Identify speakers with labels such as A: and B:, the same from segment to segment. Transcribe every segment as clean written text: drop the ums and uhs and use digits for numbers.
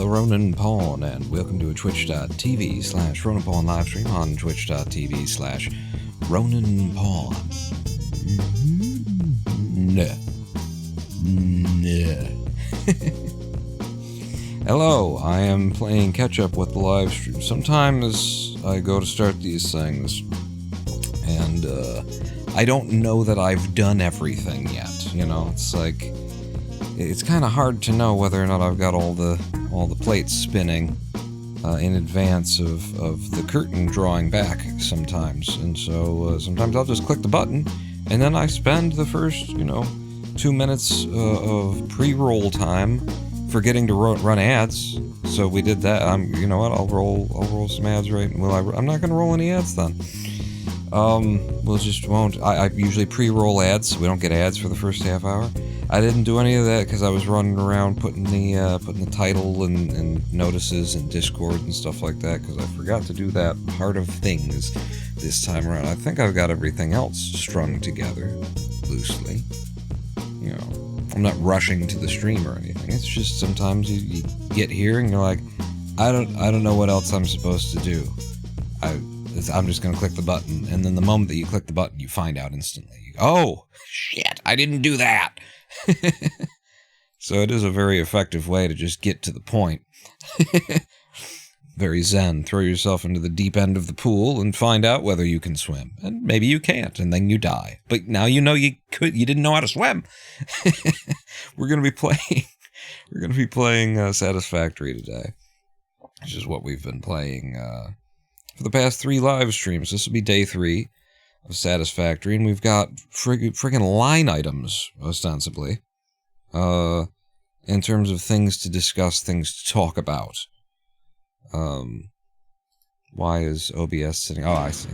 A: the Ronin Pawn, and welcome to a twitch.tv/Ronin live stream on twitch.tv/Ronin Pawn. Hello, I am playing catch up with the live stream. Sometimes I go to start these things, and I don't know that I've done everything yet. You know, it's like it's kind of hard to know whether or not I've got all the plates spinning in advance of the curtain drawing back sometimes. And so sometimes I'll just click the button, and then I spend the first 2 minutes of pre-roll time forgetting to run ads. So we did that. You know what? I'll roll some ads right. I'm not gonna roll any ads then. We'll just won't. I usually pre-roll ads, so we don't get ads for the first half hour. I didn't do any of that because I was running around putting the title and notices in Discord and stuff like that, because I forgot to do that part of things this time around. I think I've got everything else strung together loosely. You know, I'm not rushing to the stream or anything. It's just sometimes you get here and you're like, I don't know what else I'm supposed to do. I'm just gonna click the button, and then the moment that you click the button, you find out instantly. Oh shit! I didn't do that. So it is a very effective way to just get to the point. Very zen. Throw yourself into the deep end of the pool and find out whether you can swim, and maybe you can't, and then you die. But now you know you didn't know how to swim. We're gonna be playing Satisfactory today, which is what we've been playing for the past 3 live streams. This will be day 3 of Satisfactory, and we've got friggin' line items, ostensibly, in terms of things to discuss, things to talk about. Why is OBS sitting? Oh, I see.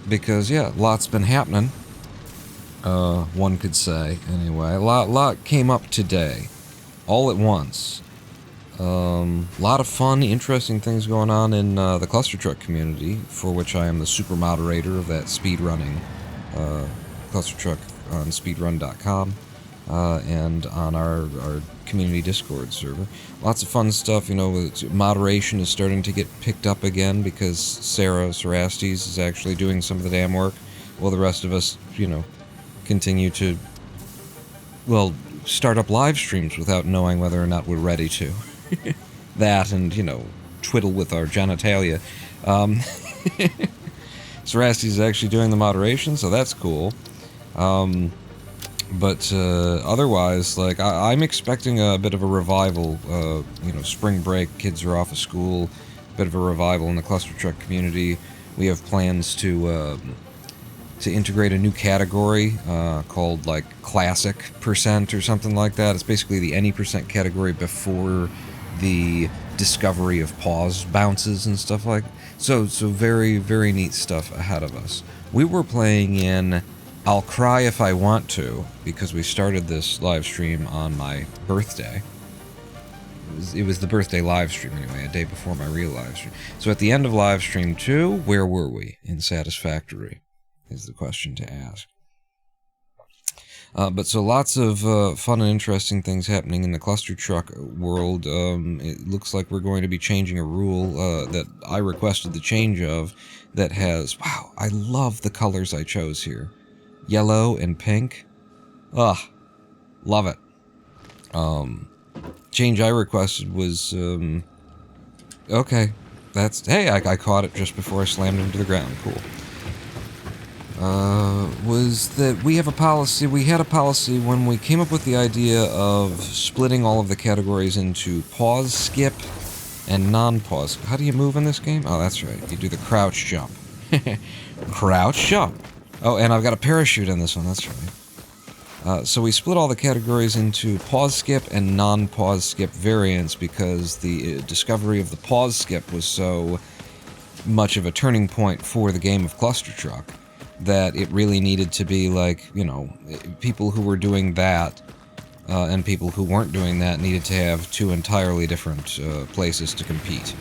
A: Because, yeah, lots been happening, one could say, anyway. A lot came up today, all at once. Lot of fun, interesting things going on in the cluster truck community, for which I am the super moderator of that speedrunning cluster truck on speedrun.com and on our community Discord server. Lots of fun stuff. You know, moderation is starting to get picked up again because Sarah Sarastes is actually doing some of the damn work, while the rest of us, continue to, start up live streams without knowing whether or not we're ready to. That and, twiddle with our genitalia. Sarastes is actually doing the moderation, so that's cool. But otherwise, like, I'm expecting a bit of a revival. Spring break, kids are off of school, bit of a revival in the cluster truck community. We have plans to integrate a new category called, like, Classic % or something like that. It's basically the any % category before the discovery of pause bounces and stuff like that. So very, very neat stuff ahead of us. We were playing in I'll Cry If I Want To, because we started this live stream on my birthday. It was the birthday live stream anyway, a day before my real live stream. So at the end of live stream 2, where were we in Satisfactory, is the question to ask. But so lots of fun and interesting things happening in the cluster truck world. It looks like we're going to be changing a rule that I requested the change of, that has, wow, I love the colors I chose here. Yellow and pink. Ugh, love it. Change I requested was, okay, hey, I caught it just before I slammed into the ground, cool. Was that we had a policy when we came up with the idea of splitting all of the categories into pause, skip, and non-pause. How do you move in this game? Oh, that's right. You do the crouch jump. Crouch jump. Oh, and I've got a parachute in this one, that's right. So we split all the categories into pause skip and non-pause skip variants, because the discovery of the pause skip was so much of a turning point for the game of cluster truck that it really needed to be like, people who were doing that and people who weren't doing that needed to have 2 entirely different places to compete.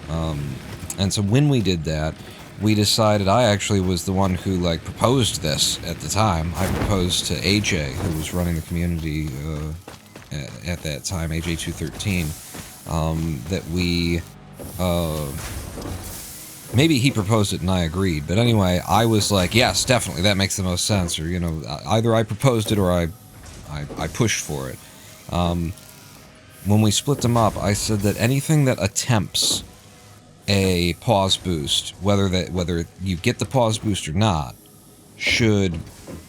A: And so when we did that, we decided, I actually was the one who, like, proposed this at the time. I proposed to AJ, who was running the community at that time, AJ213, that we, maybe he proposed it and I agreed, but anyway, I was like, yes, definitely, that makes the most sense, or, you know, either I proposed it or I pushed for it. When we split them up, I said that anything that attempts a pause boost, whether you get the pause boost or not, should,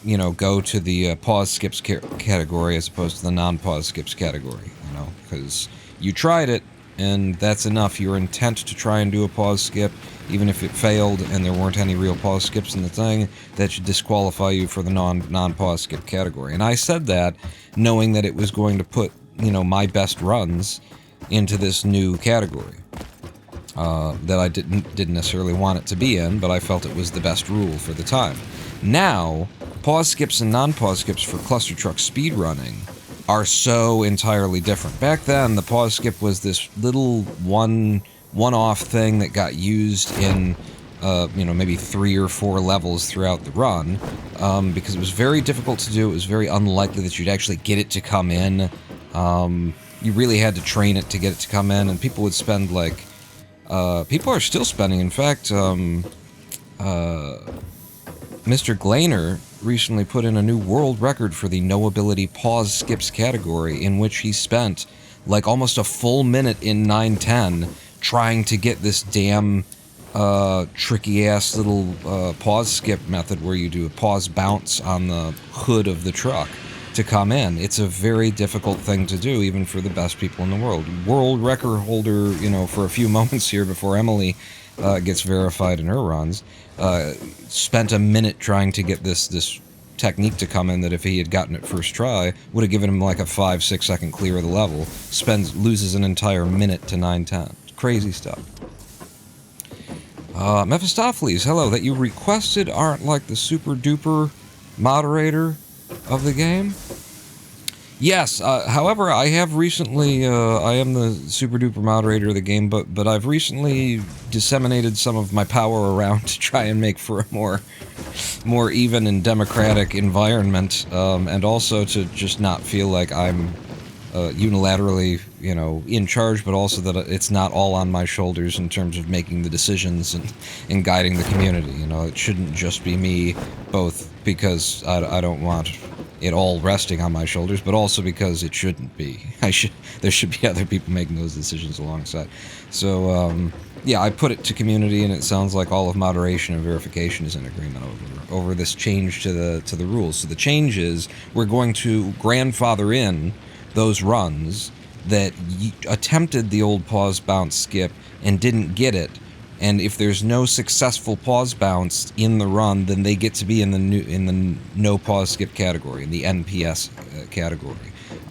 A: you know, go to the pause skips category as opposed to the non-pause skips category, you know, because you tried it, and that's enough. Your intent to try and do a pause skip, even if it failed and there weren't any real pause skips in the thing, that should disqualify you for the non-pause skip category. And I said that knowing that it was going to put, you know, my best runs into this new category. That I didn't necessarily want it to be in, but I felt it was the best rule for the time. Now, pause skips and non-pause skips for cluster truck speedrunning are so entirely different. Back then, the pause skip was this little one-off thing that got used in, you know, maybe 3 or 4 levels throughout the run, because it was very difficult to do. It was very unlikely that you'd actually get it to come in. You really had to train it to get it to come in, and people would spend, like, people are still spending, in fact, Mr. Glainer recently put in a new world record for the no ability pause skips category, in which he spent like almost a full minute in 910 trying to get this damn tricky ass little pause skip method where you do a pause bounce on the hood of the truck to come in. It's a very difficult thing to do, even for the best people in the world. World record holder, you know, for a few moments here before Emily gets verified in her runs, spent a minute trying to get this technique to come in that if he had gotten it first try, would have given him like a 5-6 second clear of the level. Loses an entire minute to 910. Crazy stuff. Mephistopheles, hello. That you requested aren't like the super duper moderator of the game? Yes, however, I have recently, I am the super duper moderator of the game, but I've recently disseminated some of my power around to try and make for a more even and democratic environment, and also to just not feel like I'm unilaterally, you know, in charge, but also that it's not all on my shoulders in terms of making the decisions and guiding the community. You know, it shouldn't just be me, both because I don't want it all resting on my shoulders, but also because it shouldn't be. There should be other people making those decisions alongside. So, yeah, I put it to community, and it sounds like all of moderation and verification is in agreement over this change to the rules. So the change is we're going to grandfather in those runs that attempted the old pause bounce skip and didn't get it. And if there's no successful pause bounce in the run, then they get to be in the no pause skip category, in the NPS category.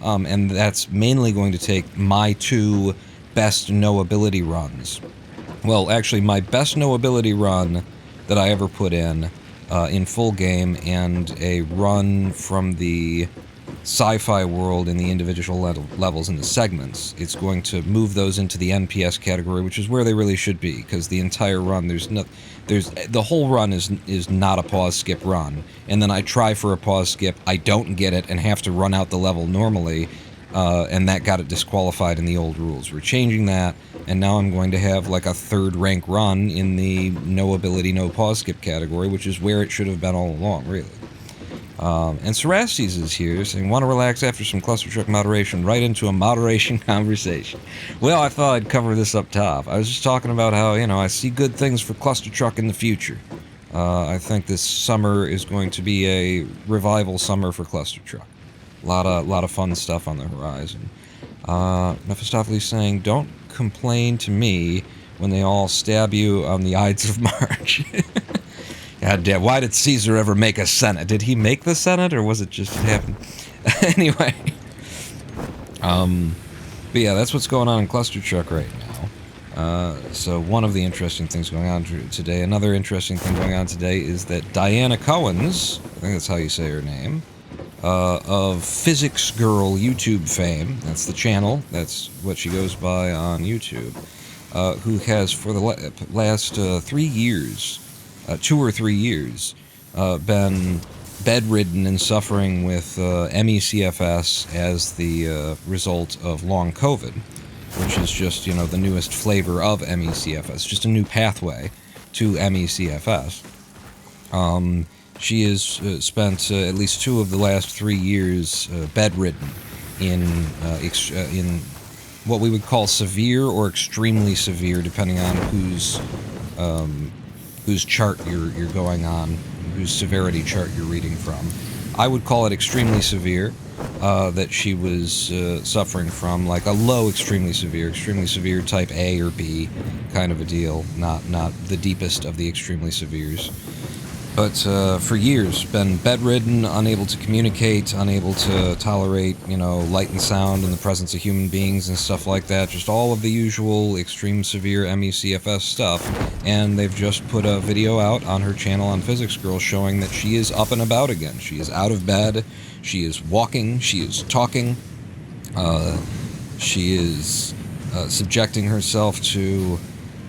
A: And that's mainly going to take my 2 best no ability runs. Well, actually, my best no ability run that I ever put in full game, and a run from the sci-fi world in the individual levels in the segments. It's going to move those into the NPS category, which is where they really should be, because the entire run, the whole run is not a pause skip run. And then I try for a pause skip, I don't get it, and have to run out the level normally, and that got it disqualified in the old rules. We're changing that, and now I'm going to have like a 3rd rank run in the no ability, no pause skip category, which is where it should have been all along, really. And Cerastes is here, saying, want to relax after some cluster truck moderation, right into a moderation conversation. Well, I thought I'd cover this up top. I was just talking about how, you know, I see good things for cluster truck in the future. I think this summer is going to be a revival summer for cluster truck. A lot of fun stuff on the horizon. Mephistopheles saying, don't complain to me when they all stab you on the Ides of March. God damn, why did Caesar ever make a Senate? Did he make the Senate, or was it just happen? Anyway. But yeah, that's what's going on in Cluster Truck right now. So one of the interesting things going on today, another interesting thing going on today is that Diana Cohen's, I think that's how you say her name, of Physics Girl YouTube fame, that's the channel, that's what she goes by on YouTube, who has for the last 3 years, 2 or 3 years, been bedridden and suffering with ME/CFS as the result of long COVID, which is just, the newest flavor of ME/CFS, just a new pathway to ME/CFS. She has spent at least 2 of the last 3 years bedridden in what we would call severe or extremely severe, depending on whose chart you're going on, whose severity chart you're reading from. I would call it extremely severe, that she was suffering from, like a low extremely severe type A or B kind of a deal, not the deepest of the extremely severes. But for years, been bedridden, unable to communicate, unable to tolerate, light and sound in the presence of human beings and stuff like that. Just all of the usual extreme severe ME/CFS stuff. And they've just put a video out on her channel on Physics Girl showing that she is up and about again. She is out of bed. She is walking. She is talking. She is subjecting herself to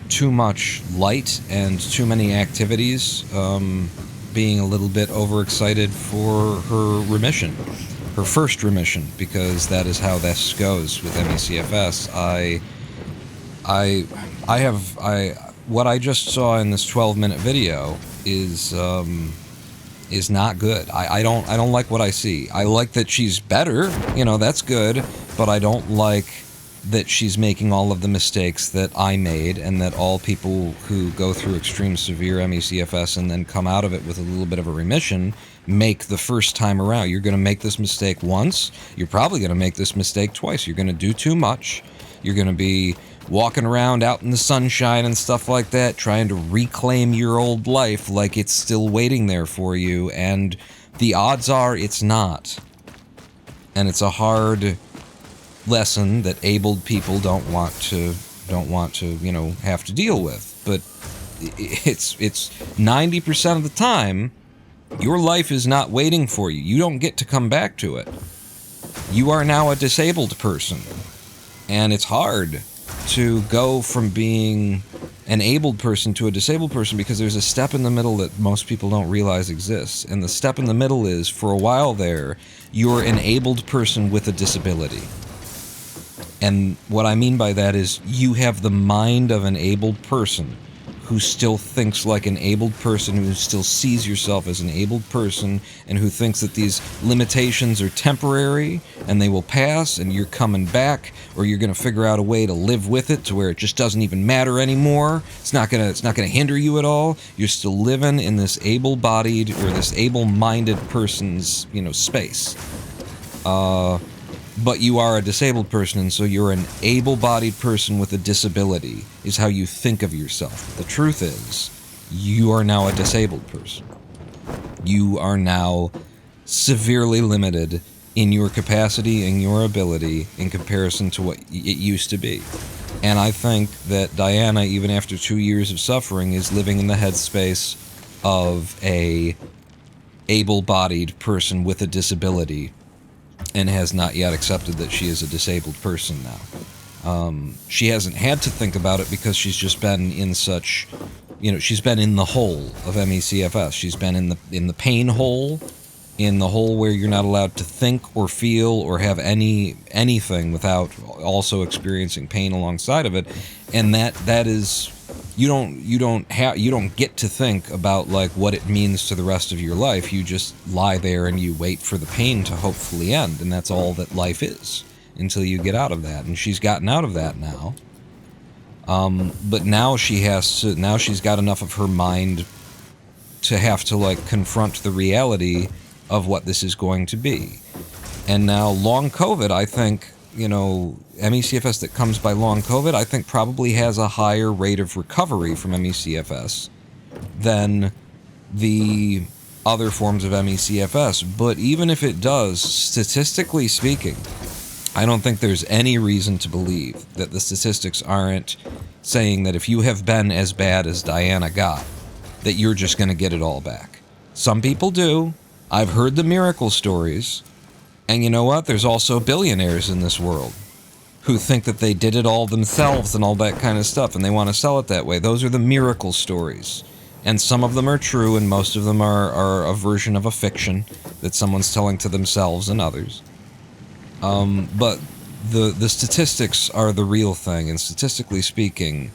A: too much light and too many activities, being a little bit overexcited for her remission, her first remission, because that is how this goes with ME/CFS. What I just saw in this 12-minute video is not good. I don't like what I see. I like that she's better, that's good, but I don't like that she's making all of the mistakes that I made, and that all people who go through extreme severe ME/CFS and then come out of it with a little bit of a remission make the first time around. You're going to make this mistake once. You're probably going to make this mistake twice. You're going to do too much. You're going to be walking around out in the sunshine and stuff like that, trying to reclaim your old life like it's still waiting there for you, and the odds are it's not. And it's a hard lesson that abled people don't want to have to deal with. But it's 90% of the time, your life is not waiting for you. You don't get to come back to it. You are now a disabled person, and it's hard to go from being an abled person to a disabled person, because there's a step in the middle that most people don't realize exists. And the step in the middle is, for a while there, you're an abled person with a disability. And what I mean by that is, you have the mind of an abled person who still thinks like an abled person, who still sees yourself as an abled person, and who thinks that these limitations are temporary and they will pass, and you're coming back, or you're going to figure out a way to live with it to where it just doesn't even matter anymore. It's not going to hinder you at all. You're still living in this able-bodied or this able-minded person's, space. But you are a disabled person, and so you're an able-bodied person with a disability, is how you think of yourself. The truth is, you are now a disabled person. You are now severely limited in your capacity and your ability in comparison to what it used to be. And I think that Diana, even after 2 years of suffering, is living in the headspace of a able-bodied person with a disability, and has not yet accepted that she is a disabled person now. She hasn't had to think about it because she's just been in such, she's been in the hole of ME/CFS. She's been in the pain hole, in the hole where you're not allowed to think or feel or have anything without also experiencing pain alongside of it. And that is, you don't get to think about like what it means to the rest of your life. You just lie there and you wait for the pain to hopefully end, and that's all that life is until you get out of that. And she's gotten out of that now. But now she's got enough of her mind to have to like confront the reality of what this is going to be. And now long COVID, I think, ME/CFS that comes by long COVID, I think probably has a higher rate of recovery from ME/CFS than the other forms of ME/CFS. But even if it does, statistically speaking, I don't think there's any reason to believe that the statistics aren't saying that if you have been as bad as Diana got, that you're just going to get it all back. Some people do. I've heard the miracle stories. And you know what? There's also billionaires in this world who think that they did it all themselves and all that kind of stuff, and they want to sell it that way. Those are the miracle stories. And some of them are true, and most of them are a version of a fiction that someone's telling to themselves and others. But the statistics are the real thing, and statistically speaking,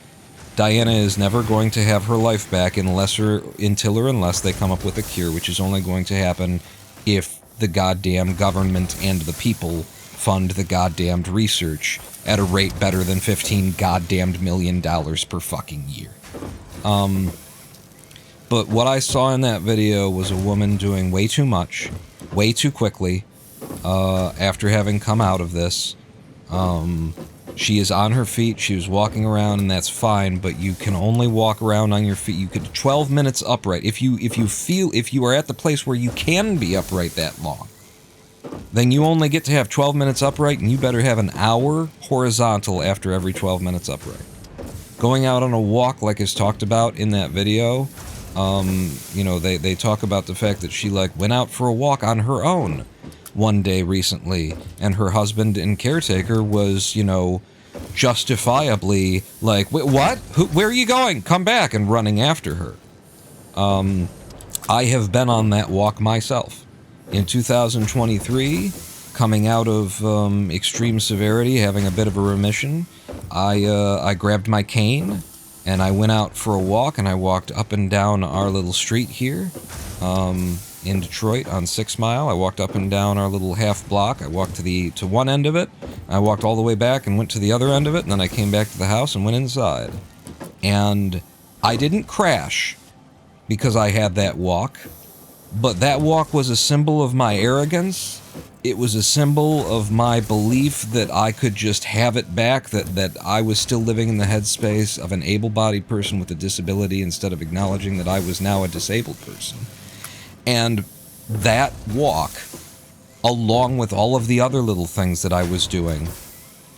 A: Diana is never going to have her life back until or unless they come up with a cure, which is only going to happen if the goddamn government and the people fund the goddamned research at a rate better than $15 goddamned million per fucking year. But what I saw in that video was a woman doing way too much, way too quickly, after having come out of this. She is on her feet, she was walking around, and that's fine, but you can only walk around on your feet. You could 12 minutes upright. If you are at the place where you can be upright that long, then you only get to have 12 minutes upright, and you better have an hour horizontal after every 12 minutes upright. Going out on a walk, like is talked about in that video, you know, they talk about the fact that she, like, went out for a walk on her own one day recently, and her husband and caretaker was, you know, justifiably like, what? Where are you going? Come back, and running after her. I have been on that walk myself. In 2023, coming out of extreme severity, having a bit of a remission, I grabbed my cane, and I went out for a walk, and I walked up and down our little street here, in Detroit on 6 Mile. I walked up and down our little half block. I walked to one end of it. I walked all the way back and went to the other end of it, and then I came back to the house and went inside. And I didn't crash because I had that walk, but that walk was a symbol of my arrogance. It was a symbol of my belief that I could just have it back, that I was still living in the headspace of an able-bodied person with a disability instead of acknowledging that I was now a disabled person. And that walk, along with all of the other little things that I was doing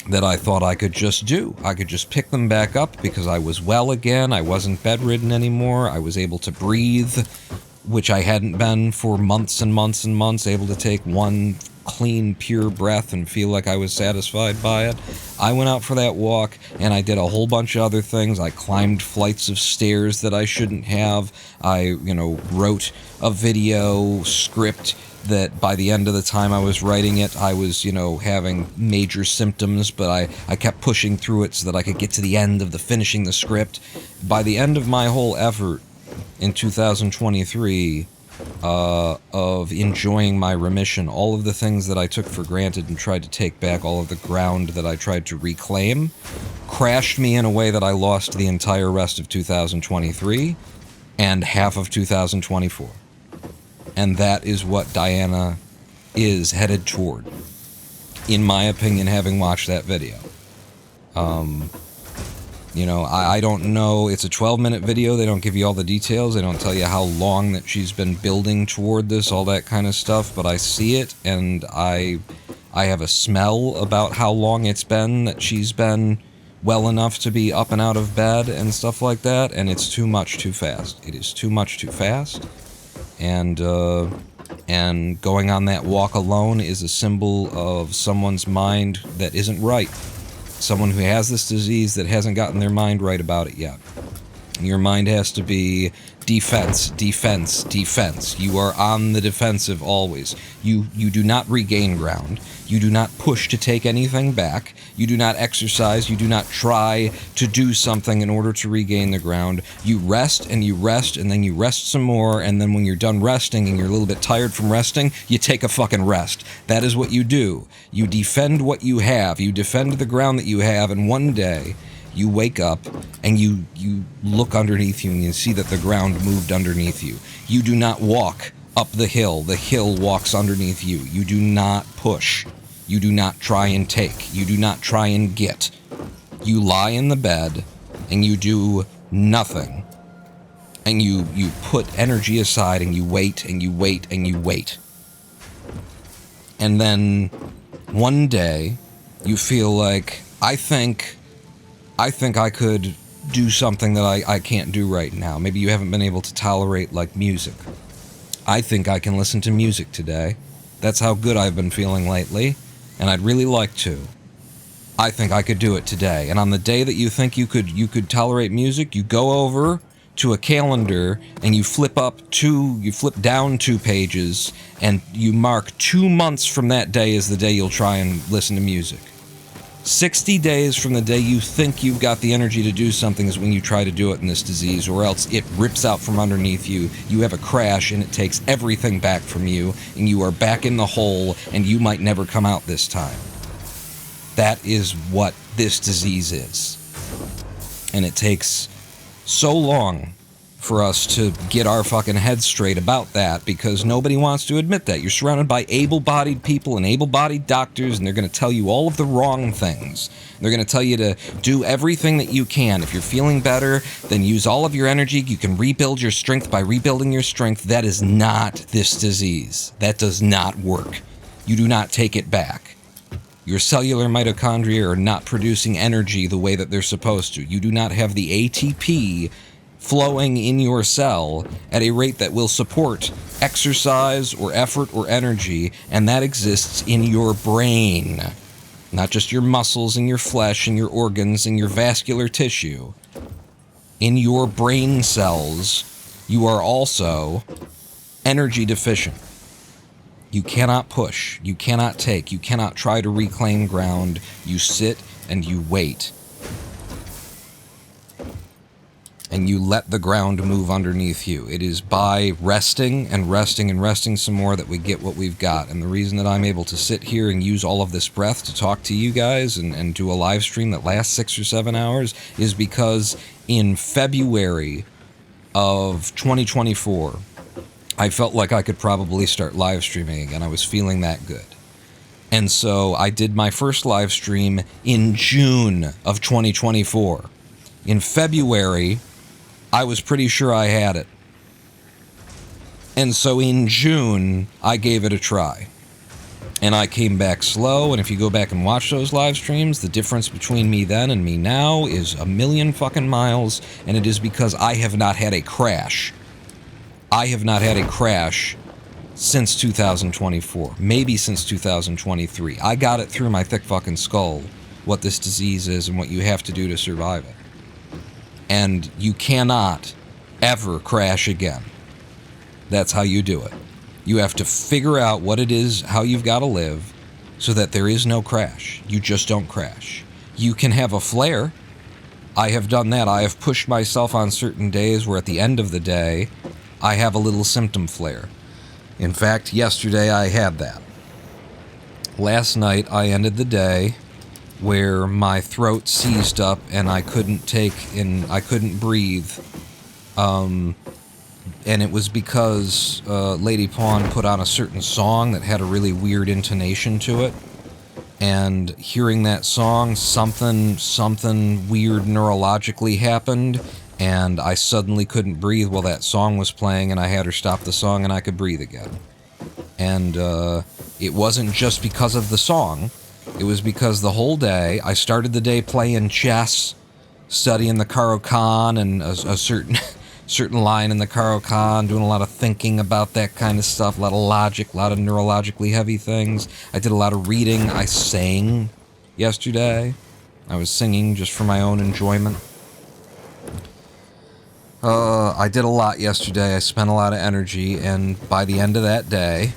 A: that I thought I could just do, I could just pick them back up because I was well again, I wasn't bedridden anymore, I was able to breathe, which I hadn't been for months and months and months, able to take one clean, pure breath and feel like I was satisfied by it. I went out for that walk, and I did a whole bunch of other things. I climbed flights of stairs that I shouldn't have. I, wrote a video script that by the end of the time I was writing it, I was, having major symptoms, but I kept pushing through it so that I could get to the end of finishing the script. By the end of my whole effort in 2023, of enjoying my remission, all of the things that I took for granted and tried to take back, all of the ground that I tried to reclaim, crashed me in a way that I lost the entire rest of 2023 and half of 2024. And that is what Diana is headed toward, in my opinion, having watched that video. I don't know. It's a 12-minute video. They don't give you all the details. They don't tell you how long that she's been building toward this, all that kind of stuff. But I see it, and I have a smell about how long it's been that she's been well enough to be up and out of bed and stuff like that. And it's too much too fast. It is too much too fast. And going on that walk alone is a symbol of someone's mind that isn't right. Someone who has this disease that hasn't gotten their mind right about it yet. Your mind has to be defense, defense, defense. You are on the defensive always. You do not regain ground. You do not push to take anything back. You do not exercise. You do not try to do something in order to regain the ground. You rest, and then you rest some more, and then when you're done resting and you're a little bit tired from resting, you take a fucking rest. That is what you do. You defend what you have. You defend the ground that you have, and one day you wake up and you look underneath you and you see that the ground moved underneath you. You do not walk up the hill walks underneath you. You do not push. You do not try and take. You do not try and get. You lie in the bed and you do nothing. And you put energy aside and you wait and you wait and you wait. And then one day you feel like, I think I could do something that I can't do right now. Maybe you haven't been able to tolerate, like, music. I think I can listen to music today. That's how good I've been feeling lately, and I'd really like to. I think I could do it today. And on the day that you think you could tolerate music, you go over to a calendar and you flip down 2 pages and you mark 2 months from that day as the day you'll try and listen to music. 60 days from the day you think you've got the energy to do something is when you try to do it in this disease, or else it rips out from underneath you. You have a crash and it takes everything back from you, and you are back in the hole, and you might never come out this time. That is what this disease is. And it takes so long for us to get our fucking heads straight about that, because nobody wants to admit that. You're surrounded by able-bodied people and able-bodied doctors, and they're going to tell you all of the wrong things. They're going to tell you to do everything that you can. If you're feeling better, then use all of your energy. You can rebuild your strength by rebuilding your strength. That is not this disease. That does not work. You do not take it back. Your cellular mitochondria are not producing energy the way that they're supposed to. You do not have the ATP flowing in your cell at a rate that will support exercise or effort or energy, and that exists in your brain. Not just your muscles and your flesh and your organs and your vascular tissue. In your brain cells, you are also energy deficient. You cannot push, you cannot take, you cannot try to reclaim ground. You sit and you wait. And you let the ground move underneath you. It is by resting and resting and resting some more that we get what we've got. And the reason that I'm able to sit here and use all of this breath to talk to you guys and do a live stream that lasts 6 or 7 hours is because in February of 2024, I felt like I could probably start live streaming again. I was feeling that good. And so I did my first live stream in June of 2024. In February, I was pretty sure I had it. And so in June, I gave it a try. And I came back slow, and if you go back and watch those live streams, the difference between me then and me now is a million fucking miles, and it is because I have not had a crash. I have not had a crash since 2024, maybe since 2023. I got it through my thick fucking skull, what this disease is and what you have to do to survive it. And you cannot ever crash again. That's how you do it. You have to figure out what it is, how you've got to live, so that there is no crash. You just don't crash. You can have a flare. I have done that. I have pushed myself on certain days where at the end of the day, I have a little symptom flare. In fact, yesterday I had that. Last night I ended the day where my throat seized up and I couldn't breathe. And it was because Lady Pawn put on a certain song that had a really weird intonation to it. And hearing that song, something weird neurologically happened, and I suddenly couldn't breathe while that song was playing, and I had her stop the song and I could breathe again. And it wasn't just because of the song. It was because the whole day, I started the day playing chess, studying the Karo Khan and a certain line in the Karo Khan, doing a lot of thinking about that kind of stuff, a lot of logic, a lot of neurologically heavy things. I did a lot of reading. I sang yesterday. I was singing just for my own enjoyment. I did a lot yesterday. I spent a lot of energy, and by the end of that day,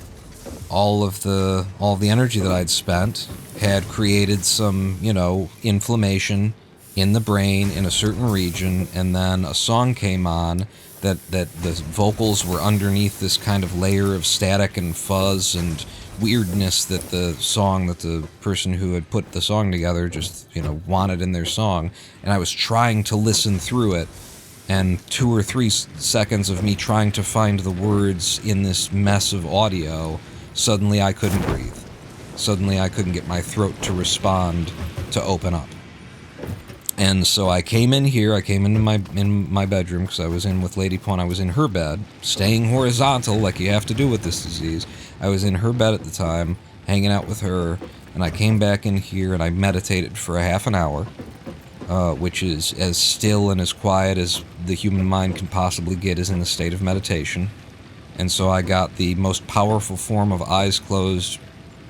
A: all of the energy that I'd spent had created some, inflammation in the brain in a certain region, and then a song came on that the vocals were underneath this kind of layer of static and fuzz and weirdness that the person who had put the song together just, wanted in their song. And I was trying to listen through it, and 2 or 3 seconds of me trying to find the words in this mess of audio, suddenly I couldn't breathe. Suddenly I couldn't get my throat to respond, to open up. And so I came in here, I came into my bedroom, because I was in with Lady Pawn. I was in her bed, staying horizontal like you have to do with this disease. I was in her bed at the time, hanging out with her, and I came back in here and I meditated for a half an hour, which is as still and as quiet as the human mind can possibly get is in a state of meditation. And so I got the most powerful form of eyes closed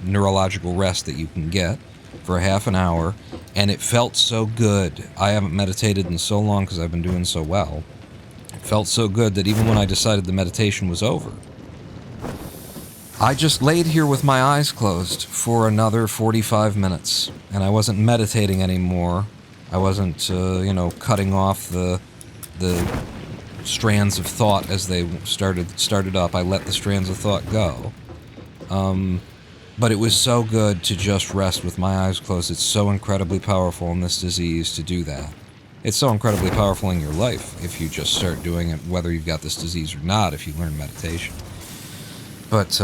A: neurological rest that you can get for a half an hour, and it felt so good. I haven't meditated in so long because I've been doing so well. Felt so good that even when I decided the meditation was over, I just laid here with my eyes closed for another 45 minutes, and I wasn't meditating anymore. I wasn't, cutting off the strands of thought as they started up. I let the strands of thought go. But it was so good to just rest with my eyes closed. It's so incredibly powerful in this disease to do that. It's so incredibly powerful in your life if you just start doing it, whether you've got this disease or not, if you learn meditation. But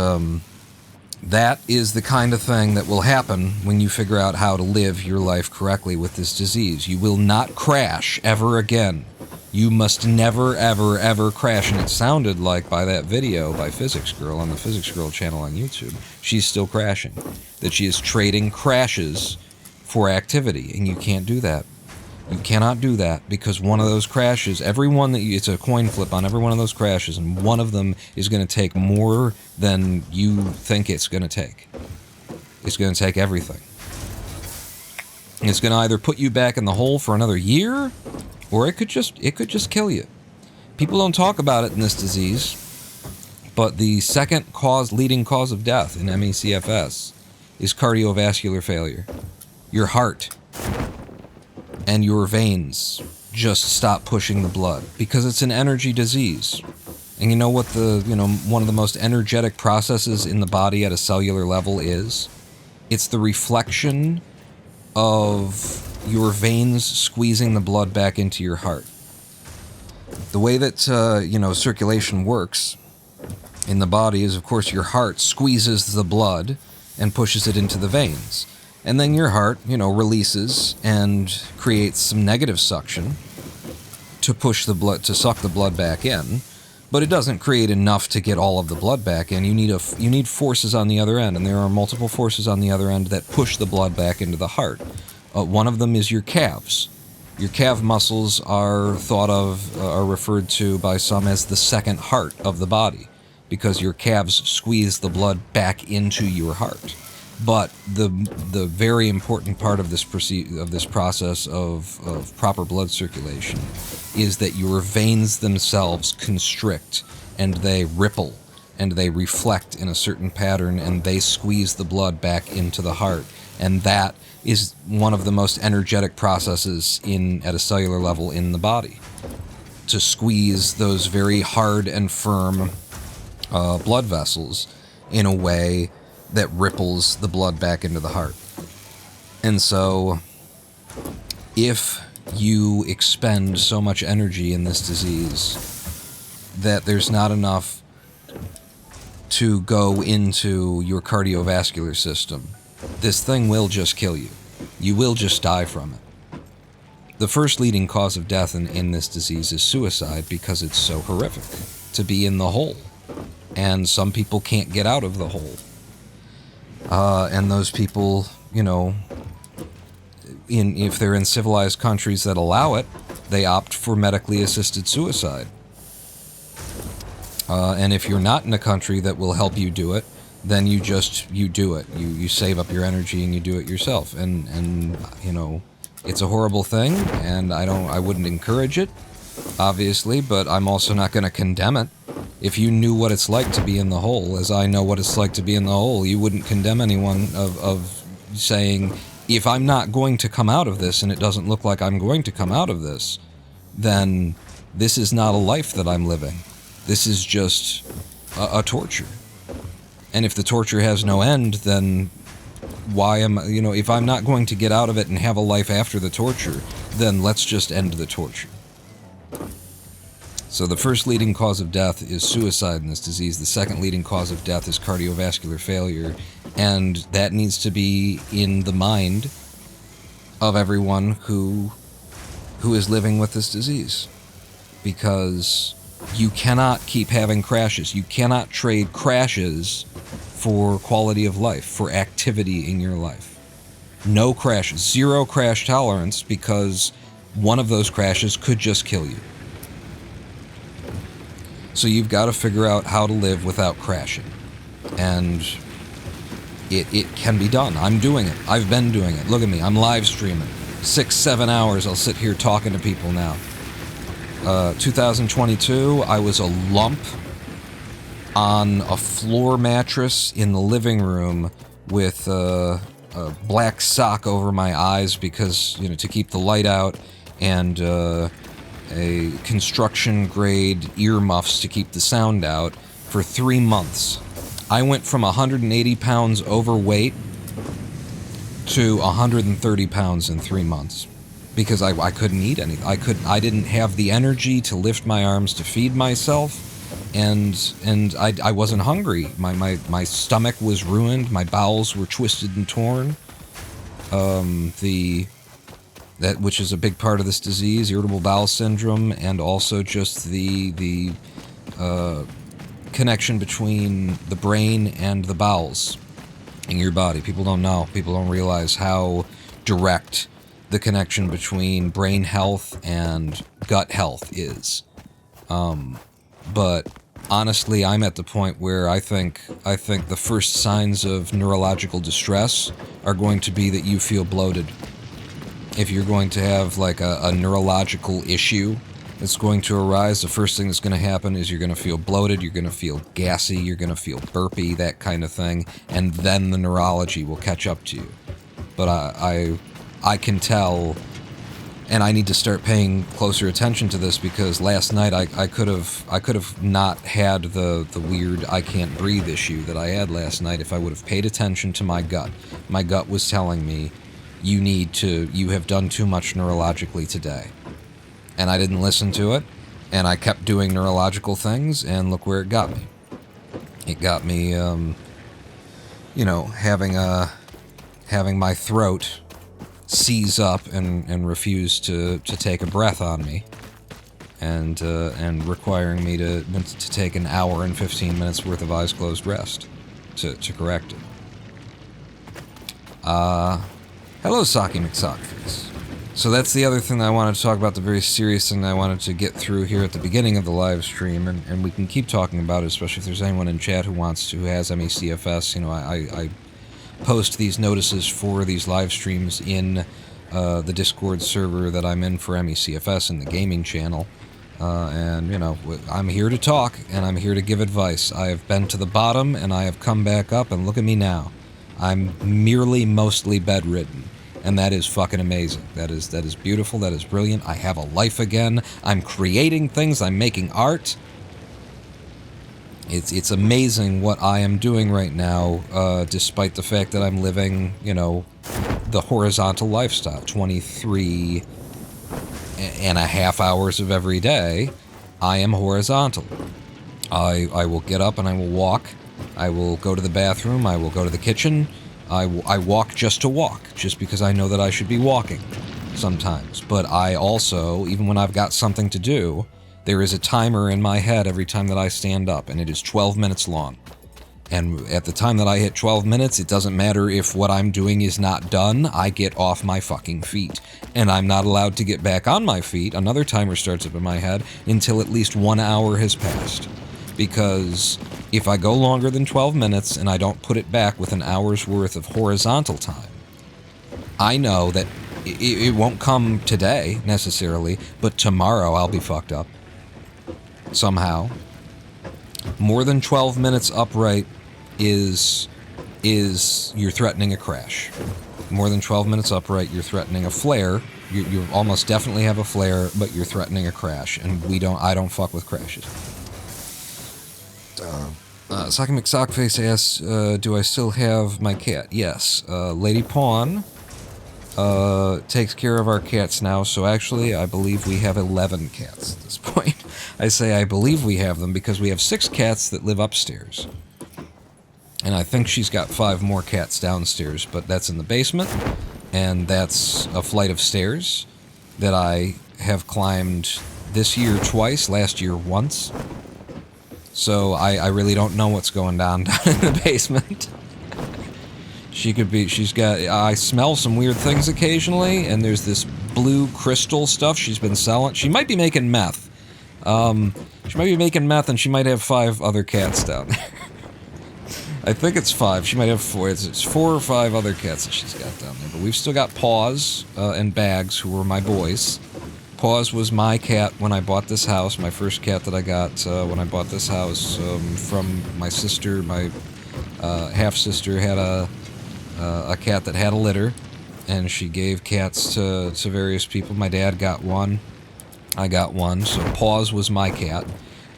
A: that is the kind of thing that will happen when you figure out how to live your life correctly with this disease. You will not crash ever again. You must never, ever, ever crash. And it sounded like by that video by Physics Girl on the Physics Girl channel on YouTube, she's still crashing. That she is trading crashes for activity, and you can't do that. You cannot do that, because one of those crashes, it's a coin flip on every one of those crashes, and one of them is going to take more than you think it's going to take. It's going to take everything. It's going to either put you back in the hole for another year, or it could just kill you. People don't talk about it in this disease, but the second leading cause of death in ME/CFS is cardiovascular failure. Your heart and your veins just stop pushing the blood, because it's an energy disease. And you know what one of the most energetic processes in the body at a cellular level is? It's the reflection of your veins squeezing the blood back into your heart. The way that, circulation works in the body is, of course, your heart squeezes the blood and pushes it into the veins. And then your heart, releases and creates some negative suction to suck the blood back in. But it doesn't create enough to get all of the blood back in. You need forces on the other end, and there are multiple forces on the other end that push the blood back into the heart. One of them is your calves. Your calf muscles are referred to by some as the second heart of the body, because your calves squeeze the blood back into your heart. But the very important part of this process of proper blood circulation is that your veins themselves constrict, and they ripple, and they reflect in a certain pattern, and they squeeze the blood back into the heart. And that is one of the most energetic processes at a cellular level in the body, to squeeze those very hard and firm blood vessels in a way that ripples the blood back into the heart. And so, if you expend so much energy in this disease that there's not enough to go into your cardiovascular system, this thing will just kill you. You will just die from it. The first leading cause of death in this disease is suicide, because it's so horrific to be in the hole. And some people can't get out of the hole. And those people, if they're in civilized countries that allow it, they opt for medically assisted suicide. And if you're not in a country that will help you do it, then you do it. You save up your energy and you do it yourself. And it's a horrible thing, and I wouldn't encourage it, obviously, but I'm also not going to condemn it. If you knew what it's like to be in the hole, as I know what it's like to be in the hole, you wouldn't condemn anyone of saying, if I'm not going to come out of this, and it doesn't look like I'm going to come out of this, then this is not a life that I'm living. This is just a torture. And if the torture has no end, then if I'm not going to get out of it and have a life after the torture, then let's just end the torture. So the first leading cause of death is suicide in this disease. The second leading cause of death is cardiovascular failure. And that needs to be in the mind of everyone who is living with this disease. Because you cannot keep having crashes. You cannot trade crashes for quality of life, for activity in your life. No crashes. Zero crash tolerance, because one of those crashes could just kill you. So you've got to figure out how to live without crashing. And it can be done. I'm doing it. I've been doing it. Look at me. I'm live streaming. 6-7 hours I'll sit here talking to people now. 2022, I was a lump on a floor mattress in the living room with a black sock over my eyes because, to keep the light out, and a construction-grade earmuffs to keep the sound out for 3 months. I went from 180 pounds overweight to 130 pounds in 3 months. Because I couldn't eat anything. I didn't have the energy to lift my arms to feed myself, and I wasn't hungry. My stomach was ruined. My bowels were twisted and torn. Which is a big part of this disease, irritable bowel syndrome, and also just the connection between the brain and the bowels in your body. People don't know. People don't realize how direct the connection between brain health and gut health is. But honestly, I'm at the point where I think the first signs of neurological distress are going to be that you feel bloated. If you're going to have like a neurological issue that's going to arise, the first thing that's going to happen is you're going to feel bloated, you're going to feel gassy, you're going to feel burpy, that kind of thing, and then the neurology will catch up to you. But I can tell, and I need to start paying closer attention to this, because last night I could have not had the weird I can't breathe issue that I had last night if I would have paid attention to my gut. My gut was telling me, you have done too much neurologically today. And I didn't listen to it, and I kept doing neurological things, and look where it got me. It got me, having my throat seize up and refuse to take a breath on me, and requiring me to take an hour and 15 minutes worth of eyes closed rest to correct it. Hello, Socky McSockface. So that's the other thing I wanted to talk about, the very serious thing I wanted to get through here at the beginning of the live stream, and we can keep talking about it, especially if there's anyone in chat who has ME/CFS. I post these notices for these live streams in the Discord server that I'm in for ME/CFS in the gaming channel. I'm here to talk, and I'm here to give advice. I have been to the bottom, and I have come back up, and look at me now. I'm merely mostly bedridden, and that is fucking amazing. That is beautiful. That is brilliant. I have a life again. I'm creating things. I'm making art. It's amazing what I am doing right now, despite the fact that I'm living, the horizontal lifestyle. 23 and a half hours of every day, I am horizontal. I will get up and I will walk. I will go to the bathroom. I will go to the kitchen. I walk just to walk, just because I know that I should be walking sometimes. But I also, even when I've got something to do, there is a timer in my head every time that I stand up, and it is 12 minutes long. And at the time that I hit 12 minutes, it doesn't matter if what I'm doing is not done, I get off my fucking feet. And I'm not allowed to get back on my feet, another timer starts up in my head, until at least 1 hour has passed. Because if I go longer than 12 minutes and I don't put it back with an hour's worth of horizontal time, I know that it won't come today, necessarily, but tomorrow I'll be fucked up. Somehow. More than 12 minutes upright is you're threatening a crash. More than 12 minutes upright, you're threatening a flare. You almost definitely have a flare, but you're threatening a crash, and I don't fuck with crashes. Socky McSockface asks, do I still have my cat? Yes. Lady Pawn takes care of our cats now, so actually I believe we have 11 cats at this point. I say I believe we have them because we have 6 cats that live upstairs. And I think she's got 5 more cats downstairs, but that's in the basement, and that's a flight of stairs that I have climbed this year twice, last year once. So I really don't know what's going down in the basement. I smell some weird things occasionally, and there's this blue crystal stuff she's been selling. She might be making meth. She might be making meth, and she might have 5 other cats down there. I think it's 5. She might have 4. It's 4 or 5 other cats that she's got down there. But we've still got Paws and Bags, who are my boys. Paws was my cat when I bought this house, my first cat that I got when I bought this house from my sister. My half-sister had a cat that had a litter, and she gave cats to various people. My dad got one. I got one, so Paws was my cat.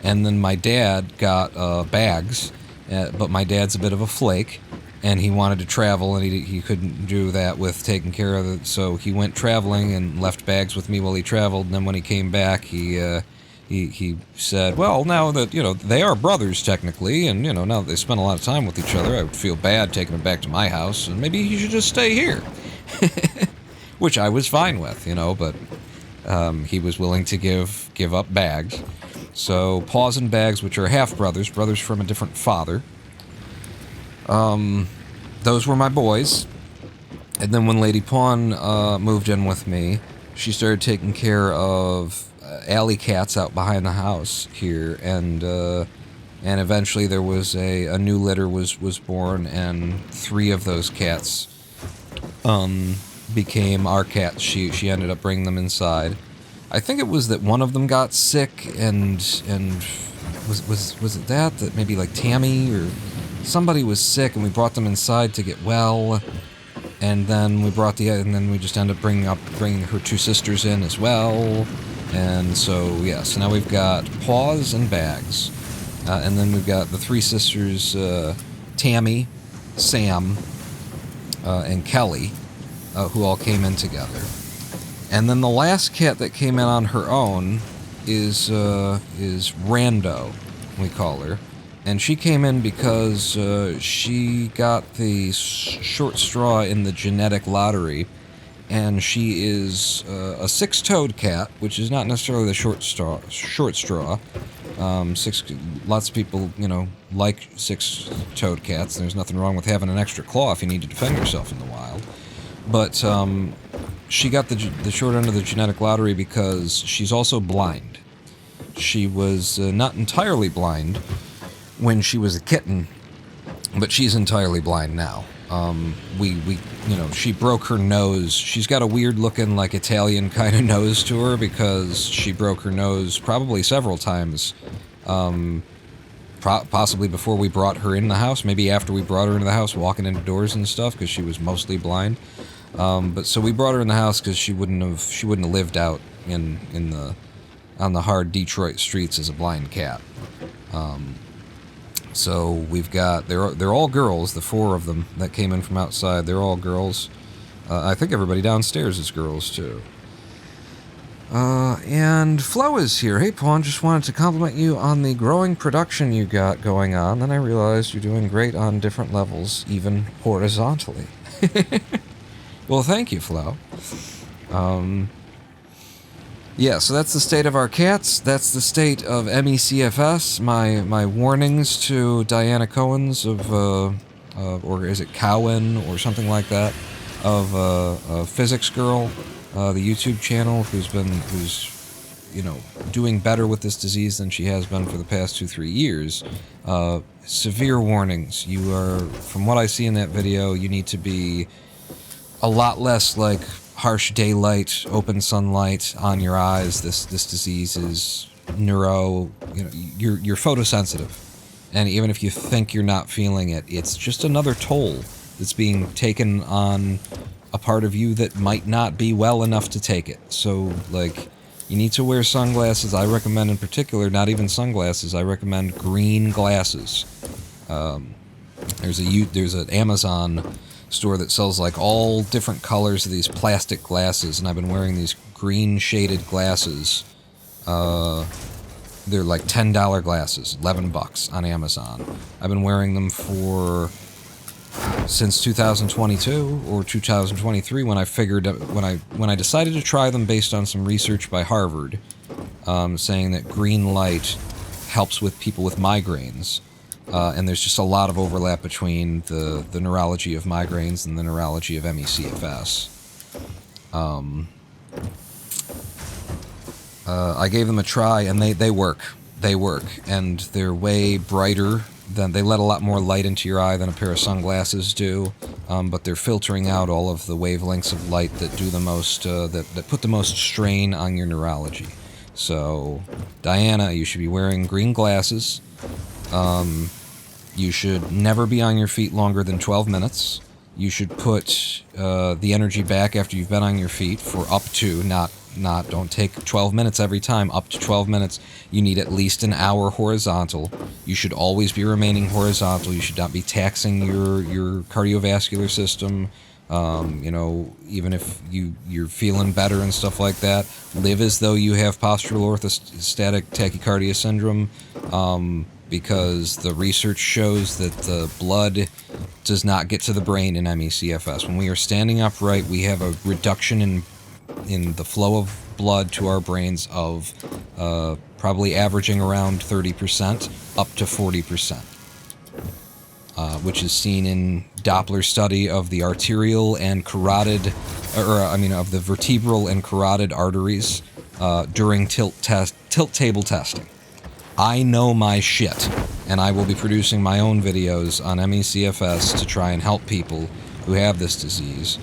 A: And then my dad got Bags, but my dad's a bit of a flake, and he wanted to travel, and he couldn't do that with taking care of it, so he went traveling and left Bags with me while he traveled. And then when he came back, he said, well, now that, you know, they are brothers technically, and, you know, now that they spend a lot of time with each other, I would feel bad taking them back to my house, and maybe he should just stay here. Which I was fine with, you know, but he was willing to give up Bags. So Paws and Bags, which are half-brothers, brothers from a different father, those were my boys. And then when Lady Pawn moved in with me, she started taking care of alley cats out behind the house here, and eventually there was a new litter was born, and 3 of those cats became our cats. She ended up bringing them inside. I think it was that one of them got sick, and was it that maybe like Tammy or somebody was sick, and we brought them inside to get well, and then we just ended up bringing her 2 sisters in as well, and so yeah. So now we've got Paws and Bags, and then we've got the 3 sisters, Tammy, Sam, and Kelly, who all came in together. And then the last cat that came in on her own is Rando, we call her. And she came in because she got the short straw in the genetic lottery, and she is a 6-toed cat, which is not necessarily the short straw. Lots of people, you know, like 6-toed cats. There's nothing wrong with having an extra claw if you need to defend yourself in the wild. But she got the short end of the genetic lottery because she's also blind. She was not entirely blind when she was a kitten, but she's entirely blind now. She broke her nose. She's got a weird looking, like, Italian kind of nose to her because she broke her nose probably several times, possibly before we brought her in the house, maybe after we brought her into the house, walking into doors and stuff, because she was mostly blind. But so we brought her in the house because she wouldn't have lived out on the hard Detroit streets as a blind cat. So we've got they're all girls. The 4 of them that came in from outside, they're all girls. I think everybody downstairs is girls too. And Flo is here. Hey, Pawn, just wanted to compliment you on the growing production you got going on. Then I realized you're doing great on different levels, even horizontally. Well, thank you, Flo. Yeah, so that's the state of our cats. That's the state of CFS. My warnings to Diana Cohen's or is it Cowan or something like that, of Physics Girl, the YouTube channel, who's doing better with this disease than she has been for the past 2-3 years. Severe warnings. You are, from what I see in that video, you need to be a lot less like harsh daylight, open sunlight on your eyes. This disease is you're photosensitive, and even if you think you're not feeling it, it's just another toll that's being taken on a part of you that might not be well enough to take it. So, like, you need to wear sunglasses. I recommend, in particular, not even sunglasses, I recommend green glasses. There's an Amazon store that sells like all different colors of these plastic glasses, and I've been wearing these green shaded glasses. They're like $10 glasses, $11 on Amazon. I've been wearing them since 2022 or 2023, when I decided to try them based on some research by Harvard, saying that green light helps with people with migraines. And there's just a lot of overlap between the neurology of migraines and the neurology of CFS. I gave them a try, and they work. They work, and they're way brighter they let a lot more light into your eye than a pair of sunglasses do, but they're filtering out all of the wavelengths of light that do the most, that put the most strain on your neurology. So, Diana, you should be wearing green glasses. You should never be on your feet longer than 12 minutes. You should put the energy back after you've been on your feet for up to, don't take 12 minutes every time, up to 12 minutes. You need at least an hour horizontal. You should always be remaining horizontal. You should not be taxing your cardiovascular system. You know, even if you're feeling better and stuff like that, live as though you have postural orthostatic tachycardia syndrome, because the research shows that the blood does not get to the brain in ME/CFS. When we are standing upright, we have a reduction in the flow of blood to our brains of probably averaging around 30% up to 40%, which is seen in Doppler study of the arterial and carotid, of the vertebral and carotid arteries during tilt table testing. I know my shit, and I will be producing my own videos on ME/CFS to try and help people who have this disease.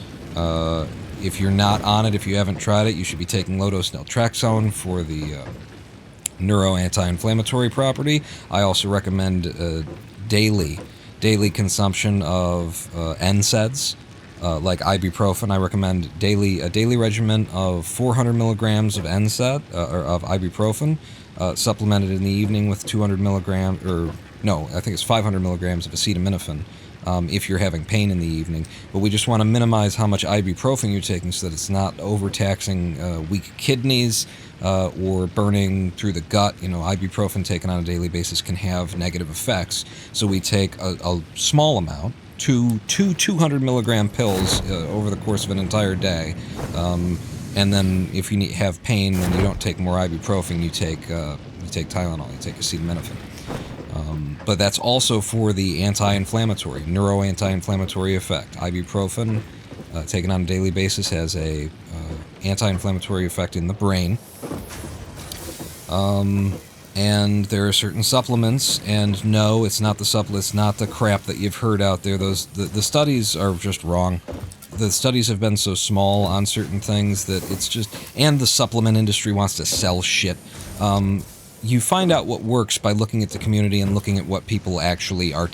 A: If you're not on it, if you haven't tried it, you should be taking low-dose naltrexone for the neuro-anti-inflammatory property. I also recommend daily consumption of NSAIDs, like ibuprofen. I recommend a daily regimen of 400 milligrams of NSAID, or of ibuprofen, supplemented in the evening with 200 milligrams, I think it's 500 milligrams of acetaminophen, if you're having pain in the evening. But we just want to minimize how much ibuprofen you're taking so that it's not overtaxing weak kidneys or burning through the gut. You know, ibuprofen taken on a daily basis can have negative effects. So we take a small amount, two 200 milligram pills over the course of an entire day. And then if you have pain and you don't take more ibuprofen, you take Tylenol, you take acetaminophen. But that's also for the anti-inflammatory, neuro-anti-inflammatory effect. Ibuprofen, taken on a daily basis, has a anti-inflammatory effect in the brain. And there are certain supplements, and no, it's not the supplements, not the crap that you've heard out there. The studies are just wrong. The studies have been so small on certain things that it's just... And the supplement industry wants to sell shit. You find out what works by looking at the community and looking at what people actually are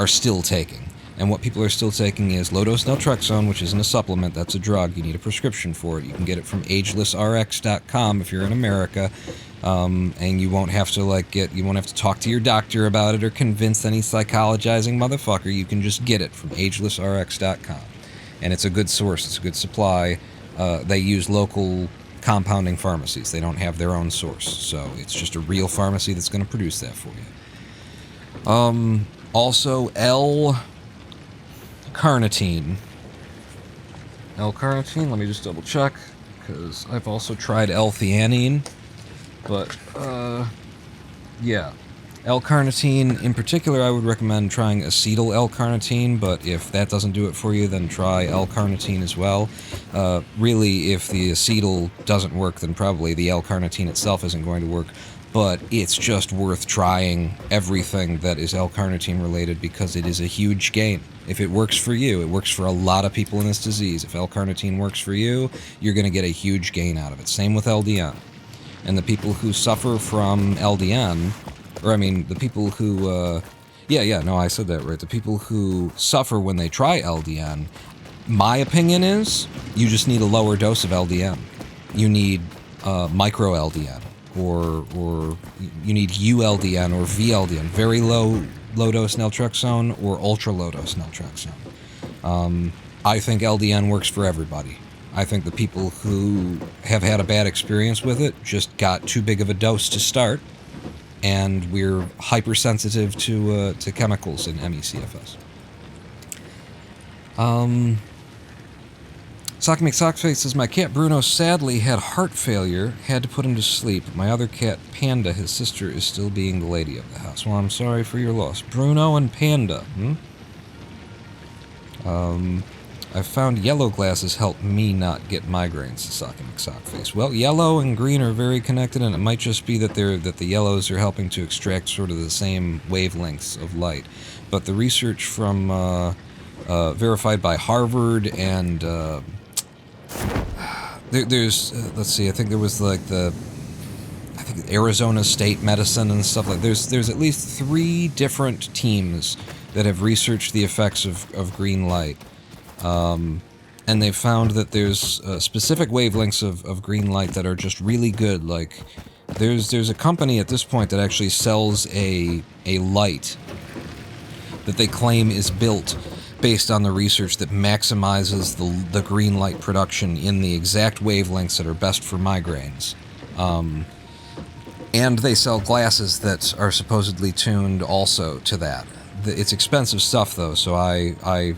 A: still taking. And what people are still taking is low-dose naltrexone, which isn't a supplement, that's a drug. You need a prescription for it. You can get it from agelessrx.com if you're in America. And you won't have to talk to your doctor about it or convince any psychologizing motherfucker. You can just get it from agelessrx.com. And it's a good source, it's a good supply. They use local compounding pharmacies. They don't have their own source, so it's just a real pharmacy that's going to produce that for you. Also, L-carnitine. L-carnitine, let me just double check, because I've also tried L-theanine, but, yeah. L-carnitine, in particular, I would recommend trying acetyl L-carnitine, but if that doesn't do it for you, then try L-carnitine as well. Really, if the acetyl doesn't work, then probably the L-carnitine itself isn't going to work, but it's just worth trying everything that is L-carnitine related because it is a huge gain. If it works for you, it works for a lot of people in this disease. If L-carnitine works for you, you're going to get a huge gain out of it. Same with LDN. And the people who suffer from LDN... the people who, I said that right. The people who suffer when they try LDN, my opinion is, you just need a lower dose of LDN. You need micro LDN, or you need ULDN or VLDN, very low dose naltrexone or ultra low dose naltrexone. I think LDN works for everybody. I think the people who have had a bad experience with it just got too big of a dose to start. And we're hypersensitive to chemicals in ME/CFS. Socky McSockface says, my cat Bruno sadly had heart failure, had to put him to sleep. My other cat, Panda, his sister, is still being the lady of the house. Well, I'm sorry for your loss. Bruno and Panda, I've found yellow glasses help me not get migraines, Sasaki McSockface. Well, yellow and green are very connected, and it might just be that the yellows are helping to extract sort of the same wavelengths of light. But the research from verified by Harvard and there's let's see, I think there was like Arizona State Medicine and stuff like. There's at least 3 different teams that have researched the effects of green light. And they've found that there's specific wavelengths of green light that are just really good. Like, there's a company at this point that actually sells a light that they claim is built based on the research that maximizes the green light production in the exact wavelengths that are best for migraines. And they sell glasses that are supposedly tuned also to that. It's expensive stuff, though, so I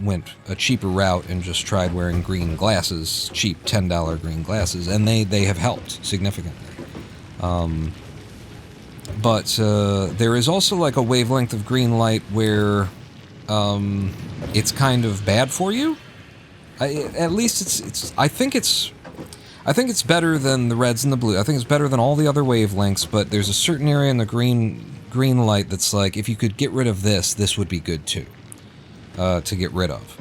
A: went a cheaper route and just tried wearing green glasses, cheap $10 green glasses, and they have helped significantly. But there is also like a wavelength of green light where it's kind of bad for you. At least I think it's better than the reds and the blue. I think it's better than all the other wavelengths, but there's a certain area in the green light that's like, if you could get rid of this would be good too, to get rid of.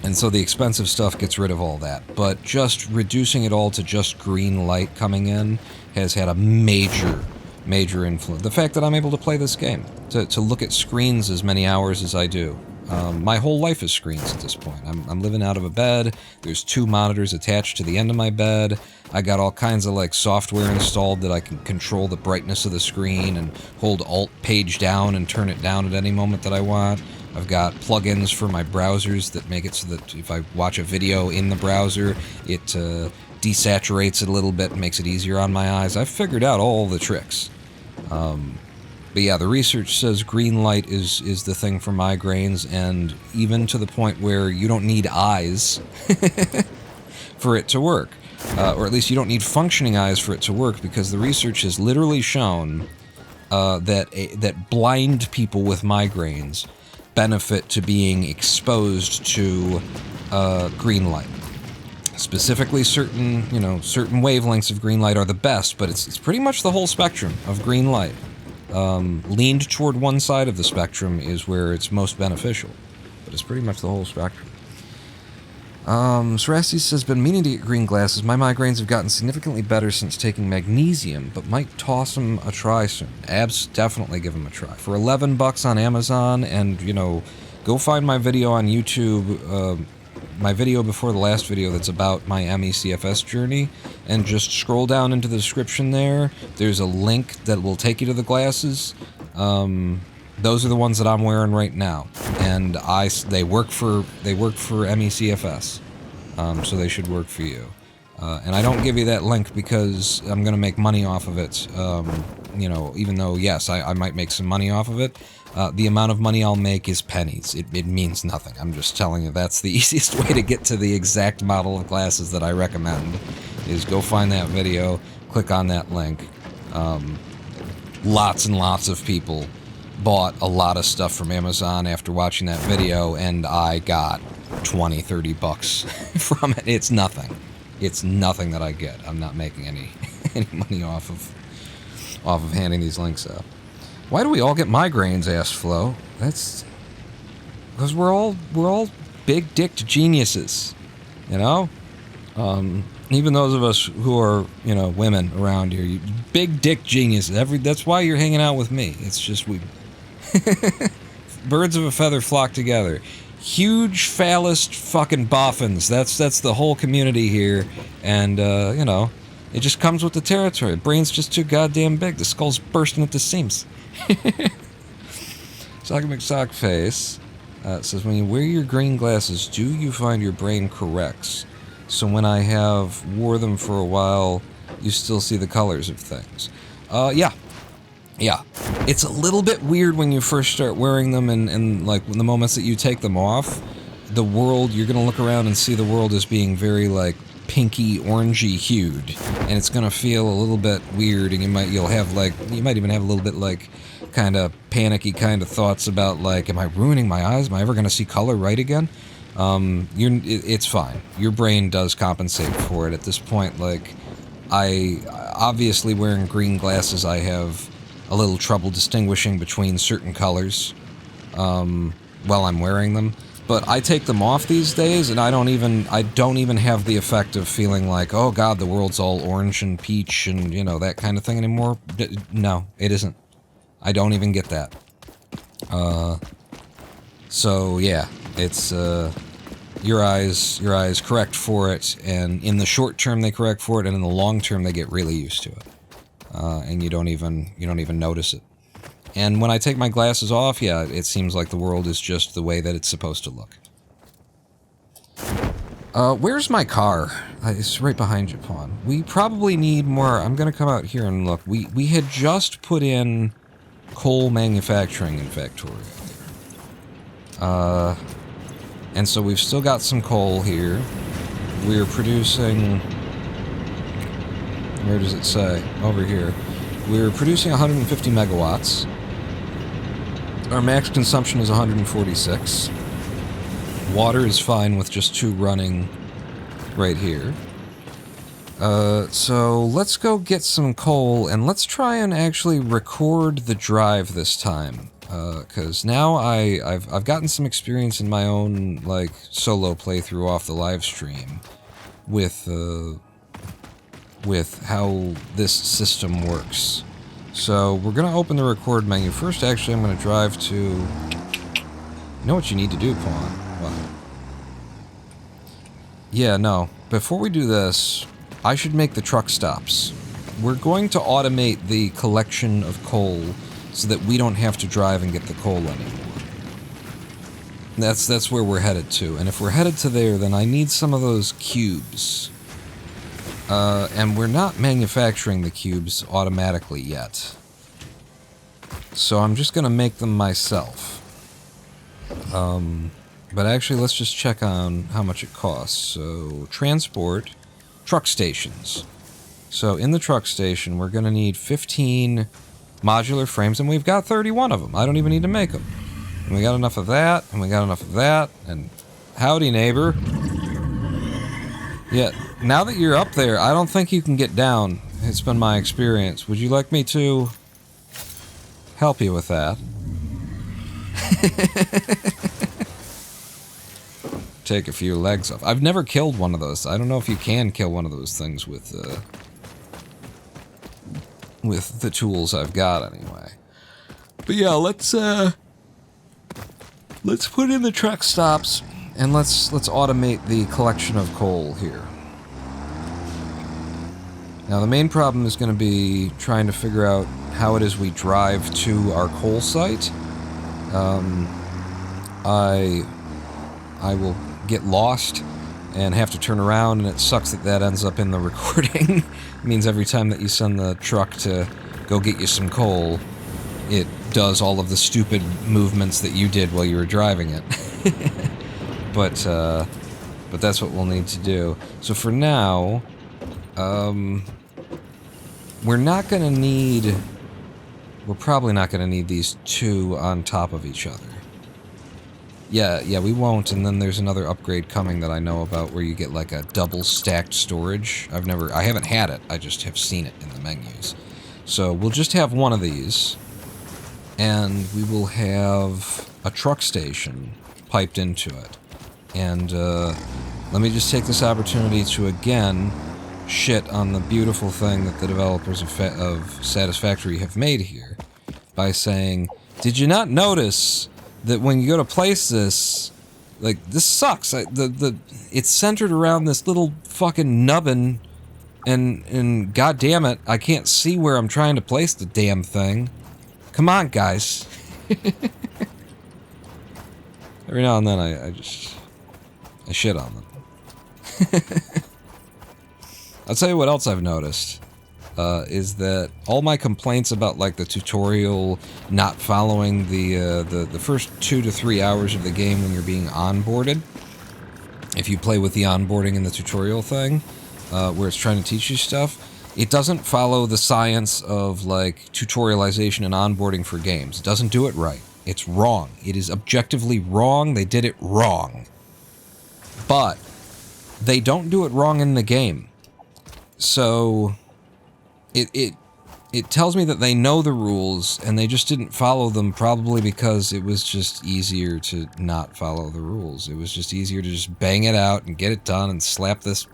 A: And so the expensive stuff gets rid of all that. But just reducing it all to just green light coming in has had a major influence. The fact that I'm able to play this game, to look at screens as many hours as I do. My whole life is screens at this point. I'm living out of a bed. There's 2 monitors attached to the end of my bed. I got all kinds of like software installed that I can control the brightness of the screen and hold Alt page down and turn it down at any moment that I want. I've got plugins for my browsers that make it so that if I watch a video in the browser, it desaturates it a little bit and makes it easier on my eyes. I've figured out all the tricks. But yeah, the research says green light is the thing for migraines, and even to the point where you don't need eyes for it to work. Or at least you don't need functioning eyes for it to work, because the research has literally shown that blind people with migraines benefit to being exposed to green light. Specifically, certain wavelengths of green light are the best, but it's pretty much the whole spectrum of green light. Leaned toward one side of the spectrum is where it's most beneficial, but it's pretty much the whole spectrum. Sarastes says, been meaning to get green glasses. My migraines have gotten significantly better since taking magnesium, but might toss them a try soon. Abs, definitely give them a try. For $11 on Amazon, and, go find my video on YouTube, my video before the last video that's about my ME CFS journey, and just scroll down into the description there. There's a link that will take you to the glasses. Those are the ones that I'm wearing right now, and they work for ME CFS, so they should work for you. And I don't give you that link because I'm going to make money off of it. Even though, yes, I might make some money off of it, the amount of money I'll make is pennies. It means nothing. I'm just telling you that's the easiest way to get to the exact model of glasses that I recommend, is go find that video, click on that link. Lots and lots of people bought a lot of stuff from Amazon after watching that video, and I got $20-$30 from it. It's nothing. It's nothing that I get. I'm not making any money off of handing these links out. Why do we all get migraines? Asked Flo. That's because we're all big dicked geniuses, Even those of us who are women around here, you big dick geniuses. That's why you're hanging out with me. It's just we birds of a feather flock together. Huge phallus fucking boffins. That's the whole community here, and it just comes with the territory. Brain's just too goddamn big. The skull's bursting at the seams. Sock McSockface says, when you wear your green glasses, do you find your brain corrects? So when I have wore them for a while, you still see the colors of things. Yeah. It's a little bit weird when you first start wearing them, and like when the moments that you take them off, the world, you're gonna look around and see the world as being very like pinky orangey hued, and it's gonna feel a little bit weird, and you might even have a little bit like kind of panicky kind of thoughts about like, am I ruining my eyes? Am I ever gonna see color right again? It's fine. Your brain does compensate for it at this point. Like, obviously wearing green glasses, I have a little trouble distinguishing between certain colors while I'm wearing them. But I take them off these days, and I don't even have the effect of feeling like, oh god, the world's all orange and peach and, you know, that kind of thing anymore. No, it isn't. I don't even get that. So yeah, it's your eyes correct for it, and in the short term they correct for it, and in the long term they get really used to it, and you don't even notice it. And when I take my glasses off, yeah, it seems like the world is just the way that it's supposed to look. Where's my car? It's right behind you, Pawn. We probably need more. I'm gonna come out here and look. We had just put in coal manufacturing in Factorio. And so we've still got some coal here. We're producing... Where does it say? Over here. We're producing 150 megawatts. Our max consumption is 146. Water is fine with just 2 running right here. So let's go get some coal, and let's try and actually record the drive this time. Because now I've gotten some experience in my own, like, solo playthrough off the live stream with how this system works. So we're gonna open the record menu. First, actually, I'm gonna drive to... You know what you need to do, Pawn? What? Yeah, no. Before we do this, I should make the truck stops. We're going to automate the collection of coal so that we don't have to drive and get the coal anymore. That's where we're headed to. And if we're headed to there, then I need some of those cubes. And we're not manufacturing the cubes automatically yet. So I'm just gonna make them myself. But actually, let's just check on how much it costs. So, transport, truck stations. So in the truck station, we're gonna need 15 modular frames, and we've got 31 of them. I don't even need to make them. And we got enough of that, and we got enough of that, and howdy, neighbor. Yeah, now that you're up there, I don't think you can get down. It's been my experience. Would you like me to help you with that? Take a few legs off. I've never killed one of those. I don't know if you can kill one of those things with the tools I've got anyway. But yeah, let's put in the truck stops. And let's automate the collection of coal here. Now the main problem is going to be trying to figure out how it is we drive to our coal site. I will get lost and have to turn around, and it sucks that ends up in the recording. It means every time that you send the truck to go get you some coal, it does all of the stupid movements that you did while you were driving it. But that's what we'll need to do. So for now, we're probably not gonna need these 2 on top of each other. Yeah, we won't, and then there's another upgrade coming that I know about where you get like a double stacked storage. I haven't had it, I just have seen it in the menus. So we'll just have one of these, and we will have a truck station piped into it. And let me just take this opportunity to again shit on the beautiful thing that the developers of Satisfactory have made here by saying, did you not notice that when you go to place this, like, this sucks. It's centered around this little fucking nubbin, and god damn it, I can't see where I'm trying to place the damn thing. Come on, guys. Every now and then I shit on them. I'll tell you what else I've noticed, is that all my complaints about, like, the tutorial not following the first 2 to 3 hours of the game when you're being onboarded, if you play with the onboarding and the tutorial thing, where it's trying to teach you stuff, it doesn't follow the science of, like, tutorialization and onboarding for games. It doesn't do it right. It's wrong. It is objectively wrong. They did it wrong. but they don't do it wrong in the game. So it tells me that they know the rules, and they just didn't follow them, probably because it was just easier to not follow the rules. It was just easier to just bang it out and get it done and slap this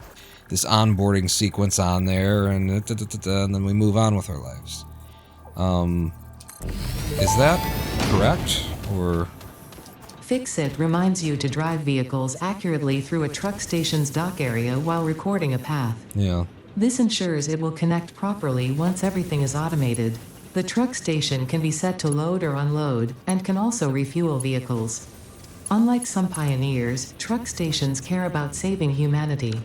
A: onboarding sequence on there, and then we move on with our lives. Is that correct? Or...
B: Fix-It reminds you to drive vehicles accurately through a truck station's dock area while recording a path.
A: Yeah.
B: This ensures it will connect properly once everything is automated. The truck station can be set to load or unload, and can also refuel vehicles. Unlike some pioneers, truck stations care about saving humanity.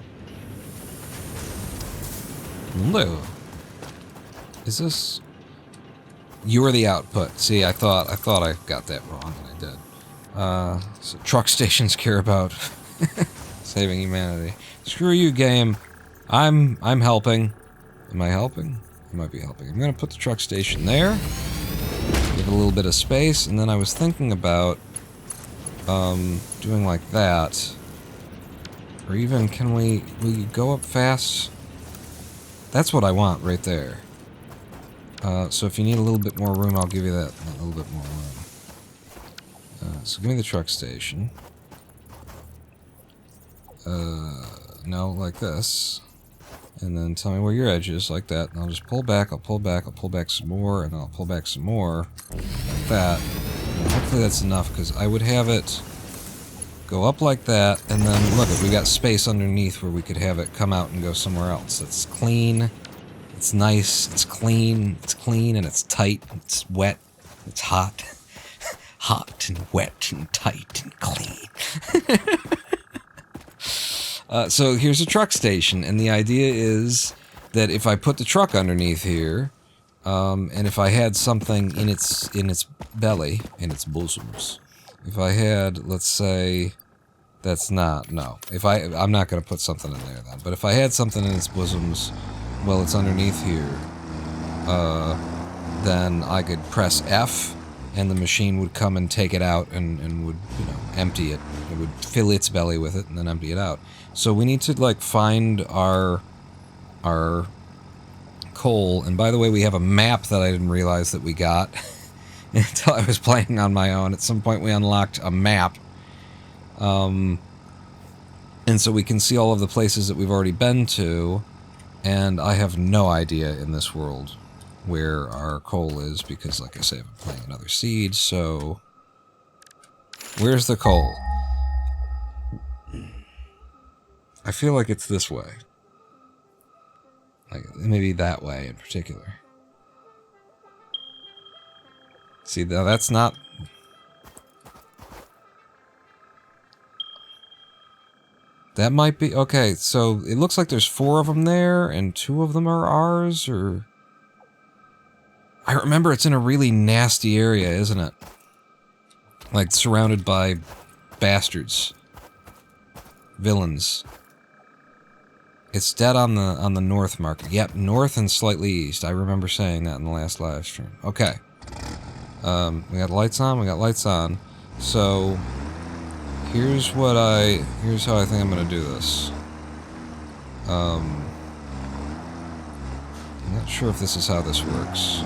A: No. Is this... You are the output. See, I thought I got that wrong, and I did. So truck stations care about saving humanity. Screw you, game. I'm helping. Am I helping? I might be helping. I'm gonna put the truck station there. Give it a little bit of space, and then I was thinking about doing like that. Or even, will you go up fast? That's what I want right there. So if you need a little bit more room, I'll give you that, a little bit more room. So give me the truck station. No, like this. And then tell me where your edge is, like that. And I'll just pull back, I'll pull back some more, and I'll pull back some more. Like that. And hopefully that's enough, because I would have it go up like that, and then look, we got space underneath where we could have it come out and go somewhere else. It's clean, it's nice, it's clean, and it's tight, it's wet, it's hot. Hot and wet and tight and clean. So here's a truck station, and the idea is that if I put the truck underneath here, and if I had something in its belly, in its bosoms, if I had, let's say, I'm not going to put something in there then, but if I had something in its bosoms, well, it's underneath here, then I could press F, and the machine would come and take it out and would, empty it. It would fill its belly with it and then empty it out. So we need to, like, find our coal. And by the way, we have a map that I didn't realize that we got until I was playing on my own. At some point we unlocked a map. And so we can see all of the places that we've already been to. And I have no idea in this world where our coal is, because, like I say, I'm playing another seed, so... Where's the coal? I feel like it's this way. Like, maybe that way in particular. See, now that's not... That might be... Okay, so it looks like there's 4 of them there, and 2 of them are ours, or... I remember it's in a really nasty area, isn't it? Like, surrounded by bastards. Villains. It's dead on the north marker. Yep, north and slightly east. I remember saying that in the last live stream. Okay. We got lights on, So, here's how I think I'm gonna do this. I'm not sure if this is how this works.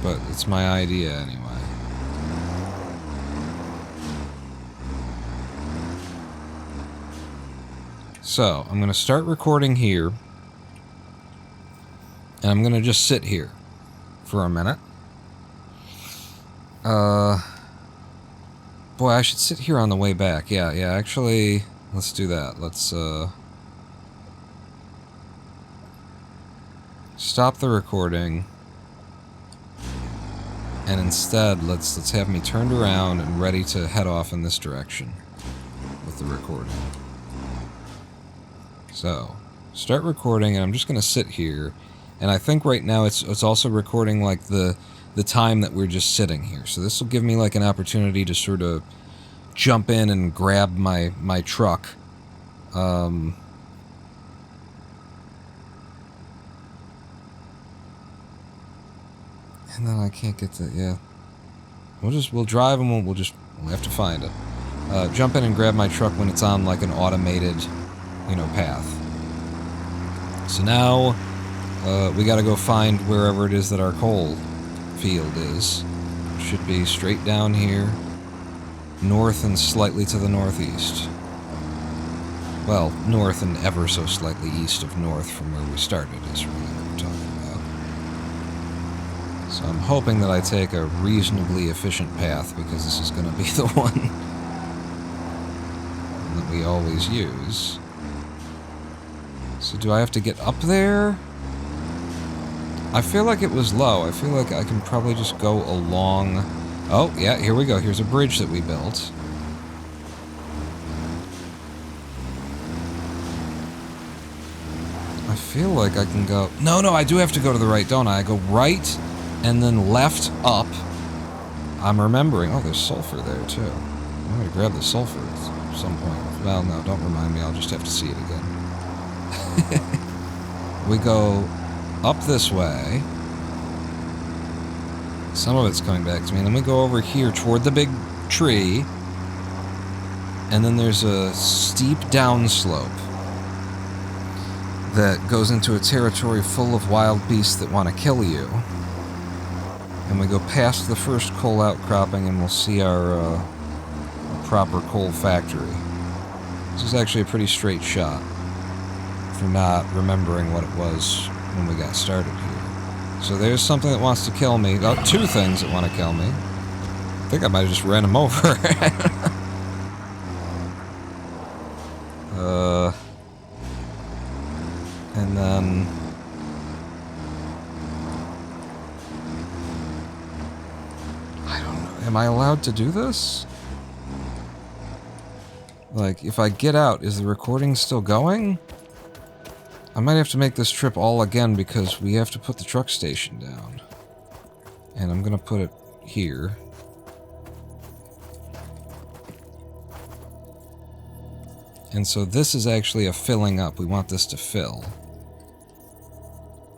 A: But it's my idea anyway. So, I'm going to start recording here. And I'm going to just sit here for a minute. Boy, I should sit here on the way back. Yeah, actually, let's do that. Let's, stop the recording. And instead, let's have me turned around and ready to head off in this direction with the recording. So, start recording, and I'm just going to sit here. And I think right now it's also recording like the time that we're just sitting here. So this will give me like an opportunity to sort of jump in and grab my truck. And then I can't get the, yeah. We'll drive and we'll have to find it. Jump in and grab my truck when it's on like an automated, you know, path. So now we got to go find wherever it is that our coal field is. Should be straight down here, north and slightly to the northeast. Well, north and ever so slightly east of north from where we started is really what we're talking about. So I'm hoping that I take a reasonably efficient path, because this is going to be the one that we always use. So do I have to get up there? I feel like it was low. I feel like I can probably just go along... Oh, yeah, here we go. Here's a bridge that we built. I feel like I can go... No, I do have to go to the right, don't I? I go right and then left up. I'm remembering. Oh, there's sulfur there, too. I'm going to grab the sulfur at some point. Well, no, don't remind me. I'll just have to see it again. We go up this way. Some of it's coming back to me. And then we go over here toward the big tree. And then there's a steep downslope that goes into a territory full of wild beasts that want to kill you. And we go past the first coal outcropping and we'll see our proper coal factory. This is actually a pretty straight shot for not remembering what it was when we got started here. So there's something that wants to kill me. Oh, two things that want to kill me. I think I might have just ran him over. And then... I don't know. Am I allowed to do this? Like, if I get out, is the recording still going? I might have to make this trip all again because we have to put the truck station down. And I'm gonna put it here. And so this is actually a filling up. We want this to fill.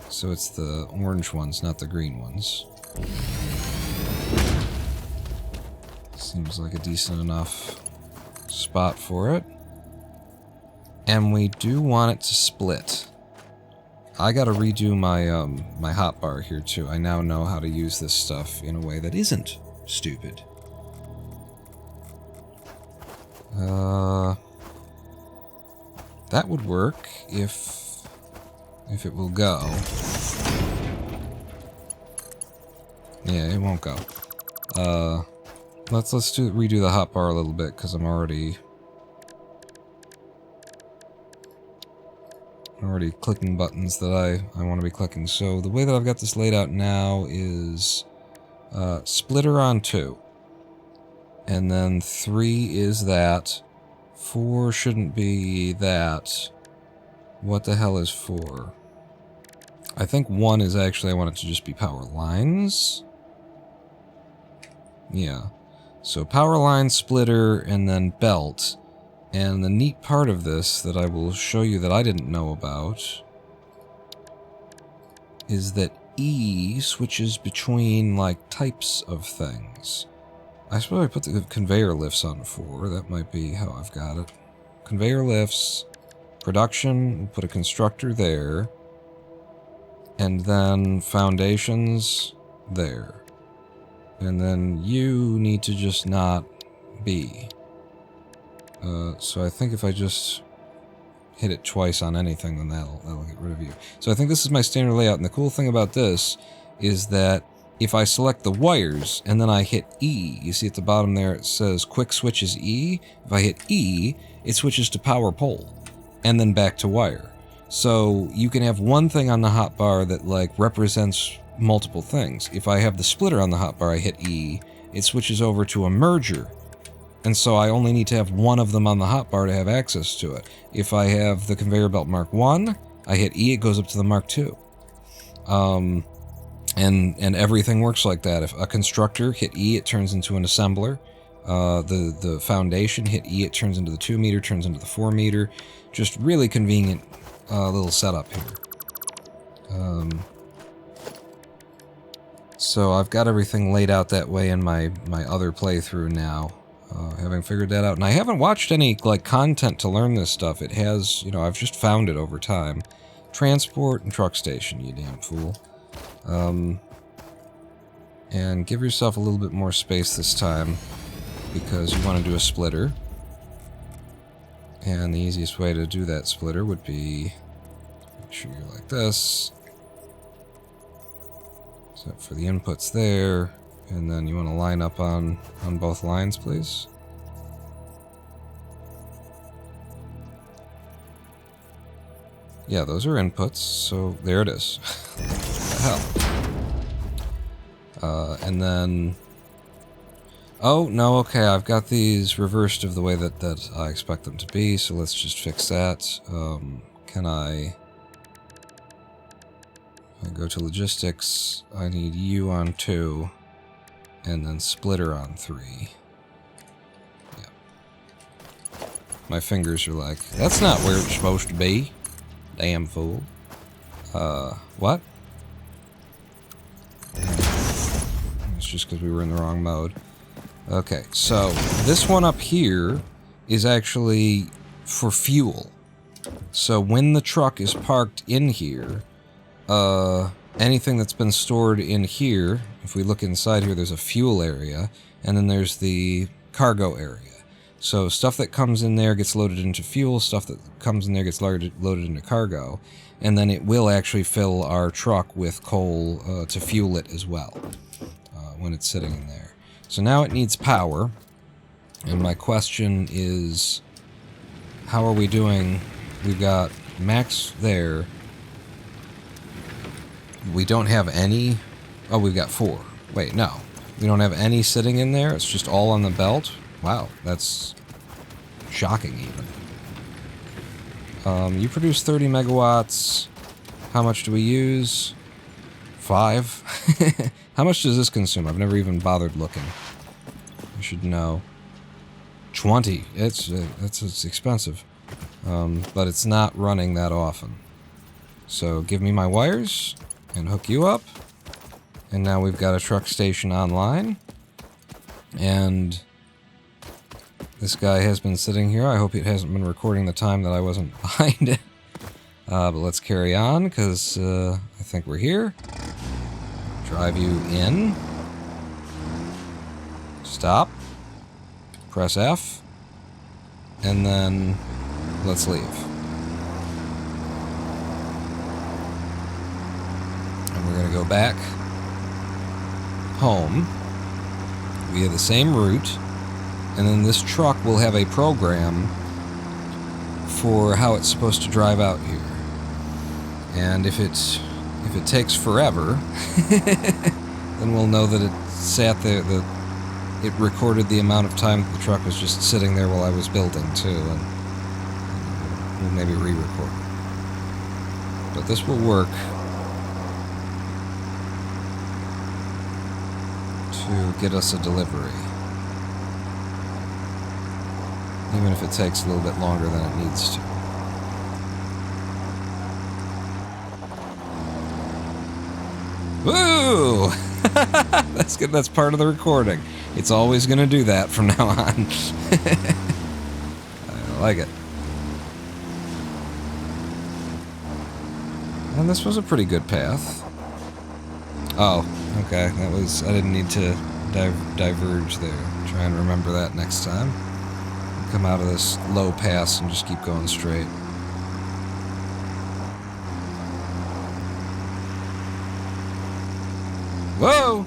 A: So it's the orange ones, not the green ones. Seems like a decent enough spot for it. And we do want it to split. I gotta redo my my hotbar here too. I now know how to use this stuff in a way that isn't stupid. That would work if it will go. Yeah, it won't go. Let's redo the hotbar a little bit because I'm already clicking buttons that I want to be clicking. So the way that I've got this laid out now is splitter on 2. And then 3 is that. 4 shouldn't be that. What the hell is 4? I think 1 is actually, I want it to just be power lines. Yeah. So power line, splitter, and then belt. And the neat part of this that I will show you that I didn't know about is that E switches between, like, types of things. I suppose I put the conveyor lifts on 4. That might be how I've got it. Conveyor lifts, production, we'll put a constructor there, and then foundations there. And then you need to just not be. So I think if I just hit it twice on anything, then that'll get rid of you. So I think this is my standard layout, and the cool thing about this is that if I select the wires and then I hit E, you see at the bottom there it says quick switches E. If I hit E, it switches to power pole and then back to wire. So you can have one thing on the hotbar that like represents multiple things. If I have the splitter on the hotbar, I hit E, it switches over to a merger. And so I only need to have one of them on the hotbar to have access to it. If I have the conveyor belt Mark 1, I hit E, it goes up to the Mark 2. And everything works like that. If a constructor, hit E, it turns into an assembler. The foundation, hit E, it turns into the 2 meter, turns into the 4 meter. Just really convenient little setup here. So I've got everything laid out that way in my other playthrough now, having figured that out. And I haven't watched any, like, content to learn this stuff. It has, you know, I've just found it over time. Transport and truck station, you damn fool. And give yourself a little bit more space this time, because you want to do a splitter. And the easiest way to do that splitter would be, make sure you're like this. Except for the inputs there, and then you want to line up on both lines, please. Yeah, those are inputs, so there it is. What the hell? And then... Oh, no, okay, I've got these reversed of the way that I expect them to be, so let's just fix that. Can I go to logistics? I need you on 2, and then splitter on 3. Yeah. My fingers are like, that's not where it's supposed to be. Damn fool. What? It's just because we were in the wrong mode. Okay, so this one up here is actually for fuel. So when the truck is parked in here, anything that's been stored in here, if we look inside here, there's a fuel area, and then there's the cargo area. So stuff that comes in there gets loaded into fuel, stuff that comes in there gets loaded into cargo, and then it will actually fill our truck with coal to fuel it as well when it's sitting in there. So now it needs power, and my question is, how are we doing? We've got max there. We don't have any... Oh, we've got 4. Wait, no. We don't have any sitting in there? It's just all on the belt? Wow, that's shocking even. You produce 30 megawatts. How much do we use? 5? How much does this consume? I've never even bothered looking. I should know. 20. It's expensive. But it's not running that often. So give me my wires and hook you up. And now we've got a truck station online. And this guy has been sitting here. I hope it hasn't been recording the time that I wasn't behind it. But let's carry on, because I think we're here. Drive you in. Stop. Press F. And then let's leave. And we're going to go back home via the same route. And then this truck will have a program for how it's supposed to drive out here. And if it takes forever, then we'll know that it sat there, that it recorded the amount of time that the truck was just sitting there while I was building too, and we'll maybe re-record it. But this will work to get us a delivery. Even if it takes a little bit longer than it needs to. Woo! That's good. That's part of the recording. It's always going to do that from now on. I like it. And this was a pretty good path. Oh, okay. That was... I didn't need to diverge there. Try and remember that next time. Come out of this low pass and just keep going straight. Whoa!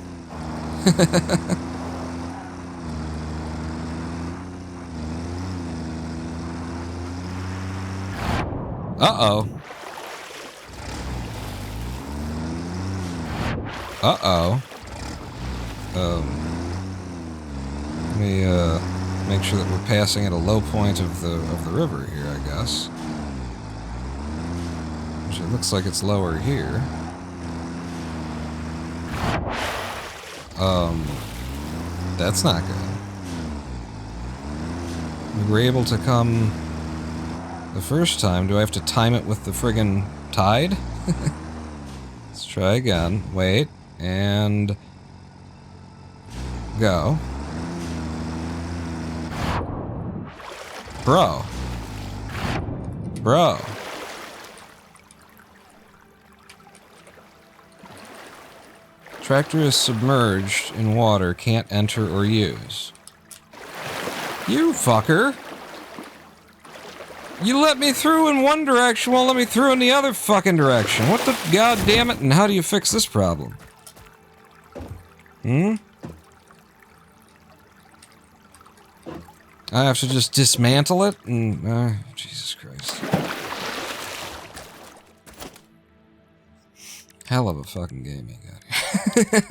A: Uh-oh. Uh-oh. Let me, make sure that we're passing at a low point of the river here, I guess. Which it looks like it's lower here. That's not good. We were able to come the first time. Do I have to time it with the friggin' tide? Let's try again. Wait. And Go. Bro. Bro. Tractor is submerged in water, can't enter or use. You fucker! You let me through in one direction, won't let me through in the other fucking direction. What the god damn it, and how do you fix this problem? Hmm? I have to just dismantle it? And, Jesus Christ. Hell of a fucking game you got here.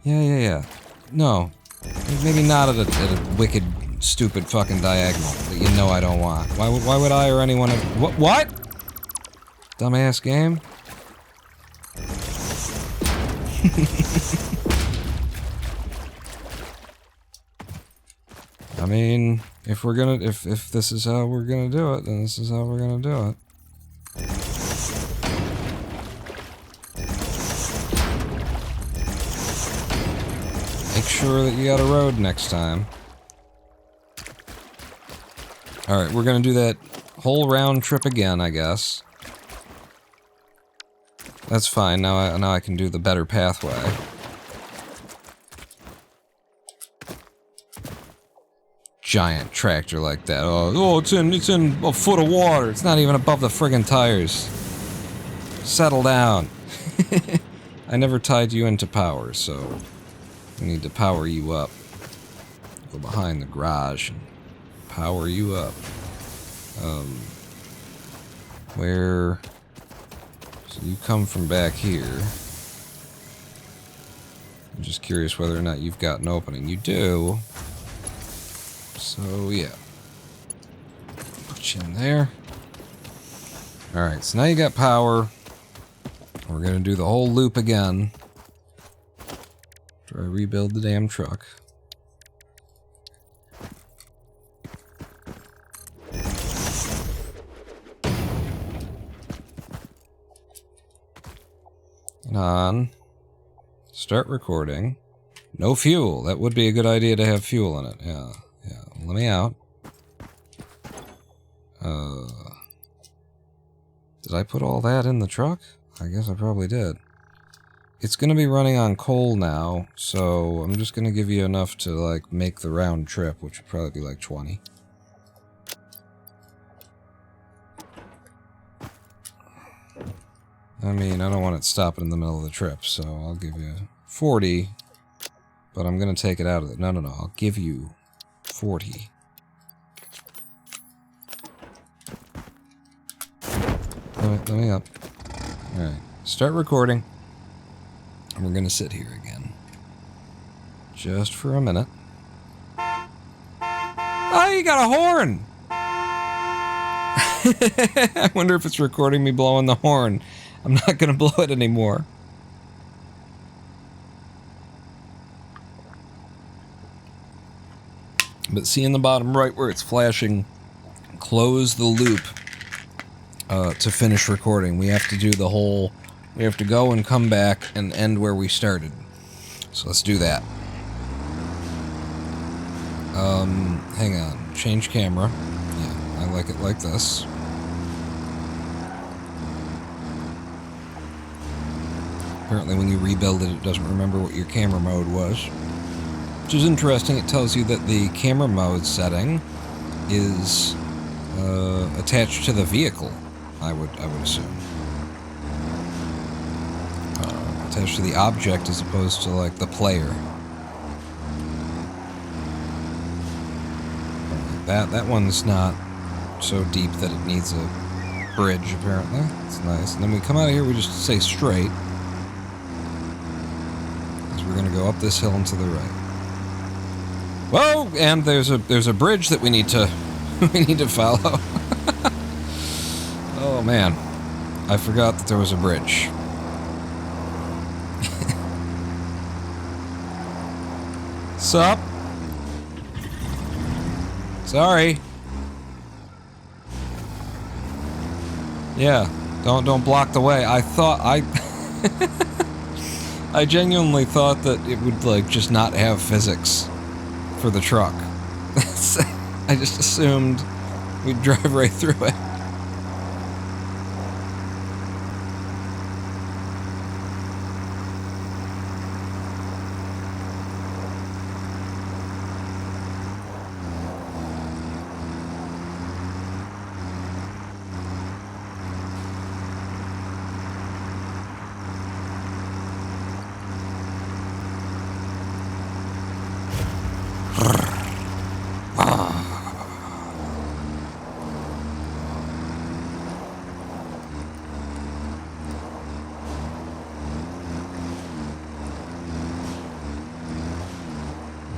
A: Yeah. No. Maybe not at a wicked, stupid fucking diagonal that you know I don't want. Why would I or anyone have... What? Dumbass game? I mean, if we're gonna... If this is how we're gonna do it, then this is how we're gonna do it. Make sure that you got a road next time. Alright, we're gonna do that whole round trip again, I guess. That's fine, now I can do the better pathway. Giant tractor like that. Oh, it's in a foot of water. It's not even above the friggin' tires. Settle down. I never tied you into power, so we need to power you up. Go behind the garage and power you up. Where... So you come from back here. I'm just curious whether or not you've got an opening. You do. So, yeah. Put you in there. Alright, so now you got power. We're gonna do the whole loop again. After I rebuild the damn truck. And on. Start recording. No fuel. That would be a good idea to have fuel in it. Yeah. Let me out. Did I put all that in the truck? I guess I probably did. It's gonna be running on coal now, so I'm just gonna give you enough to, like, make the round trip, which would probably be like 20. I mean, I don't want it stopping in the middle of the trip, so I'll give you 40, but I'm gonna take it out of it. No, I'll give you 40. Let me up. Alright, start recording. And we're gonna sit here again. Just for a minute. Oh, you got a horn! I wonder if it's recording me blowing the horn. I'm not gonna blow it anymore. But see in the bottom right where it's flashing, close the loop to finish recording. We have to do the whole... We have to go and come back and end where we started. So let's do that. Hang on. Change camera. Yeah, I like it like this. Apparently when you rebuild it, it doesn't remember what your camera mode was. Which is interesting. It tells you that the camera mode setting is attached to the vehicle, I would assume. Attached to the object as opposed to, like, the player. That one's not so deep that it needs a bridge, apparently. It's nice. And then we come out of here, we just say straight. Because we're gonna go up this hill and to the right. Whoa! And there's a bridge that we need to follow. Oh man. I forgot that there was a bridge. Sup? Sorry. Yeah. Don't block the way. I thought I genuinely thought that it would like just not have physics for the truck. I just assumed we'd drive right through it.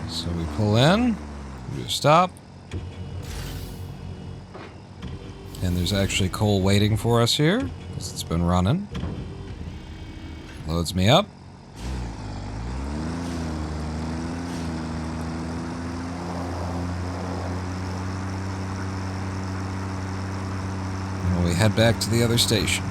A: So we pull in, we do a stop, and there's actually coal waiting for us here, because it's been running. Loads me up. And we head back to the other station.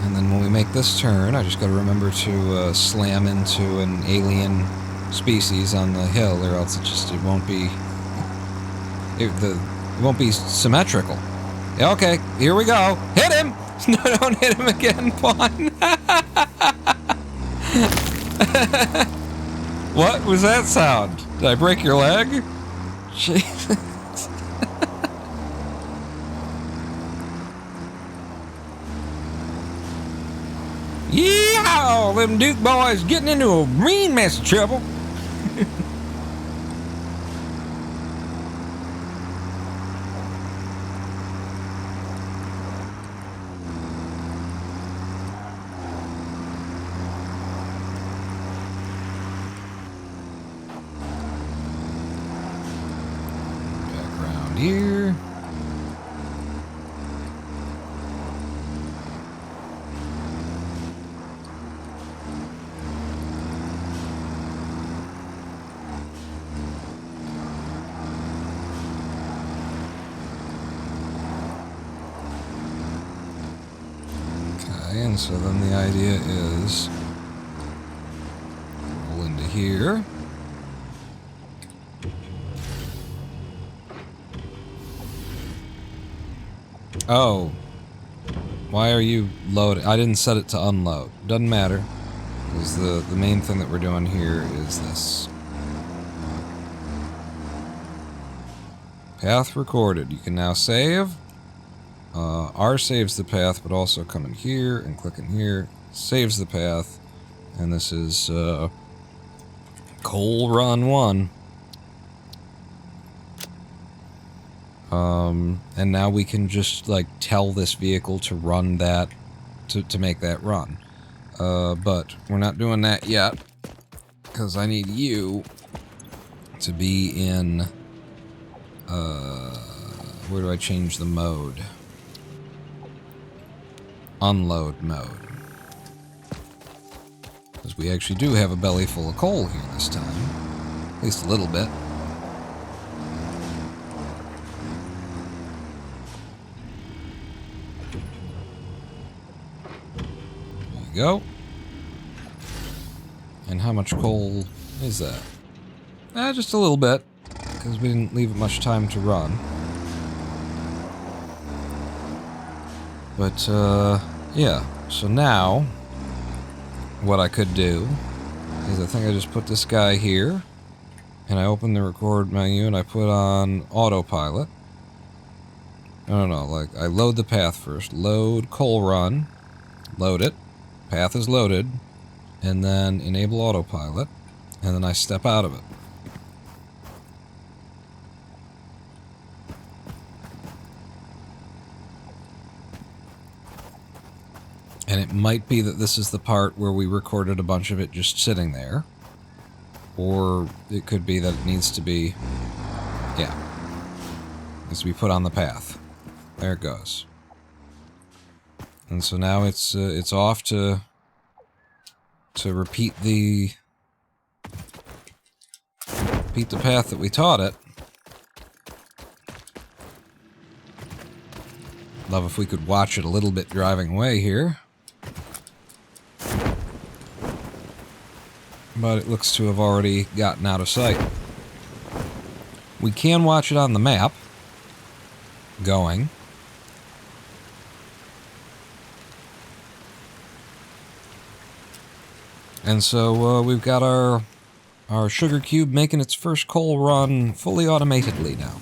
A: And then when we make this turn, I just got to remember to slam into an alien species on the hill, or else it won't be it won't be symmetrical. Yeah, okay, here we go. Hit him! No, don't hit him again, Pawn. What was that sound? Did I break your leg? Jesus. Yeah, them Duke boys getting into a mean mess of trouble. Back around here. And so then the idea is roll into here. Oh. Why are you loading? I didn't set it to unload. Doesn't matter. Because the main thing that we're doing here is this. Path recorded. You can now save. R saves the path, but also come in here and click in here. Saves the path. And this is Coal Run 1. And now we can just like tell this vehicle to run that, to make that run. But we're not doing that yet, because I need you to be in, where do I change the mode? Unload mode. Because we actually do have a belly full of coal here this time. At least a little bit. There you go. And how much coal is that? Just a little bit. Because we didn't leave it much time to run. But, yeah. So now, what I could do is I think I just put this guy here, and I open the record menu, and I put on autopilot. No, like, I load the path first. Load coal run. Load it. Path is loaded. And then enable autopilot. And then I step out of it. And it might be that this is the part where we recorded a bunch of it just sitting there. Or it could be that it needs to be... Yeah. is to be put on the path. There it goes. And so now it's off to repeat the path that we taught it. Love if we could watch it a little bit driving away here. But it looks to have already gotten out of sight. We can watch it on the map. Going. And so we've got our sugar cube making its first coal run fully automatedly now.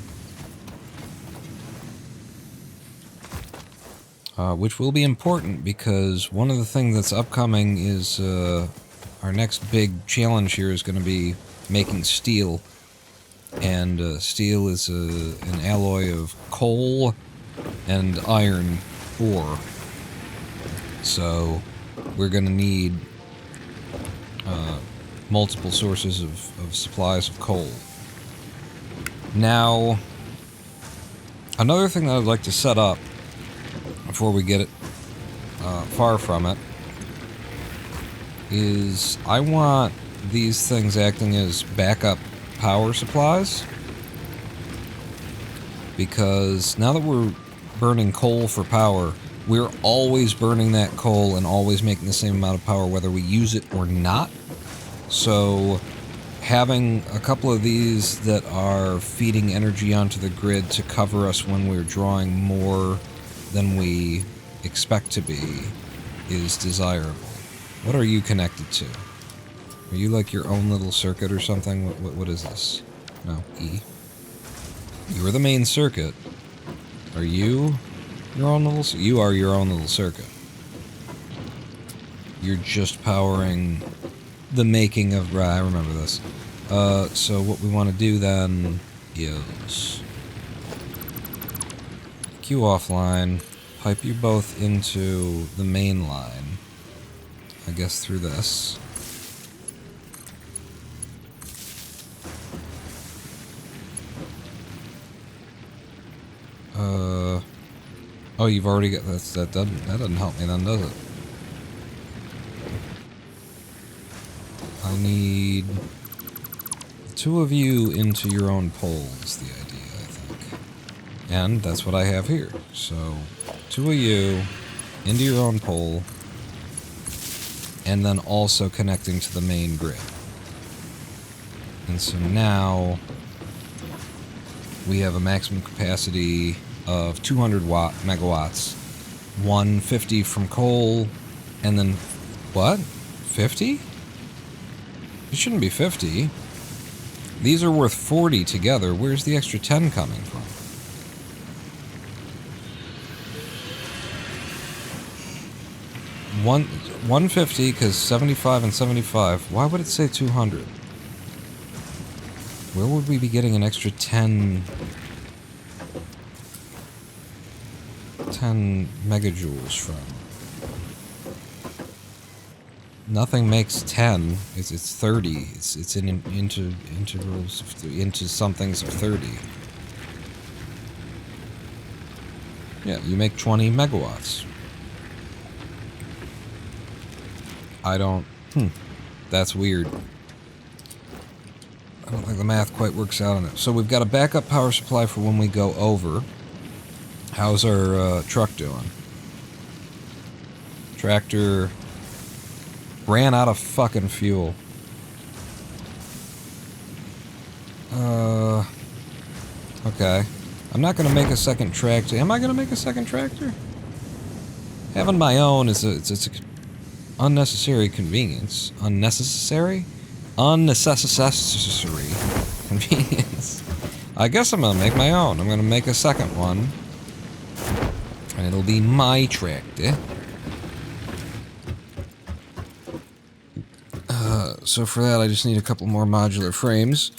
A: Which will be important because one of the things that's upcoming is our next big challenge here is going to be making steel. And steel is an alloy of coal and iron ore. So we're going to need multiple sources of supplies of coal. Now, another thing that I'd like to set up before we get it far from it is I want these things acting as backup power supplies, because now that we're burning coal for power, we're always burning that coal and always making the same amount of power whether we use it or not. So having a couple of these that are feeding energy onto the grid to cover us when we're drawing more than we expect to be is desirable. What are you connected to? Are you like your own little circuit or something? What is this? No, E. You are the main circuit. Are you your own little... You are your own little circuit. You're just powering the making of... Right, I remember this. So what we want to do then is... Queue offline. Pipe you both into the main line. I guess through this. Oh, you've already got that doesn't help me then, does it? I need the two of you into your own pole is the idea, I think. And that's what I have here. So, two of you into your own pole, and then also connecting to the main grid. And so now we have a maximum capacity of 200 megawatts, 150 from coal, and then, what? 50? It shouldn't be 50. These are worth 40 together. Where's the extra 10 coming from? One 150, because 75 and 75. Why would it say 200? Where would we be getting an extra 10 megajoules from? Nothing makes 10. It's 30. It's in intervals into somethings of 30. Yeah, you make 20 megawatts. I don't... That's weird. I don't think the math quite works out on it. So we've got a backup power supply for when we go over. How's our truck doing? Tractor ran out of fucking fuel. Okay. I'm not going to make a second tractor. Am I going to make a second tractor? Having my own is it's a unnecessary convenience. Unnecessary convenience. I guess I'm going to make my own. I'm going to make a second one. And it'll be my tractor. So for that, I just need a couple more modular frames.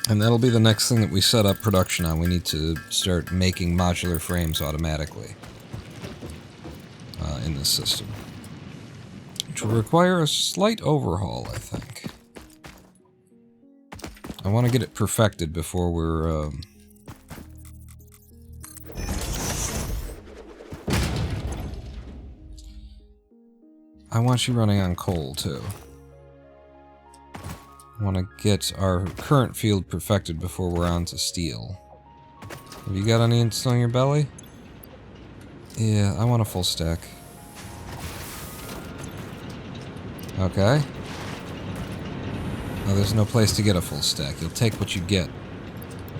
A: And that'll be the next thing that we set up production on. We need to start making modular frames automatically in this system. Which will require a slight overhaul, I think. I want to get it perfected before we're... I want you running on coal, too. I want to get our current field perfected before we're on to steel. Have you got any still in your belly? Yeah, I want a full stack. Okay. No, there's no place to get a full stack. You'll take what you get.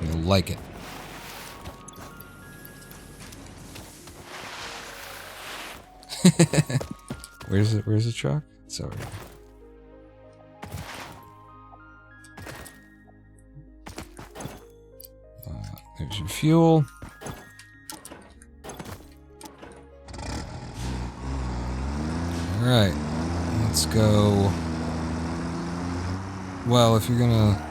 A: And you'll like it. Where's it? Where's the truck? It's over here. There's your fuel. Alright. Let's go. Well, if you're gonna...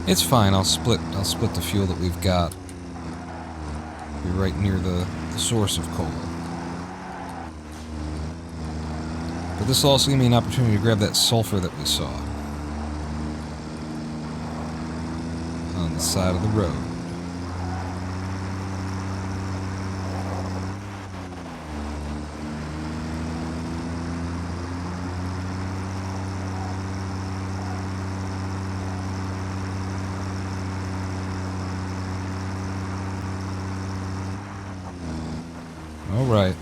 A: It's fine, I'll split the fuel that we've got. Be right near the source of coal. But this will also give me an opportunity to grab that sulfur that we saw. On the side of the road. Alright.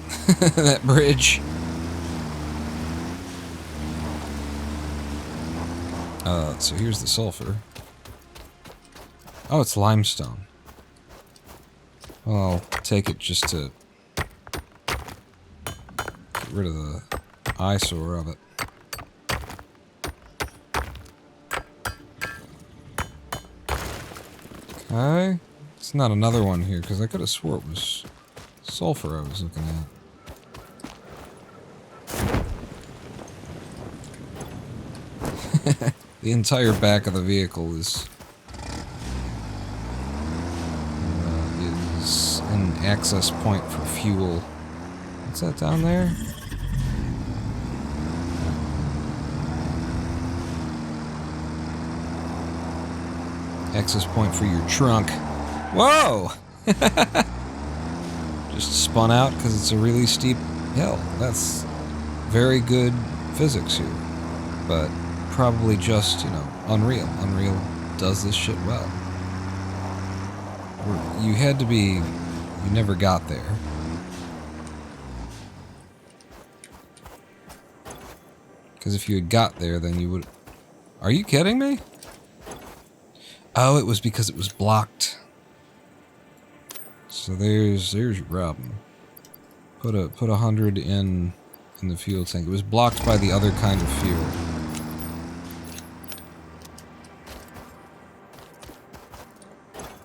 A: That bridge. So here's the sulfur. Oh, it's limestone. Well, I'll take it just to get rid of the eyesore of it. Okay. It's not another one here, because I could have swore it was sulfur I was looking at. The entire back of the vehicle is an access point for fuel. What's that down there? Access point for your trunk. Whoa! Just spun out because it's a really steep hill. That's very good physics here. But probably just, you know, Unreal. Unreal does this shit well. You had to be... You never got there. Because if you had got there, then you would... Are you kidding me? Oh, it was because it was blocked. So there's your problem. Put 100 in the fuel tank. It was blocked by the other kind of fuel.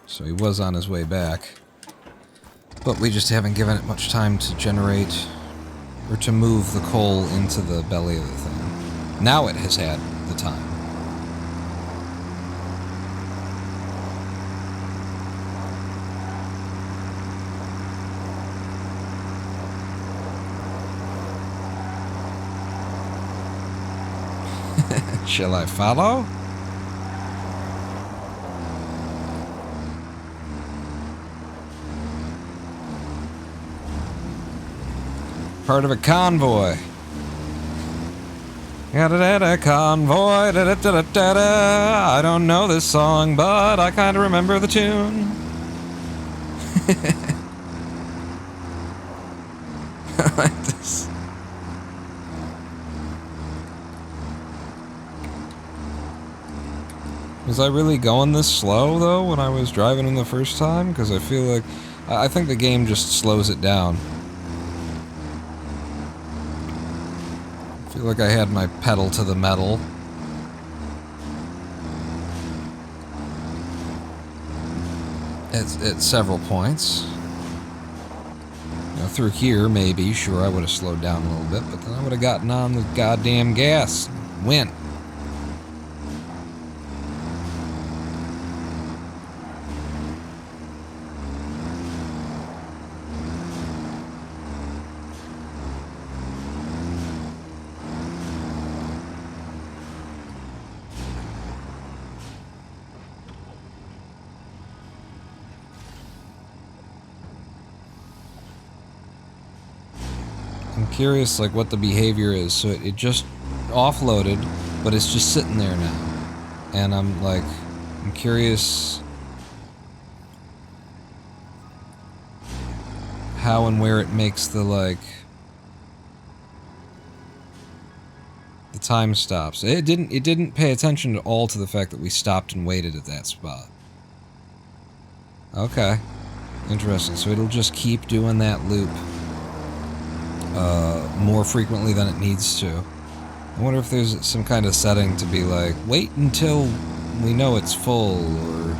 A: So he was on his way back. But we just haven't given it much time to generate or to move the coal into the belly of the thing. Now it has had the time. Shall I follow? Part of a convoy. Da-da-da-da, convoy. Da-da-da-da-da. I don't know this song, but I kind of remember the tune. I like this. Was I really going this slow, though, when I was driving them the first time? Because I feel like... I think the game just slows it down. I feel like I had my pedal to the metal. At several points. You know, through here, maybe, sure, I would have slowed down a little bit, but then I would have gotten on the goddamn gas. Went. curious, like, what the behavior is. So it just offloaded, but it's just sitting there now. And I'm curious how and where it makes the, like, the time stops. It didn't pay attention at all to the fact that we stopped and waited at that spot. Okay. Interesting. So it'll just keep doing that loop more frequently than it needs to. I wonder if there's some kind of setting to be like, wait until we know it's full, or...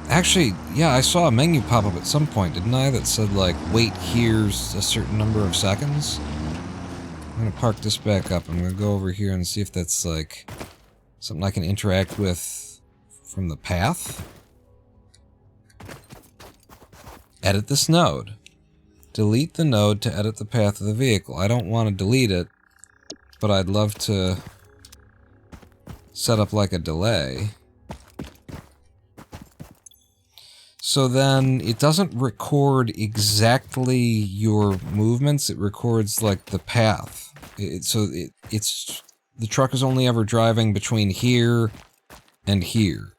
A: Actually, yeah, I saw a menu pop up at some point, didn't I? That said, like, wait here's a certain number of seconds. I'm gonna park this back up. I'm gonna go over here and see if that's, like, something I can interact with from the path. Edit this node. Delete the node to edit the path of the vehicle. I don't want to delete it, but I'd love to set up, like, a delay. So then it doesn't record exactly your movements, it records, like, the path. It's the truck is only ever driving between here and here.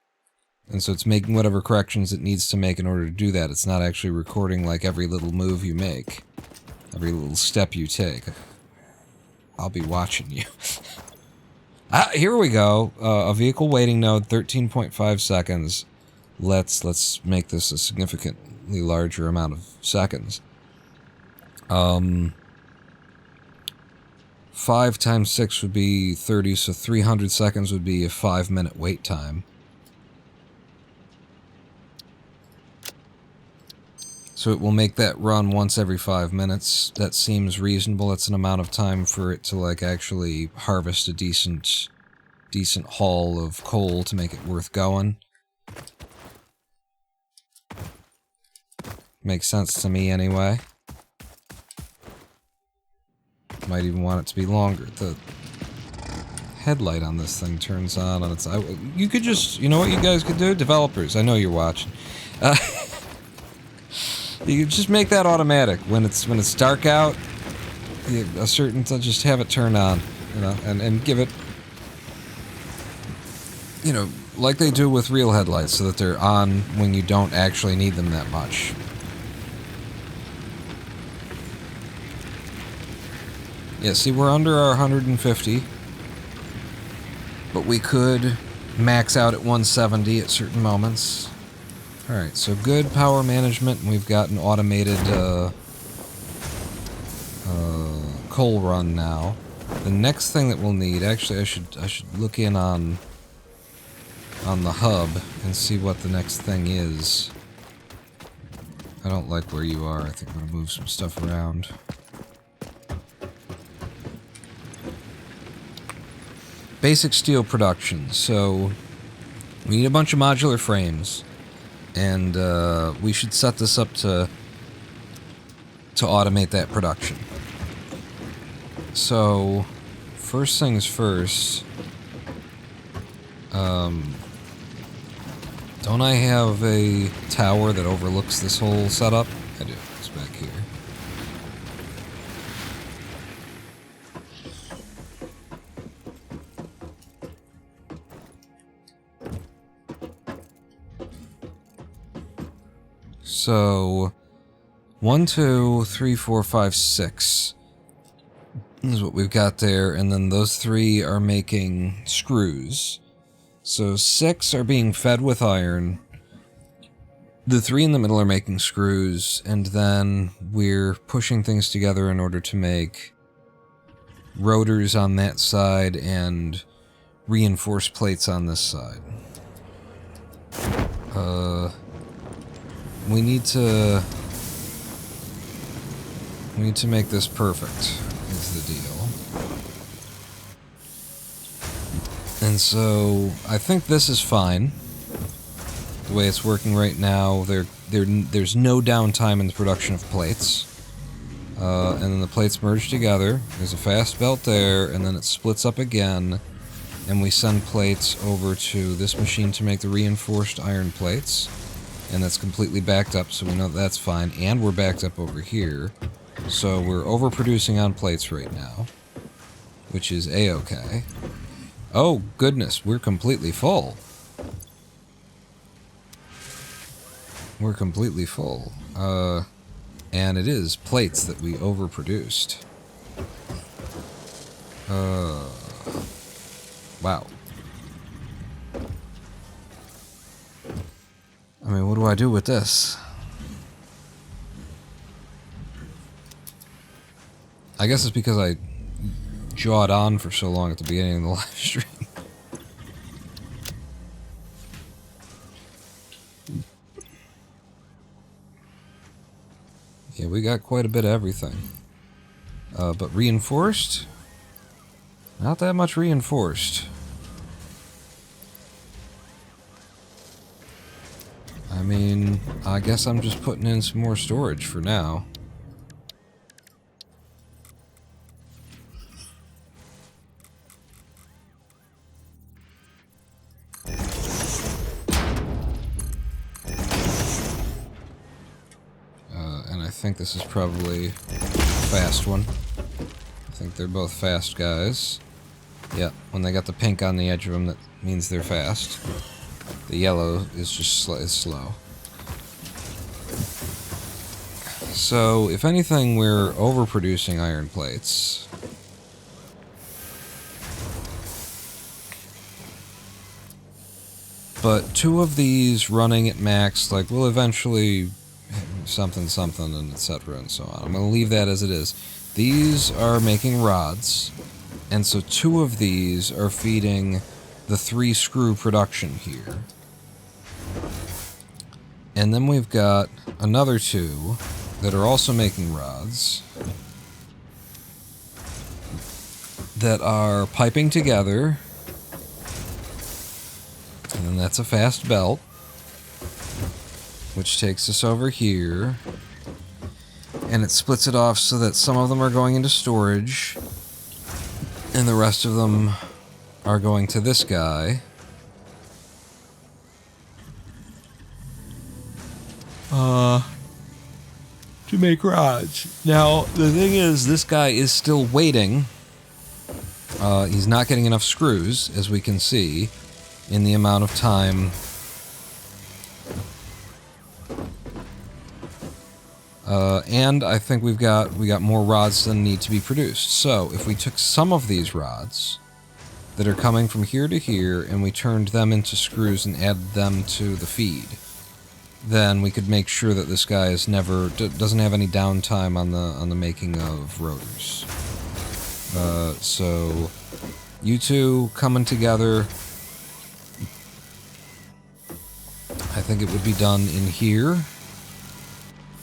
A: And so it's making whatever corrections it needs to make in order to do that. It's not actually recording, like, every little move you make. Every little step you take. I'll be watching you. Here we go. A vehicle waiting node, 13.5 seconds. Let's make this a significantly larger amount of seconds. 5 times 6 would be 30, so 300 seconds would be a 5-minute wait time. So it will make that run once every 5 minutes. That seems reasonable. That's an amount of time for it to, like, actually harvest a decent haul of coal to make it worth going. Makes sense to me anyway. Might even want it to be longer. The headlight on this thing turns on its... You could just... You know what you guys could do? Developers, I know you're watching. You could just make that automatic. When it's dark out, just have it turn on, you know, and give it, you know, like they do with real headlights, so that they're on when you don't actually need them that much. Yeah, see, we're under our 150, but we could max out at 170 at certain moments. Alright, so good power management, and we've got an automated coal run now. The next thing that we'll need, actually I should look in on the hub and see what the next thing is. I don't like where you are. I think I'm gonna move some stuff around. Basic steel production. So we need a bunch of modular frames, and we should set this up to automate that production. So first things first, don't I have a tower that overlooks this whole setup? I do. It's back here. So 1, 2, 3, 4, 5, 6 is what we've got there, and then those 3 are making screws. So 6 are being fed with iron, the 3 in the middle are making screws, and then we're pushing things together in order to make rotors on that side and reinforced plates on this side. We need to make this perfect, is the deal. And so I think this is fine. The way it's working right now, there's no downtime in the production of plates. And then the plates merge together. There's a fast belt there, and then it splits up again. And we send plates over to this machine to make the reinforced iron plates. And that's completely backed up, so we know that's fine. And we're backed up over here. So we're overproducing on plates right now, which is A-okay. Oh, goodness, we're completely full. We're completely full. And it is plates that we overproduced. Wow. I mean, what do I do with this? I guess it's because I jawed on for so long at the beginning of the live stream. Yeah, we got quite a bit of everything. But reinforced? Not that much reinforced. I mean, I guess I'm just putting in some more storage for now. And I think this is probably a fast one. I think they're both fast guys. Yeah, when they got the pink on the edge of them, that means they're fast. The yellow is just slow. So, if anything, we're overproducing iron plates. But 2 of these running at max, like, will eventually something, and etc. and so on. I'm going to leave that as it is. These are making rods, and so 2 of these are feeding the 3 screw production here. And then we've got another 2 that are also making rods that are piping together, and then that's a fast belt, which takes us over here, and it splits it off so that some of them are going into storage, and the rest of them are going to this guy. To make rods. Now, the thing is, this guy is still waiting. He's not getting enough screws, as we can see, in the amount of time. And I think we got more rods than need to be produced. So, if we took some of these rods that are coming from here to here, and we turned them into screws and added them to the feed, then we could make sure that this guy is doesn't have any downtime on the making of rotors. So you 2 coming together, I think it would be done in here.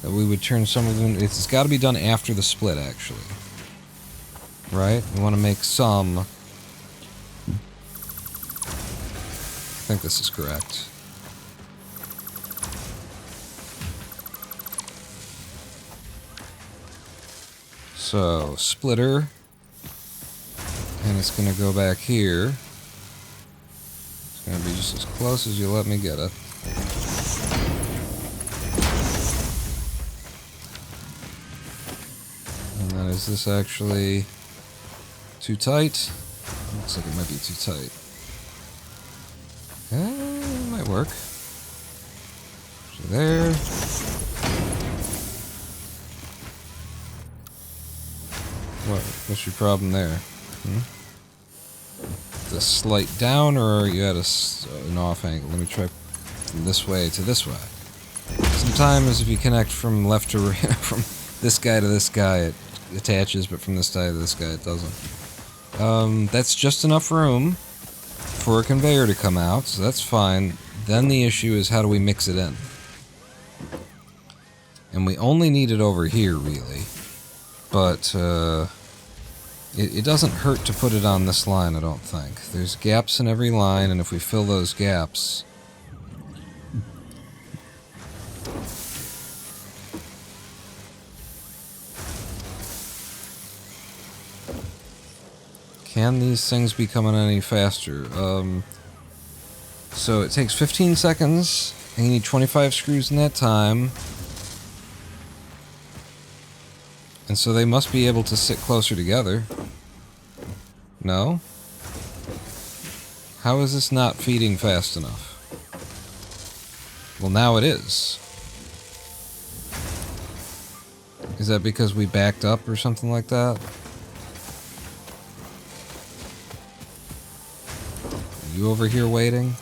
A: That we would turn some of them. It's got to be done after the split, actually. Right? We want to make some. I think this is correct. So, splitter, and it's going to go back here. It's going to be just as close as you let me get it. And then is this actually too tight? Looks like it might be too tight. It might work. So there. What's your problem there? The slight down, or are you at an off angle? Let me try from this way to this way. Sometimes if you connect from left to right, from this guy to this guy, it attaches, but from this guy to this guy, it doesn't. That's just enough room for a conveyor to come out, so that's fine. Then the issue is, how do we mix it in? And we only need it over here, really. But, it doesn't hurt to put it on this line, I don't think. There's gaps in every line, and if we fill those gaps... Can these things be coming any faster? So it takes 15 seconds, and you need 25 screws in that time. And so they must be able to sit closer together. No? How is this not feeding fast enough? Well, now it is. Is that because we backed up or something like that? Are you over here waiting?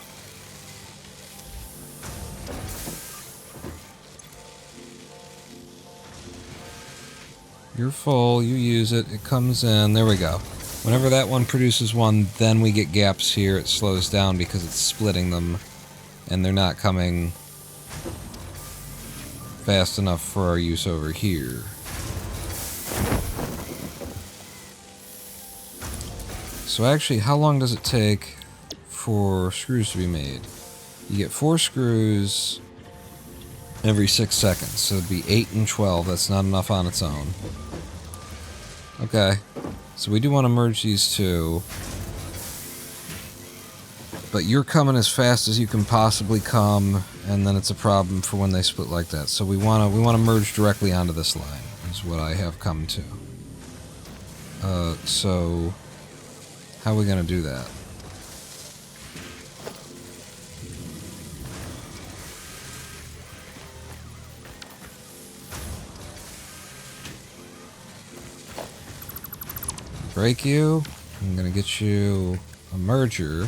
A: You're full, you use it, it comes in, there we go. Whenever that one produces one, then we get gaps here, it slows down because it's splitting them, and they're not coming fast enough for our use over here. So actually, how long does it take for screws to be made? You get 4 screws every 6 seconds, so it'd be 8 and 12, that's not enough on its own. Okay, so we do want to merge these two. But you're coming as fast as you can possibly come, and then it's a problem for when they split like that. So we want to merge directly onto this line, is what I have come to. So how are we going to do that? Break you. I'm going to get you a merger.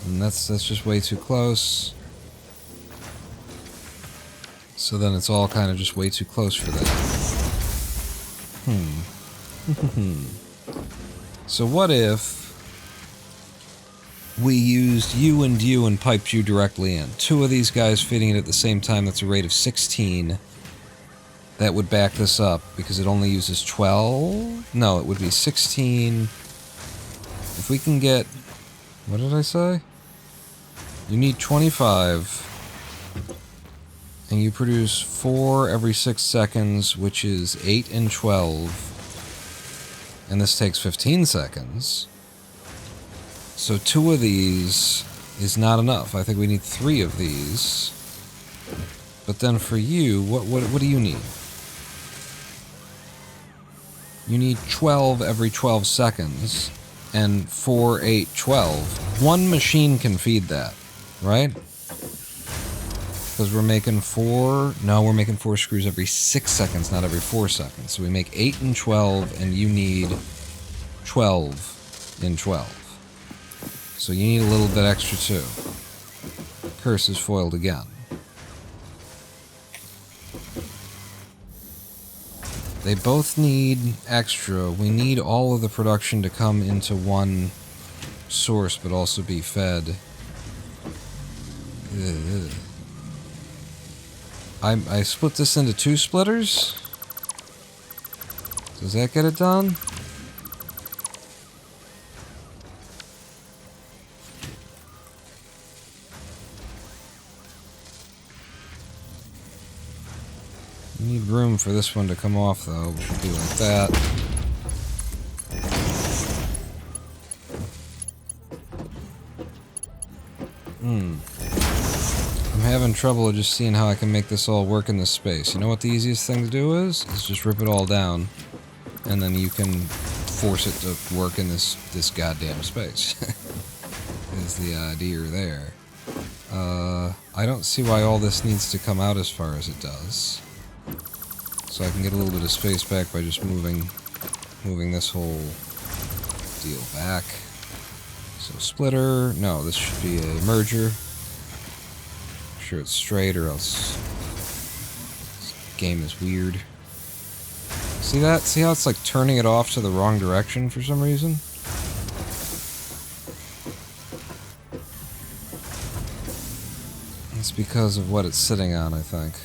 A: And that's just way too close. So then it's all kind of just way too close for that. So what if we used you and piped you directly in? 2 of these guys fitting it at the same time, that's a rate of 16. That would back this up because it only uses 12. No, it would be 16. If we can get... What did I say? You need 25. And you produce 4 every 6 seconds, which is 8 and 12. And this takes 15 seconds. So 2 of these is not enough. I think we need 3 of these. But then for you, what do you need? You need 12 every 12 seconds, and 4, 8, 12. One machine can feed that, right? Because we're making 4... No, we're making 4 screws every 6 seconds, not every 4 seconds. So we make 8 and 12, and you need 12 in 12. So you need a little bit extra, too. Curse is foiled again. They both need extra. We need all of the production to come into one source, but also be fed. Ugh. I split this into 2 splitters? Does that get it done? Need room for this one to come off, though. We should do like that. I'm having trouble just seeing how I can make this all work in this space. You know what the easiest thing to do is? Is just rip it all down, and then you can force it to work in this goddamn space. Is the idea there. I don't see why all this needs to come out as far as it does. So I can get a little bit of space back by just moving this whole deal back. So splitter, no, this should be a merger. Make sure it's straight or else this game is weird. See that? See how it's like turning it off to the wrong direction for some reason? It's because of what it's sitting on, I think.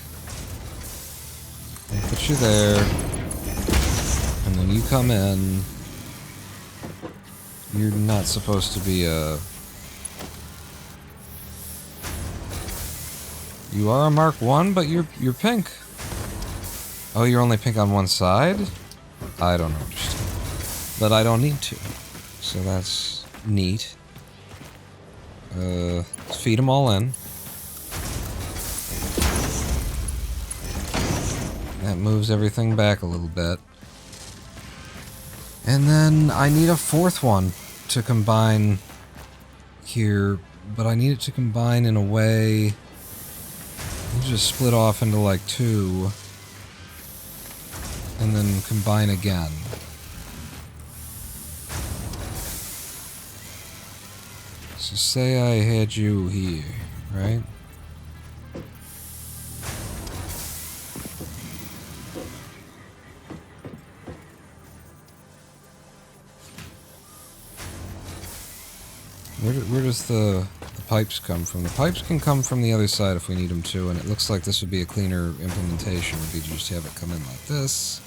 A: I'll put you there, and then you come in. You're not supposed to be a... You are a Mark 1, but you're pink. Oh, you're only pink on one side? I don't understand. But I don't need to. So that's neat. Let's feed them all in. That moves everything back a little bit. And then I need a fourth one to combine here, but I need it to combine in a way... You just split off into like two, and then combine again. So say I had you here, right? Where does the pipes come from? The pipes can come from the other side if we need them to, and it looks like this would be a cleaner implementation, would be to just have it come in like this.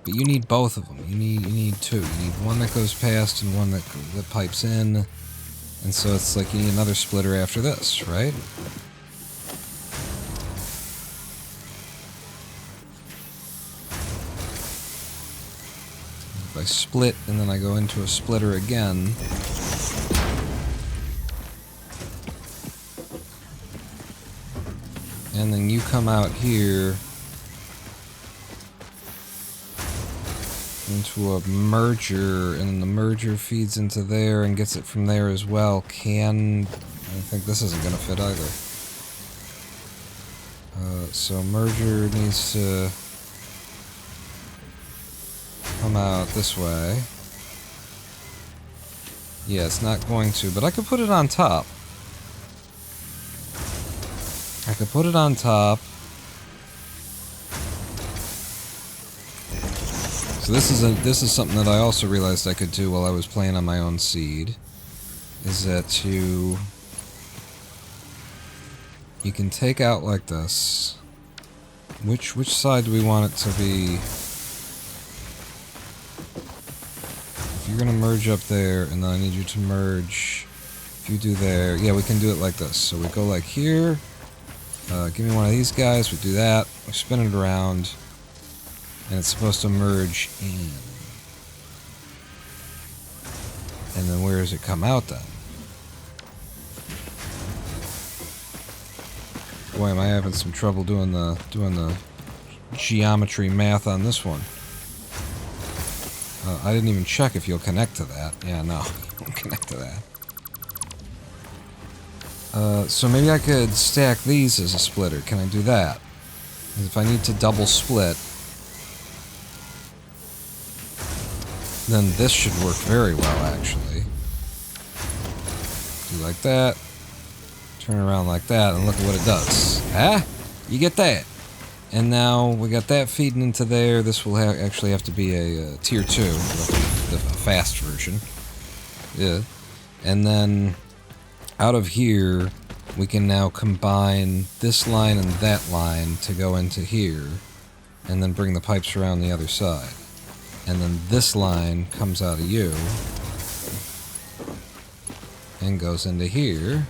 A: But you need both of them. You need two. You need one that goes past and one that pipes in. And so it's like you need another splitter after this, right? If I split and then I go into a splitter again, and then you come out here into a merger, and then the merger feeds into there and gets it from there as well. I think this isn't going to fit either. So merger needs to come out this way. Yeah, it's not going to, but I could put it on top. I could put it on top. So this is something that I also realized I could do while I was playing on my own seed. Is that you can take out like this. Which side do we want it to be? If you're gonna merge up there, and then I need you to merge. If you do there, yeah, we can do it like this. So we go like here. Give me one of these guys. We do that. We spin it around. And it's supposed to merge in. And then where does it come out then? Boy, am I having some trouble doing the geometry math on this one. I didn't even check if you'll connect to that. Yeah, no, you won't connect to that. So maybe I could stack these as a splitter. Can I do that? If I need to double split, then this should work very well, actually. Do like that. Turn around like that, and look at what it does. Ah? You get that. And now we got that feeding into there. This will actually have to be a tier 2, the fast version. Yeah. And then out of here, we can now combine this line and that line to go into here, and then bring the pipes around the other side. And then this line comes out of you and goes into here,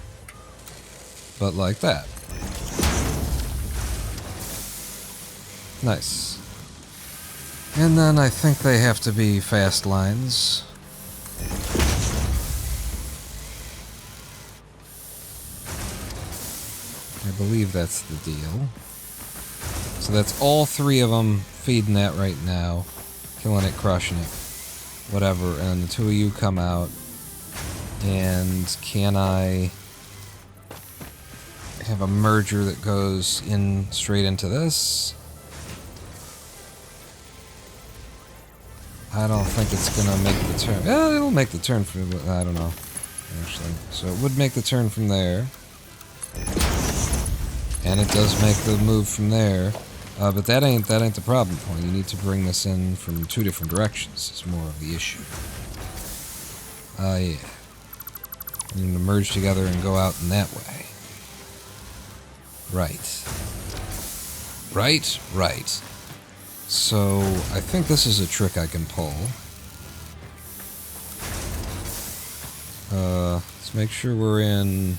A: but like that. Nice. And then I think they have to be fast lines. I believe that's the deal. So that's all three of them feeding that right now. Killing it, crushing it, whatever, and the two of you come out, and can I have a merger that goes in straight into this? I don't think it's gonna make the turn. Yeah, it'll make the turn from, I don't know, actually. So it would make the turn from there, and it does make the move from there. But that ain't the problem point. You need to bring this in from two different directions. It's more of the issue. Yeah. You need to merge together and go out in that way. Right. Right. So, I think this is a trick I can pull. Let's make sure we're in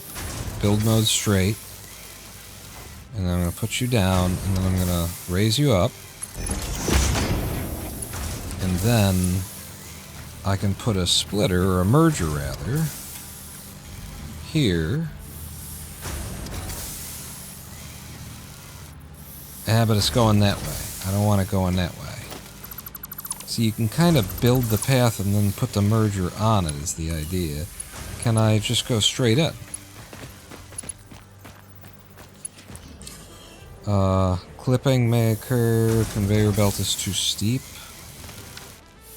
A: build mode straight. And then I'm going to put you down, and then I'm going to raise you up. And then I can put a splitter, or a merger rather, here. But it's going that way. I don't want it going that way. So you can kind of build the path and then put the merger on it is the idea. Can I just go straight in? Clipping may occur. Conveyor belt is too steep.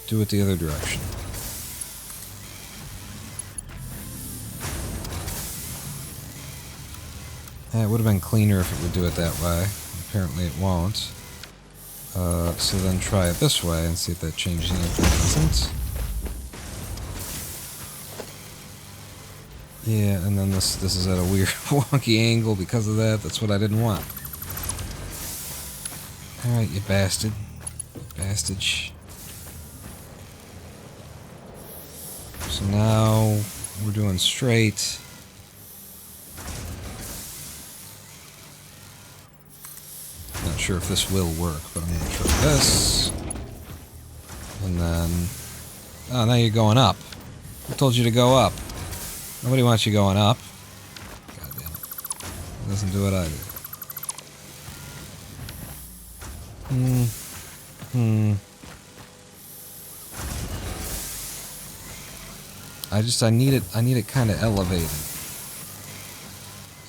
A: Do it the other direction. It would have been cleaner if it would do it that way. Apparently it won't. So then try it this way and see if that changes anything. It doesn't. Yeah, and then this is at a weird wonky angle because of that. That's what I didn't want. Alright, you bastard. You bastage. So now we're doing straight. Not sure if this will work, but I'm going to try this. And then... Oh, now you're going up. Who told you to go up? Nobody wants you going up. God damn it. It doesn't do it either. I need it kind of elevated.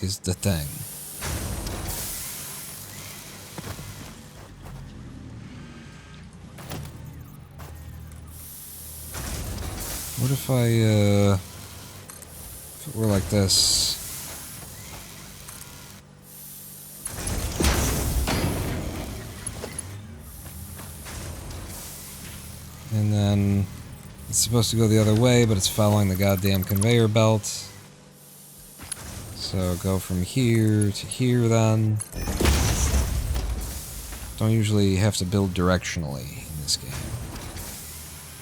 A: Is the thing. What if it were like this? And then it's supposed to go the other way, but it's following the goddamn conveyor belt. So go from here to here then. Don't usually have to build directionally in this game.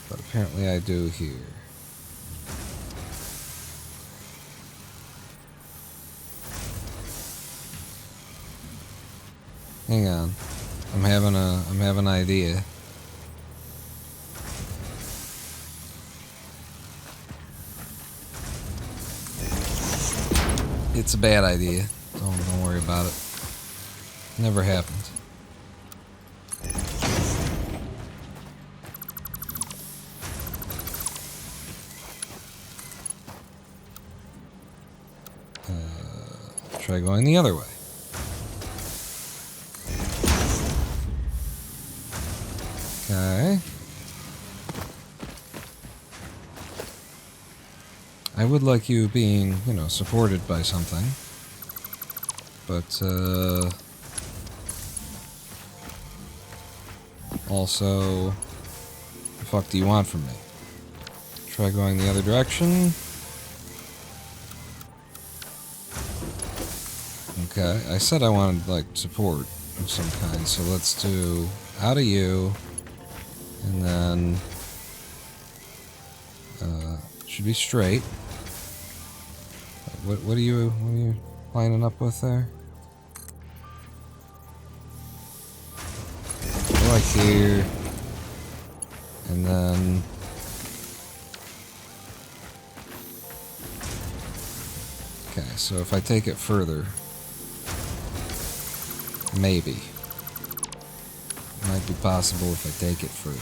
A: But apparently I do here. Hang on. I'm having an idea. It's a bad idea. Don't worry about it. Never happened. Try going the other way. Okay. I would like you being, you know, supported by something. But, also, what the fuck do you want from me? Try going the other direction. Okay, I said I wanted, like, support of some kind, so let's do out of you, and then, should be straight. What are you lining up with there? Like here, and then okay, so if I take it further, maybe it might be possible if I take it further.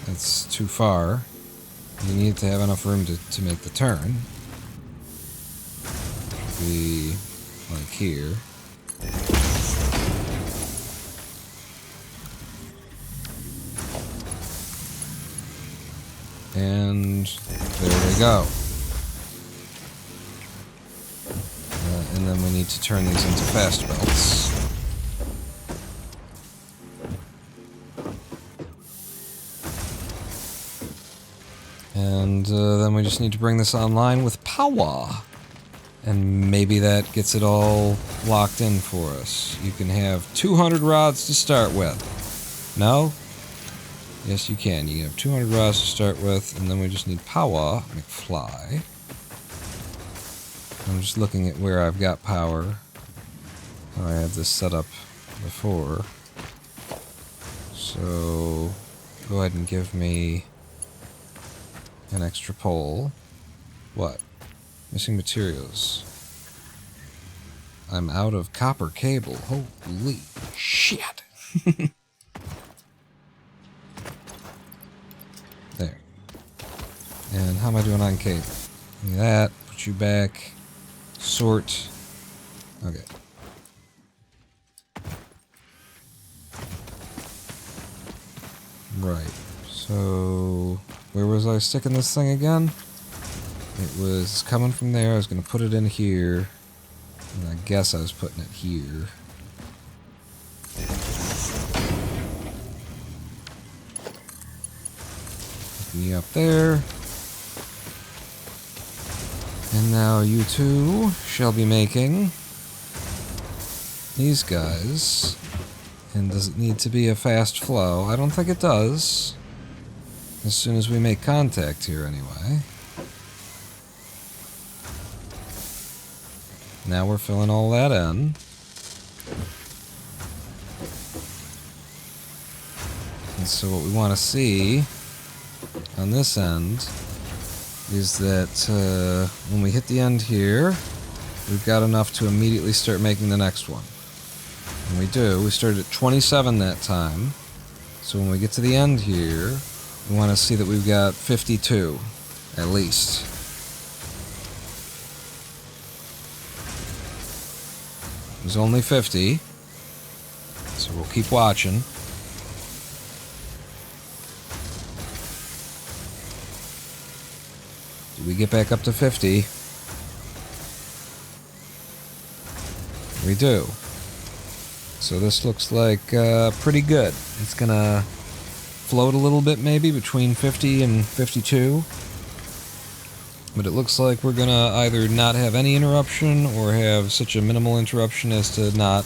A: That's too far. You need to have enough room to make the turn. Should be like here. And there we go. And then we need to turn these into fast belts. And then we just need to bring this online with power. And maybe that gets it all locked in for us. You can have 200 rods to start with. No? Yes, you can. You can have 200 rods to start with, and then we just need power. McFly. I'm just looking at where I've got power. Oh, I had this set up before. So, go ahead and give me An extra pole. What? Missing materials. I'm out of copper cable. Holy shit. There. And how am I doing on cable? Give me that. Put you back. Sort. Okay. Right. So, where was I sticking this thing again? It was coming from there. I was going to put it in here. And I guess I was putting it here. Putting you up there. And now you two shall be making these guys. And does it need to be a fast flow? I don't think it does. As soon as we make contact here, anyway. Now we're filling all that in. And so what we want to see on this end is that when we hit the end here, we've got enough to immediately start making the next one. And we do. We started at 27 that time. So when we get to the end here, we want to see that we've got 52, at least. It was only 50, so we'll keep watching. Do we get back up to 50? We do. So this looks like pretty good. It's gonna float a little bit maybe between 50 and 52. But it looks like we're gonna either not have any interruption or have such a minimal interruption as to not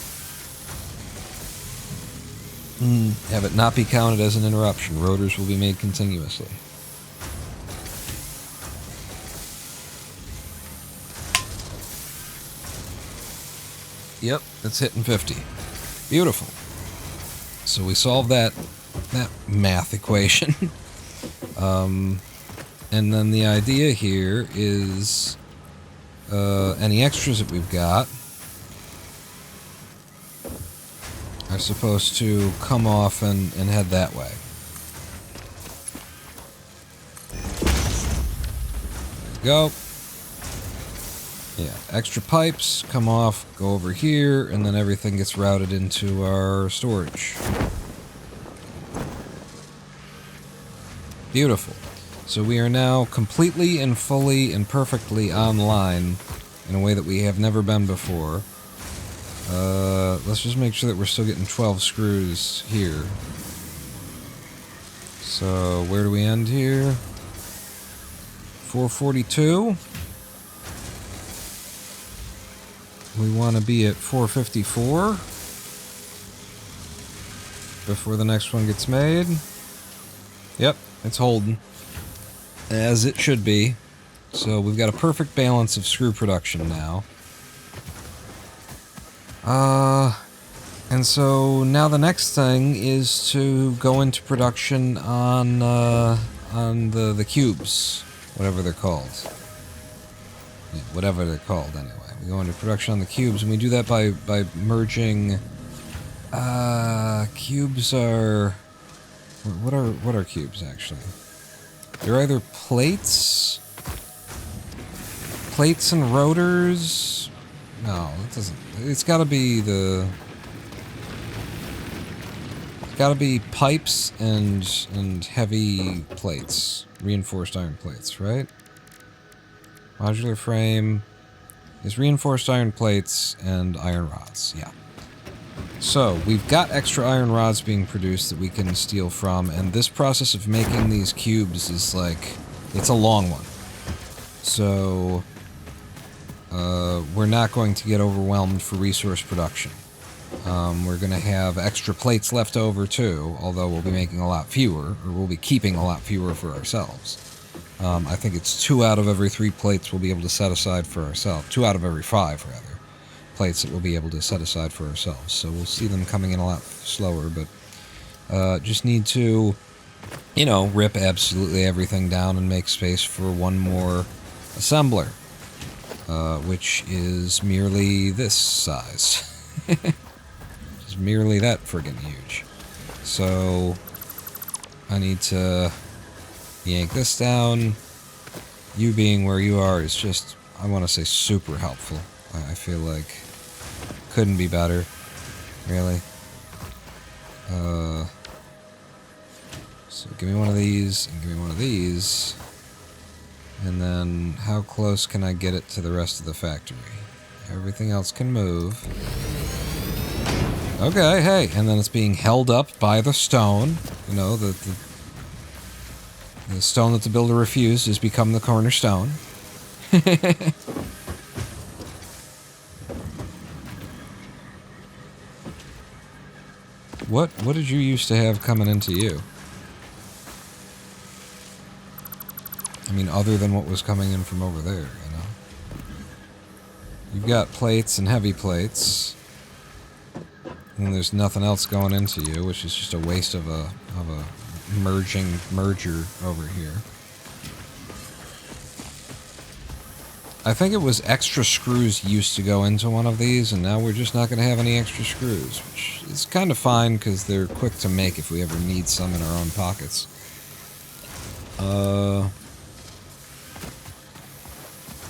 A: have it not be counted as an interruption. Rotors will be made continuously. Yep, it's hitting 50. Beautiful. So we solved that math equation. And then the idea here is any extras that we've got are supposed to come off and head that way. There we go. Yeah, extra pipes come off, go over here, and then everything gets routed into our storage. Beautiful. So we are now completely and fully and perfectly online in a way that we have never been before. Let's just make sure that we're still getting 12 screws here. So where do we end here? 442. We want to be at 454 before the next one gets made. Yep, it's holding. As it should be. So we've got a perfect balance of screw production now. And so now the next thing is to go into production on the cubes, whatever they're called. Yeah, whatever they're called, anyway. We go into production on the cubes, and we do that by merging. Cubes are. What are cubes actually? They're either plates and rotors. No, it doesn't. It's got to be the. It's got to be pipes and heavy plates, reinforced iron plates, right? Modular frame is reinforced iron plates and iron rods. Yeah. So, we've got extra iron rods being produced that we can steal from, and this process of making these cubes is like, it's a long one. So, we're not going to get overwhelmed for resource production. We're going to have extra plates left over too, although we'll be making a lot fewer, or we'll be keeping a lot fewer for ourselves. I think it's 2 out of every 3 plates we'll be able to set aside for ourselves. 2 out of every 5, rather. Plates that we'll be able to set aside for ourselves. So we'll see them coming in a lot slower, but just need to you know, rip absolutely everything down and make space for one more assembler, which is merely this size. Just merely that friggin' huge. So I need to yank this down. You being where you are is just, I want to say, super helpful. I feel like couldn't be better, really. So give me one of these, and give me one of these. And then, how close can I get it to the rest of the factory? Everything else can move. Okay, hey, and then it's being held up by the stone. You know, the stone that the builder refused has become the cornerstone. What did you used to have coming into you? I mean, other than what was coming in from over there, you know? You've got plates and heavy plates. And there's nothing else going into you, which is just a waste of a merger over here. I think it was extra screws used to go into one of these, and now we're just not going to have any extra screws, which is kind of fine because they're quick to make if we ever need some in our own pockets.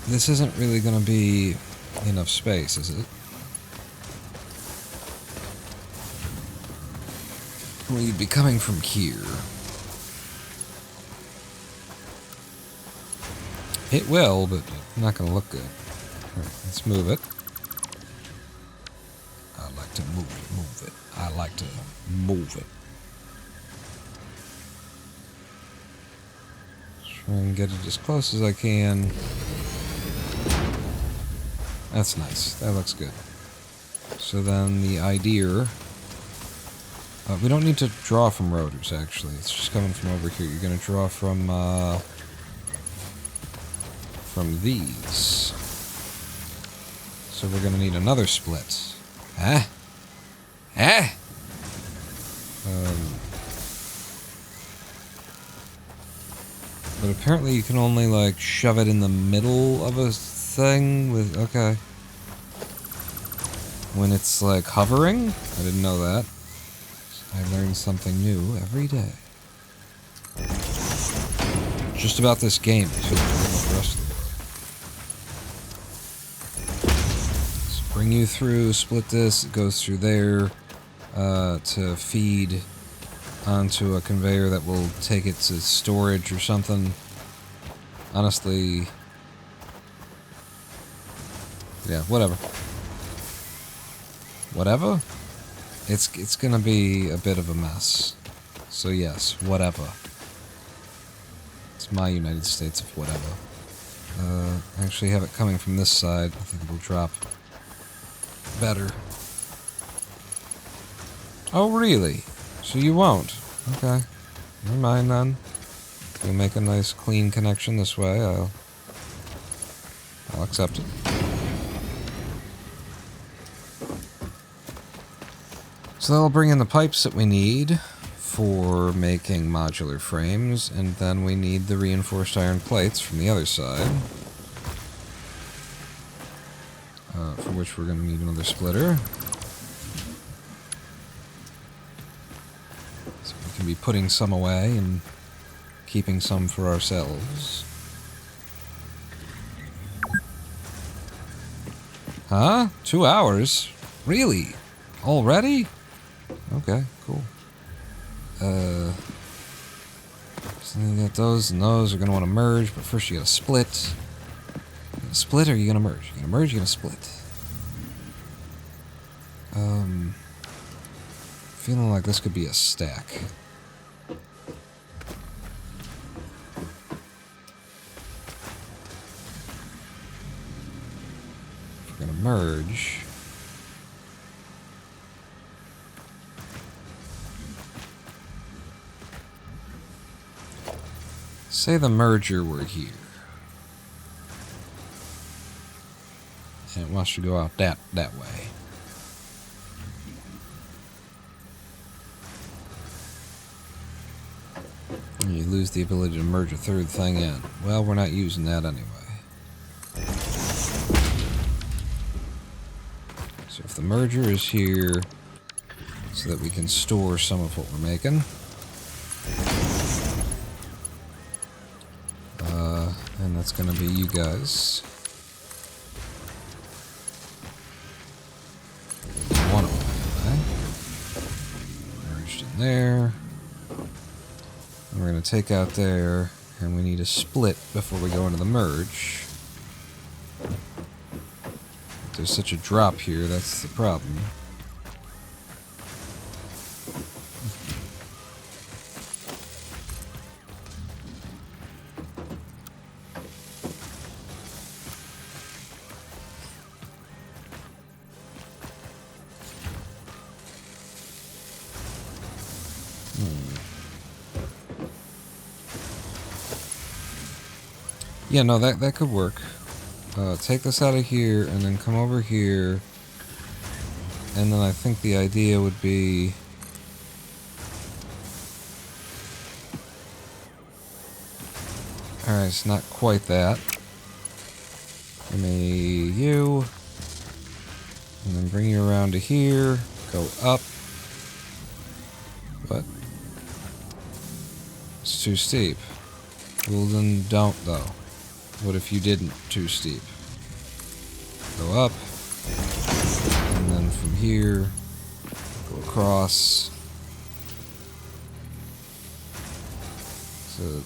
A: This isn't really going to be enough space, is it? Well, you'd be coming from here. It will, but not going to look good. Right, let's move it. I like to move it. I like to move it. Try and get it as close as I can. That's nice. That looks good. So then the idea... we don't need to draw from rotors, actually. It's just coming from over here. You're going to draw from these. So we're going to need another split. Huh? Huh? But apparently you can only, like, shove it in the middle of a thing with... Okay. When it's, like, hovering? I didn't know that. I learn something new every day. Just about this game. The rest of the world. So bring you through, split this, it goes through there to feed onto a conveyor that will take it to storage or something. Honestly, yeah, whatever. Whatever? It's gonna be a bit of a mess. So yes, whatever. It's my United States of whatever. Actually have it coming from this side. I think it'll drop better. Oh, really? So you won't? Okay. Never mind then. We'll make a nice clean connection this way. I'll accept it. So that'll bring in the pipes that we need for making modular frames, and then we need the reinforced iron plates from the other side. For which we're going to need another splitter. So we can be putting some away and keeping some for ourselves. Huh? 2 hours? Really? Already? Okay, cool. So you got those, and those are going to want to merge, but first you got to split. You gonna split, or are you going to merge? You're going to merge, you're going to split. Feeling like this could be a stack. If we're going to merge... Say the merger were here. And it wants to go out that way. And you lose the ability to merge a third thing in. Well, we're not using that anyway. So if the merger is here, so that we can store some of what we're making. And that's going to be you guys. One of them, okay? Merged in there. And we're going to take out there, and we need a split before we go into the merge. If there's such a drop here, that's the problem. Yeah, no, that could work. Take this out of here, and then come over here. And then I think the idea would be... Alright, it's not quite that. Give me you. And then bring you around to here. Go up. What? It's too steep. Well, then don't, though. What if you didn't? Too steep. Go up. And then from here, go across. To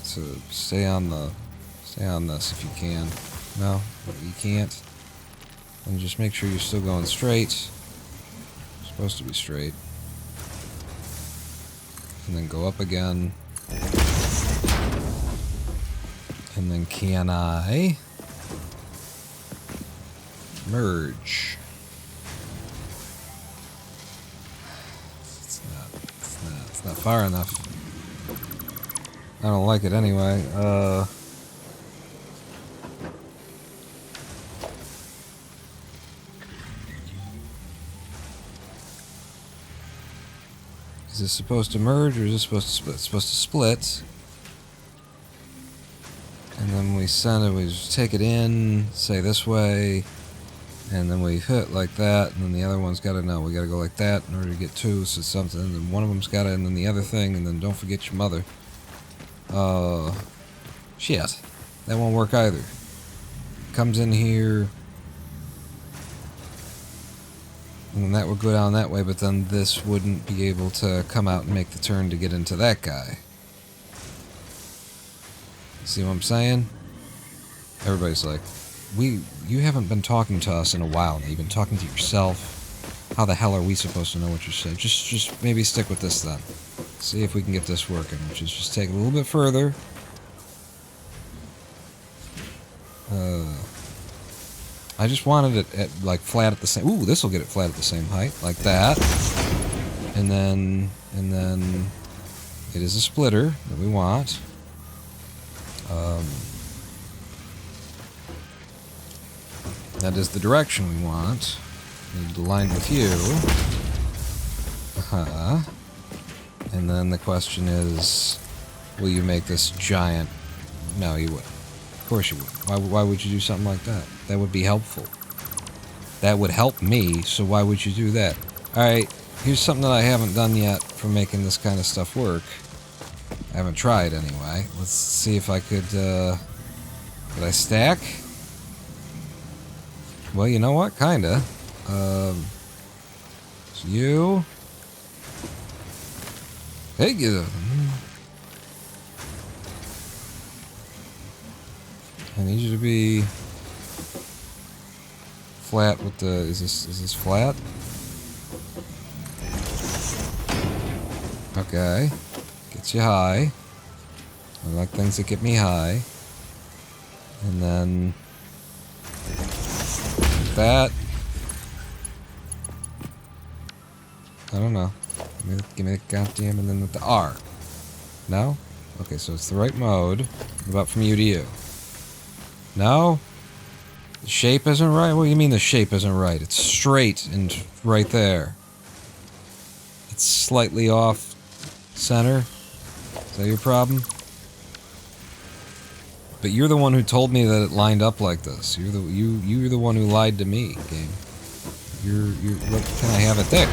A: stay on this if you can. No, you can't. And just make sure you're still going straight. You're supposed to be straight. And then go up again. And then can I merge? It's not far enough. I don't like it anyway. Is this supposed to merge or is this supposed to split? It's supposed to split. And then we send it, we just take it in, say this way, and then we hit like that, and then the other one's got to know. We got to go like that in order to get two, so something, and then one of them's got it, and then the other thing, and then don't forget your mother. Shit. That won't work either. Comes in here, and then that would go down that way, but then this wouldn't be able to come out and make the turn to get into that guy. See what I'm saying? Everybody's like, you haven't been talking to us in a while now. You've been talking to yourself. How the hell are we supposed to know what you're saying? Just maybe stick with this then. See if we can get this working, which is just take a little bit further. I just wanted it at, like, flat at the same... Ooh, this will get it flat at the same height. Like that. And then it is a splitter that we want. That is the direction we want. Need to line with you. And then the question is, will you make this giant? No, you wouldn't. Of course you wouldn't. Why would you do something like that? That would be helpful. That would help me, so why would you do that? Alright, here's something that I haven't done yet for making this kind of stuff work. I haven't tried anyway. Let's see if I could I stack? Well, you know what? Kinda. So you... Hey, you... I need you to be... flat with the... Is this flat? Okay. Gets you high. I like things that get me high. And then... like that. I don't know. Give me the goddamn and then with the R. No? Okay, so it's the right mode. What about from you to you? No? The shape isn't right? What do you mean the shape isn't right? It's straight and right there. It's slightly off center. Is that your problem? But you're the one who told me that it lined up like this. You're the one who lied to me, game. You're what can I have it there?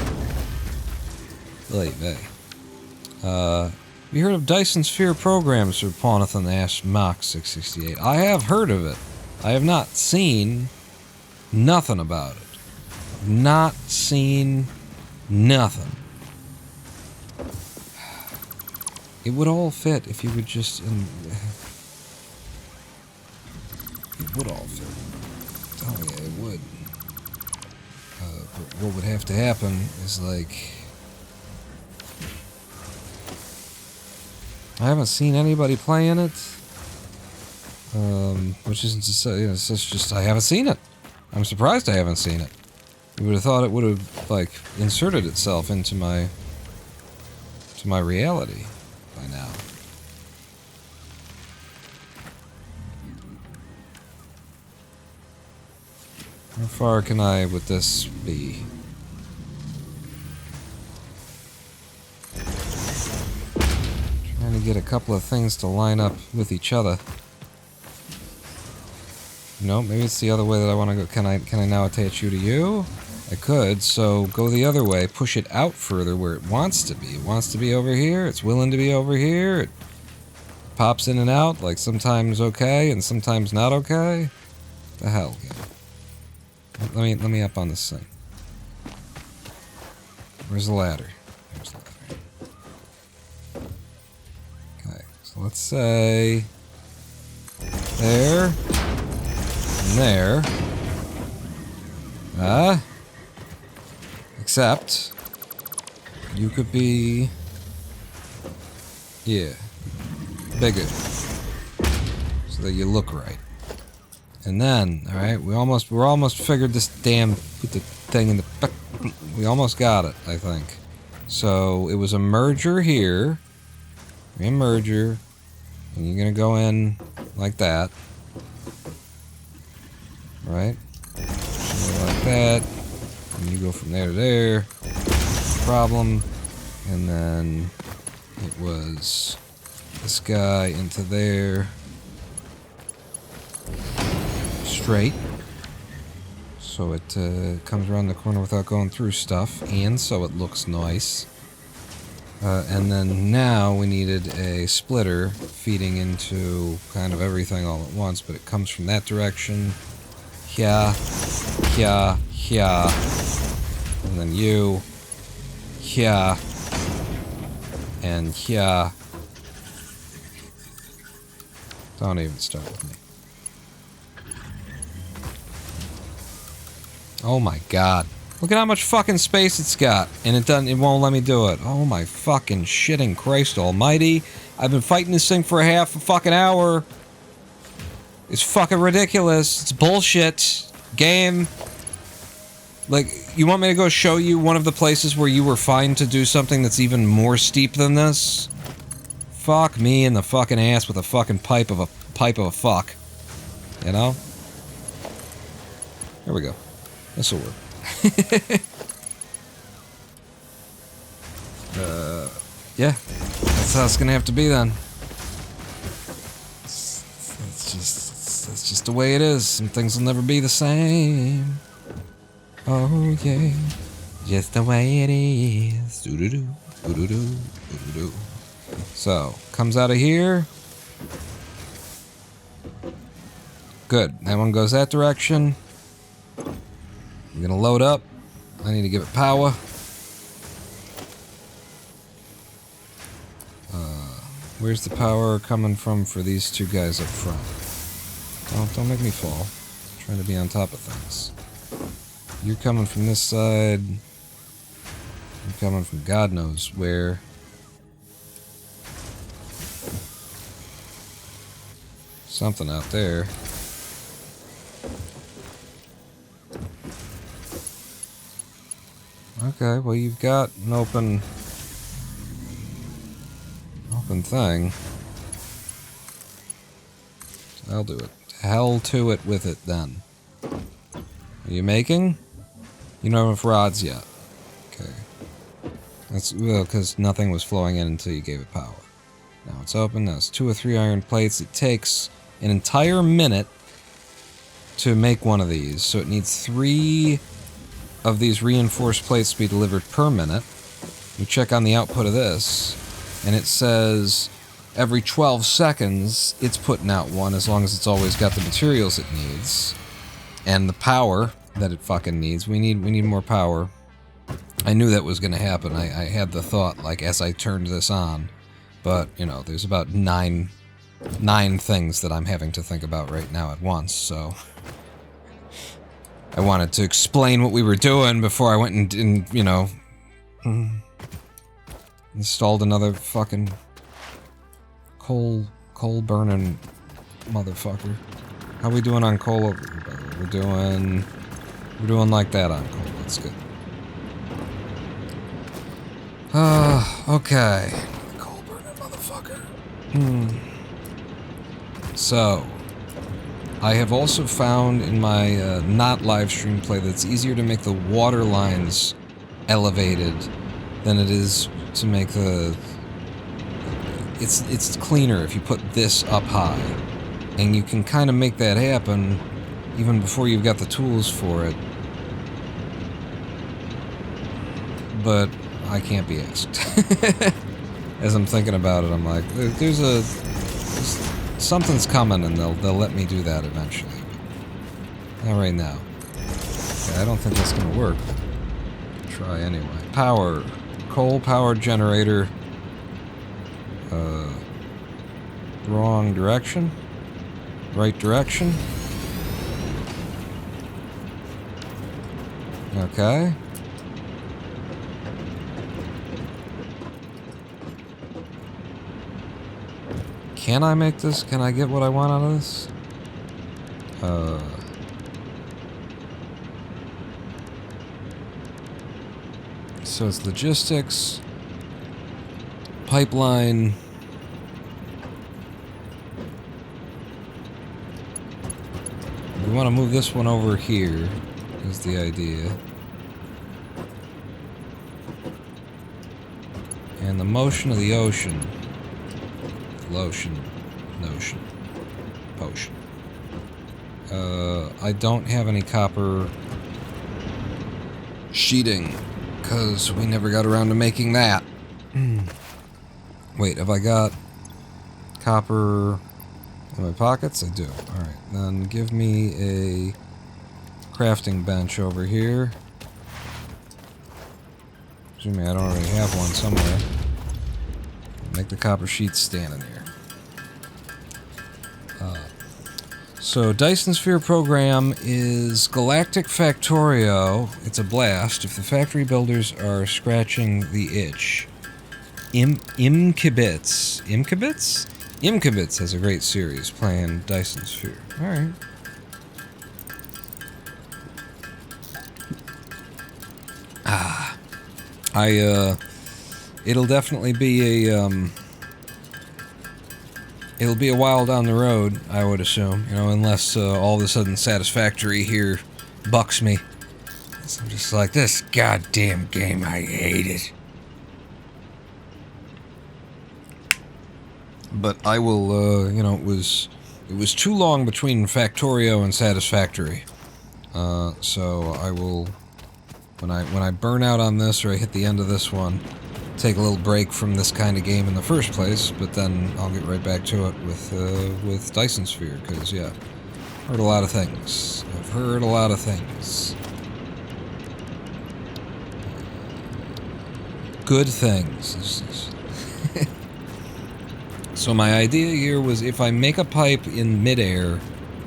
A: Late, hey. Have you heard of Dyson Sphere programs for Ponathan Ash Mach 668? I have heard of it. I have not seen nothing about it. Not seen nothing. It would all fit if you would just... it would all fit. Oh yeah, it would. But what would have to happen is like... I haven't seen anybody playing it. Which isn't to say, it's just I haven't seen it. I'm surprised I haven't seen it. You would have thought it would have, like, inserted itself into my reality by now. How far can I with this be? Trying to get a couple of things to line up with each other. No, maybe it's the other way that I want to go. Can I now attach you to you? I could, so go the other way, push it out further where it wants to be. It wants to be over here, it's willing to be over here, it pops in and out, like sometimes okay and sometimes not okay. The hell, game. Let me up on this thing. Where's the ladder? There's the ladder. Okay, so let's say there and there. Except you could be, yeah, bigger, so that you look right. And then, all right, we're almost figured this damn, put the thing in the, we almost got it, I think. So it was a merger here, a merger, and you're gonna go in like that, right? Like that. And you go from there to there. Problem. And then it was this guy into there. Straight. So it comes around the corner without going through stuff. And so it looks nice. And then now we needed a splitter feeding into kind of everything all at once. But it comes from that direction. Here. Here. Here. And then you, here, and here. Don't even start with me. Oh my god. Look at how much fucking space it's got. And it won't let me do it. Oh my fucking shitting Christ almighty. I've been fighting this thing for a fucking hour. It's fucking ridiculous. It's bullshit. Game. Like, you want me to go show you one of the places where you were fine to do something that's even more steep than this? Fuck me in the fucking ass with a fucking pipe of a fuck. You know? There we go. This'll work. Yeah. That's how it's gonna have to be then. That's just the way it is. Some things will never be the same. Oh yeah, just the way it is. Doo-doo-doo, doo-doo-doo, doo-doo-doo. So, comes out of here. Good, that one goes that direction. I'm gonna load up. I need to give it power. Where's the power coming from for these two guys up front? Don't make me fall. I'm trying to be on top of things. You're coming from this side. I'm coming from God knows where. Something out there. Okay, well you've got an open thing. I'll do it. Hell to it with it then. Are you making? You don't have rods yet. Okay. That's well, because nothing was flowing in until you gave it power. Now it's open. That's 2 or 3 iron plates. It takes an entire minute to make one of these. So it needs 3 of these reinforced plates to be delivered per minute. We check on the output of this, and it says every 12 seconds it's putting out one, as long as it's always got the materials it needs and the power that it fucking needs. We need more power. I knew that was going to happen. I had the thought, like, as I turned this on, but you know, there's about nine things that I'm having to think about right now at once, so I wanted to explain what we were doing before I went and you know, installed another fucking coal burning motherfucker. How we doing on coal over here, by the way? We're doing like that on coal. That's good. Okay. Coal burning motherfucker. So, I have also found in my not live stream play that it's easier to make the water lines elevated than it is to make the... It's cleaner if you put this up high. And you can kind of make that happen even before you've got the tools for it. But I can't be asked. As I'm thinking about it, I'm like, something's coming, and they'll let me do that eventually. Not right now. Okay, I don't think that's gonna work. Try anyway. Power. Coal-powered generator. Wrong direction. Right direction. Okay. Can I make this? Can I get what I want out of this? So it's logistics, pipeline. We want to move this one over here, is the idea. And the motion of the ocean. Lotion. Notion. Potion. I don't have any copper sheeting, because we never got around to making that. Wait, have I got copper in my pockets? I do. Alright, then give me a crafting bench over here. Assuming I don't already have one somewhere. Make the copper sheets standing here. So, Dyson Sphere program is Galactic Factorio. It's a blast. If the factory builders are scratching the itch. Imkibits. Imkibits? Imkibits has a great series playing Dyson Sphere. Alright. It'll definitely be a, it'll be a while down the road, I would assume, you know, unless all of a sudden Satisfactory here bucks me. So I'm just like, this goddamn game, I hate it. But I will, you know, it was too long between Factorio and Satisfactory. So I will, when I burn out on this, or I hit the end of this one, take a little break from this kind of game in the first place, but then I'll get right back to it with Dyson Sphere, because, yeah, I've heard a lot of things. I've heard a lot of things. Good things. So my idea here was, if I make a pipe in midair,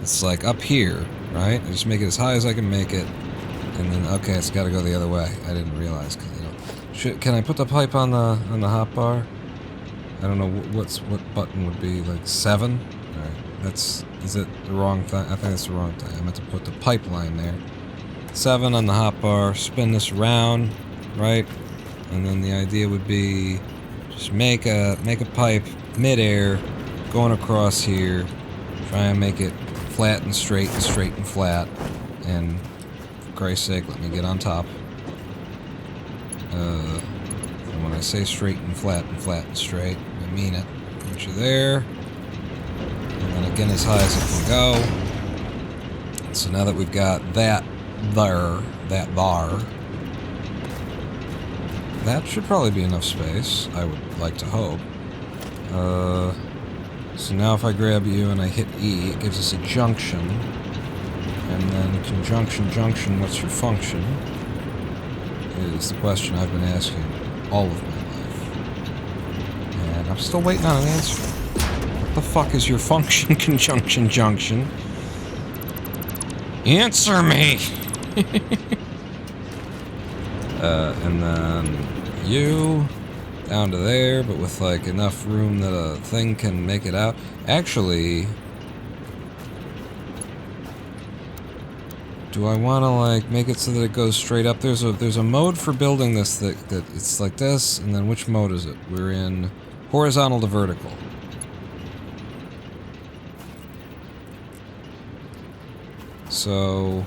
A: it's like up here, right? I just make it as high as I can make it, and then, okay, it's got to go the other way. I didn't realize, because, you know, can I put the pipe on the hotbar? I don't know what button would be, like 7. All right, is it the wrong thing? I think it's the wrong thing. I meant to put the pipeline there. 7 on the hotbar. Spin this around, right? And then the idea would be just make a pipe midair, going across here. Try and make it flat and straight and flat. And for Christ's sake, let me get on top. And when I say straight and flat and straight, I mean it. Put you there. And then I again as high as it can go. So now that we've got that bar, that should probably be enough space, I would like to hope. So now if I grab you and I hit E, it gives us a junction. And then conjunction, junction, what's your function? Is the question I've been asking all of my life. And I'm still waiting on an answer. What the fuck is your function, conjunction, junction? Answer me! And then you down to there, but with like enough room that a thing can make it out. Actually, do I want to like make it so that it goes straight up? There's a mode for building this that it's like this, and then which mode is it? We're in horizontal to vertical. So,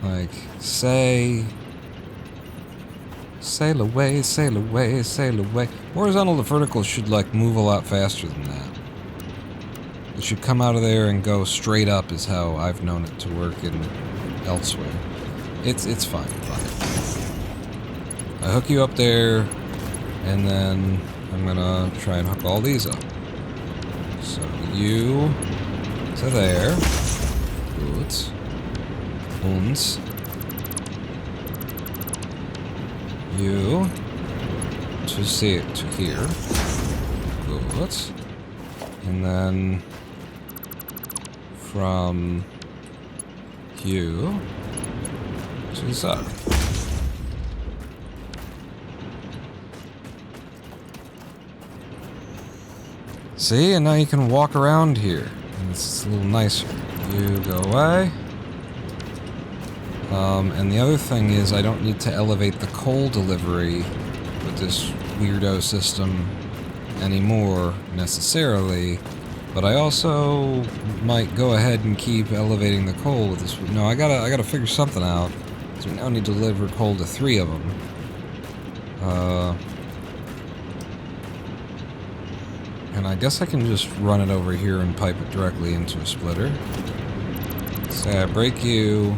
A: like, sail away, sail away, sail away. Horizontal to vertical should, like, move a lot faster than that. It should come out of there and go straight up is how I've known it to work in elsewhere. It's fine. I hook you up there, and then I'm gonna try and hook all these up. So, you to there. Good. Und you to see it to here. Good. And then from you to that. See, and now you can walk around here. And it's a little nicer. You go away. And the other thing is I don't need to elevate the coal delivery with this weirdo system anymore, necessarily. But I also might go ahead and keep elevating the coal with this. No, I gotta figure something out. Because we now need to deliver coal to 3 of them. And I guess I can just run it over here and pipe it directly into a splitter. Say I break you,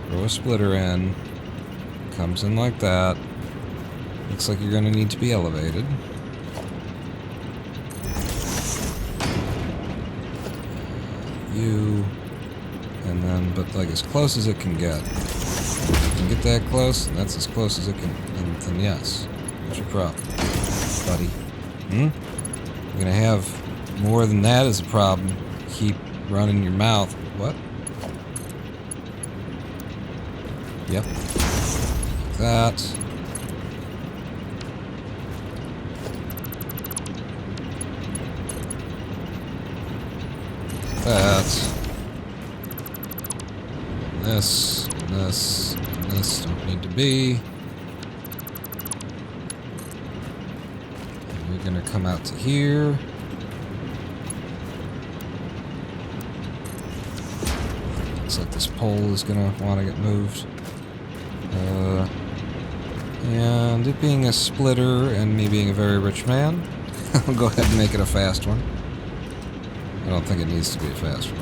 A: throw a splitter in, comes in like that. Looks like you're gonna need to be elevated. You, and then, but like as close as it can get. If you can get that close, and that's as close as it can, then yes. What's your problem, buddy? You're gonna have more than that as a problem. Keep running your mouth. What? Yep. Like that. Like that. And this, and this, and this don't need to be. And you're gonna come out to here. Looks like this pole is gonna want to get moved. And it being a splitter and me being a very rich man, I'll go ahead and make it a fast one. I don't think it needs to be a fast one.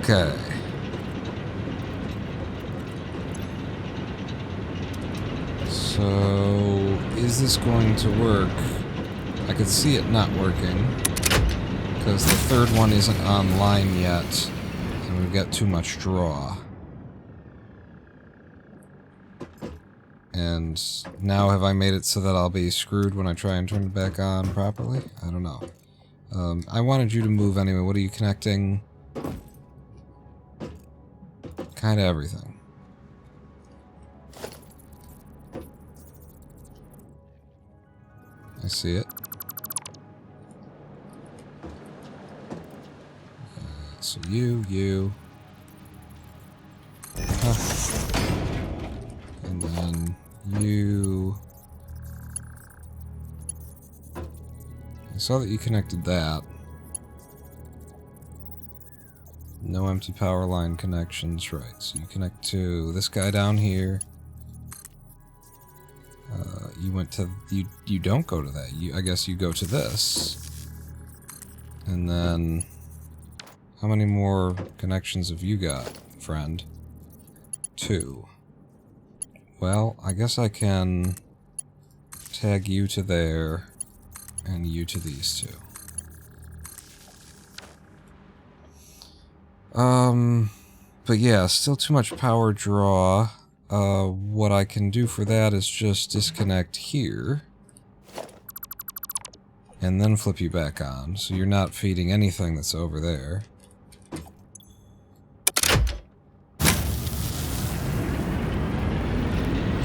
A: Okay. So, is this going to work? I could see it not working, because the third one isn't online yet, and we've got too much draw. And now have I made it so that I'll be screwed when I try and turn it back on properly? I don't know. I wanted you to move anyway. What are you connecting? Kind of everything. I see it. So you. Huh. And then you. I saw that you connected that. No empty power line connections, right. So you connect to this guy down here. You went to... You don't go to that. I guess you go to this. And then... How many more connections have you got, friend? 2. Well, I guess I can tag you to there and you to these 2. But yeah, still too much power draw. What I can do for that is just disconnect here. And then flip you back on, so you're not feeding anything that's over there.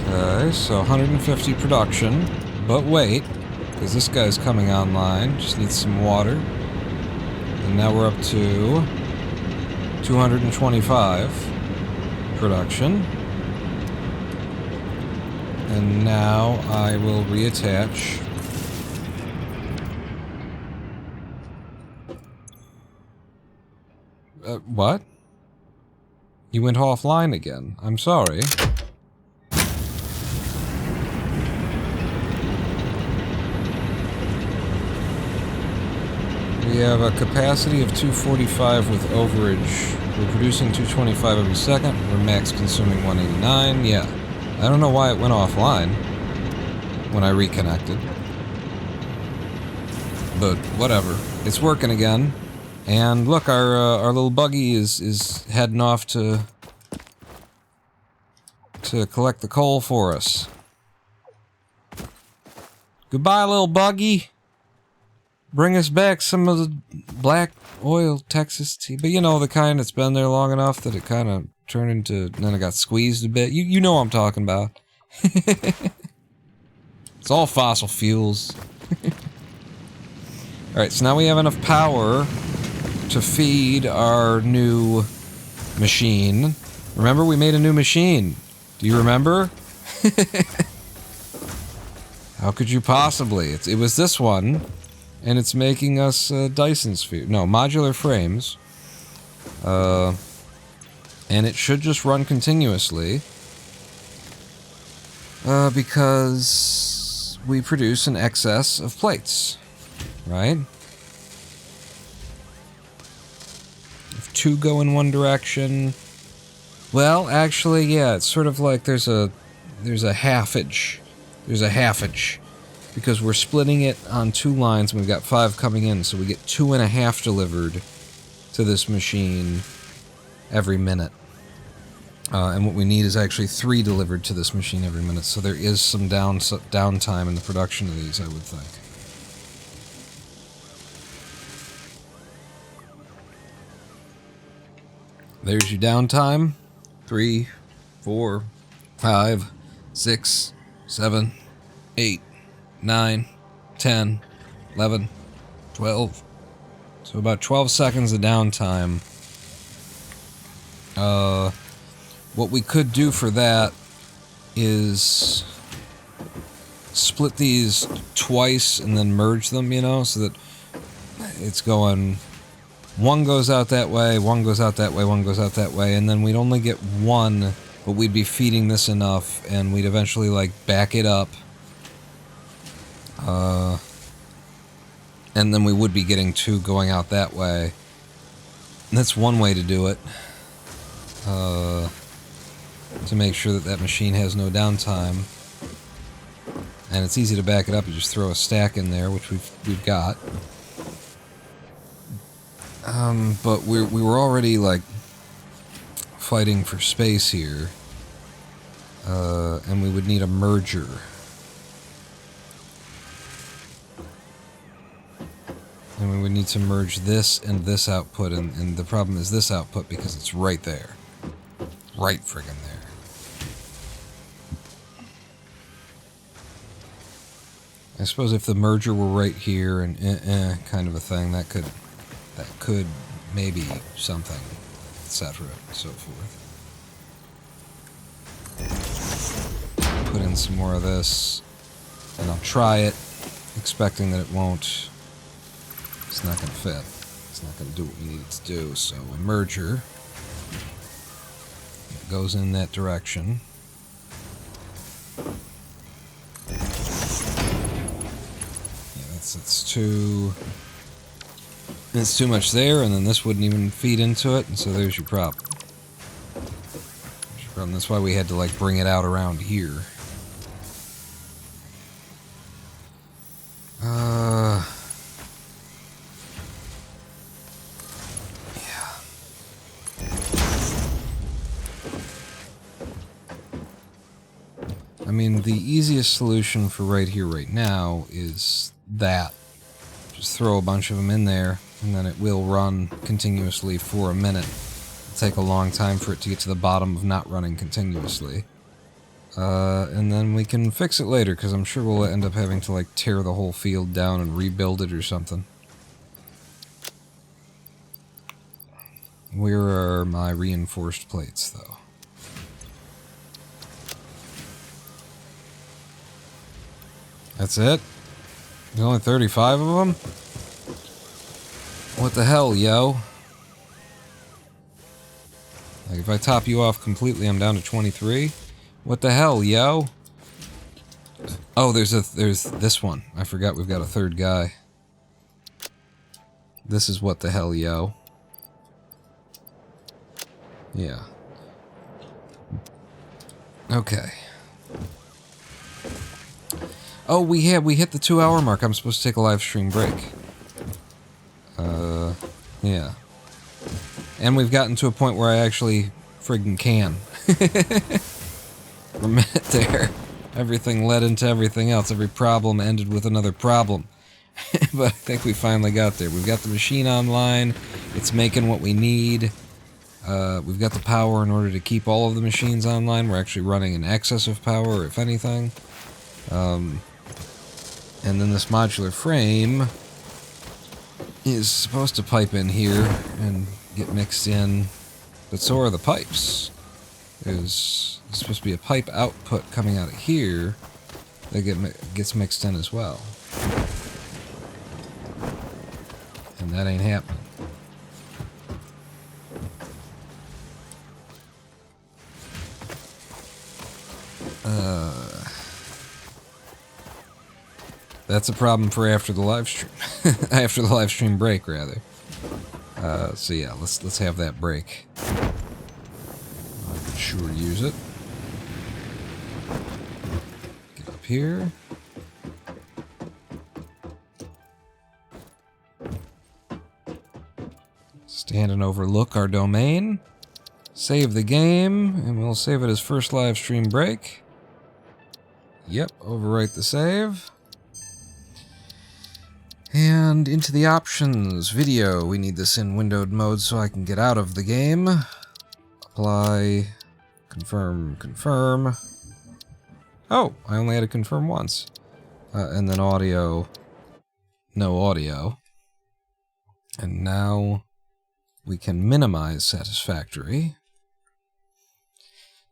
A: Okay, so 150 production, but wait, because this guy's coming online, just needs some water. And now we're up to 225 production. And now I will reattach. What? You went offline again. I'm sorry. We have a capacity of 245 with overage. We're producing 225 every second. We're max consuming 189. Yeah. I don't know why it went offline when I reconnected. But whatever. It's working again. And look, our little buggy is heading off to collect the coal for us. Goodbye, little buggy. Bring us back some of the black oil Texas tea. But you know, the kind that's been there long enough that it kind of turned into... Then it got squeezed a bit. You know what I'm talking about. It's all fossil fuels. Alright, so now we have enough power to feed our new machine. Remember, we made a new machine. Do you remember? How could you possibly? It was this one. And it's making us Dyson sphere. No, modular frames. And it should just run continuously. Because we produce an excess of plates. Right? If 2 go in one direction... Well, actually, yeah, it's sort of like there's a halfage. There's a halfage. Because we're splitting it on 2 lines, and we've got 5 coming in, so we get 2.5 delivered to this machine every minute. And what we need is actually 3 delivered to this machine every minute, so there is some downtime in the production of these, I would think. There's your downtime. 3, 4, 5, 6, 7, 8. 9, 10, 11, 12. So about 12 seconds of downtime. What we could do for that is split these twice and then merge them, you know, so that it's going... One goes out that way, one goes out that way, one goes out that way, and then we'd only get 1, but we'd be feeding this enough, and we'd eventually, like, back it up. And then we would be getting 2 going out that way. And that's one way to do it. To make sure that that machine has no downtime. And it's easy to back it up. You just throw a stack in there, which we've got. But we were already, like, fighting for space here. And we would need a merger. And we would need to merge this and this output, and the problem is this output because it's right there. Right friggin' there. I suppose if the merger were right here and kind of a thing, that could maybe something, etc. and so forth. Put in some more of this, and I'll try it, expecting that it won't. It's not going to fit. It's not going to do what we need it to do. So a merger goes in that direction. It's too much there, and then this wouldn't even feed into it, and so there's your problem. That's why we had to, like, bring it out around here. Yeah. I mean, the easiest solution for right here, right now, is that. Just throw a bunch of them in there, and then it will run continuously for a minute. It'll take a long time for it to get to the bottom of not running continuously. And then we can fix it later, because I'm sure we'll end up having to, like, tear the whole field down and rebuild it or something. Where are my reinforced plates, though? That's it? There's only 35 of them? What the hell, yo? Like, if I top you off completely, I'm down to 23? What the hell, yo? Oh, there's this one. I forgot we've got a third guy. This is what the hell, yo. Yeah. Okay. Oh, we hit the 2-hour mark. I'm supposed to take a live stream break. Yeah. And we've gotten to a point where I actually friggin' can. For a minute there, everything led into everything else. Every problem ended with another problem. But I think we finally got there. We've got the machine online. It's making what we need. We've got the power in order to keep all of the machines online. We're actually running in excess of power, if anything. And then this modular frame is supposed to pipe in here and get mixed in, but so are the pipes. There's supposed to be a pipe output coming out of here that gets mixed in as well. And that ain't happening. That's a problem for after the live stream. After the live stream break, rather. So yeah, let's have that break. I can sure use it. Get up here. Stand and overlook our domain. Save the game, and we'll save it as first live stream break. Yep, overwrite the save. And into the options, video. We need this in windowed mode so I can get out of the game. Apply, confirm, confirm. Oh, I only had to confirm once. And then audio, no audio. And now we can minimize Satisfactory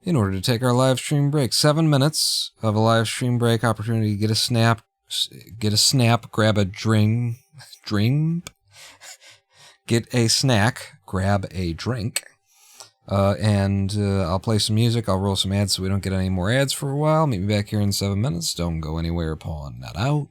A: in order to take our live stream break. 7 minutes of a live stream break opportunity to get a snap, grab a drink, get a snack, grab a drink, and I'll play some music, I'll roll some ads so we don't get any more ads for a while. Meet me back here in 7 minutes. Don't go anywhere, pawn not out.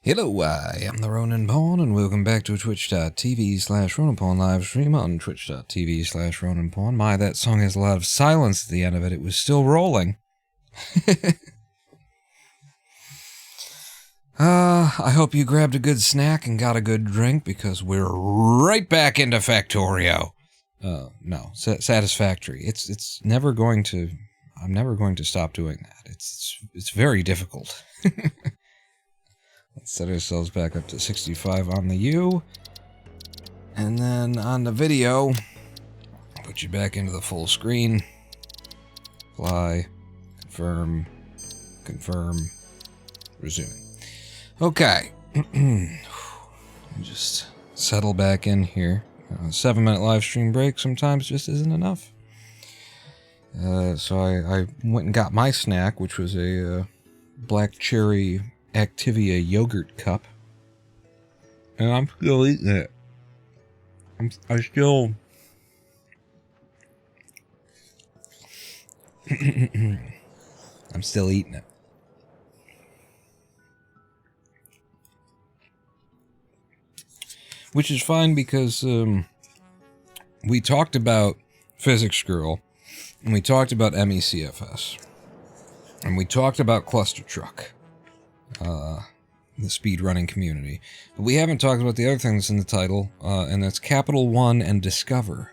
A: Hello, I am the Ronin Pawn, and welcome back to twitch.tv/Ronin Pawn live stream on twitch.tv/Ronin Pawn. My, that song has a lot of silence at the end of it. It was still rolling. I hope you grabbed a good snack and got a good drink, because we're right back into Factorio. No, Satisfactory. It's never going to... I'm never going to stop doing that. It's very difficult. Let's set ourselves back up to 65 on the U. And then on the video, put you back into the full screen. Fly. Confirm. Confirm. Resume. Okay. Just settle back in here. A 7-minute live stream break sometimes just isn't enough. So I went and got my snack, which was a black cherry Activia yogurt cup. And I'm still eating it. I'm still eating it. Which is fine, because we talked about Physics Girl, and we talked about CFS, and we talked about Cluster Truck, the speedrunning community. But we haven't talked about the other things in the title, and that's Capital One and Discover.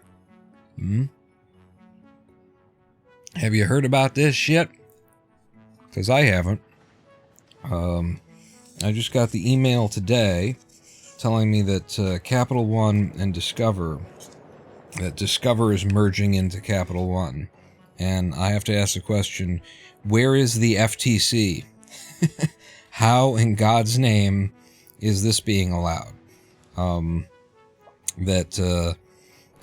A: Have you heard about this shit? Because I haven't. I just got the email today telling me that Capital One and Discover, that Discover is merging into Capital One. And I have to ask the question, where is the FTC? How in God's name is this being allowed? That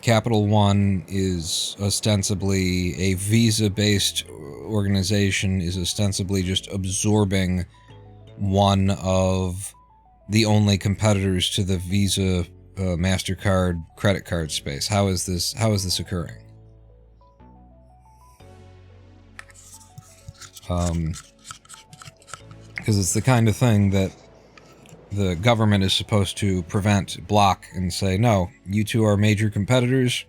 A: Capital One is ostensibly a Visa-based organization, is ostensibly just absorbing one of the only competitors to the Visa, MasterCard, credit card space. How is this occurring? Because it's the kind of thing that the government is supposed to prevent, block, and say, no, you two are major competitors.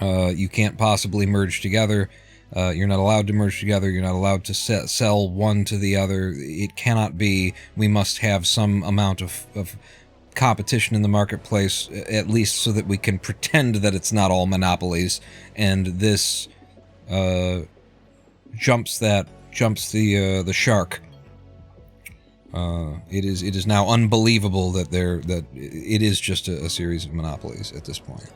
A: You can't possibly merge together. You're not allowed to merge together. You're not allowed to sell one to the other. It cannot be. We must have some amount of competition in the marketplace, at least so that we can pretend that it's not all monopolies. And this jumps the shark. It is now unbelievable that it is just a series of monopolies at this point.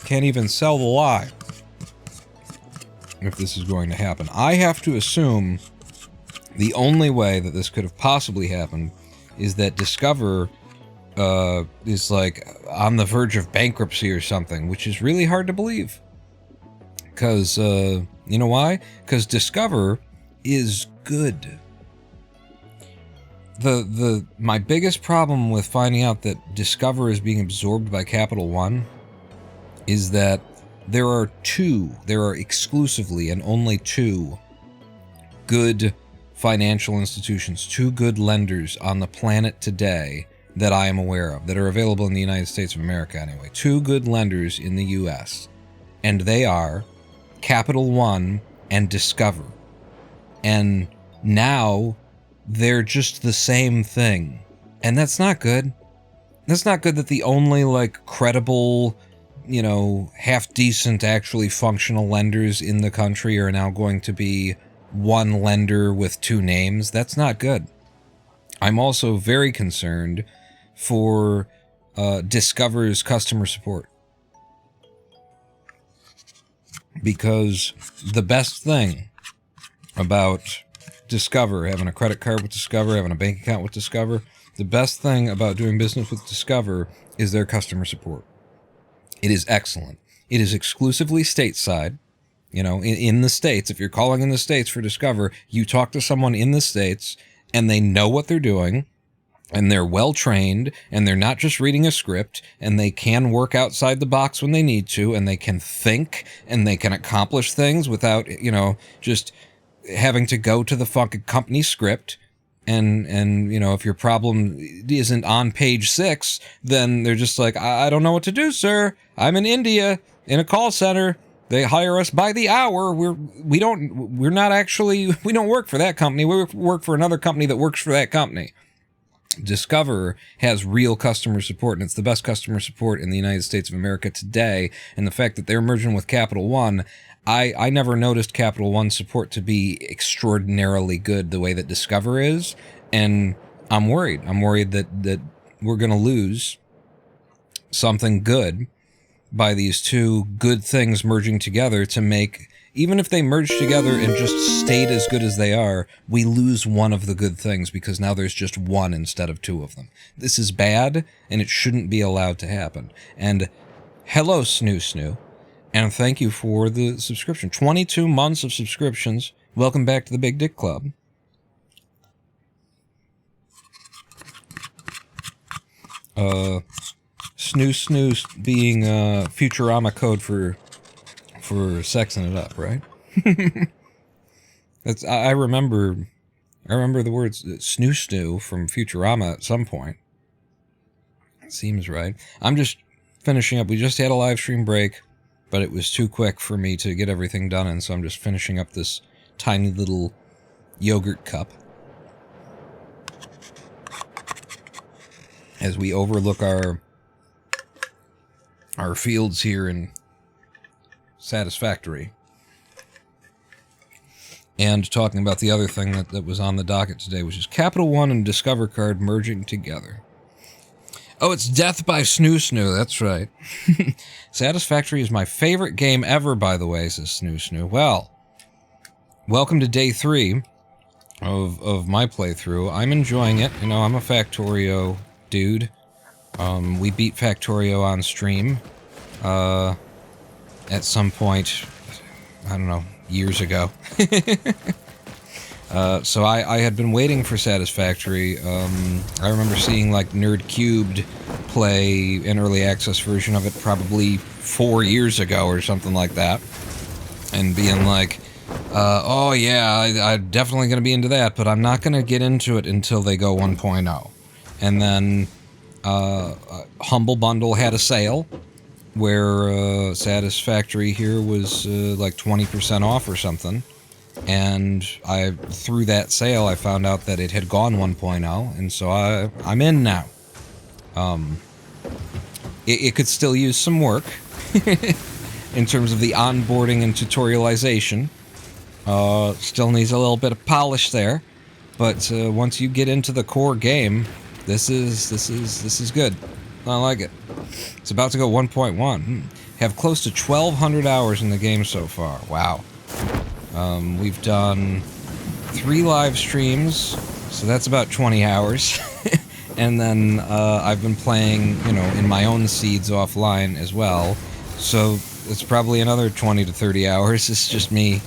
A: Can't even sell the lie if this is going to happen. I have to assume the only way that this could have possibly happened is that Discover is like on the verge of bankruptcy or something, which is really hard to believe. Because, you know why? Because Discover is good. My biggest problem with finding out that Discover is being absorbed by Capital One is that there are exclusively and only two good financial institutions, two good lenders on the planet today that I am aware of, that are available in the United States of America anyway. Two good lenders in the U.S., and they are Capital One and Discover. And now they're just the same thing. And that's not good. That's not good that the only, like, credible, you know, half-decent, actually functional lenders in the country are now going to be one lender with two names. That's not good. I'm also very concerned for Discover's customer support. Because the best thing about Discover, having a credit card with Discover, having a bank account with Discover, the best thing about doing business with Discover is their customer support. It is excellent. It is exclusively stateside. You know, in the States, if you're calling in the States for Discover, you talk to someone in the States, and they know what they're doing, and they're well-trained, and they're not just reading a script, and they can work outside the box when they need to, and they can think, and they can accomplish things without, you know, just having to go to the fucking company script and you know, if your problem isn't on page 6, then they're just like, I don't know what to do, sir. I'm in India in a call center. They hire us by the hour. We don't work for that company. We work for another company that works for that company. Discover has real customer support, and it's the best customer support in the United States of America today. And the fact that they're merging with Capital One, I never noticed Capital One support to be extraordinarily good the way that Discover is, and I'm worried. I'm worried that we're going to lose something good by these two good things merging together to make, even if they merge together and just stayed as good as they are, we lose one of the good things because now there's just one instead of two of them. This is bad, and it shouldn't be allowed to happen. And hello, Snoo, and thank you for the subscription. 22 months of subscriptions. Welcome back to the Big Dick Club. Snoo being Futurama code for sexing it up, right? That's I remember the words snoo from Futurama at some point. Seems right. I'm just finishing up. We just had a live stream break, but it was too quick for me to get everything done, and so I'm just finishing up this tiny little yogurt cup as we overlook our fields here in Satisfactory. And talking about the other thing that was on the docket today, which is Capital One and Discover Card merging together. Oh, it's Death by Snoo. That's right. Satisfactory is my favorite game ever, by the way, says Snoo. Well, welcome to day 3 of my playthrough. I'm enjoying it. You know, I'm a Factorio dude. We beat Factorio on stream at some point, I don't know, years ago. So I had been waiting for Satisfactory. I remember seeing like Nerd Cubed play an early access version of it probably 4 years ago or something like that, and being like, oh yeah, I'm definitely going to be into that, but I'm not going to get into it until they go 1.0. And then Humble Bundle had a sale where Satisfactory here was like 20% off or something. And through that sale, I found out that it had gone 1.0, and so I'm in now. It could still use some work in terms of the onboarding and tutorialization. Still needs a little bit of polish there, but once you get into the core game, this is good. I like it. It's about to go 1.1. Have close to 1,200 hours in the game so far. Wow. We've done 3 live streams, so that's about 20 hours. And then I've been playing, you know, in my own seeds offline as well. So it's probably another 20 to 30 hours. It's just me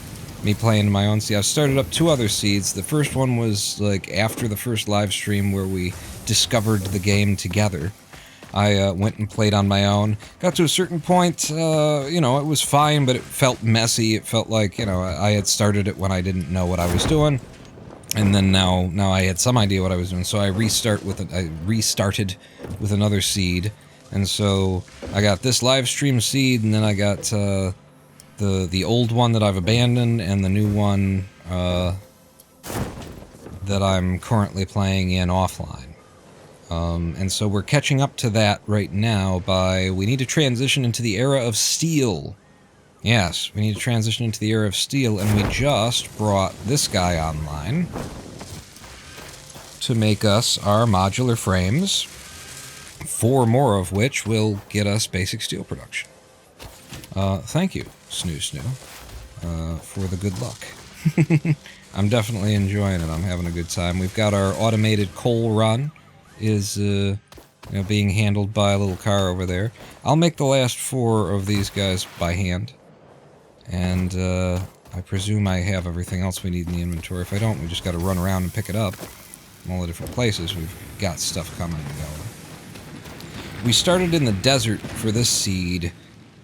A: playing my own seed. I've started up 2 other seeds. The first one was like after the first live stream where we discovered the game together. I went and played on my own. Got to a certain point, you know, it was fine, but it felt messy. It felt like, you know, I had started it when I didn't know what I was doing. And then now I had some idea what I was doing, so I restarted with another seed. And so I got this live stream seed, and then I got the old one that I've abandoned, and the new one that I'm currently playing in offline. And so we're catching up to that right now we need to transition into the era of steel. Yes, we need to transition into the era of steel, and we just brought this guy online to make us our modular frames, 4 more of which will get us basic steel production. Thank you, Snoo, for the good luck. I'm definitely enjoying it. I'm having a good time. We've got our automated coal run is you know, being handled by a little car over there. I'll make the last 4 of these guys by hand, and I presume I have everything else we need in the inventory. If I don't, we just got to run around and pick it up from all the different places. We've got stuff coming and going. We started in the desert for this seed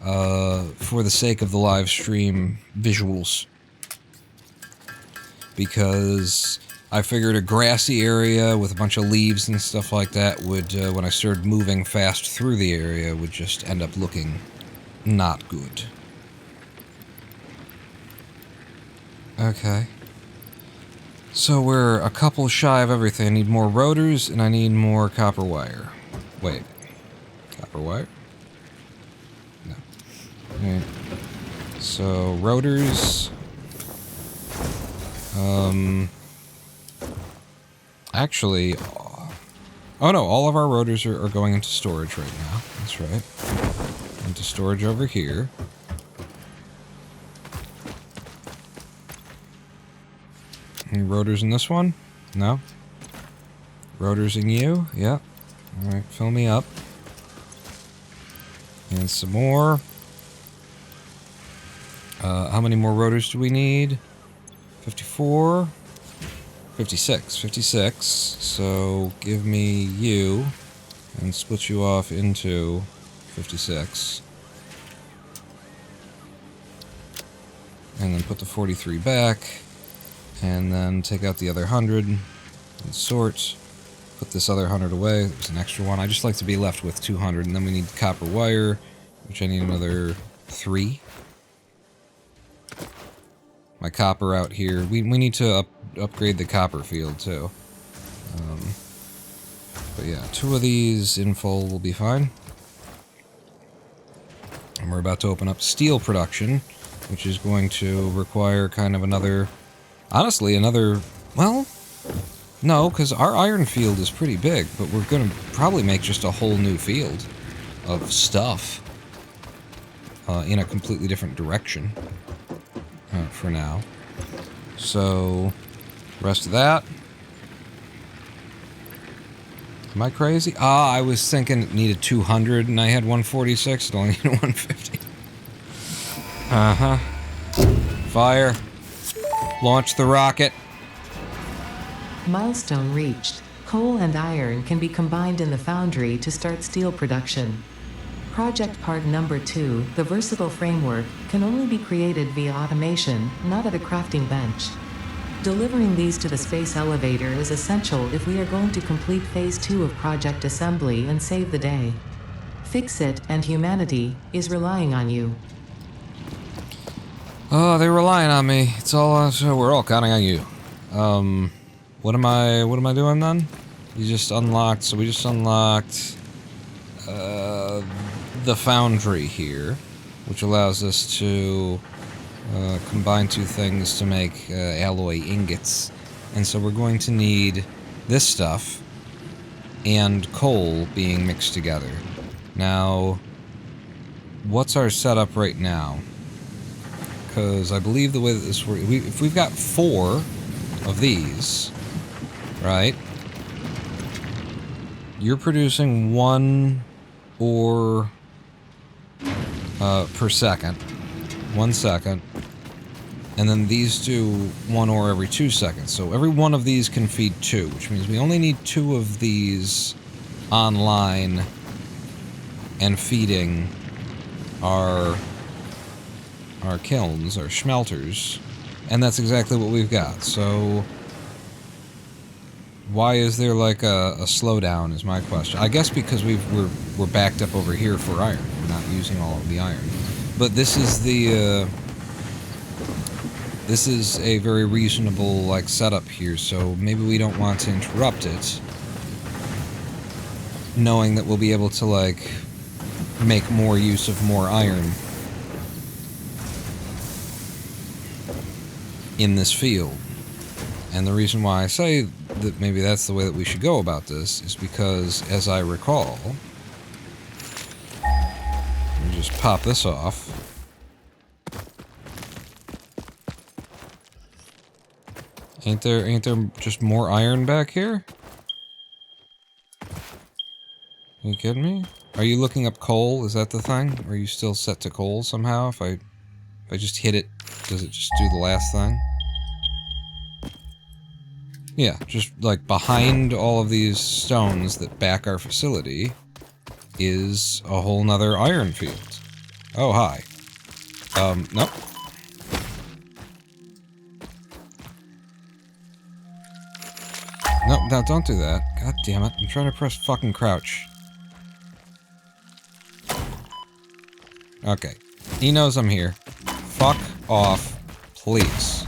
A: for the sake of the live stream visuals, because I figured a grassy area with a bunch of leaves and stuff like that would, when I started moving fast through the area, would just end up looking not good. Okay. So we're a couple shy of everything. I need more rotors, and I need more copper wire. Wait. Copper wire? No. Alright. So, rotors... Actually... Oh no, all of our rotors are going into storage right now. That's right. Into storage over here. Any rotors in this one? No? Rotors in you? Yep. Alright, fill me up. And some more. How many more rotors do we need? 54? 56. 56. So, give me you. And split you off into 56. And then put the 43 back. And then take out the other 100. And sort. Put this other 100 away. There's an extra one. I just like to be left with 200. And then we need copper wire, which I need another 3. My copper out here. We need to upgrade the copper field, too. But yeah, 2 of these in full will be fine. And we're about to open up steel production, which is going to require kind of another... Honestly, another... Well, no, because our iron field is pretty big, but we're going to probably make just a whole new field of stuff in a completely different direction. For now. So, rest of that. Am I crazy? Ah, I was thinking it needed 200 and I had 146. It only needed 150. Uh-huh. Fire. Launch the rocket.
B: Milestone reached. Coal and iron can be combined in the foundry to start steel production. Project part number 2, the versatile framework, can only be created via automation, not at a crafting bench. Delivering these to the space elevator is essential if we are going to complete phase 2 of project assembly and save the day. Fix-It and humanity is relying on you.
A: Oh, they're relying on me. It's all so we're all counting on you. What am I doing then? You just unlocked, so we just unlocked the foundry here, which allows us to combine 2 things to make alloy ingots. And so we're going to need this stuff and coal being mixed together. Now, what's our setup right now? Because I believe the way that this works, if we've got 4 of these, right? You're producing 1 ore per second. 1 second. And then these do 1 ore every 2 seconds. So every one of these can feed 2, which means we only need 2 of these online and feeding our kilns, our smelters. And that's exactly what we've got. So why is there like a slowdown is my question. I guess because we're backed up over here for iron. We're not using all of the iron. But this is this is a very reasonable like setup here, so maybe we don't want to interrupt it, knowing that we'll be able to like make more use of more iron in this field. And the reason why I say that maybe that's the way that we should go about this is because, as I recall, let me just pop this off. Ain't there just more iron back here? Are you kidding me? Are you looking up coal? Is that the thing? Are you still set to coal somehow? If I just hit it, does it just do the last thing? Yeah, just like behind all of these stones that back our facility is a whole nother iron field. Oh, hi. Nope. No, don't do that. God damn it. I'm trying to press fucking crouch. Okay. He knows I'm here. Fuck off, please.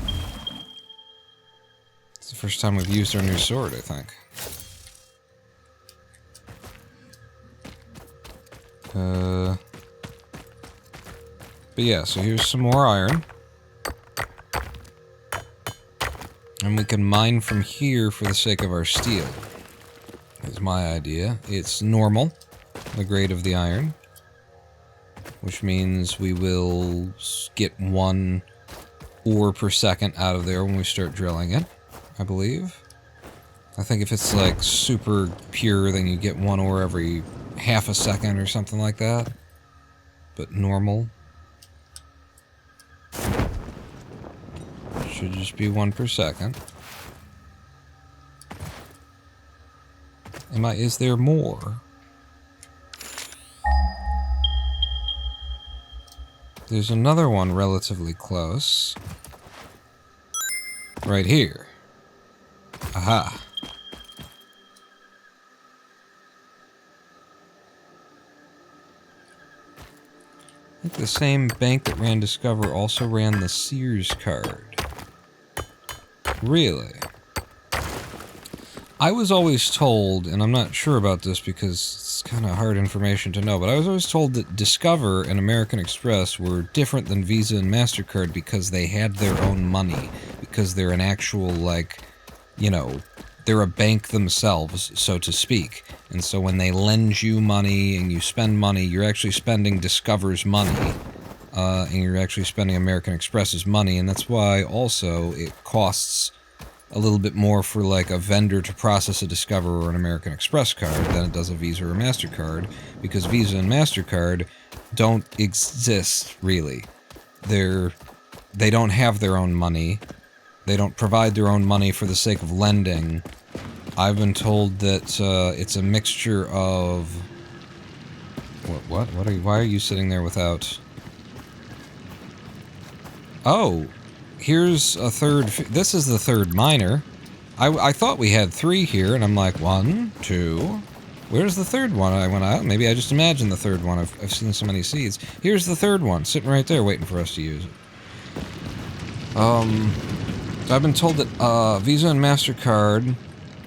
A: It's the first time we've used our new sword, I think. But yeah, so here's some more iron. And we can mine from here for the sake of our steel. Is my idea. It's normal, the grade of the iron. Which means we will get 1 ore per second out of there when we start drilling it, I believe. I think if it's like super pure, then you get 1 ore every half a second or something like that. But normal should just be 1 per second. Is there more? There's another one relatively close. Right here. Aha. I think the same bank that ran Discover also ran the Sears card. Really? I was always told, and I'm not sure about this because it's kind of hard information to know, but I was always told that Discover and American Express were different than Visa and MasterCard because they had their own money. Because they're an actual, like, you know, they're a bank themselves, so to speak. And so when they lend you money and you spend money, you're actually spending Discover's money. And you're actually spending American Express's money, and that's why also it costs a little bit more for like a vendor to process a Discover or an American Express card than it does a Visa or a MasterCard, because Visa and MasterCard don't exist, really. They don't have their own money. They don't provide their own money for the sake of lending. I've been told that it's a mixture of... What? Why are you sitting there without... Oh! Here's a third... This is the third miner. I thought we had 3 here, and I'm like, 1, 2... Where's the third one? I went out. Maybe I just imagined the third one. I've seen so many seeds. Here's the third one, sitting right there, waiting for us to use it. I've been told that Visa and MasterCard,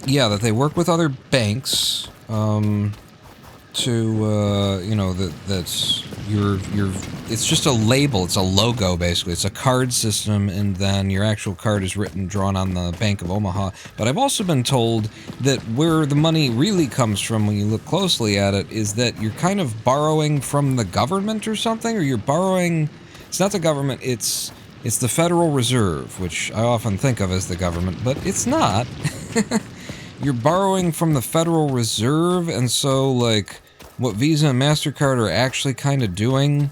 A: yeah, that they work with other banks to, you know, that's it's just a label, it's a logo, basically. It's a card system, and then your actual card is drawn on the Bank of Omaha. But I've also been told that where the money really comes from when you look closely at it is that you're kind of borrowing from the government or something, or you're borrowing... It's not the government, it's the Federal Reserve, which I often think of as the government, but it's not. You're borrowing from the Federal Reserve, and so, like, what Visa and MasterCard are actually kind of doing,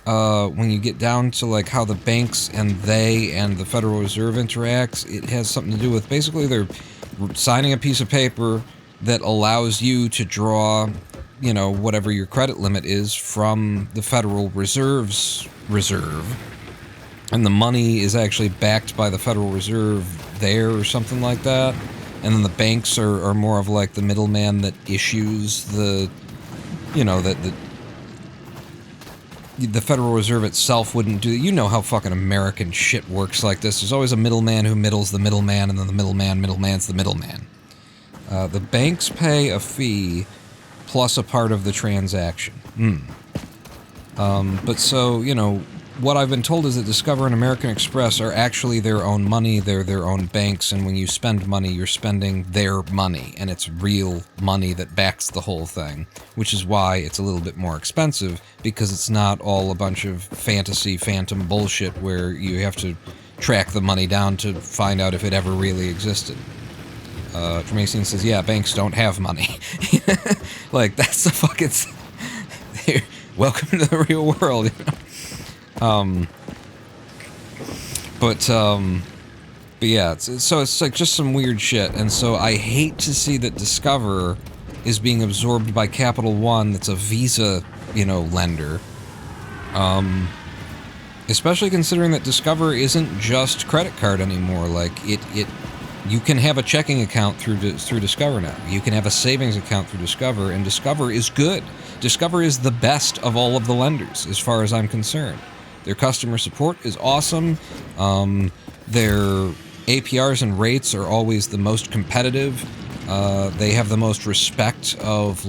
A: when you get down to, like, how the banks and the Federal Reserve interacts, it has something to do with, basically, they're signing a piece of paper that allows you to draw, you know, whatever your credit limit is from the Federal Reserve's reserve. And the money is actually backed by the Federal Reserve there or something like that. And then the banks are more of like the middleman that issues the, you know, that the Federal Reserve itself wouldn't do. You know how fucking American shit works like this. There's always a middleman who middles the middleman, and then the middleman's the middleman. The banks pay a fee plus a part of the transaction. But so, you know, what I've been told is that Discover and American Express are actually their own money, they're their own banks, and when you spend money, you're spending their money, and it's real money that backs the whole thing, which is why it's a little bit more expensive, because it's not all a bunch of fantasy, phantom bullshit where you have to track the money down to find out if it ever really existed. Tremacian says, yeah, banks don't have money. Like, that's the fucking... Welcome to the real world, you know? But yeah, it's like just some weird shit, and so I hate to see that Discover is being absorbed by Capital One, that's a Visa, you know, lender. Especially considering that Discover isn't just credit card anymore. Like, it You can have a checking account through Discover now. You can have a savings account through Discover, and Discover is good. Discover is the best of all of the lenders, as far as I'm concerned. Their customer support is awesome. Their APRs and rates are always the most competitive. They have the most respect of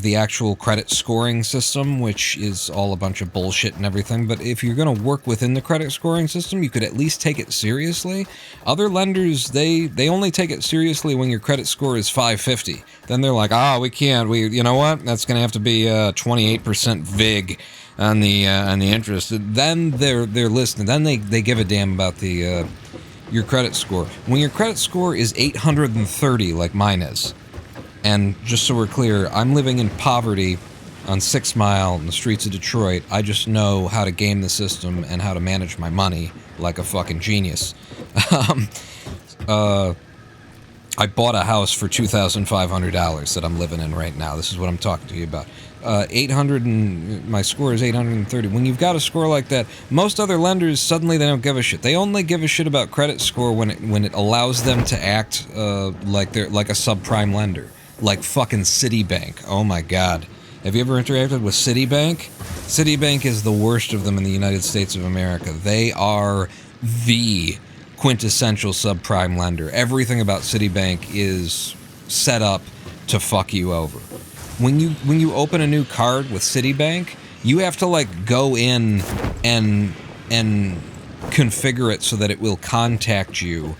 A: the actual credit scoring system, which is all a bunch of bullshit and everything. But if you're going to work within the credit scoring system, you could at least take it seriously. Other lenders, they only take it seriously when your credit score is 550. Then they're like, we can't. You know what? That's going to have to be 28% VIG on the interest. Then they're listening. Then they give a damn about your credit score. When your credit score is 830, like mine is. And just so we're clear, I'm living in poverty on 6 Mile in the streets of Detroit. I just know how to game the system and how to manage my money like a fucking genius. I bought a house for $2,500 that I'm living in right now. This is what I'm talking to you about. 800 and my score is 830. When you've got a score like that, most other lenders suddenly they don't give a shit. They only give a shit about credit score when it allows them to act like a subprime lender. Like fucking Citibank. Oh my god. Have you ever interacted with Citibank? Citibank is the worst of them in the United States of America. They are the quintessential subprime lender. Everything about Citibank is set up to fuck you over. When you open a new card with Citibank, you have to go in and configure it so that it will contact you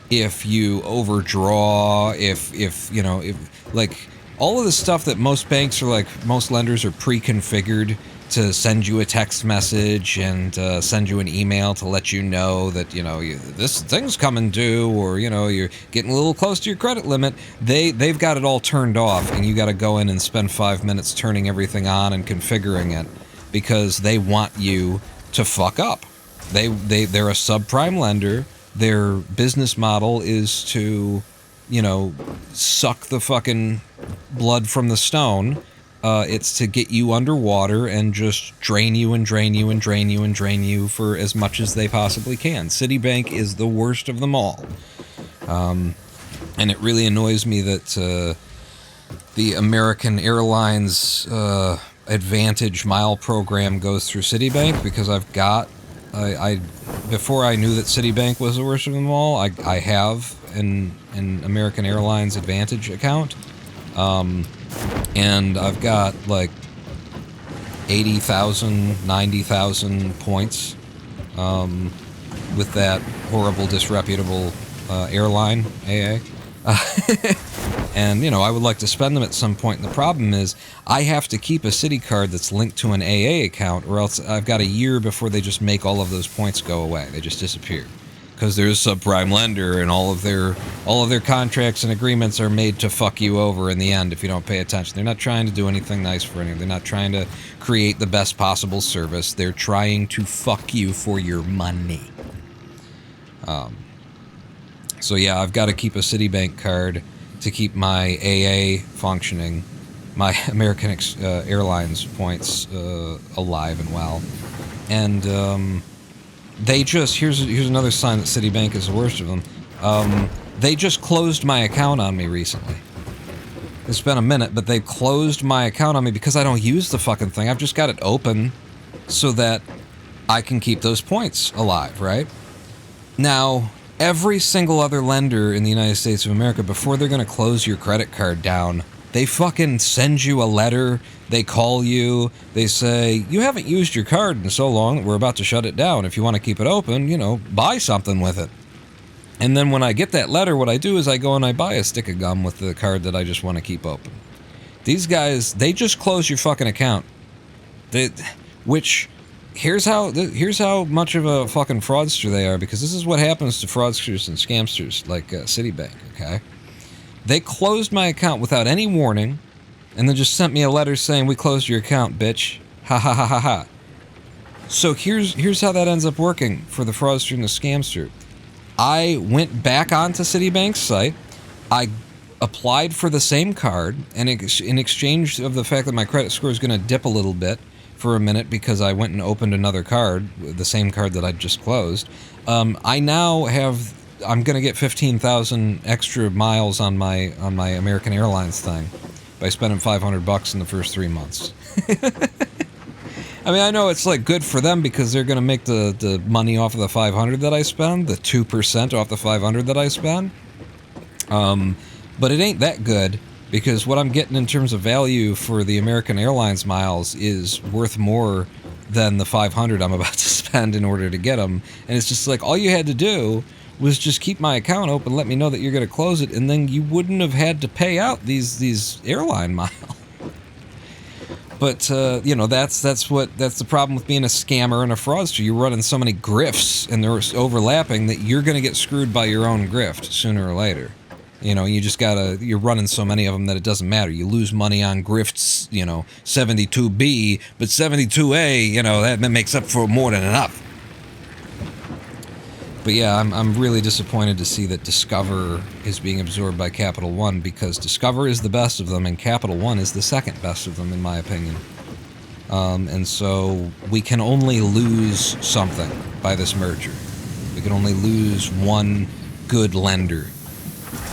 A: if you overdraw, if all of the stuff that most banks are most lenders are pre-configured to send you a text message and send you an email to let you know that this thing's coming due, or you're getting a little close to your credit limit. They've got it all turned off, and you got to go in and spend 5 minutes turning everything on and configuring it because they want you to fuck up. They're a subprime lender. Their business model is to, suck the fucking blood from the stone. It's to get you underwater and just drain you and drain you and drain you and drain you for as much as they possibly can. Citibank is the worst of them all. And it really annoys me that the American Airlines Advantage Mile program goes through Citibank, because before I knew that Citibank was the worst of them all, I have an American Airlines Advantage account. And I've got 80,000, 90,000 points with that horrible, disreputable airline, AA. And, I would like to spend them at some point. And the problem is I have to keep a Citi card that's linked to an AA account, or else I've got a year before they just make all of those points go away. They just disappear. Because they're a subprime lender, and all of their contracts and agreements are made to fuck you over in the end if you don't pay attention. They're not trying to do anything nice for anyone. They're not trying to create the best possible service. They're trying to fuck you for your money. So yeah, I've got to keep a Citibank card to keep my AA functioning, my American Airlines points alive and well. And here's another sign that Citibank is the worst of them. They just closed my account on me recently. It's been a minute, but they closed my account on me because I don't use the fucking thing. I've just got it open so that I can keep those points alive, right? Now, every single other lender in the United States of America, before they're going to close your credit card down, they fucking send you a letter, they call you, they say, you haven't used your card in so long that we're about to shut it down. If you want to keep it open, buy something with it. And then when I get that letter, what I do is I go and I buy a stick of gum with the card that I just want to keep open. These guys, they just close your fucking account. Here's how much of a fucking fraudster they are, because this is what happens to fraudsters and scamsters like Citibank, okay? They closed my account without any warning, and then just sent me a letter saying, we closed your account, bitch. Ha ha ha ha ha. So here's how that ends up working for the fraudster and the scamster. I went back onto Citibank's site. I applied for the same card, and in exchange of the fact that my credit score is going to dip a little bit for a minute because I went and opened another card, the same card that I just closed, I now have I'm gonna get 15,000 extra miles on my American Airlines thing by spending $500 in the first 3 months. I mean, I know it's like good for them because they're gonna make the money off of the 500 that I spend, the 2% off the 500 that I spend. But it ain't that good because what I'm getting in terms of value for the American Airlines miles is worth more than the 500 I'm about to spend in order to get them. And it's just like, all you had to do was just keep my account open, let me know that you're going to close it, and then you wouldn't have had to pay out these airline miles. But you know, that's the problem with being a scammer and a fraudster. You're running so many grifts and they're overlapping that you're going to get screwed by your own grift sooner or later. You know, you're running so many of them that it doesn't matter. You lose money on grifts, you know, 72B, but 72A, you know, that makes up for more than enough. But yeah, I'm really disappointed to see that Discover is being absorbed by Capital One, because Discover is the best of them and Capital One is the second best of them, in my opinion. And so we can only lose something by this merger. We can only lose one good lender.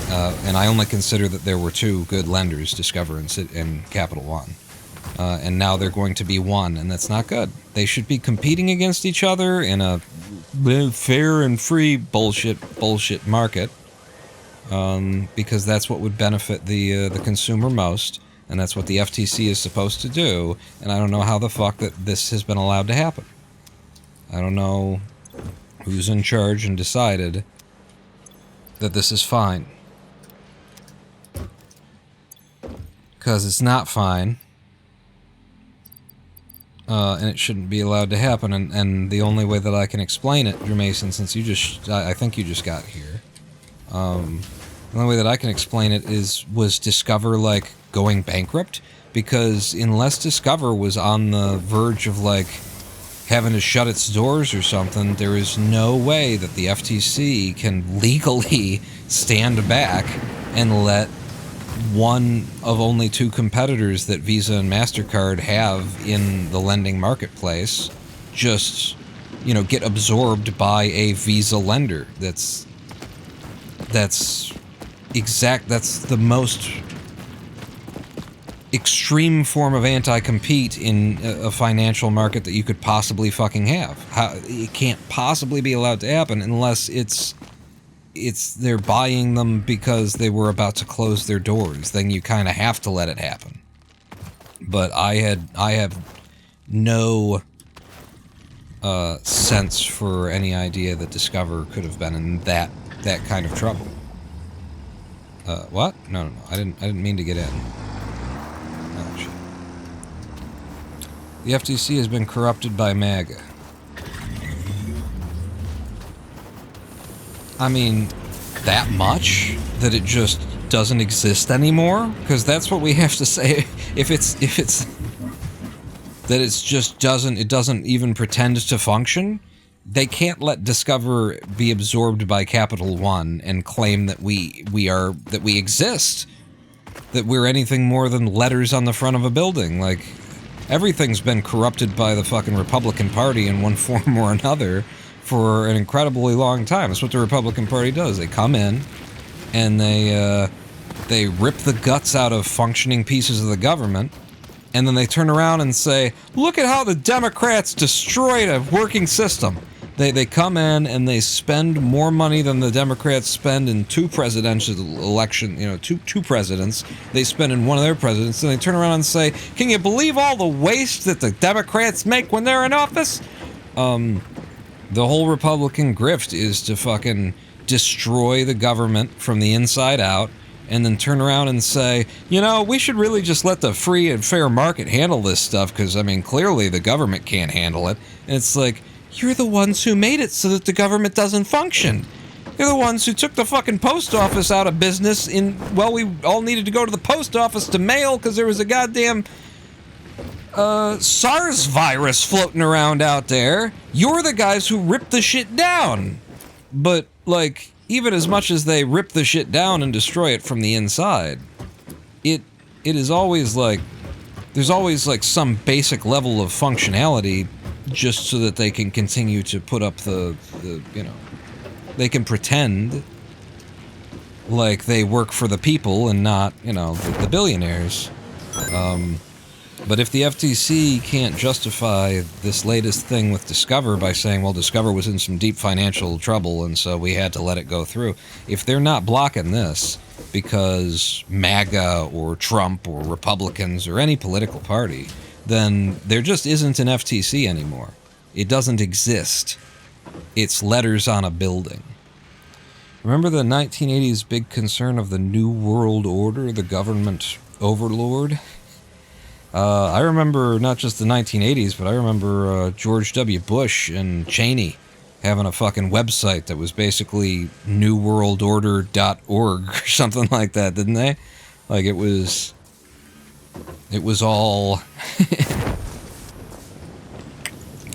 A: And I only consider that there were two good lenders, Discover and Capital One. And now they're going to be one, and that's not good. They should be competing against each other in a fair and free bullshit market, because that's what would benefit the consumer most, and that's what the FTC is supposed to do. And I don't know how the fuck that this has been allowed to happen. I don't know who's in charge and decided that this is fine. Because it's not fine. And it shouldn't be allowed to happen. And the only way that I can explain it, Drew Mason, since I think you just got here. The only way that I can explain it was Discover, like, going bankrupt? Because unless Discover was on the verge of, like, having to shut its doors or something, there is no way that the FTC can legally stand back and let one of only two competitors that Visa and MasterCard have in the lending marketplace just, you know, get absorbed by a Visa lender. That's the most extreme form of anti-compete in a financial market that you could possibly fucking have. It can't possibly be allowed to happen unless they're buying them because they were about to close their doors. Then you kind of have to let it happen. But I have no sense for any idea that Discover could have been in that kind of trouble. What? No. I didn't mean to get in. Oh shit. The FTC has been corrupted by MAGA. I mean, that much that it just doesn't exist anymore? Because that's what we have to say. If it's that it's just it doesn't even pretend to function, they can't let Discover be absorbed by Capital One and claim that we exist, that we're anything more than letters on the front of a building. Like, everything's been corrupted by the fucking Republican Party in one form or another for an incredibly long time. That's what the Republican Party does. They come in and they rip the guts out of functioning pieces of the government, and then they turn around and say, look at how the Democrats destroyed a working system. They come in and they spend more money than the Democrats spend in two presidential election, you know, two presidents. They spend in one of their presidents, and they turn around and say, can you believe all the waste that the Democrats make when they're in office? The whole Republican grift is to fucking destroy the government from the inside out, and then turn around and say, you know, we should really just let the free and fair market handle this stuff, because, I mean, clearly the government can't handle it. And it's like, you're the ones who made it so that the government doesn't function. You're the ones who took the fucking post office out of business we all needed to go to the post office to mail because there was a goddamn SARS virus floating around out there. You're the guys who ripped the shit down. But, like, even as much as they rip the shit down and destroy it from the inside, it is always like, there's always like some basic level of functionality just so that they can continue to put up the you know, They can pretend like they work for the people and not, you know, the billionaires. But if the FTC can't justify this latest thing with Discover by saying, well, Discover was in some deep financial trouble and so we had to let it go through, if they're not blocking this because MAGA or Trump or Republicans or any political party, then there just isn't an FTC anymore. It doesn't exist. It's letters on a building. Remember the 1980s big concern of the New World Order, the government overlord? I remember not just the 1980s, but I remember George W. Bush and Cheney having a fucking website that was basically newworldorder.org or something like that, didn't they? Like, it was all...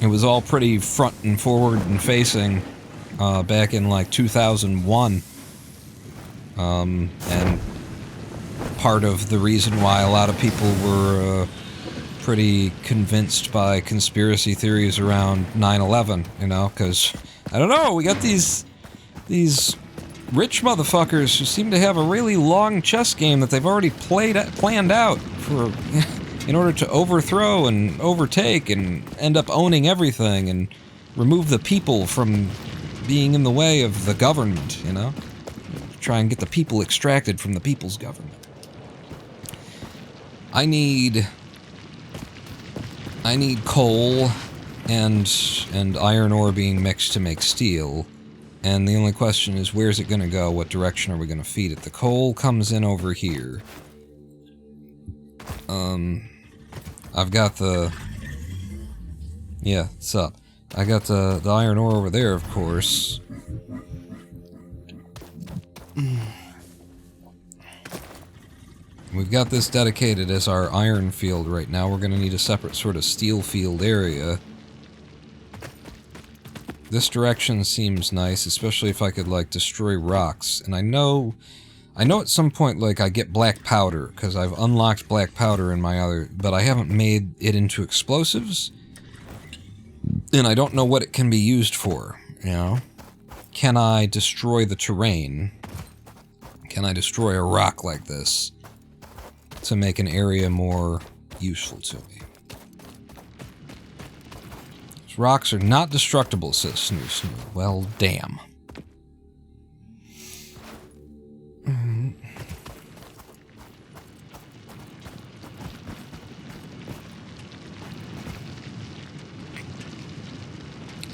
A: it was all pretty front and forward and facing back in, like, 2001. And part of the reason why a lot of people were pretty convinced by conspiracy theories around 9/11, you know, because, I don't know, we got these rich motherfuckers who seem to have a really long chess game that they've already planned out for, in order to overthrow and overtake and end up owning everything and remove the people from being in the way of the government, you know? Try and get the people extracted from the people's government. I need coal and iron ore being mixed to make steel, and the only question is, where's it gonna go? What direction are we gonna feed it? The coal comes in over here. I've got the... Yeah, what's up? I got the iron ore over there, of course. We've got this dedicated as our iron field right now. We're going to need a separate sort of steel field area. This direction seems nice, especially if I could, like, destroy rocks. And I know at some point, like, I get black powder, because I've unlocked black powder in my other... But I haven't made it into explosives. And I don't know what it can be used for, you know? Can I destroy the terrain? Can I destroy a rock like this to make an area more useful to me? These rocks are not destructible, says Snoo Snoo. Well, damn.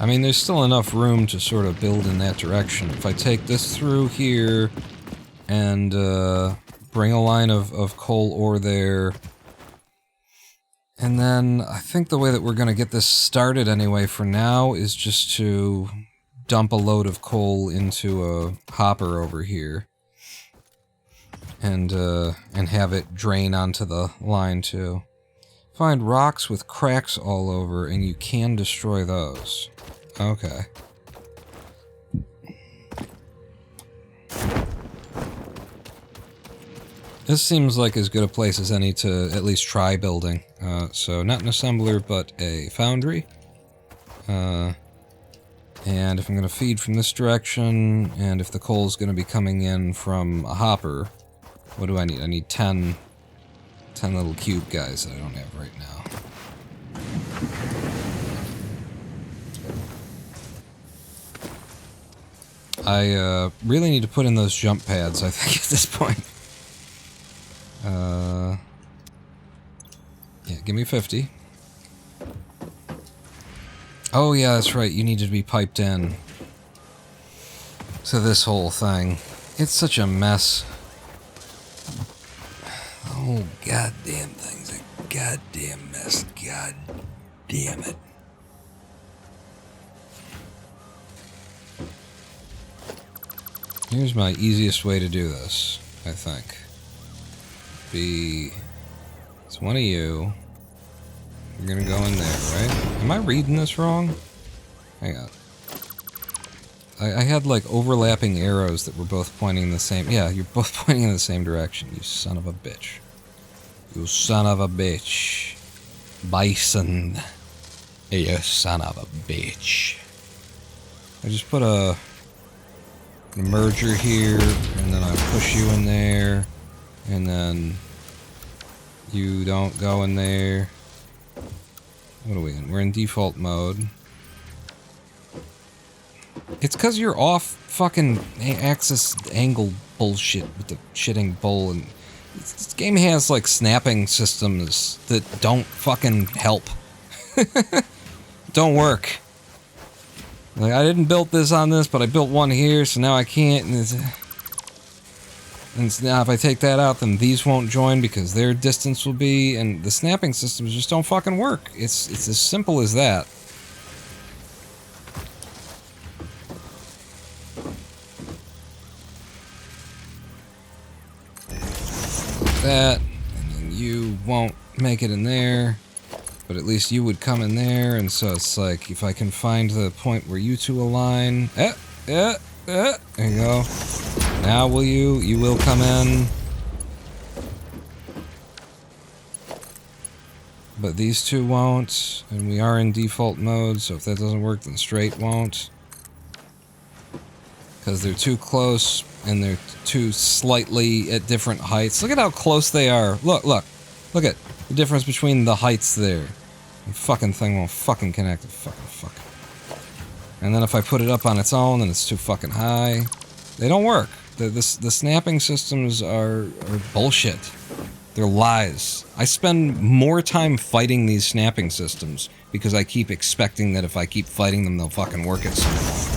A: I mean, there's still enough room to sort of build in that direction. If I take this through here and bring a line of coal ore there, and then I think the way that we're going to get this started anyway for now is just to dump a load of coal into a hopper over here and have it drain onto the line too. Find rocks with cracks all over, and you can destroy those. Okay. This seems like as good a place as any to at least try building. So not an assembler, but a foundry. And if I'm going to feed from this direction, and if the coal's going to be coming in from a hopper, what do I need? I need 10 little cube guys that I don't have right now. I really need to put in those jump pads, I think, at this point. Yeah, give me 50. Oh yeah, that's right, you need to be piped in to this whole thing. It's such a mess. The whole goddamn thing's a goddamn mess. God damn it. Here's my easiest way to do this, I think. It's one of you. You're gonna go in there, right? Am I reading this wrong? Hang on. I had, like, overlapping arrows that were both pointing in the same... Yeah, you're both pointing in the same direction, you son of a bitch. You son of a bitch. Bison. You son of a bitch. I just put a a merger here, and then I push you in there, and then you don't go in there. What are we in? We're in default mode. It's because you're off fucking axis angle bullshit with the shitting bull, and this game has like snapping systems that don't fucking help. Don't work. Like, I didn't build this on this, but I built one here, so now I can't. And now if I take that out, then these won't join because their distance will be, and the snapping systems just don't fucking work. It's as simple as that. Like that, and then you won't make it in there. But at least you would come in there, and so it's like, if I can find the point where you two align... there you go. Now you will come in. But these two won't, and we are in default mode, so if that doesn't work, then straight won't. Because they're too close, and they're too slightly at different heights. Look at how close they are. Look at the difference between the heights there. The fucking thing won't fucking connect. Fuck. And then if I put it up on its own, then it's too fucking high. They don't work. The snapping systems are bullshit. They're lies. I spend more time fighting these snapping systems because I keep expecting that if I keep fighting them, they'll fucking work at some point.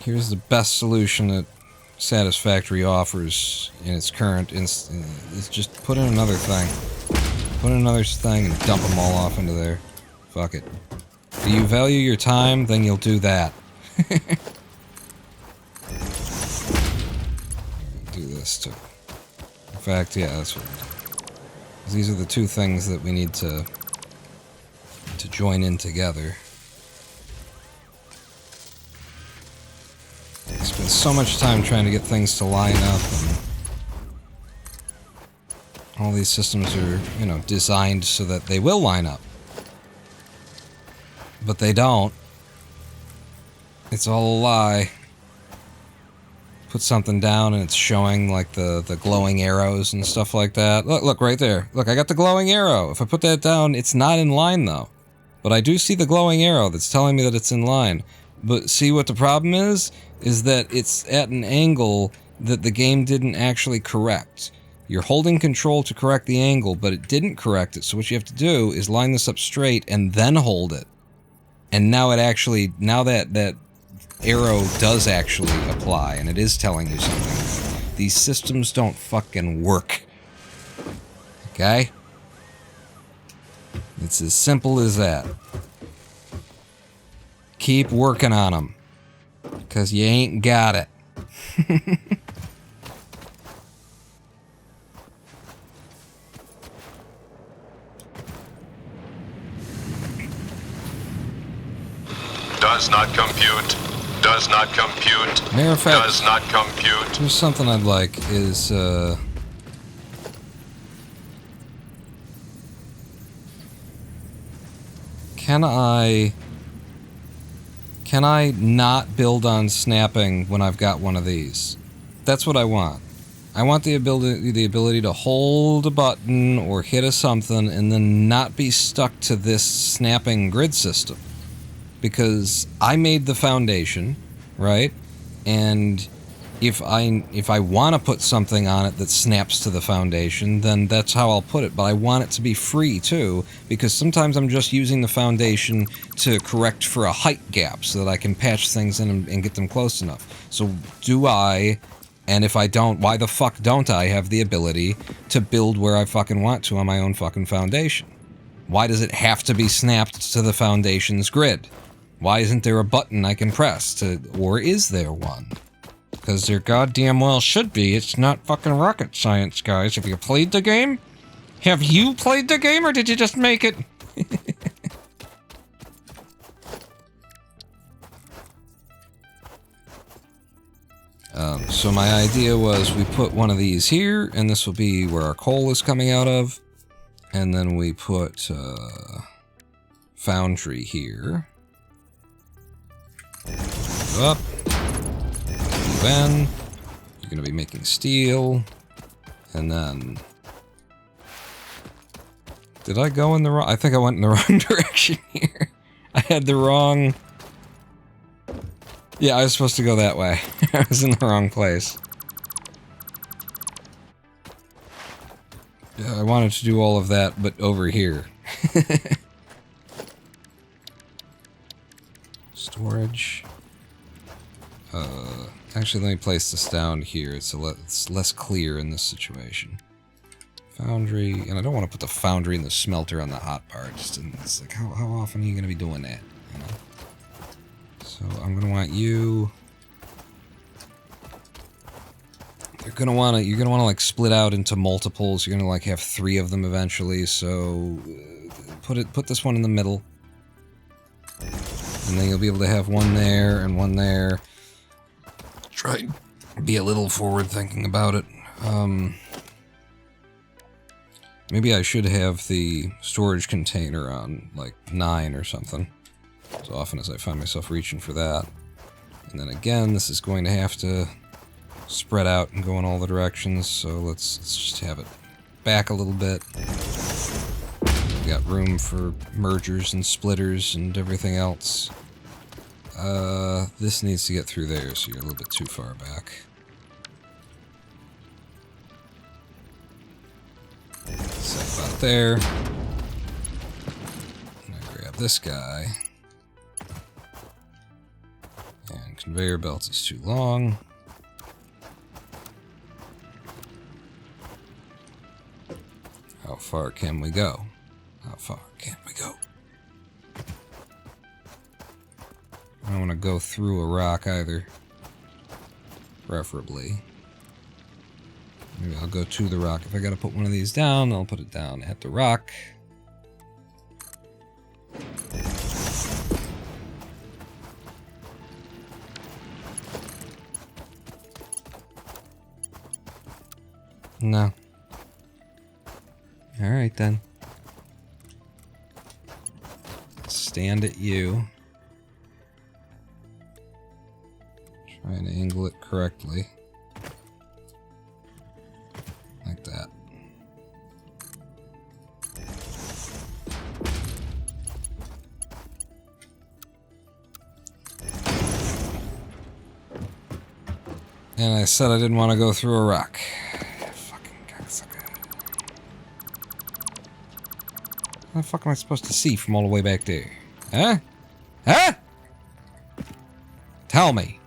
A: Here's the best solution that Satisfactory offers in its current instance. Is just put in another thing. Put in another thing and dump them all off into there. Fuck it. Do you value your time? Then you'll do that. Do this too. In fact, yeah, that's what we do. These are the two things that we need to join in together. I spend so much time trying to get things to line up, and all these systems are, you know, designed so that they will line up. But they don't. It's all a lie. Put something down and it's showing like the glowing arrows and stuff like that. Look right there. Look, I got the glowing arrow. If I put that down, it's not in line though. But I do see the glowing arrow that's telling me that it's in line. But see what the problem is that it's at an angle that the game didn't actually correct. You're holding control to correct the angle, but it didn't correct it, so what you have to do is line this up straight and then hold it. And now it actually, now that arrow does actually apply, and it is telling you something. These systems don't fucking work. Okay? It's as simple as that. Keep working on them. Because you ain't got it.
C: Does not compute. Does not compute.
A: Matter of fact,
C: does not compute.
A: here's something I'd like is, Can I not build on snapping when I've got one of these? That's what I want. I want the ability to hold a button or hit a something and then not be stuck to this snapping grid system. Because I made the foundation, right? And if I want to put something on it that snaps to the foundation, then that's how I'll put it. But I want it to be free too, because sometimes I'm just using the foundation to correct for a height gap so that I can patch things in and get them close enough. So do I, and if I don't, why the fuck don't I have the ability to build where I fucking want to on my own fucking foundation? Why does it have to be snapped to the foundation's grid? Why isn't there a button I can press to, or is there one? Because there goddamn well should be. It's not fucking rocket science, guys. Have you played the game? Have you played the game, or did you just make it? So my idea was we put one of these here, and this will be where our coal is coming out of. And then we put foundry here. Up. Then you're going to be making steel. And then... Did I go in the wrong... I think I went in the wrong direction here. I had the wrong... Yeah, I was supposed to go that way. I was in the wrong place. Yeah, I wanted to do all of that, but over here. Storage. Actually, let me place this down here. It's less clear in this situation. Foundry, and I don't want to put the foundry and the smelter on the hot part. It's like, how often are you going to be doing that? You know? So I'm going to want you. You're gonna wanna like split out into multiples. You're gonna like have 3 of them eventually. So put this one in the middle, and then you'll be able to have one there and one there. Try and be a little forward thinking about it. Maybe I should have the storage container on like 9 or something. As often as I find myself reaching for that. And then again, this is going to have to spread out and go in all the directions, so let's just have it back a little bit. We got room for mergers and splitters and everything else. This needs to get through there, so you're a little bit too far back. Set about there. And I grab this guy. And conveyor belt is too long. How far can we go? How far can we go? I don't want to go through a rock either. Preferably. Maybe I'll go to the rock. If I gotta put one of these down, I'll put it down at the rock. No. Alright then. Stand at you. Try and angle it correctly. Like that. And I said I didn't want to go through a rock. How the fuck am I supposed to see from all the way back there? Huh? Huh? Tell me.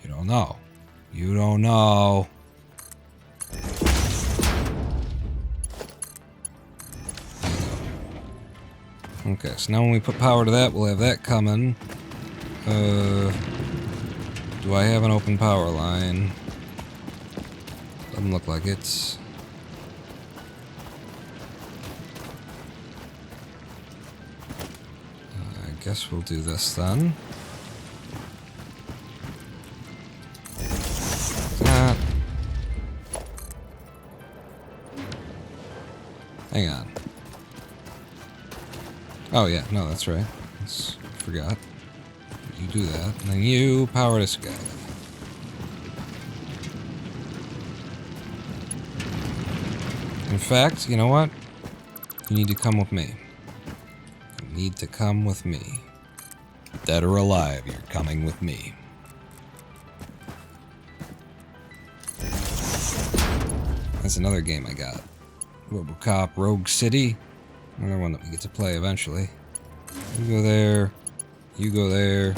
A: You don't know. You don't know. Okay, so now when we put power to that, we'll have that coming. Do I have an open power line? Doesn't look like it. I guess we'll do this then. That. Hang on. Oh yeah, no, that's right. I forgot. You do that, and then you power this guy. In fact, you know what? You need to come with me. You need to come with me. Dead or alive, you're coming with me. That's another game I got. RoboCop Rogue City. Another one that we get to play eventually. You go there. You go there.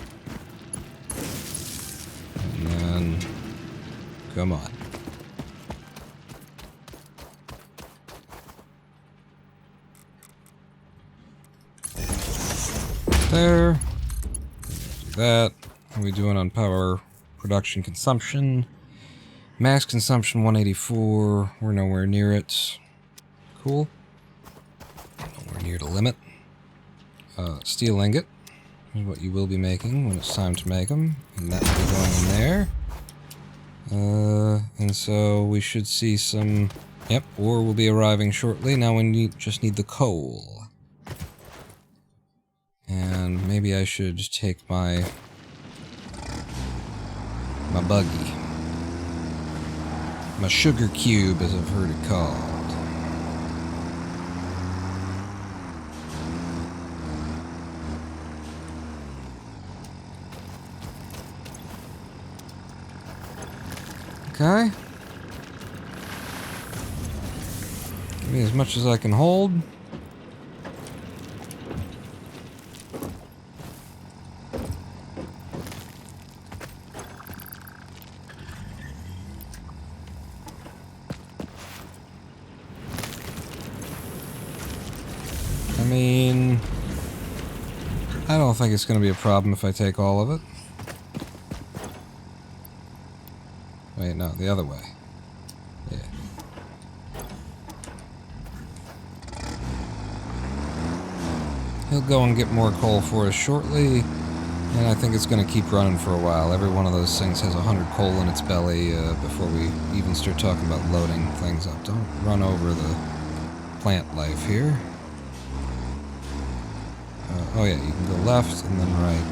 A: And then... Come on. There. Do that. How are we doing on power production consumption? Max consumption 184. We're nowhere near it. Cool. Nowhere near the limit. Steel ingot is what you will be making when it's time to make them. And that will be going in there. And so we should see some Yep, ore will be arriving shortly. Now we just need the coal. And maybe I should take my buggy. My sugar cube, as I've heard it called. Okay. Give me as much as I can hold. I mean, I don't think it's going to be a problem if I take all of it. Wait, no, the other way. Yeah. He'll go and get more coal for us shortly, and I think it's going to keep running for a while. Every one of those things has 100 coal in its belly before we even start talking about loading things up. Don't run over the plant life here. Oh yeah, you can go left and then right.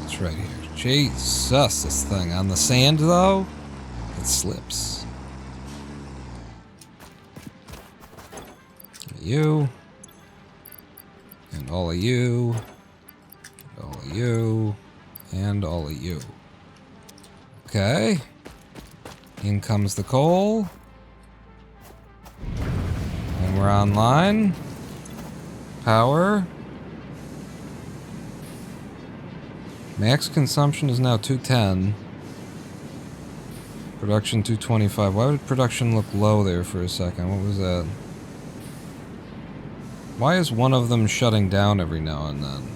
A: It's right here. Jesus, this thing. On the sand, though, it slips. You. And all of you. And all of you. And all of you. Okay. In comes the coal. And we're online. Power. Max consumption is now 210. Production 225. Why would production look low there for a second? What was that? Why is one of them shutting down every now and then?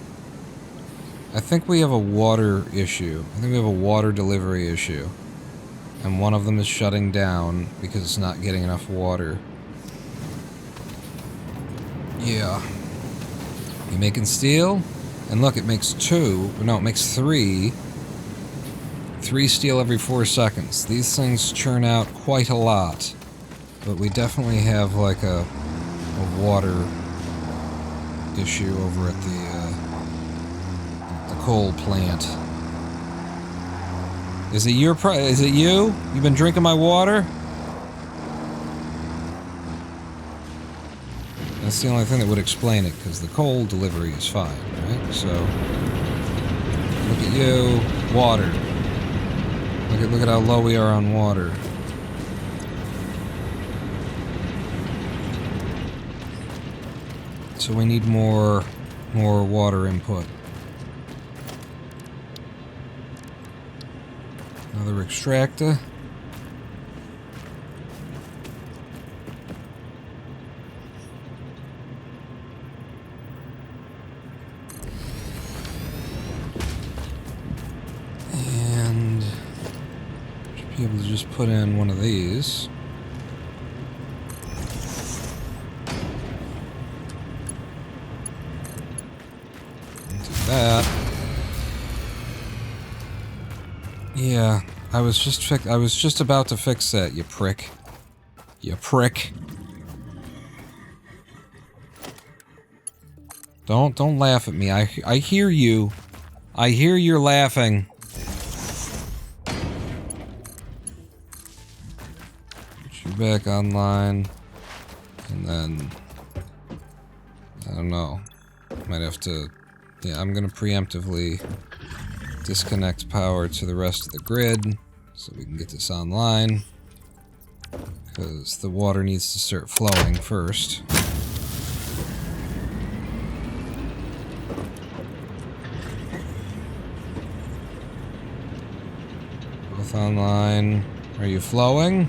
A: I think we have a water issue. I think we have a water delivery issue. And one of them is shutting down because it's not getting enough water. Yeah. You making steel? And look, it makes 2. No, it makes 3. 3 steel every 4 seconds. These things churn out quite a lot. But we definitely have like a water issue over at the coal plant. Is it your is it you? You've been drinking my water? That's the only thing that would explain it, because the coal delivery is fine, right? So, look at you, water. Look at how low we are on water. So we need more water input. Another extractor. Be able to just put in one of these. Do that. Yeah, I was just about to fix that, you prick. You prick. Don't laugh at me. I hear you. I hear you're laughing. Back online, and then I don't know, might have to, yeah, I'm gonna preemptively disconnect power to the rest of the grid so we can get this online, because the water needs to start flowing first. Both online. Are you flowing?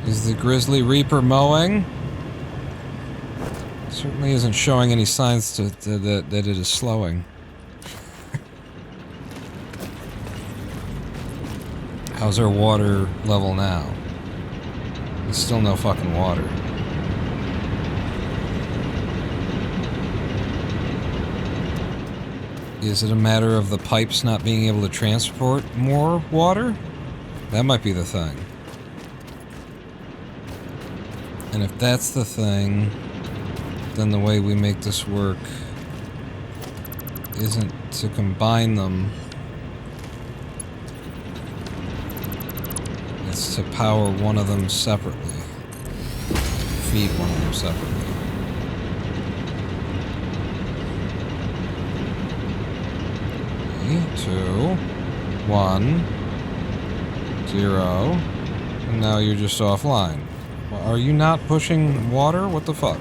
A: Is the Grizzly Reaper mowing? Certainly isn't showing any signs that it is slowing. How's our water level now? There's still no fucking water. Is it a matter of the pipes not being able to transport more water? That might be the thing. And if that's the thing, then the way we make this work isn't to combine them. It's to power one of them separately. Feed one of them separately. Two, 1, 0, and now you're just offline. Are you not pushing water? What the fuck?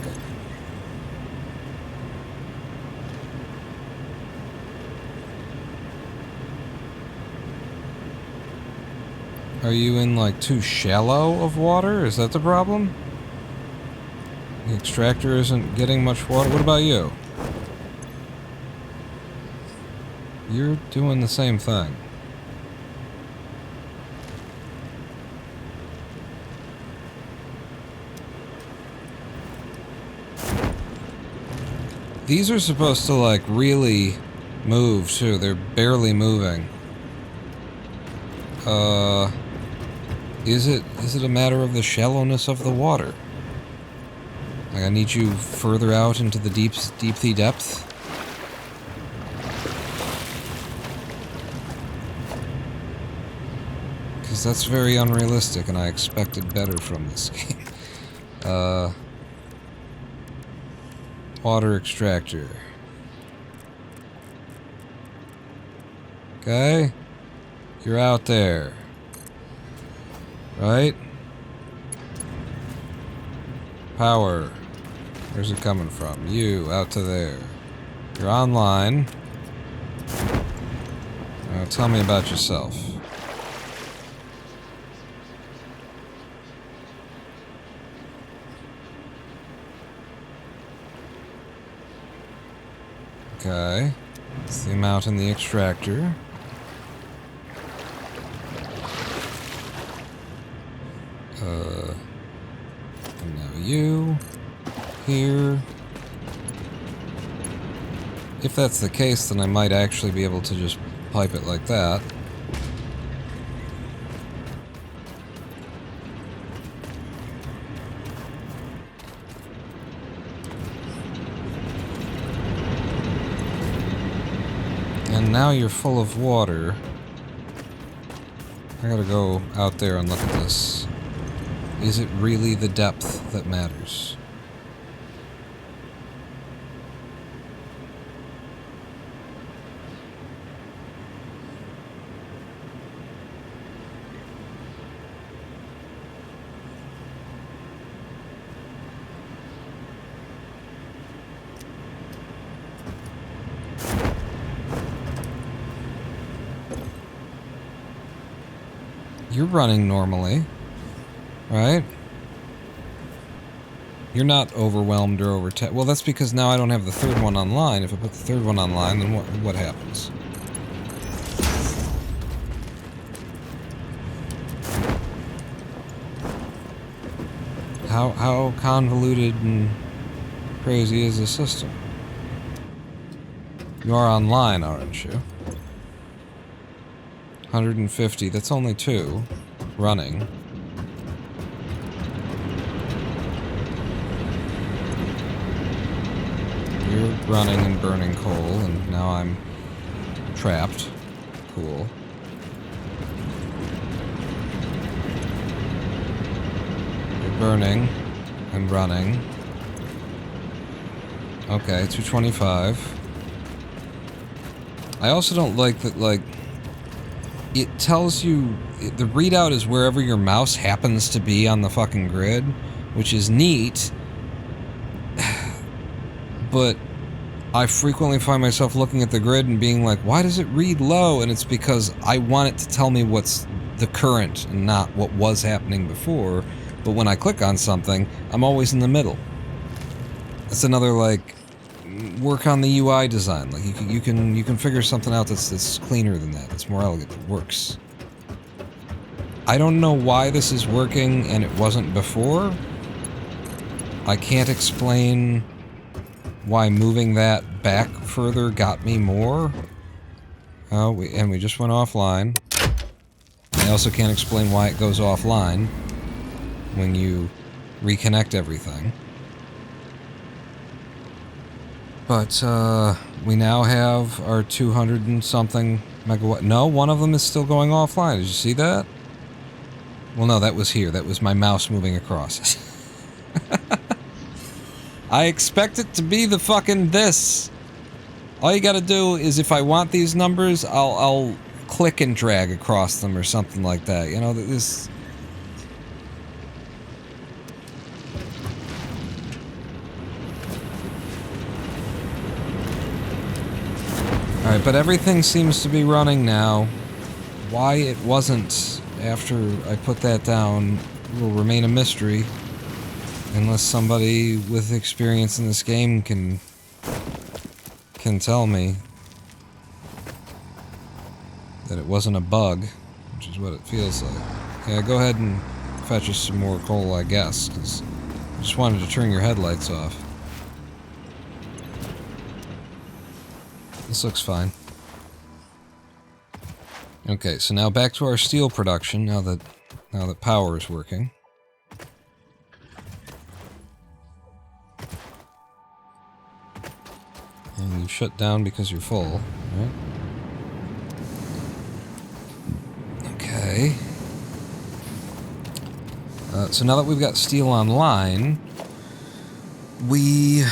A: Are you in like too shallow of water? Is that the problem? The extractor isn't getting much water. What about you? You're doing the same thing. These are supposed to, like, really move, too. They're barely moving. Is it a matter of the shallowness of the water? Like, I need you further out into the deep depth? Because that's very unrealistic, and I expected better from this game. Water extractor. Okay? You're out there. Right? Power. Where's it coming from? You, out to there. You're online. Now tell me about yourself. Okay. It's the amount in the extractor. And now you. Here. If that's the case, then I might actually be able to just pipe it like that. And now you're full of water. I gotta go out there and look at this. Is it really the depth that matters? You're running normally, right? You're not overwhelmed or overtaxed. Well, that's because now I don't have the third one online. If I put the third one online, then what happens? How convoluted and crazy is the system? You are online, aren't you? 150, that's only 2 running. You're running and burning coal, and now I'm trapped. Cool. You're burning and running. Okay, 225. I also don't like that, like, it tells you, the readout is wherever your mouse happens to be on the fucking grid, which is neat, but I frequently find myself looking at the grid and being like, why does it read low? And it's because I want it to tell me what's the current and not what was happening before, but when I click on something, I'm always in the middle. That's another, like, work on the UI design. Like, you can figure something out that's cleaner than that. That's more elegant. It works. I don't know why this is working and it wasn't before. I can't explain why moving that back further got me more. Oh, we just went offline. I also can't explain why it goes offline when you reconnect everything. But, we now have our 200 and something megawatt. No, one of them is still going offline. Did you see that? Well, no, that was here. That was my mouse moving across. I expect it to be the fucking this. All you gotta do is, if I want these numbers, I'll click and drag across them or something like that. You know, this... Alright, but everything seems to be running now. Why it wasn't after I put that down will remain a mystery. Unless somebody with experience in this game can tell me that it wasn't a bug, which is what it feels like. Yeah, go ahead and fetch us some more coal, I guess, because I just wanted to turn your headlights off. This looks fine. Okay, so now back to our steel production, now that power is working. And you shut down because you're full, right? Okay. So now that we've got steel online, we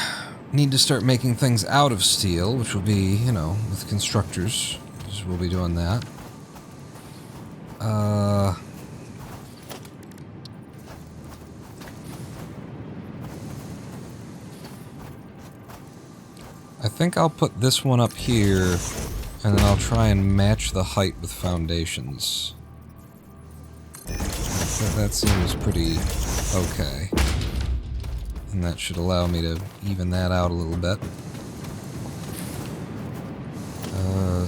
A: need to start making things out of steel, which will be, you know, with constructors, because we'll be doing that. I think I'll put this one up here, and then I'll try and match the height with foundations. That seems pretty okay. And that should allow me to even that out a little bit.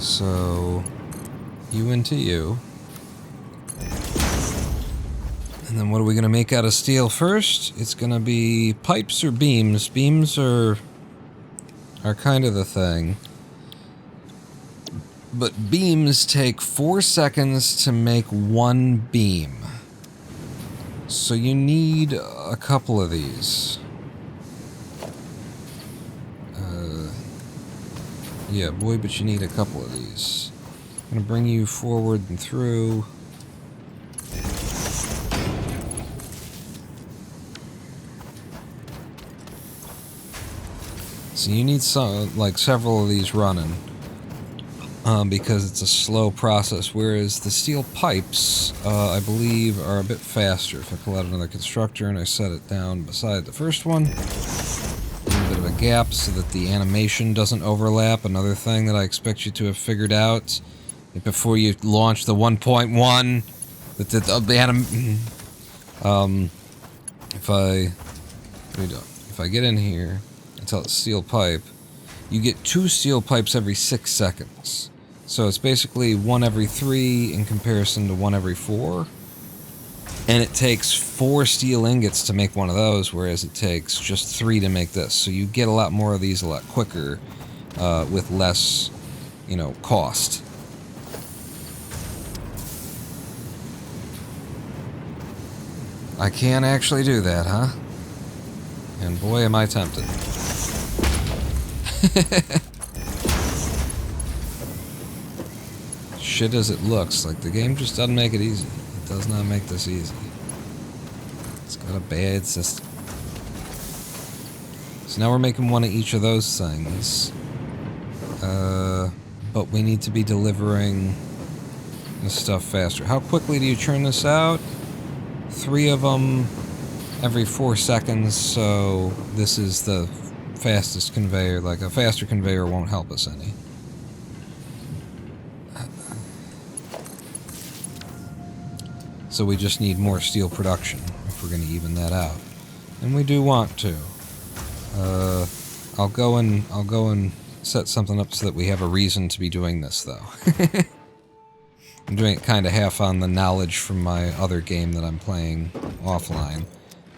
A: So... you into you. And then what are we gonna make out of steel first? It's gonna be pipes or beams. Beams are kind of the thing. But beams take 4 seconds to make one beam. So you need a couple of these. Yeah, boy, but you need a couple of these. I'm gonna bring you forward and through. So you need some, like, several of these running. Because it's a slow process, whereas the steel pipes, I believe, are a bit faster. If I pull out another constructor and I set it down beside the first one, a little bit of a gap so that the animation doesn't overlap. Another thing that I expect you to have figured out before you launch the 1.1, that if I get in here and tell it steel pipe, you get 2 steel pipes every 6 seconds. So it's basically 1 every 3 in comparison to 1 every 4. And it takes 4 steel ingots to make one of those, whereas it takes just 3 to make this. So you get a lot more of these a lot quicker, with less, you know, cost. I can actually do that, huh? And boy, am I tempted. Shit as it looks, like the game just doesn't make it easy. It does not make this easy. It's got a bad system. So now we're making one of each of those things. But we need to be delivering this stuff faster. How quickly do you churn this out? 3 of them every 4 seconds, so this is the fastest conveyor. Like, a faster conveyor won't help us any. So we just need more steel production if we're going to even that out. And we do want to. I'll go and set something up so that we have a reason to be doing this, though. I'm doing it kind of half on the knowledge from my other game that I'm playing offline.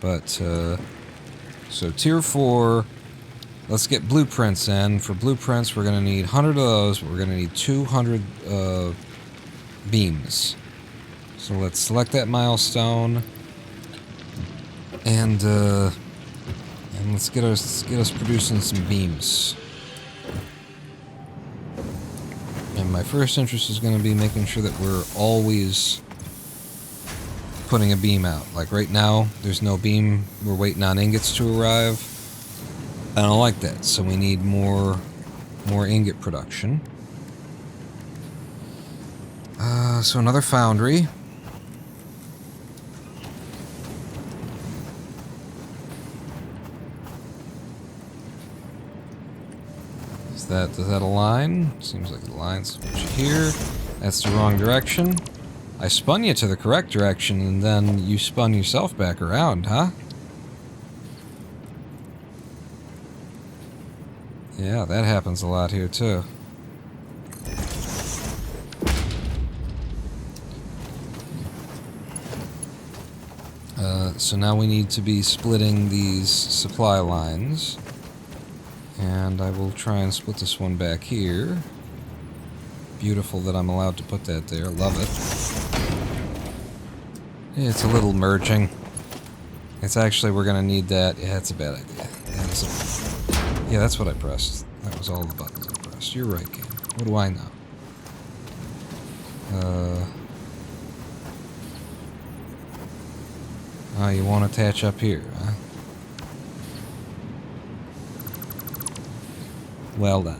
A: But, so Tier 4, let's get blueprints in. For blueprints, we're going to need 100 of those, but we're going to need 200 beams. So let's select that milestone, and let's get us producing some beams. And my first interest is going to be making sure that we're always putting a beam out. Like right now, there's no beam. We're waiting on ingots to arrive. I don't like that, so we need more ingot production. So another foundry. Does that align? Seems like it aligns. Put you here. That's the wrong direction. I spun you to the correct direction, and then you spun yourself back around, huh? Yeah, that happens a lot here, too. So now we need to be splitting these supply lines. And I will try and split this one back here. Beautiful that I'm allowed to put that there. Love it. It's a little merging. It's actually, we're going to need that. Yeah, that's a bad idea. Yeah, that's what I pressed. That was all the buttons I pressed. You're right, game. What do I know? Oh, you want to attach up here, huh? Well done.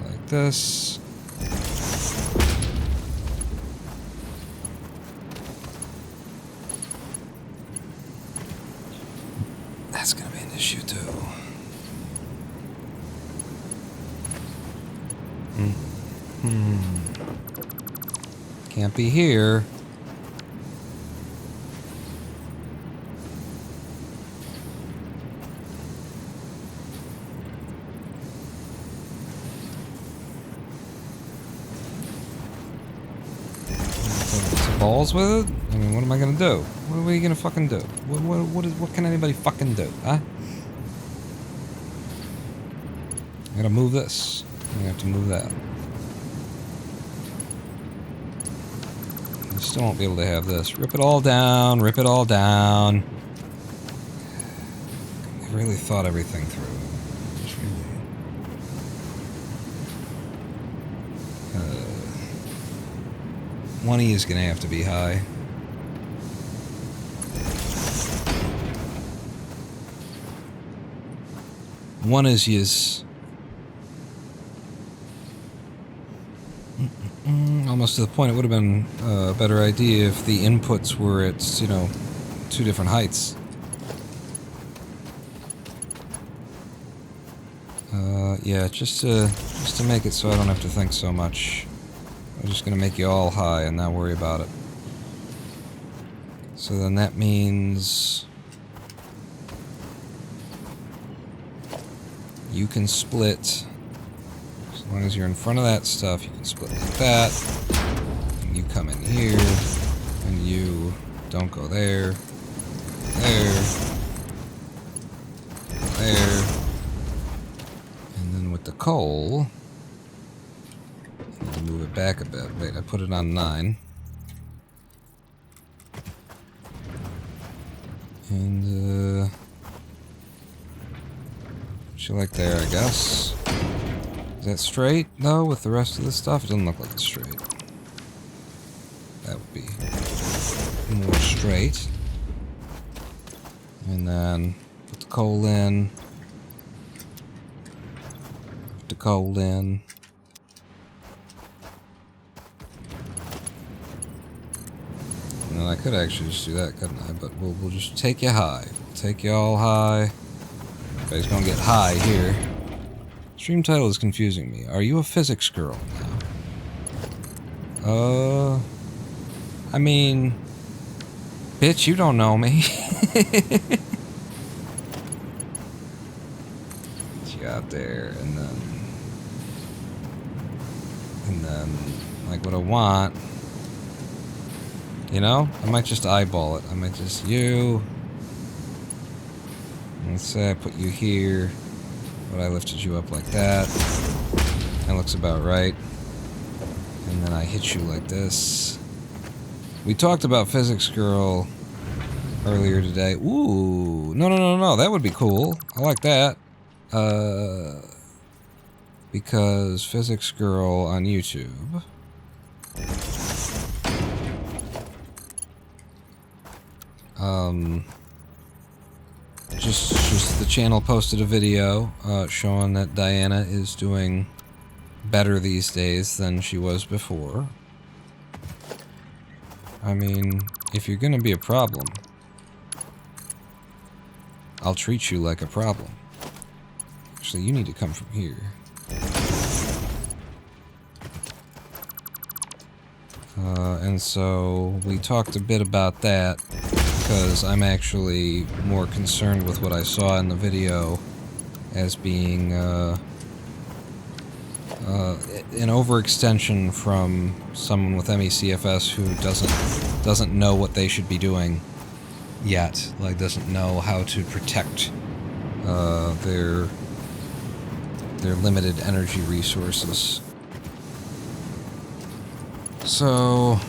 A: Like this. That's gonna be an issue too. Can't be here. Balls with it? I mean, what am I gonna do? What are we gonna fucking do? What can anybody fucking do, huh? I gotta move this. I have to move that. I still won't be able to have this. Rip it all down, rip it all down. I really thought everything through. Just really. One E is gonna have to be high. One is almost to the point it would have been a better idea if the inputs were at, you know, 2 different heights. Yeah, just to make it so I don't have to think so much. I'm just gonna make you all high and not worry about it. So then that means you can split, as long as you're in front of that stuff, you can split like that. And you come in here, and you don't go there, there, there. And then with the coal, I need to move it back a bit. Wait, I put it on 9. And, you like there, I guess. Is that straight, though, with the rest of the stuff? It doesn't look like it's straight. That would be more straight. And then put the coal in. Put the coal in. And then I could actually just do that, couldn't I? But we'll just take you high. We'll take you all high. Everybody's gonna get high here. Stream title is confusing me. Are you a physics girl now? I mean, bitch, you don't know me. Get you out there, and then, like, what I want, you know? I might just eyeball it. I might just, you, And say I put you here, but I lifted you up like that. That looks about right. And then I hit you like this. We talked about Physics Girl earlier today. Ooh, no, that would be cool. I like that. Because Physics Girl on YouTube. Just the channel posted a video showing that Diana is doing better these days than she was before. I mean, if you're gonna be a problem, I'll treat you like a problem. Actually, you need to come from here. And so we talked a bit about that because I'm actually more concerned with what I saw in the video as being an overextension from someone with CFS who doesn't know what they should be doing yet, like doesn't know how to protect their limited energy resources. So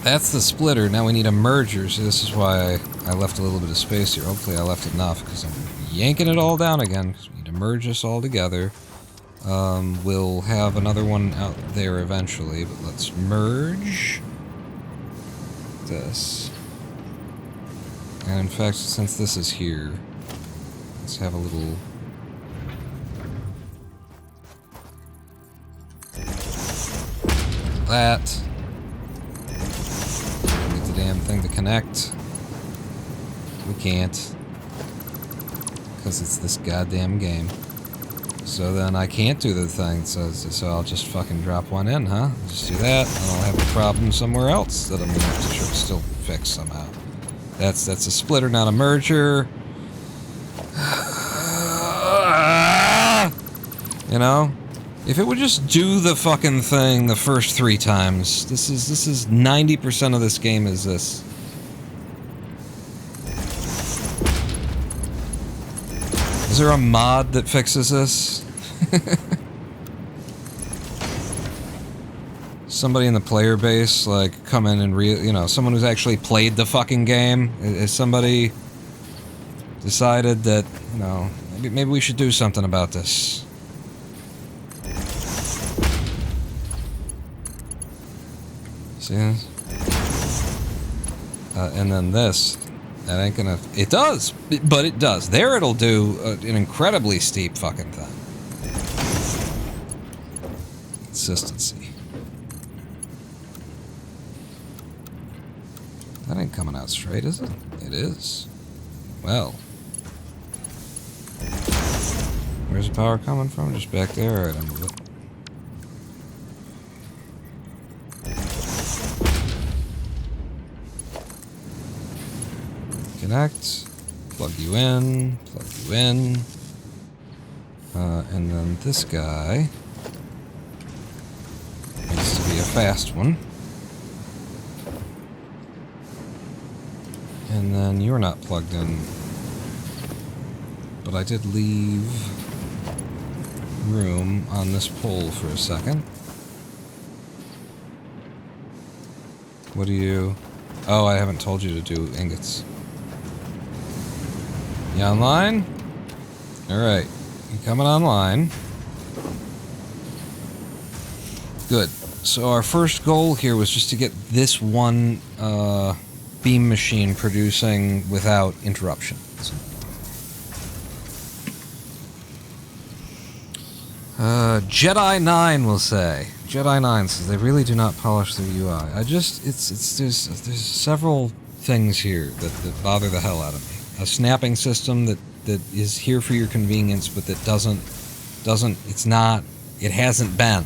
A: that's the splitter. Now we need a merger. So this is why I left a little bit of space here. Hopefully I left enough because I'm yanking it all down again because we need to merge this all together. We'll have another one out there eventually, but let's merge this. And in fact, since this is here, let's have a little... that. Get the damn thing to connect. We can't. Because it's this goddamn game. So then I can't do the thing, so I'll just fucking drop one in, huh? Just do that, and I'll have a problem somewhere else that I'm gonna have to still fix somehow. That's a splitter, not a merger. You know? If it would just do the fucking thing the first 3 times. This is 90% of this game is this. Is there a mod that fixes this? Somebody in the player base, like, come in and someone who's actually played the fucking game? Has somebody decided that, maybe we should do something about this? See this? And then this. That ain't gonna... It does! But it does. There it'll do an incredibly steep fucking thing. Consistency. That ain't coming out straight, is it? It is. Well. Where's the power coming from? Just back there? Alright, I'll move it. Connect, plug you in, and then this guy needs to be a fast one. And then you're not plugged in, but I did leave room on this pole for a second. What do you... Oh, I haven't told you to do ingots. You online? Alright. You coming online? Good. So our first goal here was just to get this one beam machine producing without interruption. Jedi 9 will say. Jedi 9 says they really do not polish their UI. There's several things here that bother the hell out of me. A snapping system that is here for your convenience, but that it hasn't been,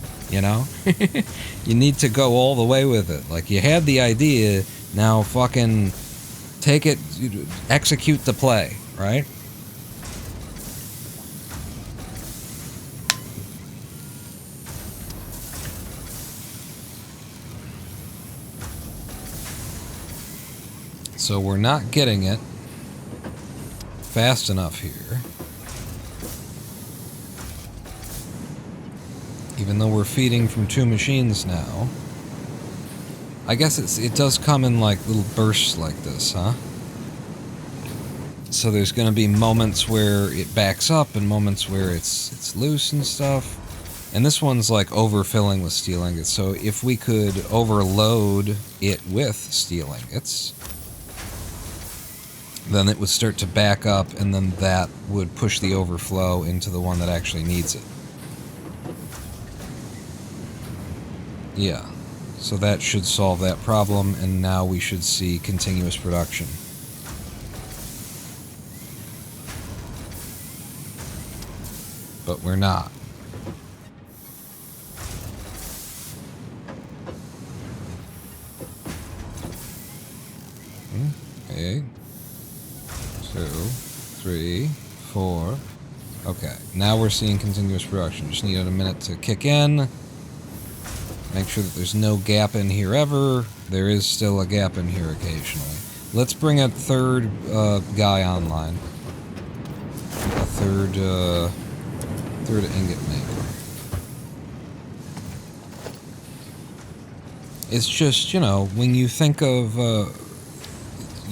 A: You need to go all the way with it. Like, you had the idea, now fucking take it, execute the play, right? So we're not getting it. fast enough here. Even though we're feeding from 2 machines now. I guess it does come in like little bursts like this, huh? So there's going to be moments where it backs up and moments where it's loose and stuff. And this one's like overfilling with steel ingots. So if we could overload it with steel ingots, then it would start to back up, and then that would push the overflow into the one that actually needs it. Yeah, so that should solve that problem, and now we should see continuous production. But we're not. Okay. 2, 3, 4. Okay, now we're seeing continuous production. Just needed a minute to kick in. Make sure that there's no gap in here ever. There is still a gap in here occasionally. Let's bring a third guy online. A third ingot maker. It's just, you know, when you think of...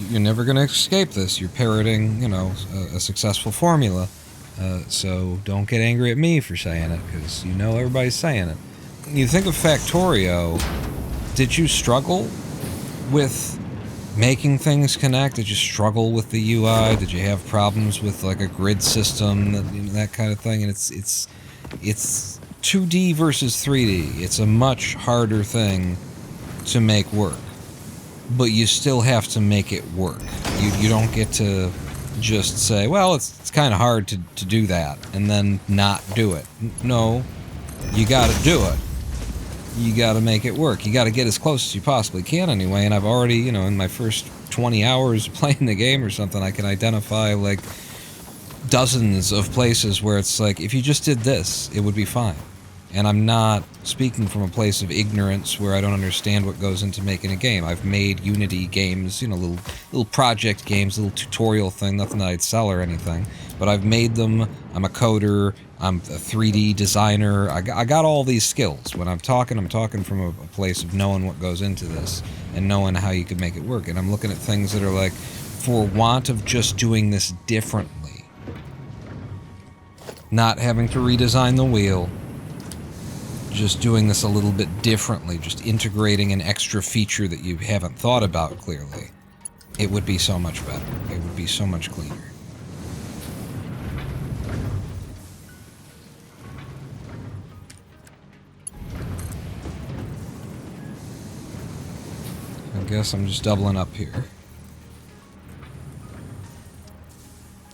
A: you're never going to escape this. You're parroting, you know, a successful formula. So don't get angry at me for saying it, because you know everybody's saying it. You think of Factorio, did you struggle with making things connect? Did you struggle with the UI? Did you have problems with like a grid system, that kind of thing? And it's 2D versus 3D. It's a much harder thing to make work. But you still have to make it work. You don't get to just say, well, it's kind of hard to do that, and then not do it. No, you got to do it. You got to make it work. You got to get as close as you possibly can anyway, and I've already, you know, in my first 20 hours playing the game or something, I can identify, like, dozens of places where it's like, if you just did this, it would be fine. And I'm not speaking from a place of ignorance where I don't understand what goes into making a game. I've made Unity games, you know, little project games, little tutorial thing, nothing that I'd sell or anything. But I've made them. I'm a coder. I'm a 3D designer. I got all these skills. When I'm talking from a place of knowing what goes into this and knowing how you can make it work. And I'm looking at things that are like, for want of just doing this differently, not having to redesign the wheel, just doing this a little bit differently, just integrating an extra feature that you haven't thought about clearly, it would be so much better. It would be so much cleaner. I guess I'm just doubling up here.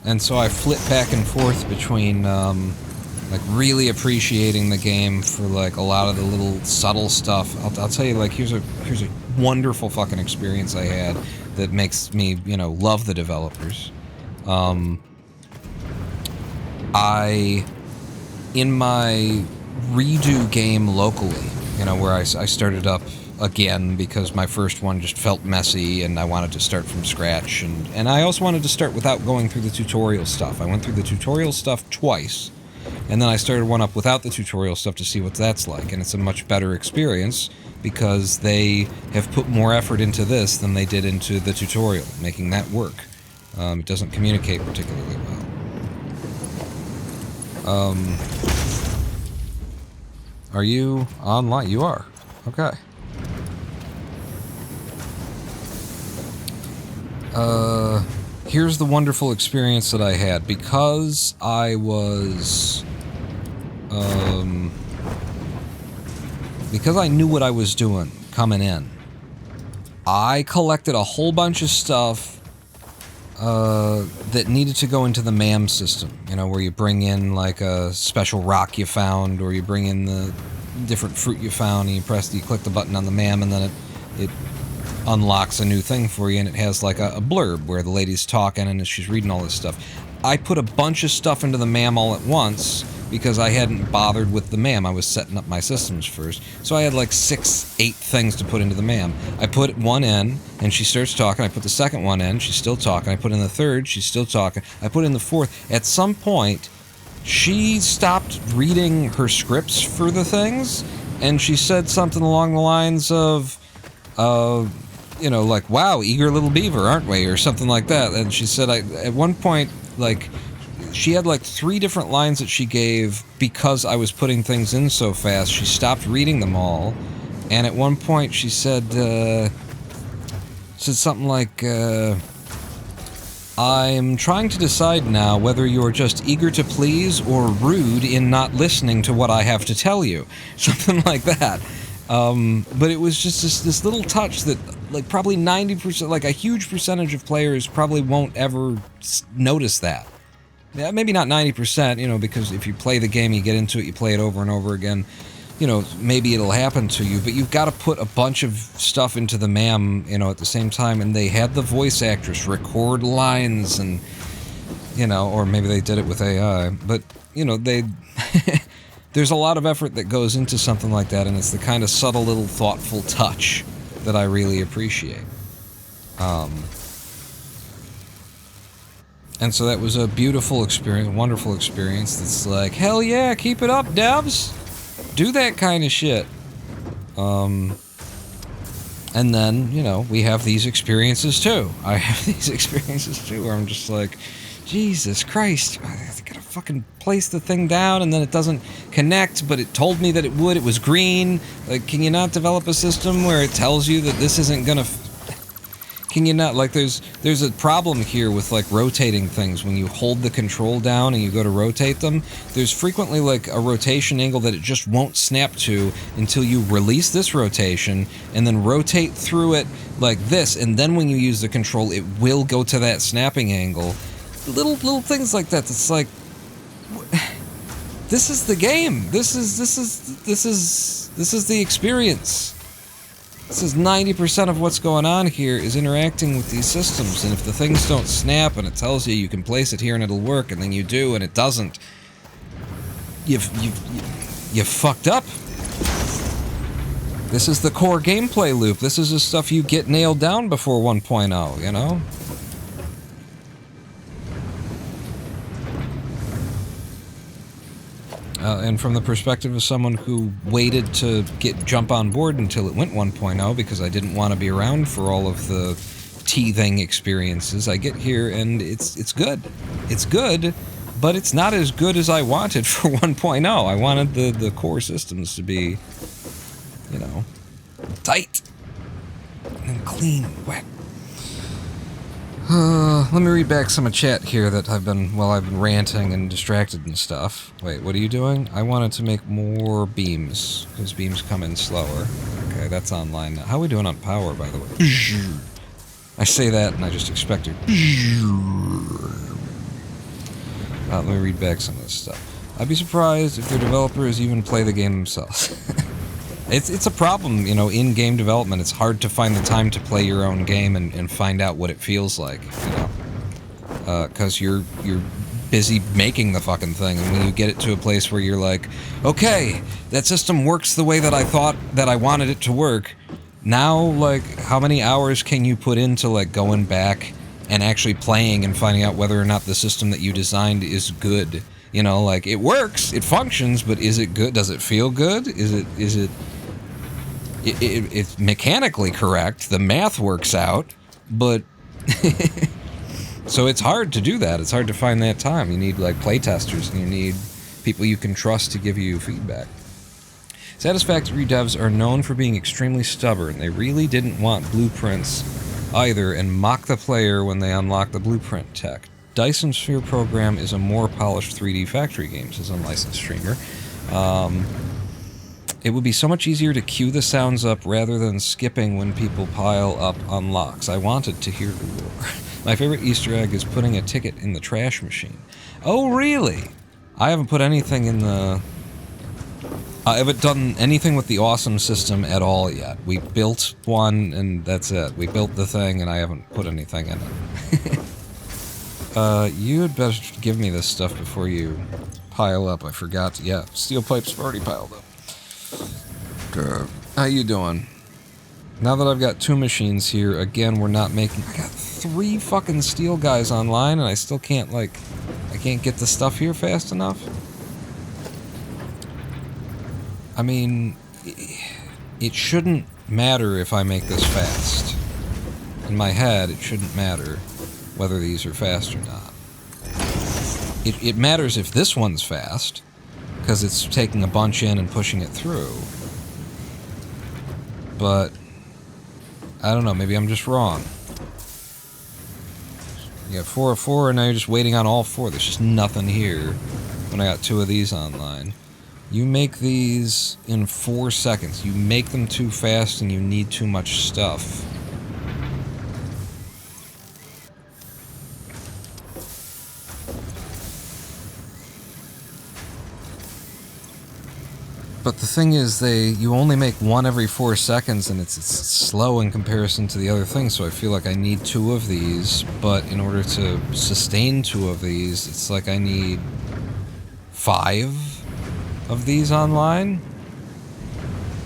A: And so I flip back and forth between, like, really appreciating the game for, like, a lot of the little subtle stuff. I'll tell you, like, here's a wonderful fucking experience I had that makes me, you know, love the developers. In my redo game locally, you know, where I started up again because my first one just felt messy and I wanted to start from scratch, and I also wanted to start without going through the tutorial stuff. I went through the tutorial stuff twice, and then I started one up without the tutorial stuff to see what that's like, and it's a much better experience because they have put more effort into this than they did into the tutorial, making that work. It doesn't communicate particularly well. Are you online? You are. Okay. Here's the wonderful experience that I had. Because I was... because I knew what I was doing coming in, I collected a whole bunch of stuff that needed to go into the MAM system. You know, where you bring in, like, a special rock you found, or you bring in the different fruit you found, and you click the button on the MAM, and then it unlocks a new thing for you, and it has like a blurb where the lady's talking and she's reading all this stuff. I put a bunch of stuff into the MAM all at once because I hadn't bothered with the MAM. I was setting up my systems first. So I had like 6, 8 things to put into the MAM. I put one in, and she starts talking. I put the second one in, she's still talking. I put in the third, she's still talking. I put in the fourth. At some point, she stopped reading her scripts for the things, and she said something along the lines of, you know, like, wow, eager little beaver, aren't we? Or something like that. And she said, at one point, like, she had like 3 different lines that she gave because I was putting things in so fast. She stopped reading them all. And at one point she said something like, I'm trying to decide now whether you're just eager to please or rude in not listening to what I have to tell you. Something like that. But it was just this little touch that, like, probably 90%, like a huge percentage of players probably won't ever notice that. Yeah, maybe not 90%, you know, because if you play the game, you get into it, you play it over and over again, you know, maybe it'll happen to you, but you've got to put a bunch of stuff into the MAM, you know, at the same time, and they had the voice actress record lines and, you know, or maybe they did it with AI, but, you know, there's a lot of effort that goes into something like that, and it's the kind of subtle little thoughtful touch that I really appreciate. And so that was a beautiful experience, wonderful experience that's like, hell yeah, keep it up, devs! Do that kind of shit. And then, you know, we have these experiences too. I have these experiences too where I'm just like, Jesus Christ, I gotta fucking place the thing down and then it doesn't connect, but it told me that it would, it was green. Like, can you not develop a system where it tells you that this isn't gonna... Can you not, like, there's a problem here with, like, rotating things. When you hold the control down and you go to rotate them, there's frequently, like, a rotation angle that it just won't snap to until you release this rotation and then rotate through it like this, and then when you use the control, it will go to that snapping angle. Little things like that. It's like, this is the game. This is the experience. This is 90% of what's going on here is interacting with these systems, and if the things don't snap and it tells you you can place it here and it'll work, and then you do and it doesn't, you've fucked up. This is the core gameplay loop. This is the stuff you get nailed down before 1.0, you know? And from the perspective of someone who waited to jump on board until it went 1.0 because I didn't want to be around for all of the teething experiences, I get here and it's good. It's good, but it's not as good as I wanted for 1.0. I wanted the core systems to be, you know, tight and clean, wet. Let me read back some of chat here that I've been ranting and distracted and stuff. Wait, what are you doing? I wanted to make more beams, because beams come in slower. Okay, that's online now. How are we doing on power, by the way? I say that and I just expect it. Let me read back some of this stuff. I'd be surprised if their developers even play the game themselves. It's a problem, you know, in game development. It's hard to find the time to play your own game and find out what it feels like, you know, because you're busy making the fucking thing, and when you get it to a place where you're like, okay, that system works the way that I thought that I wanted it to work, now, like, how many hours can you put into, like, going back and actually playing and finding out whether or not the system that you designed is good? You know, like, it works, it functions, but is it good? Does it feel good? It's mechanically correct, the math works out, but so it's hard to do that. It's hard to find that time. You need, like, playtesters, and you need people you can trust to give you feedback. Satisfactory devs are known for being extremely stubborn. They really didn't want blueprints either, and mock the player when they unlock the blueprint tech. Dyson Sphere program is a more polished 3D factory game, says unlicensed streamer. It would be so much easier to cue the sounds up rather than skipping when people pile up unlocks. I wanted to hear the roar. My favorite Easter egg is putting a ticket in the trash machine. Oh, really? I haven't put anything in the... I haven't done anything with the awesome system at all yet. We built one, and that's it. We built the thing, and I haven't put anything in it. You had better give me this stuff before you pile up. I forgot to, yeah, steel pipes have already piled up. How you doing? Now that I've got 2 machines here, again, we're not making... I got 3 fucking steel guys online, and I still can't, like... I can't get the stuff here fast enough. I mean... It shouldn't matter if I make this fast. In my head, it shouldn't matter whether these are fast or not. It matters if this one's fast, because it's taking a bunch in and pushing it through. But, I don't know, maybe I'm just wrong. You got 4 of 4, and now you're just waiting on all 4. There's just nothing here when I got 2 of these online. You make these in 4 seconds. You make them too fast, and you need too much stuff. But the thing is, you only make 1 every 4 seconds, and it's slow in comparison to the other things, so I feel like I need 2 of these, but in order to sustain 2 of these, it's like I need 5 of these online?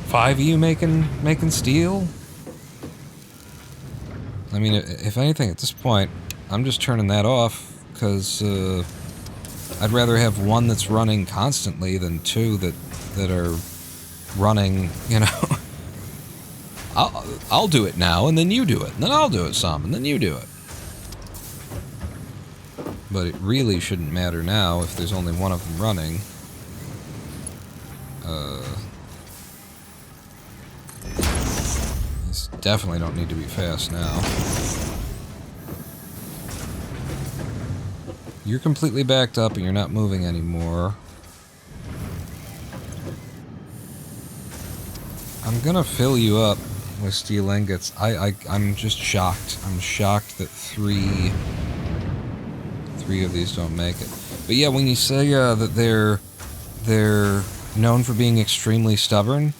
A: 5 of you making steel? I mean, if anything, at this point, I'm just turning that off, because I'd rather have 1 that's running constantly than 2 that are running, you know. I'll do it now, and then you do it, and then I'll do it some, and then you do it. But it really shouldn't matter now if there's only 1 of them running. These definitely don't need to be fast now. You're completely backed up, and you're not moving anymore. I'm gonna fill you up with steel ingots. I'm just shocked. I'm shocked that 3 of these don't make it. But yeah, when you say that they're known for being extremely stubborn,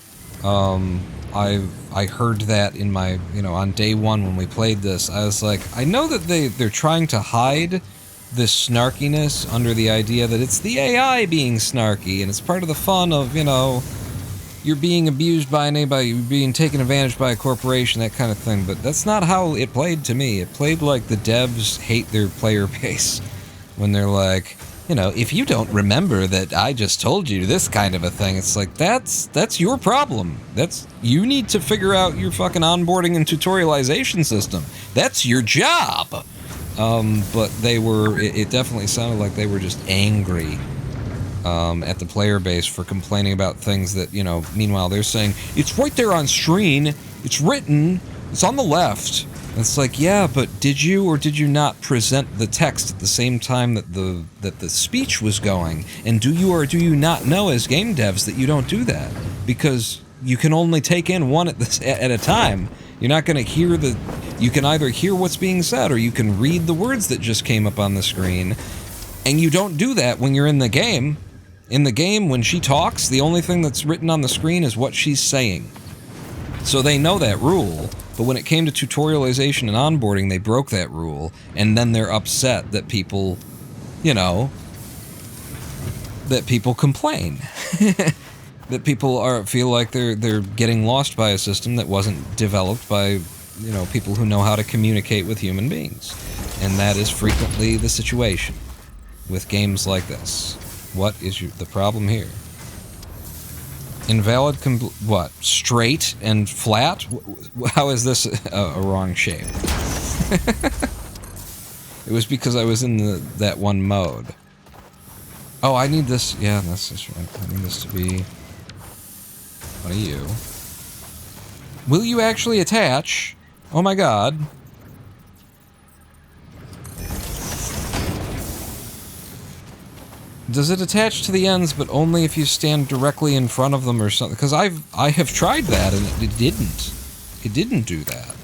A: I heard that in my, you know, on day 1 when we played this. I was like, I know that they're trying to hide this snarkiness under the idea that it's the AI being snarky, and it's part of the fun of, you know, you're being abused by anybody, you're being taken advantage by a corporation, that kind of thing. But that's not how it played to me. It played like the devs hate their player base. When they're like, you know, if you don't remember that I just told you this kind of a thing, it's like, that's your problem. You need to figure out your fucking onboarding and tutorialization system. That's your job. But it definitely sounded like they were just angry at the player base for complaining about things that, you know, meanwhile they're saying, it's right there on screen, it's written, it's on the left. And it's like, yeah, but did you or did you not present the text at the same time that the speech was going? And do you or do you not know as game devs that you don't do that? Because you can only take in 1 at a time. You're not going to hear you can either hear what's being said or you can read the words that just came up on the screen. And you don't do that when you're in the game. In the game, when she talks, the only thing that's written on the screen is what she's saying. So they know that rule, but when it came to tutorialization and onboarding, they broke that rule, and then they're upset that people, you know, that people complain. That people feel like they're getting lost by a system that wasn't developed by, you know, people who know how to communicate with human beings. And that is frequently the situation with games like this. What is the problem here? Invalid, what? Straight and flat? How is this a wrong shape? It was because I was in that one mode. Oh, I need this. Yeah, that's right. I need this to be one of you. Will you actually attach? Oh my god. Does it attach to the ends, but only if you stand directly in front of them or something? Because I have tried that, and it didn't. It didn't do that.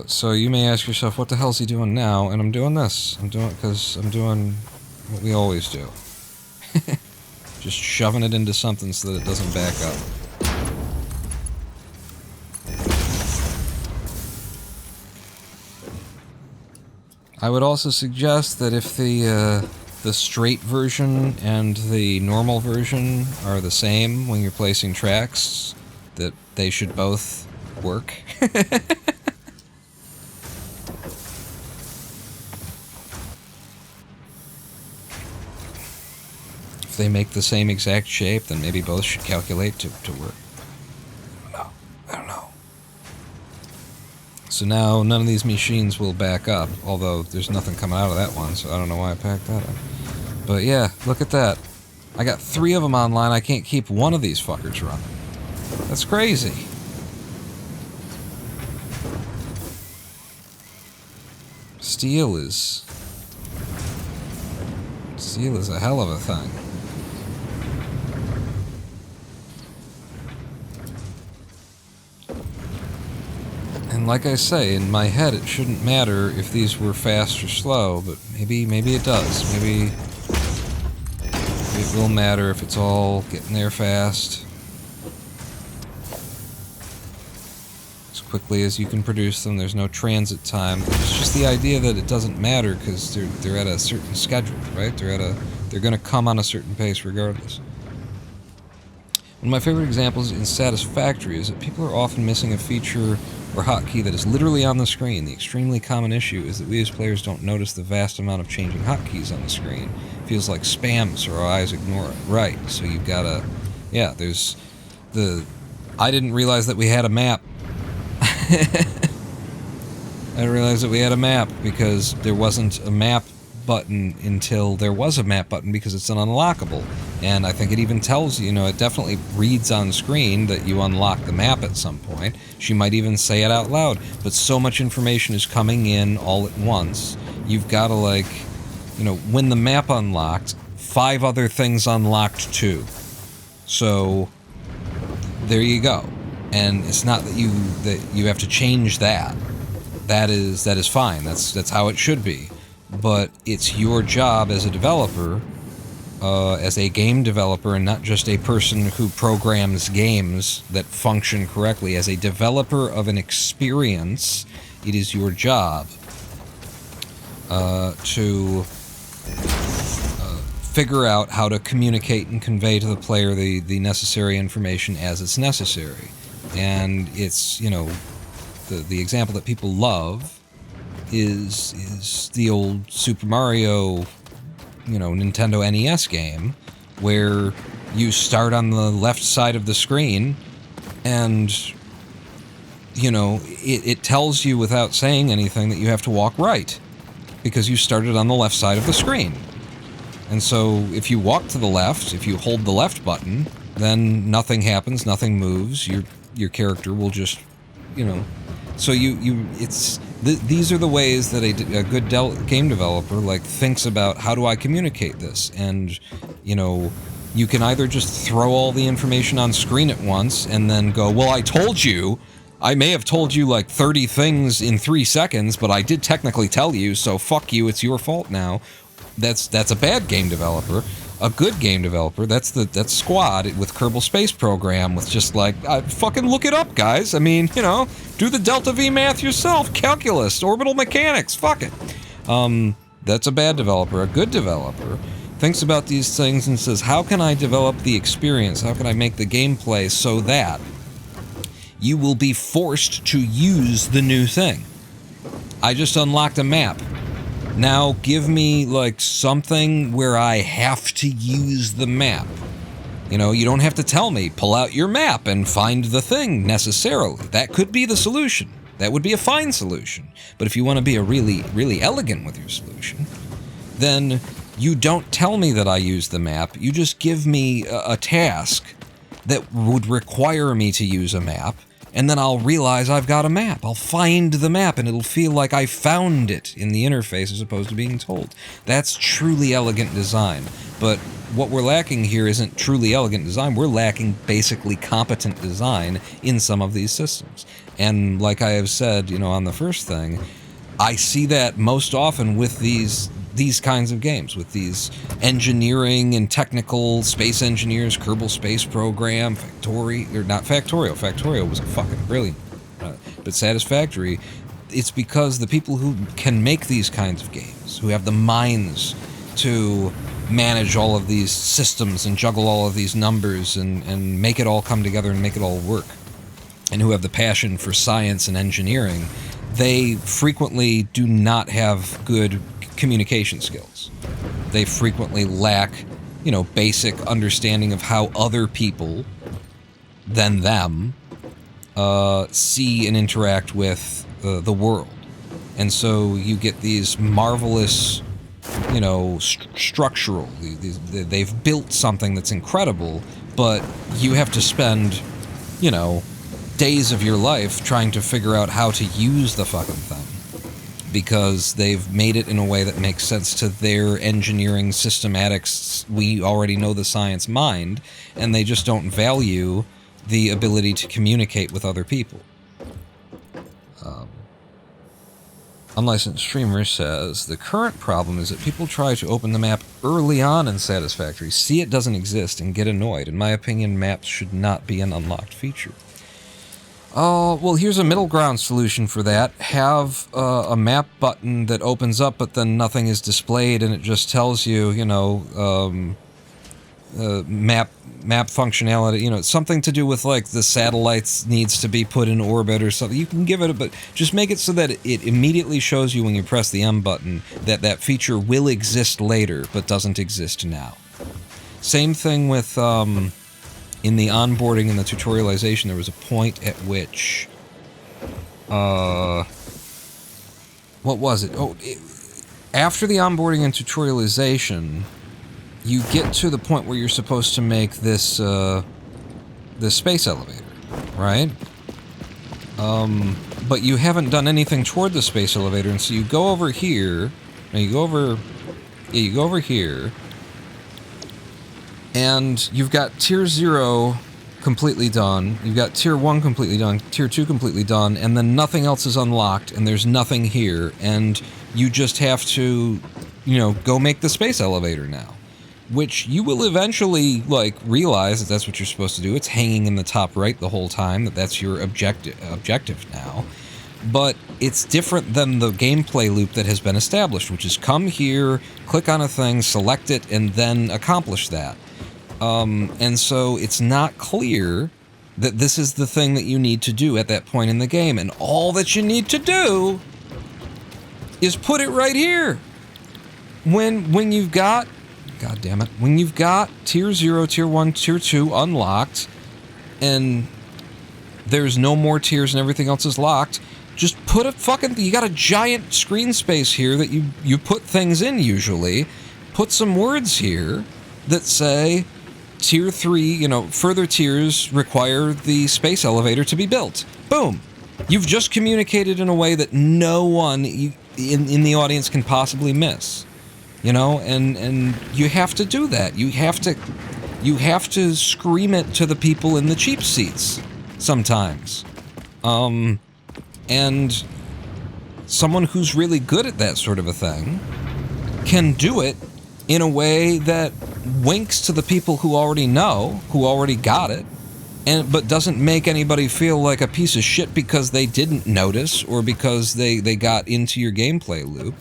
A: So you may ask yourself, what the hell's he doing now? And I'm doing this. I'm doing what we always do. Just shoving it into something so that it doesn't back up. I would also suggest that if the straight version and the normal version are the same when you're placing tracks, that they should both work. If they make the same exact shape, then maybe both should calculate to work. No, I don't know. So now none of these machines will back up, although there's nothing coming out of that one, so I don't know why I packed that up. But yeah, look at that. I got 3 of them online, I can't keep one of these fuckers running. That's crazy. Steel is a hell of a thing. And like I say, in my head it shouldn't matter if these were fast or slow, but maybe it does. Maybe it will matter if it's all getting there fast. As quickly as you can produce them, there's no transit time. It's just the idea that it doesn't matter because they're at a certain schedule, right? They're gonna come on a certain pace regardless. One of my favorite examples in Satisfactory is that people are often missing a feature or hotkey that is literally on the screen. The extremely common issue is that we as players don't notice the vast amount of changing hotkeys on the screen. It feels like spam, so our eyes ignore it. Right, so you've gotta... Yeah, there's the... I didn't realize that we had a map. I didn't realize that we had a map because there wasn't a map button until there was a map button because it's an unlockable. And I think it even tells you, it definitely reads on screen that you unlock the map at some point. She might even say it out loud, but so much information is coming in all at once. You've got to when the map unlocked, 5 other things unlocked too. So there you go. And it's not that you have to change that. That is fine. That's how it should be. But it's your job as a developer, as a game developer, and not just a person who programs games that function correctly. As a developer of an experience, it is your job to figure out how to communicate and convey to the player the necessary information as it's necessary. And it's, the example that people love is the old Super Mario, Nintendo NES game, where you start on the left side of the screen, and, it tells you without saying anything that you have to walk right, because you started on the left side of the screen. And so if you walk to the left, if you hold the left button, then nothing happens, nothing moves, your character will just, so these are the ways that a good game developer thinks about, how do I communicate this? And you can either just throw all the information on screen at once and then go, well, I may have told you 30 things in 3 seconds, but I did technically tell you, so fuck you, it's your fault now. That's a bad game developer. A good game developer, that's Squad with Kerbal Space Program, with just fucking look it up, guys. I mean, do the delta V math yourself, calculus, orbital mechanics, fuck it. That's a bad developer. A good developer thinks about these things and says, how can I develop the experience? How can I make the gameplay so that you will be forced to use the new thing? I just unlocked a map. Now give me something where I have to use the map. You don't have to tell me, pull out your map and find the thing necessarily. That could be the solution. That would be a fine solution. But if you want to be a really, really elegant with your solution, then you don't tell me that I use the map. You just give me a task that would require me to use a map. And then I'll realize I've got a map. I'll find the map, and it'll feel like I found it in the interface as opposed to being told. That's truly elegant design. But what we're lacking here isn't truly elegant design. We're lacking basically competent design in some of these systems. And like I have said, on the first thing, I see that most often with these kinds of games, with these engineering and technical space engineers, Kerbal Space Program, Factorio was fucking brilliant. But Satisfactory, it's because the people who can make these kinds of games, who have the minds to manage all of these systems and juggle all of these numbers and make it all come together and make it all work, and who have the passion for science and engineering, they frequently do not have good communication skills. They frequently lack, basic understanding of how other people than them see and interact with the world. And so you get these marvelous, structural, they've built something that's incredible, but you have to spend, days of your life trying to figure out how to use the fucking thing, because they've made it in a way that makes sense to their engineering systematics, we already know the science mind, and they just don't value the ability to communicate with other people. Unlicensed Streamer says, the current problem is that people try to open the map early on in Satisfactory, see it doesn't exist, and get annoyed. In my opinion, maps should not be an unlocked feature. Well, here's a middle ground solution for that. Have a map button that opens up, but then nothing is displayed, and it just tells you, map functionality, something to do with, like, the satellites needs to be put in orbit or something. You can give it but just make it so that it immediately shows you when you press the M button that that feature will exist later, but doesn't exist now. Same thing with, in the onboarding and the tutorialization, there was a point at which, what was it? After the onboarding and tutorialization, you get to the point where you're supposed to make this, this space elevator, right? But you haven't done anything toward the space elevator, and so you go over here, and you go over here, and you've got Tier 0 completely done, you've got Tier 1 completely done, Tier 2 completely done, and then nothing else is unlocked, and there's nothing here, and you just have to, go make the space elevator now. Which you will eventually, realize that that's what you're supposed to do. It's hanging in the top right the whole time, that's your objective now. But it's different than the gameplay loop that has been established, which is come here, click on a thing, select it, and then accomplish that. And so it's not clear that this is the thing that you need to do at that point in the game. And all that you need to do is put it right here. When you've got... God damn it. When you've got Tier 0, Tier 1, Tier 2 unlocked, and there's no more tiers and everything else is locked, just put a fucking... You got a giant screen space here that you put things in usually. Put some words here that say, Tier 3, further tiers require the space elevator to be built. Boom. You've just communicated in a way that no one in the audience can possibly miss. And you have to do that. You have to scream it to the people in the cheap seats sometimes. And someone who's really good at that sort of a thing can do it in a way that winks to the people who already know, who already got it, but doesn't make anybody feel like a piece of shit because they didn't notice or because they got into your gameplay loop.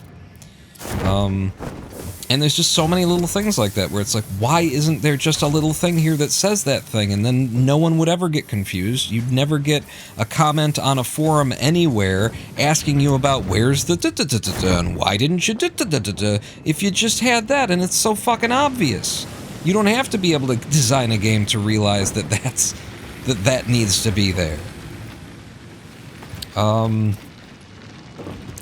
A: And there's just so many little things like that where it's like, why isn't there just a little thing here that says that thing? And then no one would ever get confused. You'd never get a comment on a forum anywhere asking you about where's the da-da-da-da-da and why didn't you da-da-da-da-da if you just had that and it's so fucking obvious. You don't have to be able to design a game to realize that that needs to be there.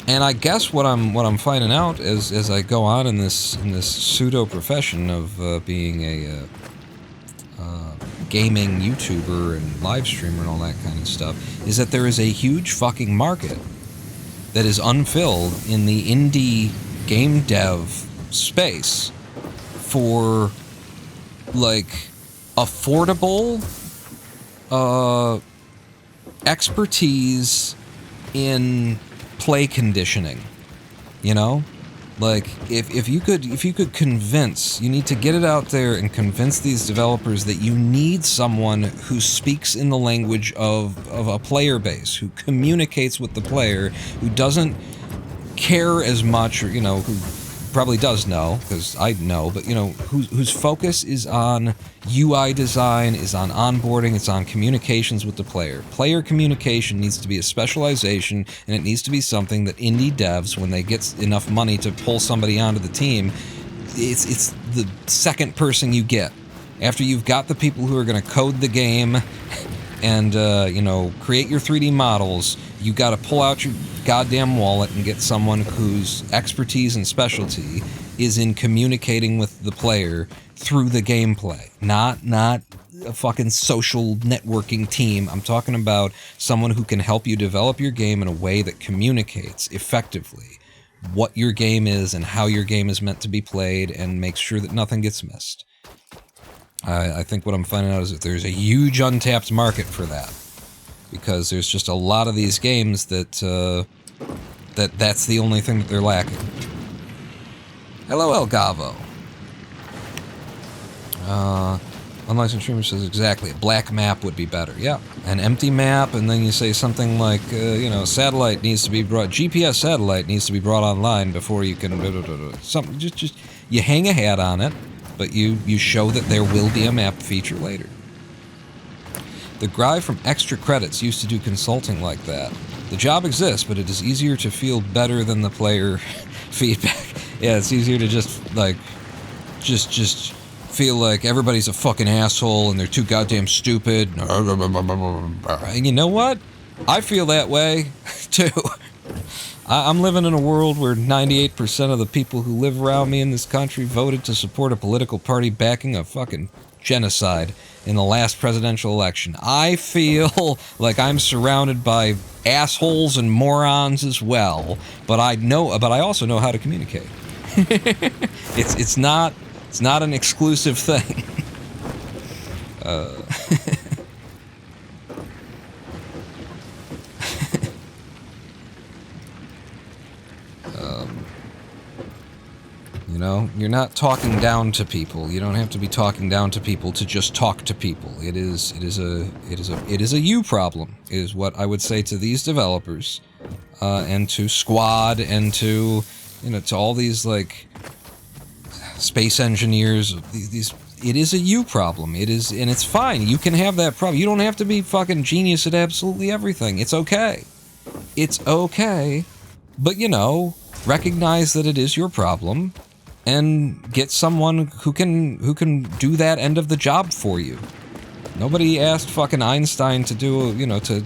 A: And I guess what I'm finding out as I go on in this pseudo profession of being a gaming YouTuber and live streamer and all that kind of stuff is that there is a huge fucking market that is unfilled in the indie game dev space for affordable expertise in play conditioning, Like, if you could convince, you need to get it out there and convince these developers that you need someone who speaks in the language of a player base, who communicates with the player, who doesn't care as much, or, you know, who probably does know, because I know, but, you know, whose focus is on UI design, is on onboarding, it's on communications with the player. Player communication needs to be a specialization, and it needs to be something that indie devs, when they get enough money to pull somebody onto the team, it's the second person you get. After you've got the people who are going to code the game and, you know, create your 3D models, you got to pull out your goddamn wallet and get someone whose expertise and specialty is in communicating with the player through the gameplay. Not a fucking social networking team. I'm talking about someone who can help you develop your game in a way that communicates effectively what your game is and how your game is meant to be played, and makes sure that nothing gets missed. I think what I'm finding out is that there's a huge untapped market for that, because there's just a lot of these games that that's the only thing that they're lacking. Hello, El Gavo. Unlicensed Streamer says exactly. A black map would be better. Yeah, an empty map, and then you say something like, you know, satellite needs to be brought. GPS satellite needs to be brought online before you can. Something. Just you hang a hat on it, but you show that there will be a map feature later. The guy from Extra Credits used to do consulting like that. The job exists, but it is easier to feel better than the player feedback. Yeah, it's easier to just feel like everybody's a fucking asshole and they're too goddamn stupid. And you know what? I feel that way, too. I'm living in a world where 98% of the people who live around me in this country voted to support a political party backing a fucking genocide in the last presidential election. I feel like I'm surrounded by assholes and morons as well, but I also know how to communicate. It's not an exclusive thing. You know, you're not talking down to people. You don't have to be talking down to people to just talk to people. It is a you problem, is what I would say to these developers, and to Squad, and to, you know, to all these like space engineers. It is a you problem. It is, and it's fine. You can have that problem. You don't have to be fucking genius at absolutely everything. It's okay. It's okay. But, you know, recognize that it is your problem, and get someone who can do that end of the job for you. Nobody asked fucking Einstein to do, you know, to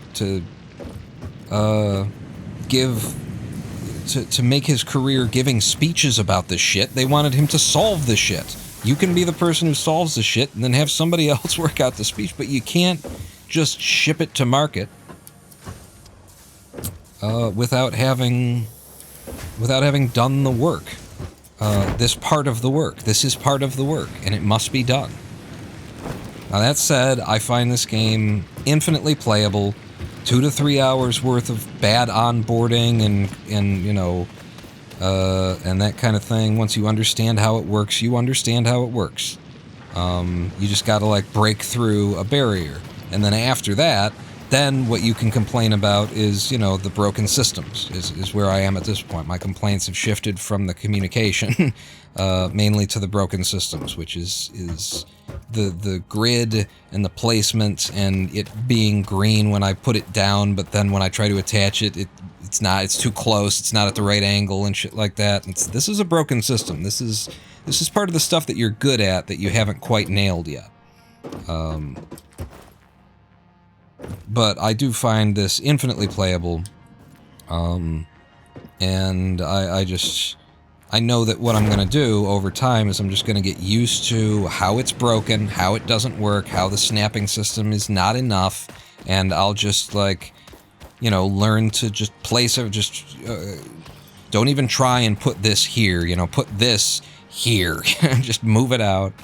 A: make his career giving speeches about this shit. They wanted him to solve the shit. You can be the person who solves the shit and then have somebody else work out the speech, but you can't just ship it to market without having done the work. This part of the work. This is part of the work, and it must be done. Now, that said, I find this game infinitely playable. 2 to 3 hours worth of bad onboarding and you know, and that kind of thing. Once you understand how it works, you understand how it works. You just gotta, like, break through a barrier. And then after that, then what you can complain about is, you know, the broken systems, is where I am at this point. My complaints have shifted from the communication mainly to the broken systems, which is the grid and the placement, and it being green when I put it down, but then when I try to attach it, it's too close, it's not at the right angle and shit like that. This is a broken system. This is part of the stuff that you're good at that you haven't quite nailed yet. But I do find this infinitely playable, and I know that what I'm going to do over time is I'm just going to get used to how it's broken, how it doesn't work, how the snapping system is not enough, and I'll just, like, you know, learn to just place it, don't even try and put this here, you know, put this here, just move it out.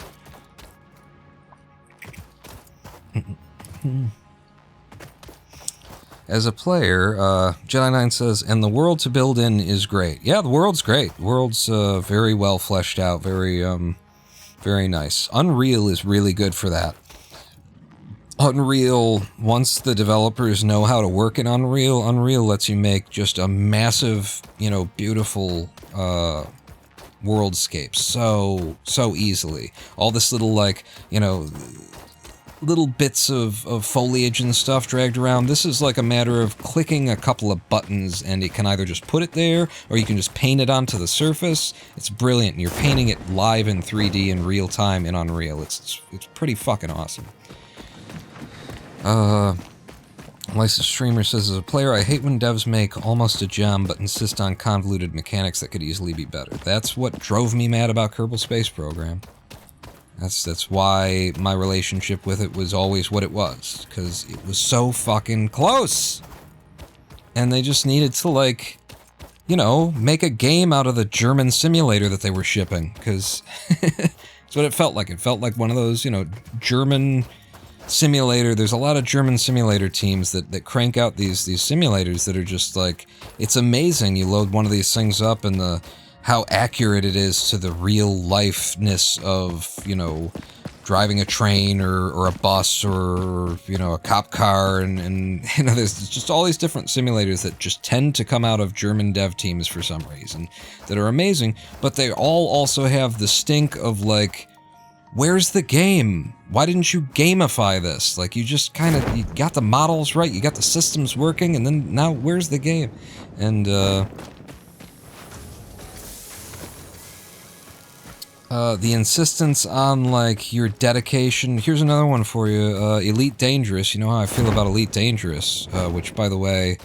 A: as a player, Jedi Knight says, and the world to build in is great. Yeah, the world's great. The world's very well fleshed out, very nice. Unreal is really good for that. Unreal, once the developers know how to work in Unreal, Unreal lets you make just a massive, beautiful worldscape so easily. All this little, little bits of foliage and stuff dragged around. This is like a matter of clicking a couple of buttons and it can either just put it there or you can just paint it onto the surface. It's brilliant. And you're painting it live in 3D in real time in Unreal. It's pretty fucking awesome. Licensed Streamer says, as a player, I hate when devs make almost a gem but insist on convoluted mechanics that could easily be better. That's what drove me mad about Kerbal Space Program. That's why my relationship with it was always what it was, because it was so fucking close. And they just needed to, make a game out of the German simulator that they were shipping, because that's what it felt like. It felt like one of those, German simulator. There's a lot of German simulator teams that crank out these simulators that are just it's amazing. You load one of these things up and how accurate it is to the real lifeness of, driving a train or a bus or, a cop car. And there's just all these different simulators that just tend to come out of German dev teams for some reason that are amazing. But they all also have the stink of where's the game? Why didn't you gamify this? You just you got the models right, you got the systems working, and then now where's the game? And, the insistence on, your dedication. Here's another one for you. Elite Dangerous. You know how I feel about Elite Dangerous, which, by the way,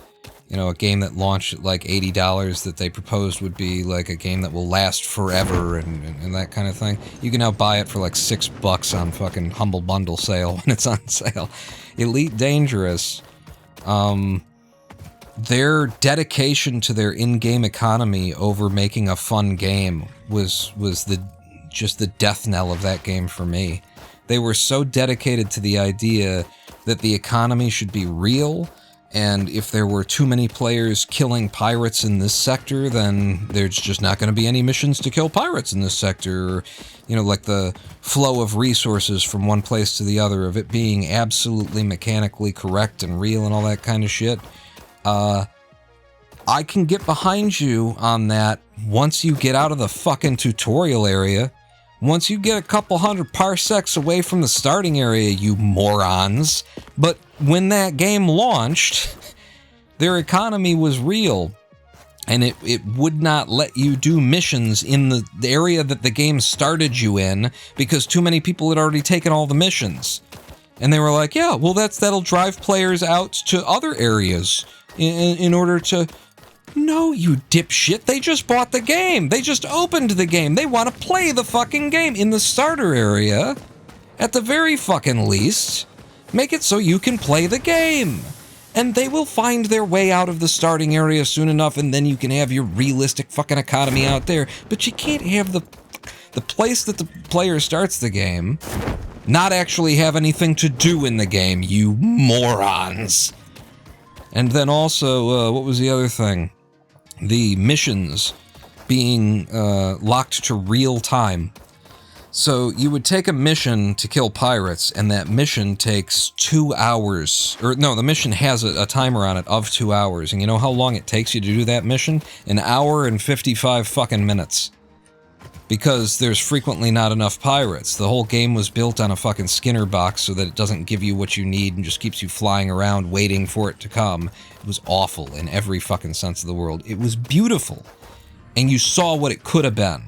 A: a game that launched at $80 that they proposed would be a game that will last forever and that kind of thing. You can now buy it for $6 on fucking Humble Bundle sale when it's on sale. Elite Dangerous, their dedication to their in-game economy over making a fun game was just the death knell of that game for me. They were so dedicated to the idea that the economy should be real, and if there were too many players killing pirates in this sector, then there's just not going to be any missions to kill pirates in this sector. Or, the flow of resources from one place to the other, of it being absolutely mechanically correct and real and all that kind of shit. I can get behind you on that once you get out of the fucking tutorial area. Once you get a couple hundred parsecs away from the starting area, you morons. But when that game launched, their economy was real. And it would not let you do missions in the area that the game started you in because too many people had already taken all the missions. And they were like, yeah, well, that'll drive players out to other areas in order to... No, you dipshit. They just bought the game. They just opened the game. They want to play the fucking game in the starter area. At the very fucking least, make it so you can play the game. And they will find their way out of the starting area soon enough, and then you can have your realistic fucking economy out there. But you can't have the place that the player starts the game not actually have anything to do in the game, you morons. And then also, what was the other thing? The missions being locked to real time. So you would take a mission to kill pirates, and that mission takes 2 hours. Or no, the mission has a timer on it of 2 hours. And you know how long it takes you to do that mission? 1 hour and 55 fucking minutes. Because there's frequently not enough pirates. The whole game was built on a fucking Skinner box so that it doesn't give you what you need and just keeps you flying around waiting for it to come. It was awful in every fucking sense of the word. It was beautiful. And you saw what it could have been.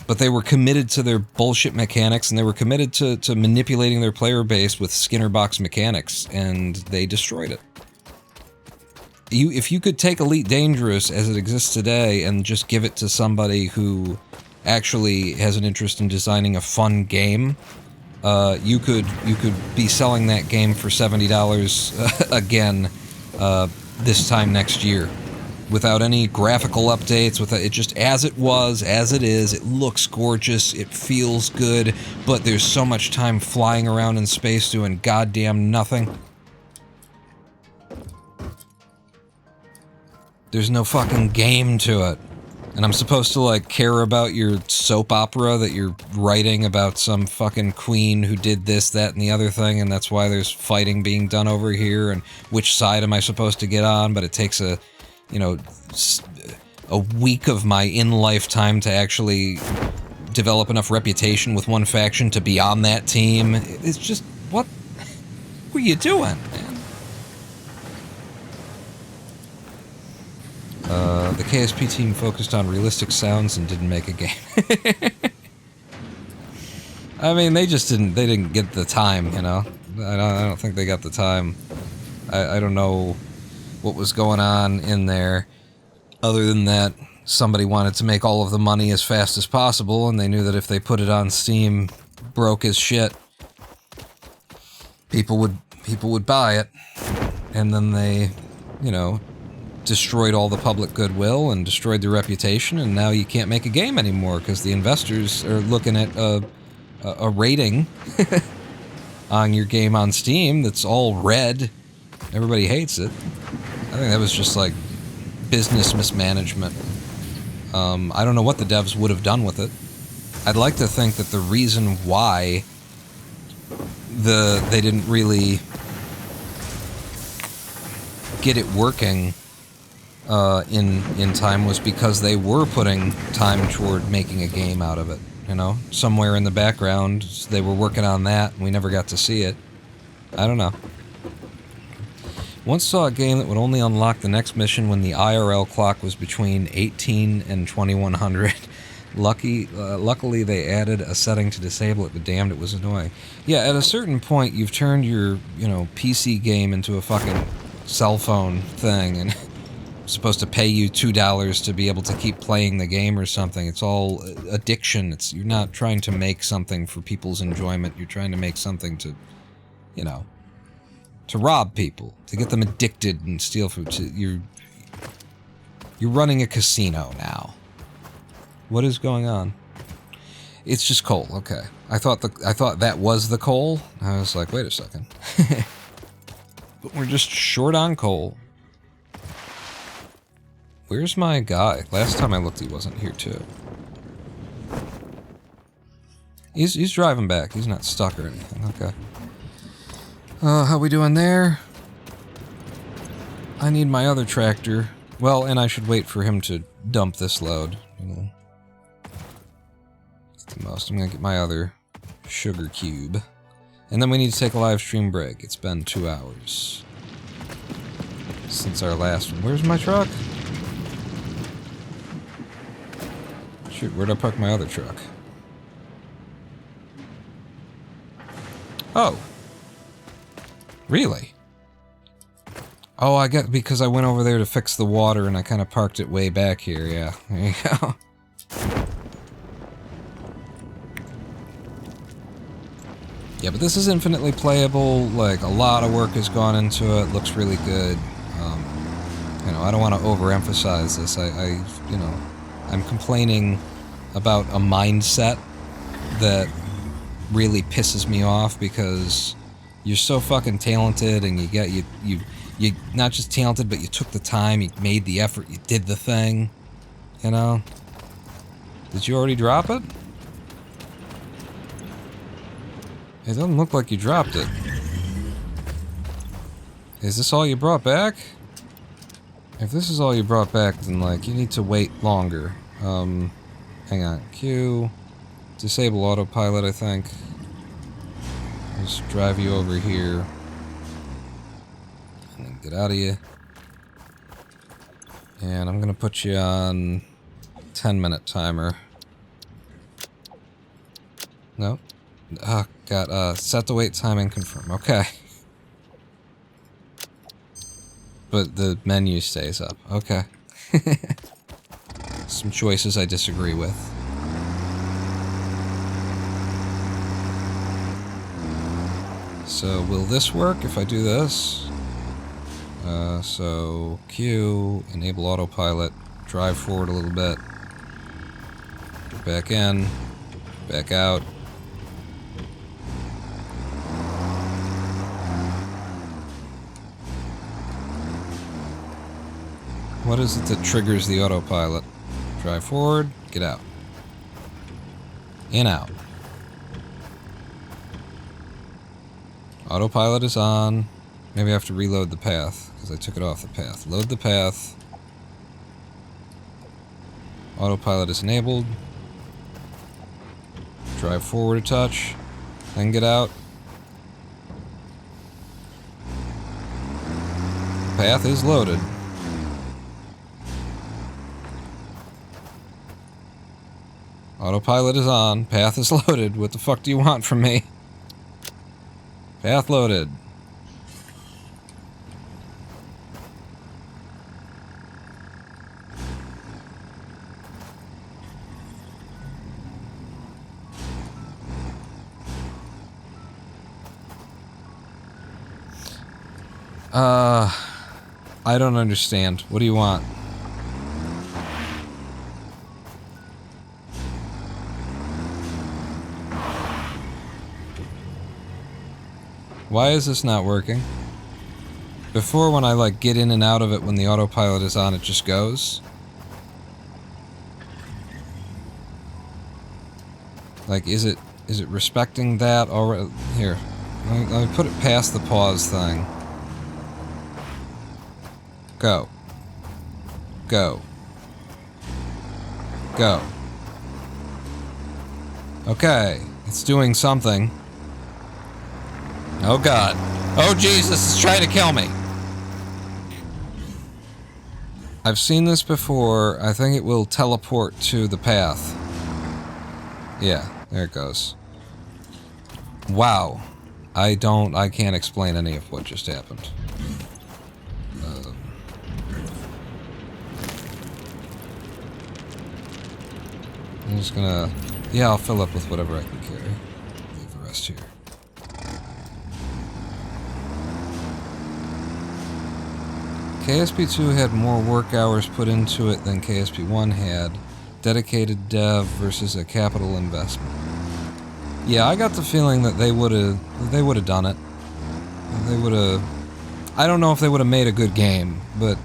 A: But they were committed to their bullshit mechanics, and they were committed to manipulating their player base with Skinner box mechanics, and they destroyed it. If you could take Elite Dangerous as it exists today and just give it to somebody who actually has an interest in designing a fun game, you could be selling that game for $70 again this time next year, without any graphical updates, with it just as it was, as it is. It looks gorgeous, it feels good, but there's so much time flying around in space doing goddamn nothing. There's no fucking game to it. And I'm supposed to, like, care about your soap opera that you're writing about some fucking queen who did this, that, and the other thing, and that's why there's fighting being done over here, and which side am I supposed to get on, but it takes a, you know, a week of my in-lifetime to actually develop enough reputation with one faction to be on that team. It's just, what are you doing, man? The KSP team focused on realistic sounds and didn't make a game. I mean, they didn't get the time, you know? I don't think they got the time. I don't know what was going on in there, other than that somebody wanted to make all of the money as fast as possible, and they knew that if they put it on Steam, broke as shit, people would buy it, and then they, you know, destroyed all the public goodwill and destroyed the reputation, and now you can't make a game anymore because the investors are looking at a rating on your game on Steam that's all red. Everybody hates it. I think that was just like business mismanagement. I don't know what the devs would have done with it. I'd like to think that the reason why they didn't really get it working in time was because they were putting time toward making a game out of it, you know? Somewhere in the background, they were working on that, and we never got to see it. I don't know. Once saw a game that would only unlock the next mission when the IRL clock was between 18 and 2100. Luckily, they added a setting to disable it, but damned, it was annoying. Yeah, at a certain point, you've turned your, you know, PC game into a fucking cell phone thing, and supposed to pay you $2 to be able to keep playing the game or something. It's all addiction. You're not trying to make something for people's enjoyment. You're trying to make something to, you know, to rob people, to get them addicted and steal food. You're running a casino now. What is going on? It's just coal. Okay, I thought that was the coal. I was like, wait a second. But we're just short on coal. Where's my guy? Last time I looked, he wasn't here too. He's driving back. He's not stuck or anything. Okay. How we doing there? I need my other tractor. Well, and I should wait for him to dump this load. You know. It's the most. I'm gonna get my other sugar cube. And then we need to take a live stream break. It's been 2 hours since our last one. Where's my truck? Shoot, where'd I park my other truck? Oh. Really? Oh, I got, because I went over there to fix the water and I kind of parked it way back here. Yeah, there you go. Yeah, but this is infinitely playable. Like, a lot of work has gone into it. Looks really good. You know, I don't want to overemphasize this. You know, I'm complaining about a mindset that really pisses me off because you're so fucking talented and you not just talented, but you took the time, you made the effort, you did the thing, you know? Did you already drop it? It doesn't look like you dropped it. Is this all you brought back? If this is all you brought back, then, like, you need to wait longer. Hang on. Q. Disable autopilot, I think. Just drive you over here. And then get out of you. And I'm gonna put you on 10-minute timer. Nope. Ah, got, set the wait time and confirm. Okay. But the menu stays up. Okay. Some choices I disagree with. So, will this work if I do this? So, Q, enable autopilot, drive forward a little bit. Get back in, back out. What is it that triggers the autopilot? Drive forward, get out. In, out. Autopilot is on. Maybe I have to reload the path, because I took it off the path. Load the path. Autopilot is enabled. Drive forward a touch. Then get out. Path is loaded. Autopilot is on. Path is loaded. What the fuck do you want from me? Path loaded. I don't understand. What do you want? Why is this not working? Before, when I like get in and out of it when the autopilot is on, it just goes. Like, is it respecting that already? Here, let me put it past the pause thing. Go. Go. Go. Okay, it's doing something. Oh god. Oh Jesus, it's trying to kill me. I've seen this before. I think it will teleport to the path. Yeah, there it goes. Wow. I can't explain any of what just happened. I'm just gonna... Yeah, I'll fill up with whatever I can carry. Leave the rest here. KSP2 had more work hours put into it than KSP1 had. Dedicated dev versus a capital investment. Yeah, I got the feeling that they would have done it. They would have... I don't know if they would have made a good game, but...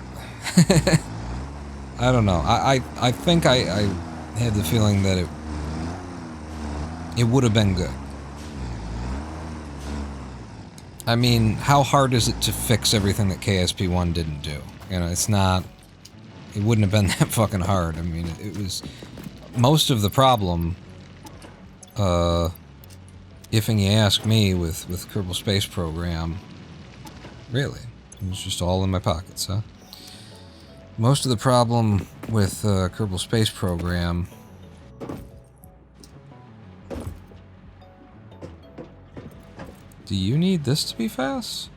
A: I don't know. I think I had the feeling that it would have been good. I mean, how hard is it to fix everything that KSP1 didn't do? You know, it's not... It wouldn't have been that fucking hard. I mean, it was... Most of the problem, if and you ask me, with Kerbal Space Program... Really? It was just all in my pockets, huh? Most of the problem with Kerbal Space Program... Do you need this to be fast?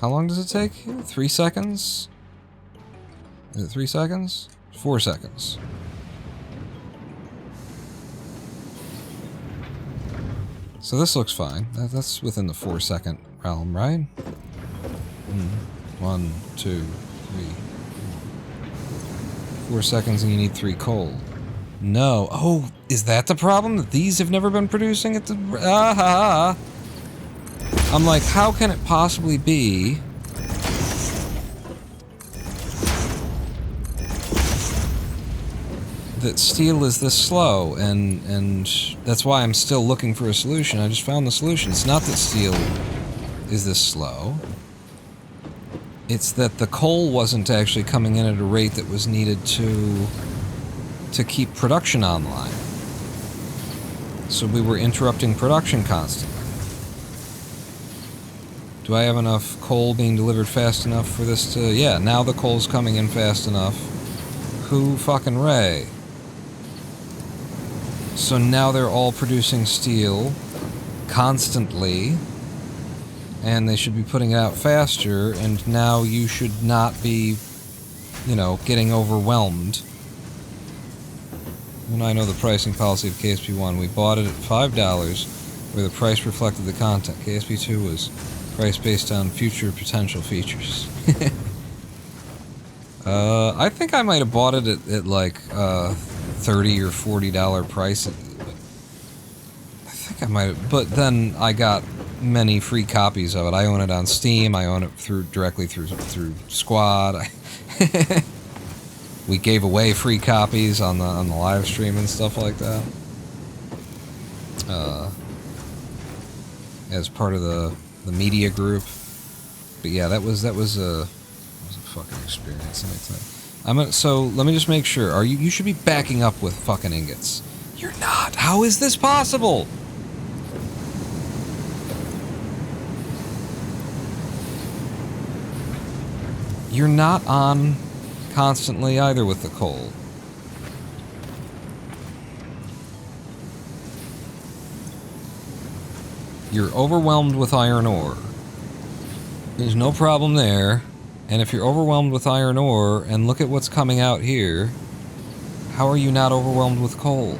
A: How long does it take? 3 seconds? Is it 3 seconds? 4 seconds. So this looks fine. That's within the 4-second realm, right? 1, 2, 3. 4 seconds and you need 3 coal. No. Oh, is that the problem? That these have never been producing at the... I'm like, how can it possibly be... that steel is this slow, and that's why I'm still looking for a solution. I just found the solution. It's not that steel is this slow. It's that the coal wasn't actually coming in at a rate that was needed to keep production online. So we were interrupting production constantly. Do I have enough coal being delivered fast enough for this to... Yeah, now the coal's coming in fast enough. Who fucking Ray? So now they're all producing steel constantly, and they should be putting it out faster, and now you should not be, you know, getting overwhelmed. And I know the pricing policy of KSP1. We bought it at $5, where the price reflected the content. KSP2 was priced based on future potential features. I think I might have bought it at like $30 or $40 price. I think I might have, but then I got many free copies of it. I own it on Steam. I own it directly through Squad. We gave away free copies on the live stream and stuff like that. As part of the media group. But yeah, that was a fucking experience. So let me just make sure. You should be backing up with fucking ingots. You're not. How is this possible? You're not on constantly either with the coal. You're overwhelmed with iron ore. There's no problem there. And if you're overwhelmed with iron ore, and look at what's coming out here, how are you not overwhelmed with coal?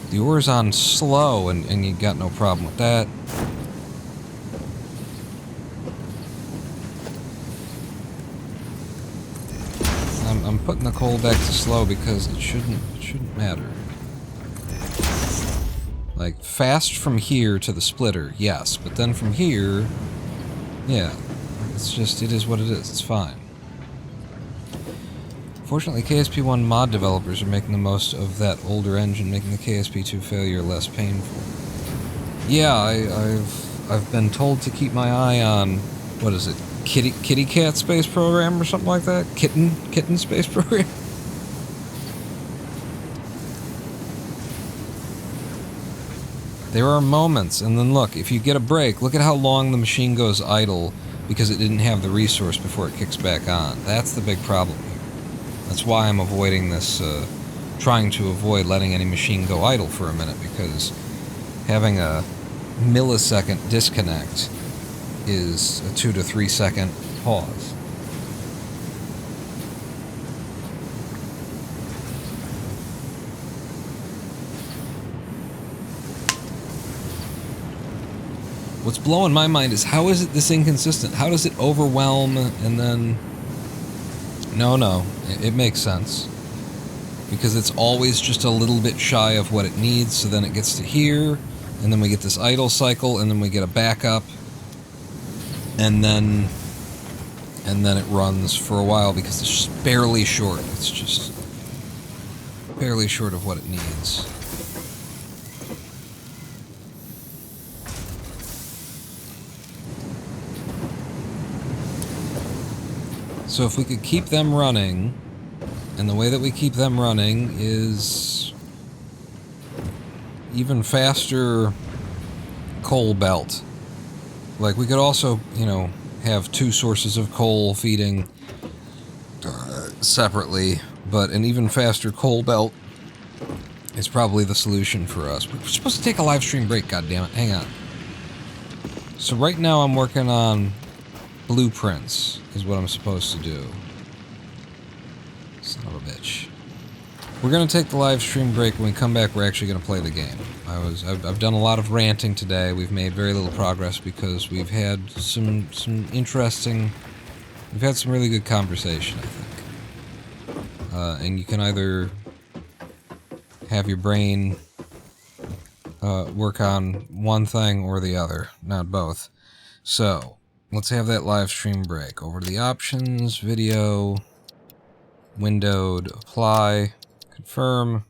A: The ore's on slow, and you got no problem with that. I'm putting the coal back to slow because it shouldn't matter. Like, fast from here to the splitter, yes, but then from here, yeah, it is what it is, it's fine. Fortunately, KSP1 mod developers are making the most of that older engine, making the KSP2 failure less painful. Yeah, I've been told to keep my eye on, what is it, Kitty Cat Space Program or something like that? Kitten Space Program? There are moments, and then look, if you get a break, look at how long the machine goes idle because it didn't have the resource before it kicks back on. That's the big problem here. That's why I'm avoiding this, trying to avoid letting any machine go idle for a minute, because having a millisecond disconnect is a 2 to 3 second pause. What's blowing my mind is how is it this inconsistent? How does it overwhelm and then... No, it makes sense. Because it's always just a little bit shy of what it needs, so then it gets to here, and then we get this idle cycle, and then we get a backup, and then it runs for a while because it's just barely short. It's just barely short of what it needs. So if we could keep them running, and the way that we keep them running is even faster coal belt. Like, we could also, you know, have 2 sources of coal feeding separately, but an even faster coal belt is probably the solution for us. We're supposed to take a live stream break, goddammit. Hang on. So right now I'm working on blueprints, is what I'm supposed to do. Son of a bitch. We're going to take the live stream break. When we come back, we're actually going to play the game. I've done a lot of ranting today. We've made very little progress because we've had some interesting... We've had some really good conversation, I think. And you can either have your brain work on one thing or the other, not both. So, let's have that live stream break. Over to the options, video, windowed, apply, confirm,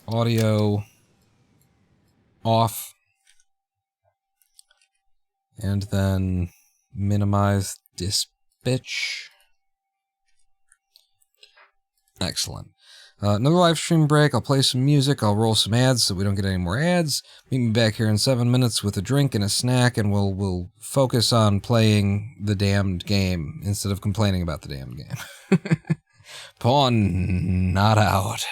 A: audio, off, and then minimize this bitch. Excellent. Another live stream break. I'll play some music. I'll roll some ads so we don't get any more ads. Meet me back here in 7 minutes with a drink and a snack, and we'll focus on playing the damned game instead of complaining about the damned game. Pawn not out.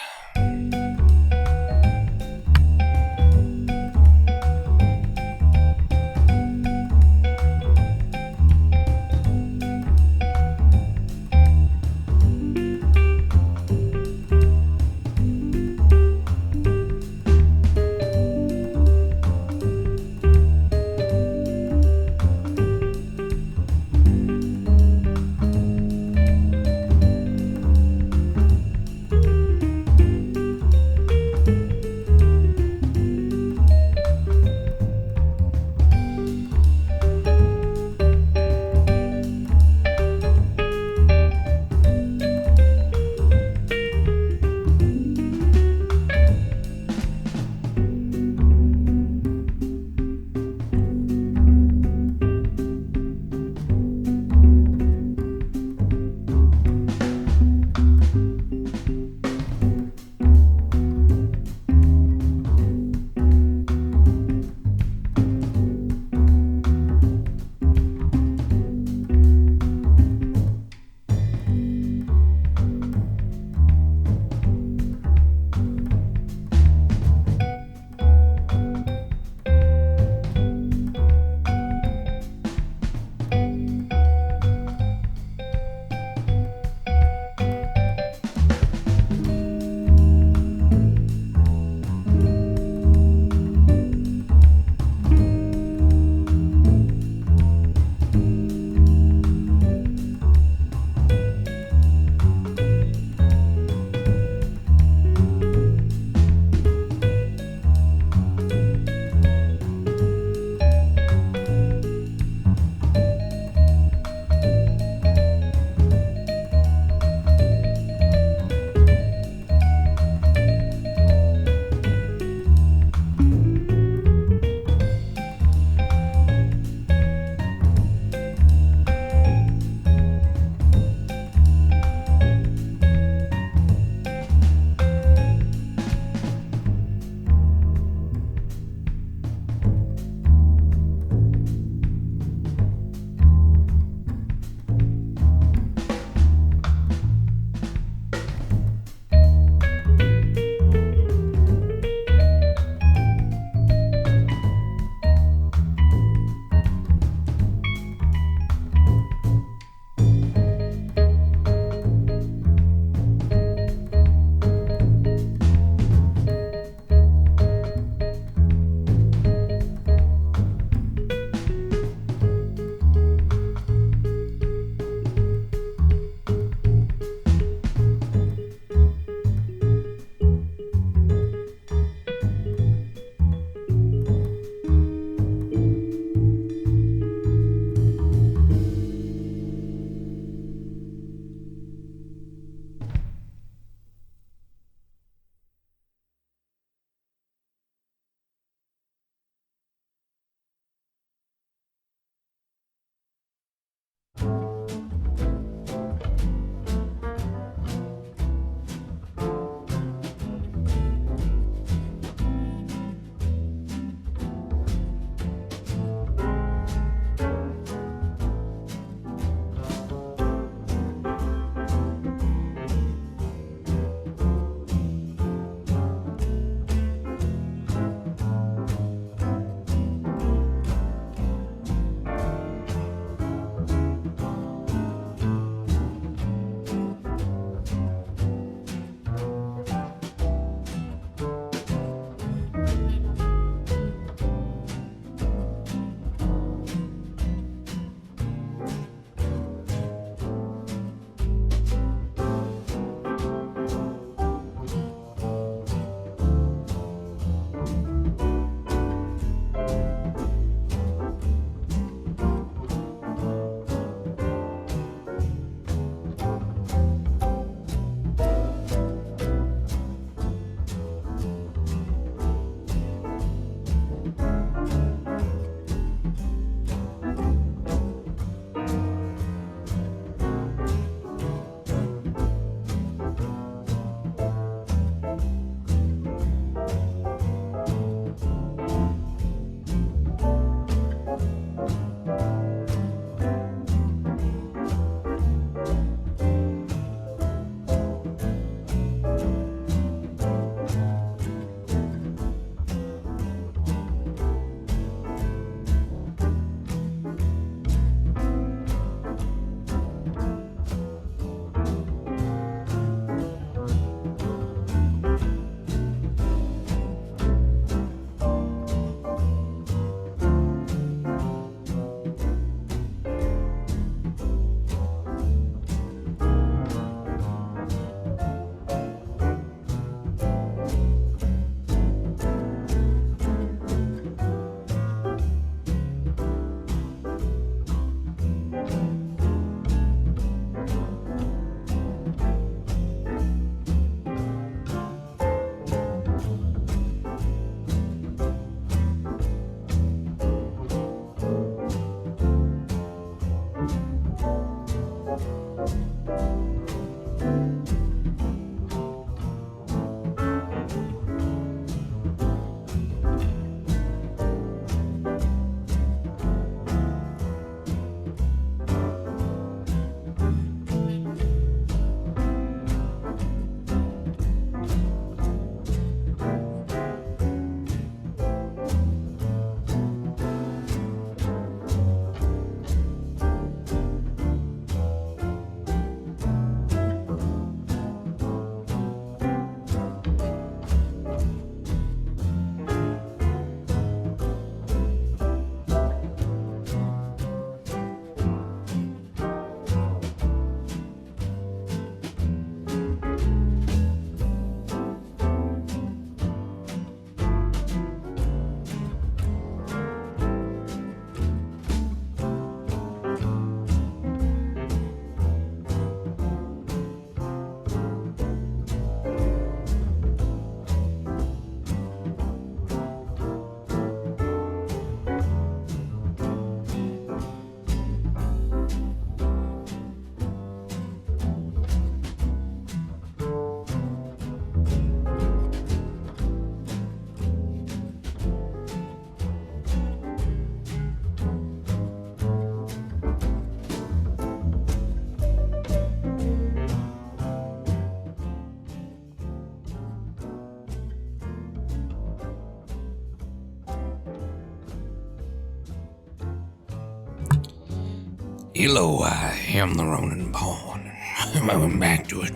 A: Hello, I am the Ronin Pawn. Welcome back to a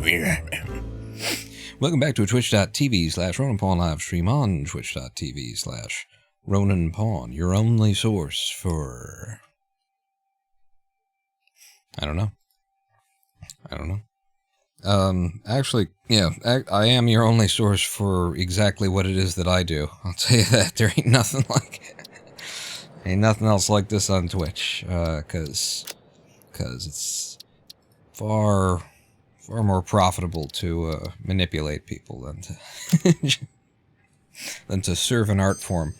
A: twitch.tv/Ronin Pawn live stream on twitch.tv/Ronin Pawn, your only source for... I don't know. Actually, yeah, I am your only source for exactly what it is that I do. I'll tell you that. There ain't nothing ain't nothing else like this on Twitch, because it's far more profitable to manipulate people than to serve an art form.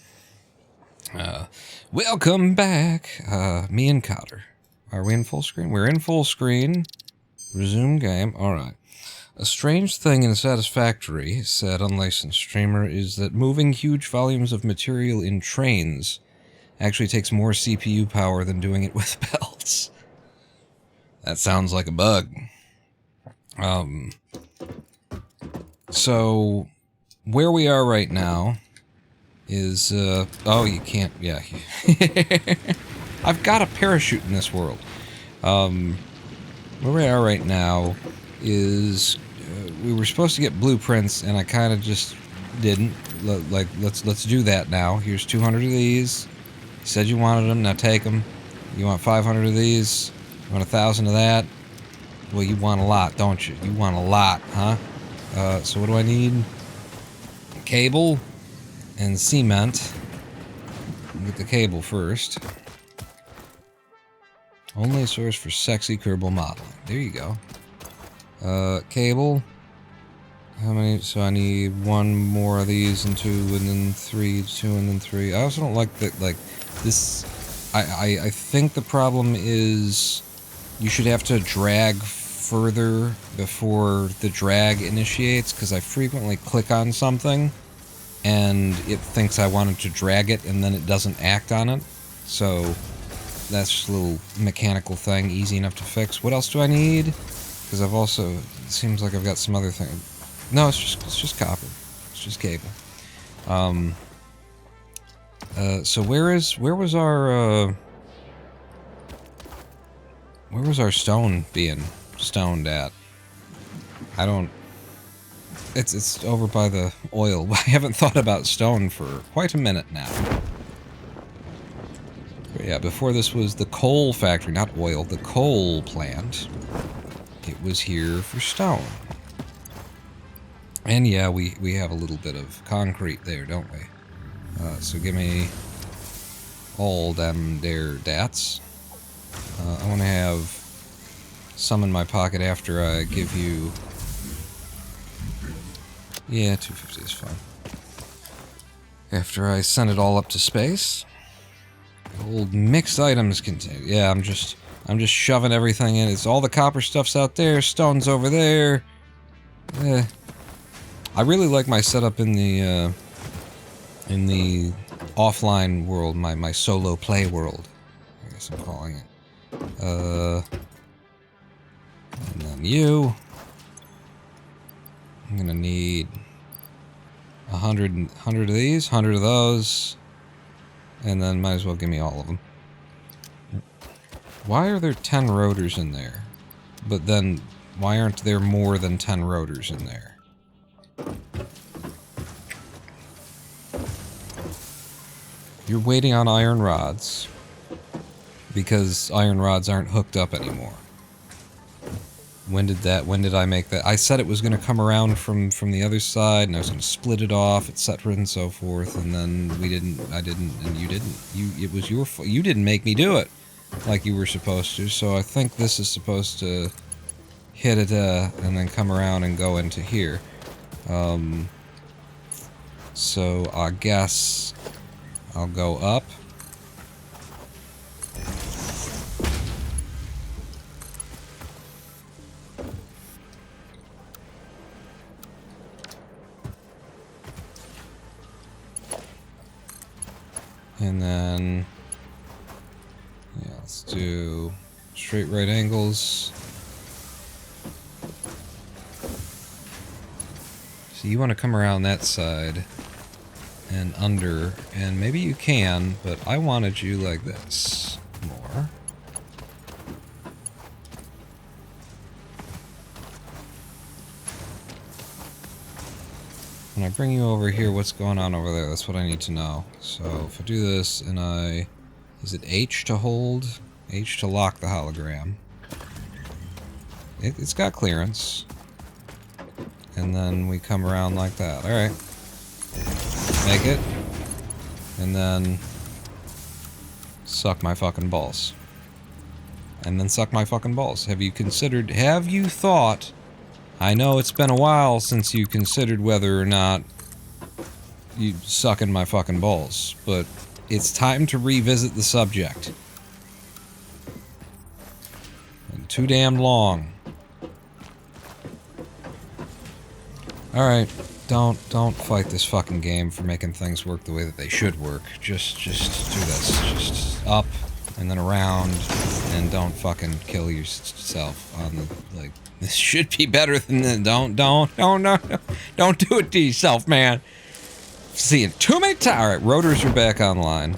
A: Welcome back, me and Cotter. Are we in full screen? We're in full screen. Resume game. Alright. A strange thing in Satisfactory, said unlicensed streamer, is that moving huge volumes of material in trains actually takes more CPU power than doing it with belts. That sounds like a bug. So, where we are right now is, oh, you can't, yeah. I've got a parachute in this world. Where we are right now is, we were supposed to get blueprints, and I kind of just didn't. Like, let's do that now. Here's 200 of these. You said you wanted them, now take them. You want 500 of these? You want 1,000 of that? Well, you want a lot, don't you? You want a lot, huh? So what do I need? Cable and cement. Get the cable first. Only source for sexy Kerbal modeling. There you go. Cable. How many? So I need one more of these and 2 and then 3, 2 and then 3. I also don't like that, like, this... I think the problem is you should have to drag further before the drag initiates, because I frequently click on something and it thinks I wanted to drag it and then it doesn't act on it. So that's just a little mechanical thing, easy enough to fix. What else do I need? Because I've also, it seems like I've got some other thing. No, it's just copper. It's just cable. So where was our stone being stoned at? I don't... It's over by the oil. I haven't thought about stone for quite a minute now. But yeah, before this was the coal factory, not oil, the coal plant. It was here for stone. And yeah, we have a little bit of concrete there, don't we? So give me all them there dats. I want to have some in my pocket after I give you... Yeah, 250 is fine. After I send it all up to space. Old mixed items contain... Yeah, I'm just... I'm just shoving everything in. It's all the copper stuff's out there, stone's over there. I really like my setup in the offline world, my solo play world, I guess I'm calling it. And then you. I'm gonna need 100 of these, 100 of those, and then might as well give me all of them. Why are there 10 rotors in there? But then, why aren't there more than 10 rotors in there? You're waiting on iron rods because iron rods aren't hooked up anymore. When did I make that? I said it was going to come around from the other side, and I was going to split it off, etc. and so forth, and then I didn't, and you didn't. It was your fault. You didn't make me do it like you were supposed to, so I think this is supposed to hit it, and then come around and go into here. So I guess I'll go up. And then, yeah, let's do straight right angles. So you want to come around that side and under, and maybe you can, but I wanted you like this more. When I bring you over here, what's going on over there? That's what I need to know. So if I do this and is it H to hold? H to lock the hologram. It's got clearance. And then we come around like that. Alright. Make it. And then suck my fucking balls. And then suck my fucking balls. Have you thought, I know it's been a while since you considered whether or not you sucking my fucking balls, but it's time to revisit the subject. And too damn long. Alright, don't fight this fucking game for making things work the way that they should work. Just do this. Just up and then around, and don't fucking kill yourself on the, like, this should be better than this. Don't do it to yourself, man. Seeing too many times. Alright, rotors are back online.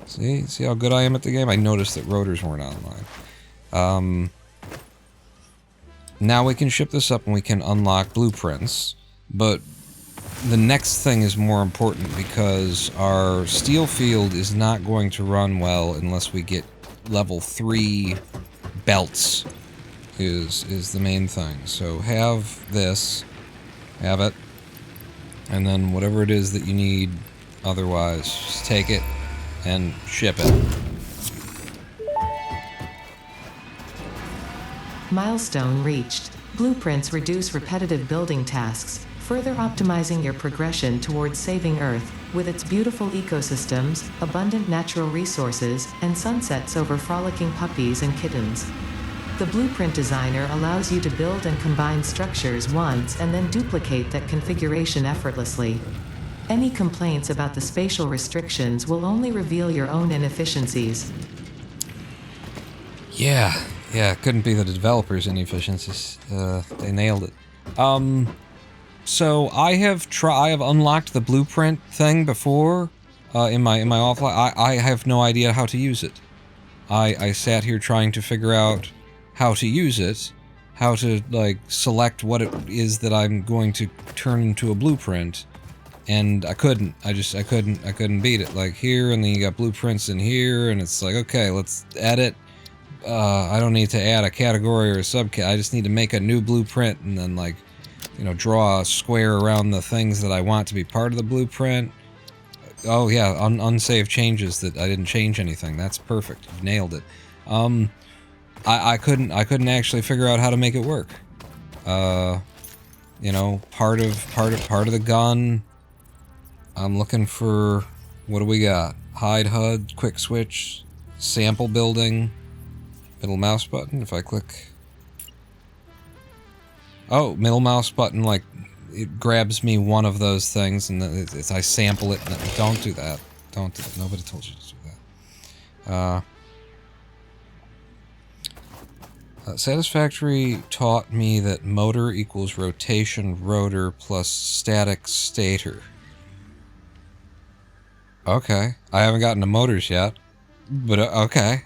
A: See how good I am at the game? I noticed that rotors weren't online. Now we can ship this up and we can unlock blueprints, but the next thing is more important because our steel field is not going to run well unless we get level 3 belts is the main thing. So have this, have it, and then whatever it is that you need otherwise, just take it and ship it.
B: Milestone reached. Blueprints reduce repetitive building tasks, further optimizing your progression towards saving Earth, with its beautiful ecosystems, abundant natural resources, and sunsets over frolicking puppies and kittens. The blueprint designer allows you to build and combine structures once and then duplicate that configuration effortlessly. Any complaints about the spatial restrictions will only reveal your own inefficiencies.
A: Yeah, it couldn't be the developers' inefficiencies. They nailed it. So I have unlocked the blueprint thing before in my offline. I have no idea how to use it. I sat here trying to figure out how to use it, how to like select what it is that I'm going to turn into a blueprint, and I couldn't. I couldn't beat it. Like here, and then you got blueprints in here, and it's like, okay, let's edit. I don't need to add a category or a subcat. I just need to make a new blueprint and then, like, you know, draw a square around the things that I want to be part of the blueprint. Oh yeah, unsaved changes that I didn't change anything. That's perfect. You've nailed it. I couldn't actually figure out how to make it work. You know, part of the gun. I'm looking for, what do we got? Hide HUD, quick switch, sample building. Middle mouse button, if I click... Oh, middle mouse button, like, it grabs me one of those things, and then I sample it. Don't do that. Don't do that. Nobody told you to do that. Satisfactory taught me that motor equals rotation rotor plus static stator. Okay. I haven't gotten to motors yet. But, okay.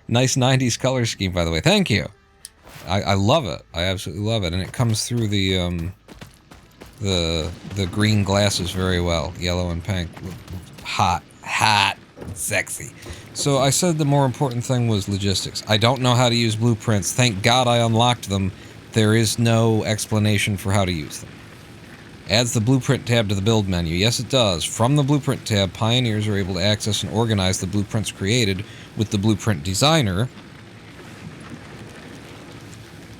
A: Nice 90s color scheme, by the way. Thank you. I love it. I absolutely love it. And it comes through the green glasses very well. Yellow and pink. Hot. Hot. Sexy. So I said the more important thing was logistics. I don't know how to use blueprints. Thank God I unlocked them. There is no explanation for how to use them. Adds the blueprint tab to the build menu. Yes, it does. From the blueprint tab, pioneers are able to access and organize the blueprints created with the blueprint designer.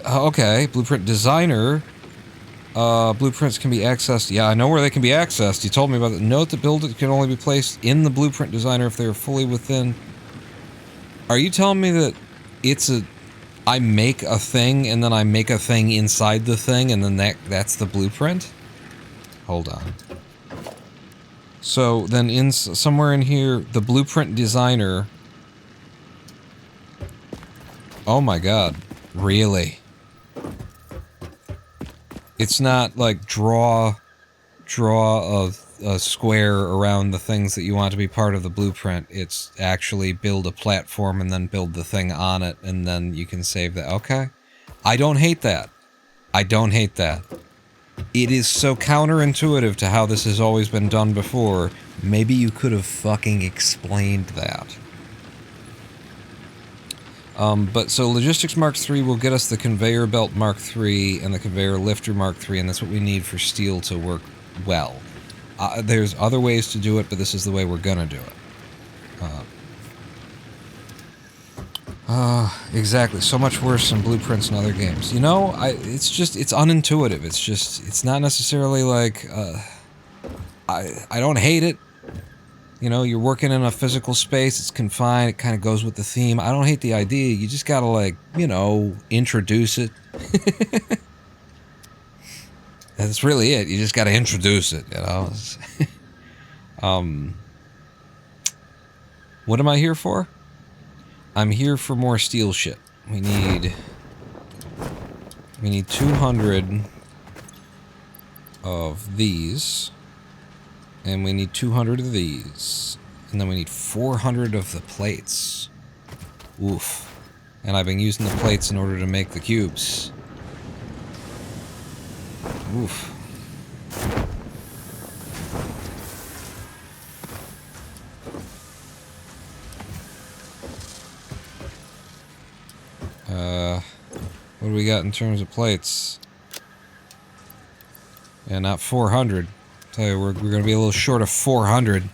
A: Okay, blueprint designer. Blueprints can be accessed. Yeah, I know where they can be accessed. You told me about it. Note that build can only be placed in the blueprint designer if they are fully within. Are you telling me that it's a... I make a thing and then I make a thing inside the thing and then that's the blueprint? Hold on. So then somewhere in here, the blueprint designer... Oh my god. Really? It's not like draw a square around the things that you want to be part of the blueprint. It's actually build a platform and then build the thing on it and then you can save that. Okay. I don't hate that. I don't hate that. It is so counterintuitive to how this has always been done before. Maybe you could have fucking explained that. But so Logistics Mark III will get us the Conveyor Belt Mark III and the Conveyor Lifter Mark III, and that's what we need for steel to work well. There's other ways to do it, but this is the way we're gonna do it. Exactly. So much worse than blueprints in other games. You know, it's unintuitive. It's not necessarily like, I don't hate it. You know, you're working in a physical space, it's confined, it kind of goes with the theme. I don't hate the idea, you just gotta, like, you know, introduce it. That's really it, you just gotta introduce it, you know? What am I here for? I'm here for more steel shit. We need 200 of these. And we need 200 of these. And then we need 400 of the plates. Oof. And I've been using the plates in order to make the cubes. Oof. What do we got in terms of plates? Yeah, not 400. Tell you, we're gonna be a little short of 400.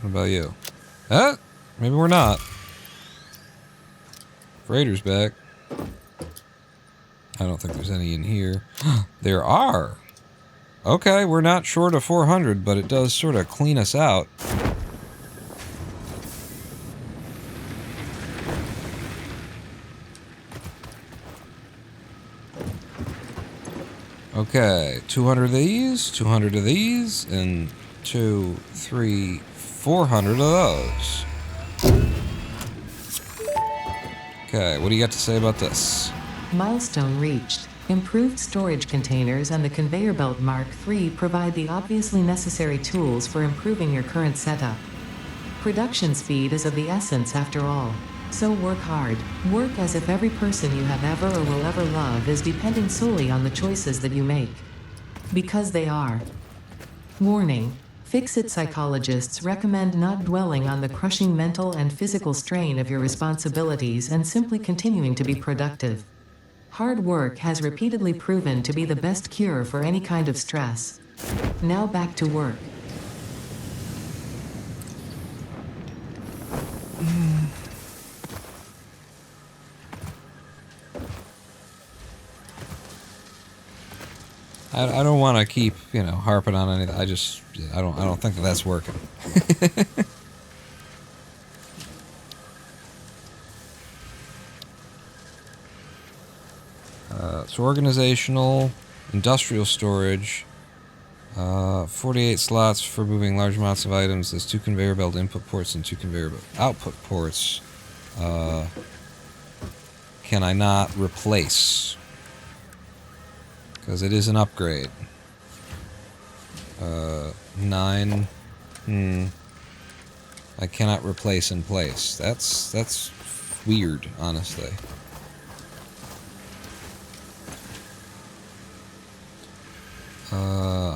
A: What about you? Maybe we're not. Freighter's back. I don't think there's any in here. There are! Okay, we're not short of 400, but it does sort of clean us out. Okay, 200 of these, 200 of these, and 2, 3, 400 of those. Okay, what do you got to say about this?
B: Milestone reached. Improved storage containers and the Conveyor Belt Mark III provide the obviously necessary tools for improving your current setup. Production speed is of the essence after all. So work hard. Work as if every person you have ever or will ever love is depending solely on the choices that you make. Because they are. Warning. Fix-it psychologists recommend not dwelling on the crushing mental and physical strain of your responsibilities and simply continuing to be productive. Hard work has repeatedly proven to be the best cure for any kind of stress. Now back to work.
A: I don't want to keep, you know, harping on anything. I don't think that that's working. It's organizational, industrial storage, 48 slots for moving large amounts of items. There's 2 conveyor belt input ports and 2 conveyor belt output ports. Can I not replace? Because it is an upgrade. 9. I cannot replace in place. That's weird, honestly.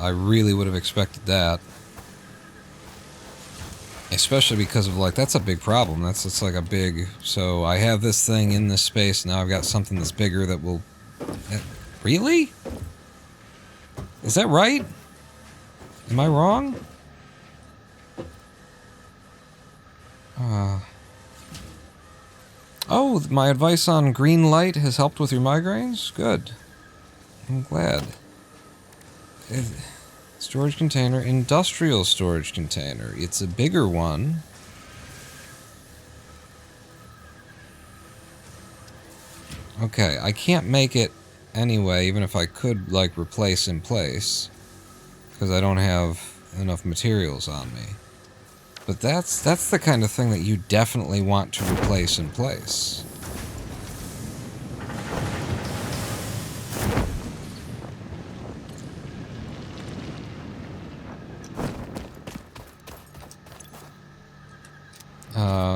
A: I really would have expected that. Especially because of, like, that's a big problem. It's like a big... So I have this thing in this space, now I've got something that's bigger that will... Really? Is that right? Am I wrong? Oh, my advice on green light has helped with your migraines? Good. I'm glad. Storage container, industrial storage container. It's a bigger one. Okay, I can't make it anyway, even if I could, like, replace in place. Because I don't have enough materials on me. But that's the kind of thing that you definitely want to replace in place.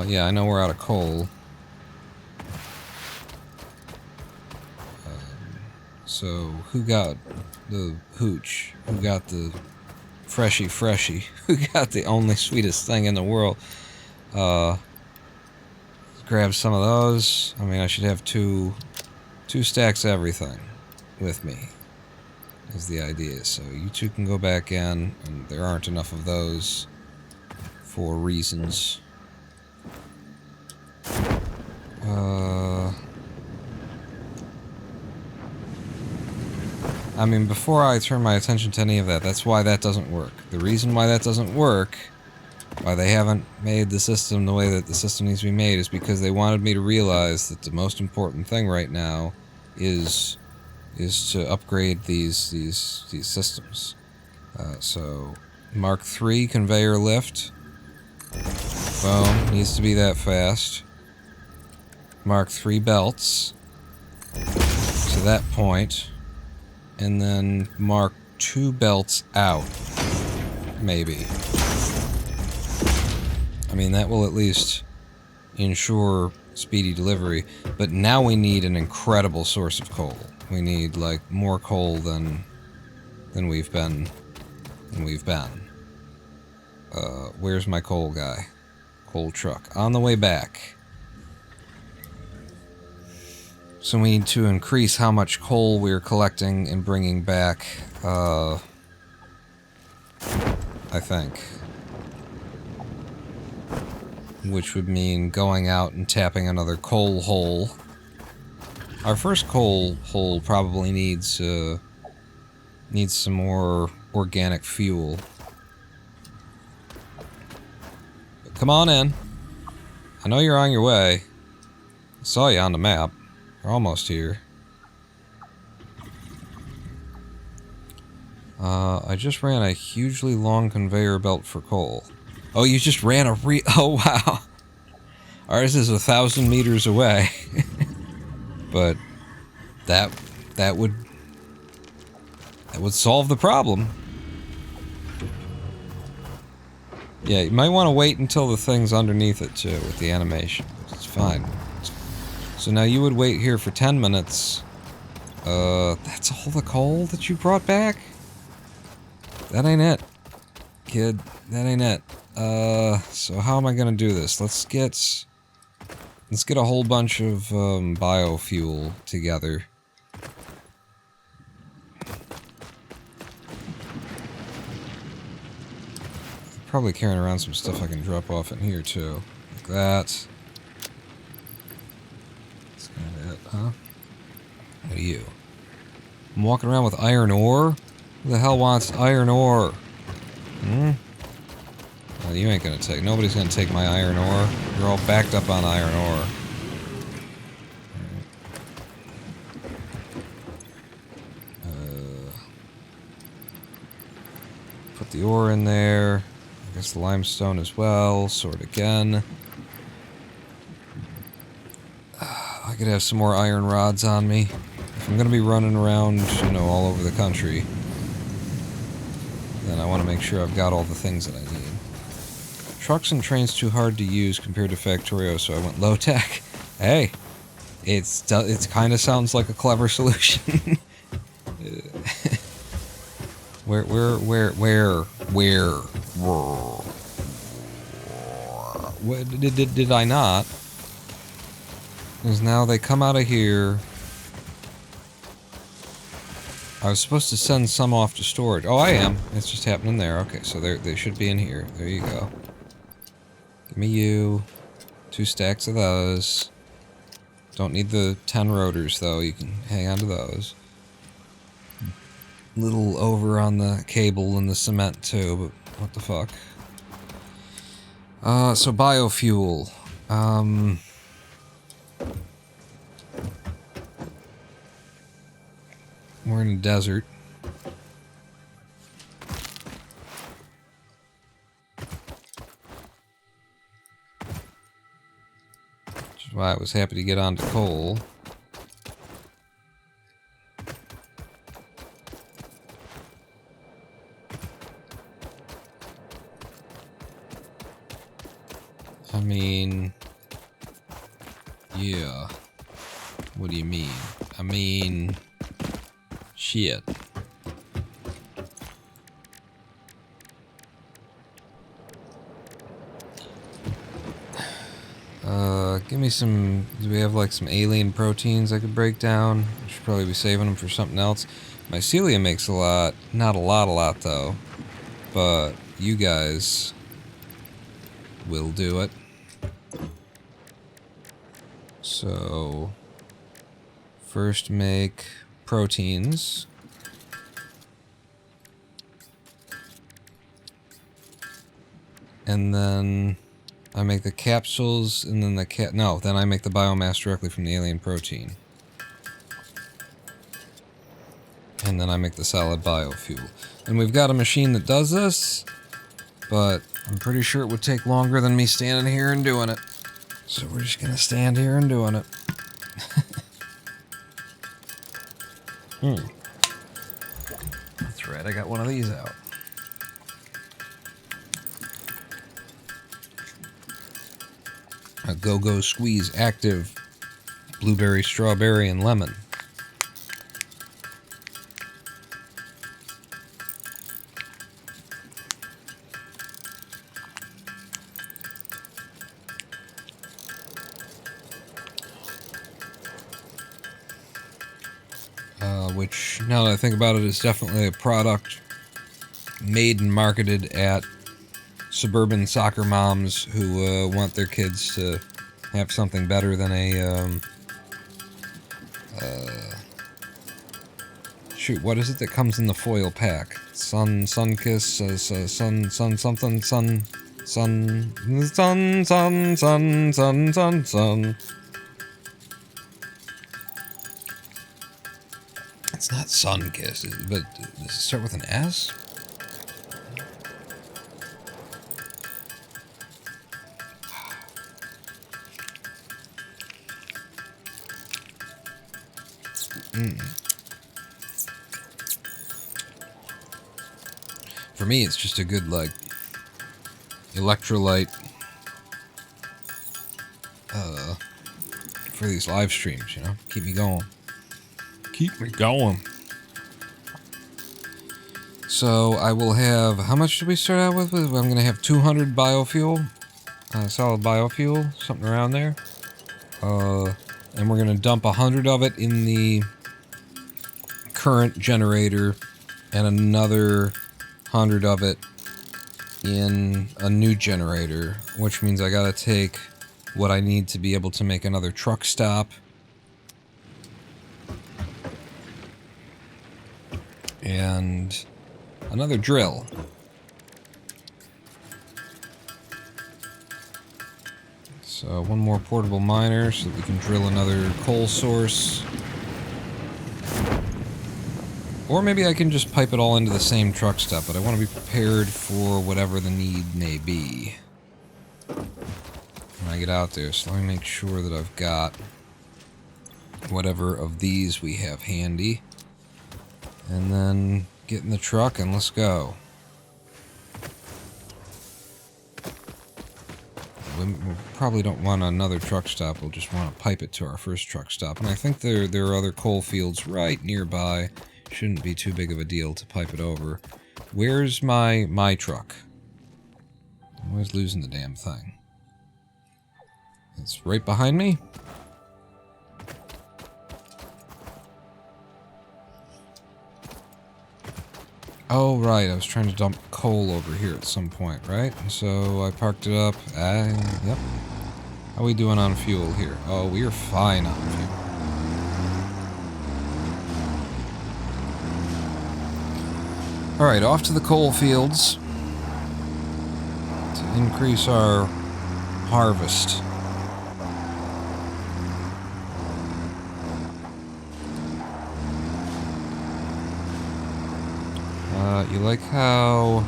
A: Yeah, I know we're out of coal. So, who got the hooch? Who got the freshy? Who got the only sweetest thing in the world? Grab some of those. I mean, I should have two stacks of everything with me, is the idea. So you two can go back in, and there aren't enough of those for reasons. I mean, before I turn my attention to any of that, that's why that doesn't work. The reason why that doesn't work, why they haven't made the system the way that the system needs to be made, is because they wanted me to realize that the most important thing right now is to upgrade these systems. So, Mark III conveyor lift. Boom, needs to be that fast. Mark III belts. To that point. And then Mark II belts out. Maybe. I mean, that will at least ensure speedy delivery. But now we need an incredible source of coal. We need, like, more coal than we've been. Where's my coal guy? Coal truck. On the way back. So we need to increase how much coal we're collecting and bringing back, I think. Which would mean going out and tapping another coal hole. Our first coal hole probably needs some more organic fuel. But come on in. I know you're on your way. I saw you on the map. We're almost here. I just ran a hugely long conveyor belt for coal. Oh, you just ran a oh, wow. Ours is 1,000 meters away. But that would solve the problem. Yeah, you might want to wait until the thing's underneath it, too, with the animation. It's fine. So now you would wait here for 10 minutes. That's all the coal that you brought back? That ain't it, kid. That ain't it. So how am I gonna do this? Let's get a whole bunch of biofuel together. Probably carrying around some stuff I can drop off in here too, like that. Huh? What are you? I'm walking around with iron ore? Who the hell wants iron ore? Well, you ain't gonna take... Nobody's gonna take my iron ore. You're all backed up on iron ore. Put the ore in there. I guess the limestone as well. Sort again. I could have some more iron rods on me. If I'm going to be running around, you know, all over the country, then I want to make sure I've got all the things that I need. Trucks and trains too hard to use compared to Factorio, so I went low tech. Hey, it kind of sounds like a clever solution. Where? Did I not? Because now they come out of here. I was supposed to send some off to storage. Oh, I am. It's just happening there. Okay, so they should be in here. There you go. Give me you. 2 stacks of those. Don't need the 10 rotors, though. You can hang on to those. Little over on the cable and the cement, too, but what the fuck. So biofuel. We're in a desert. Which is why I was happy to get onto coal. I mean... yeah. What do you mean? I mean... shit. Give me some... do we have like some alien proteins I could break down? I should probably be saving them for something else. Mycelium makes a lot. Not a lot though. But you guys will do it. So... first make proteins. And then I make the capsules, and then then I make the biomass directly from the alien protein. And then I make the solid biofuel. And we've got a machine that does this, but I'm pretty sure it would take longer than me standing here and doing it. So we're just gonna stand here and doing it. That's right, I got one of these out. A Go-Go Squeeze Active Blueberry, Strawberry, and Lemon. Which, now that I think about it, is definitely a product made and marketed at suburban soccer moms who want their kids to have something better than a shoot, what is it that comes in the foil pack? Sun Kiss, sun It's not Sun Kiss, but does it start with an S? For me, it's just a good, like, electrolyte for these live streams, you know? Keep me going. Keep me going. So I will have, how much did we start out with? I'm going to have 200 biofuel, solid biofuel, something around there. And we're going to dump 100 of it in the current generator and another 100 of it in a new generator, which means I got to take what I need to be able to make another truck stop. And another drill. So one more portable miner so that we can drill another coal source. Or maybe I can just pipe it all into the same truck stop, but I want to be prepared for whatever the need may be when I get out there. So let me make sure that I've got whatever of these we have handy. And then get in the truck and let's go. We probably don't want another truck stop. We'll just want to pipe it to our first truck stop. And I think there are other coal fields right nearby. Shouldn't be too big of a deal to pipe it over. Where's my truck? I'm always losing the damn thing. It's right behind me. Oh, right. I was trying to dump coal over here at some point, right? So I parked it up. Yep. How are we doing on fuel here? Oh, we are fine on fuel. Alright, off to the coal fields to increase our harvest. You like how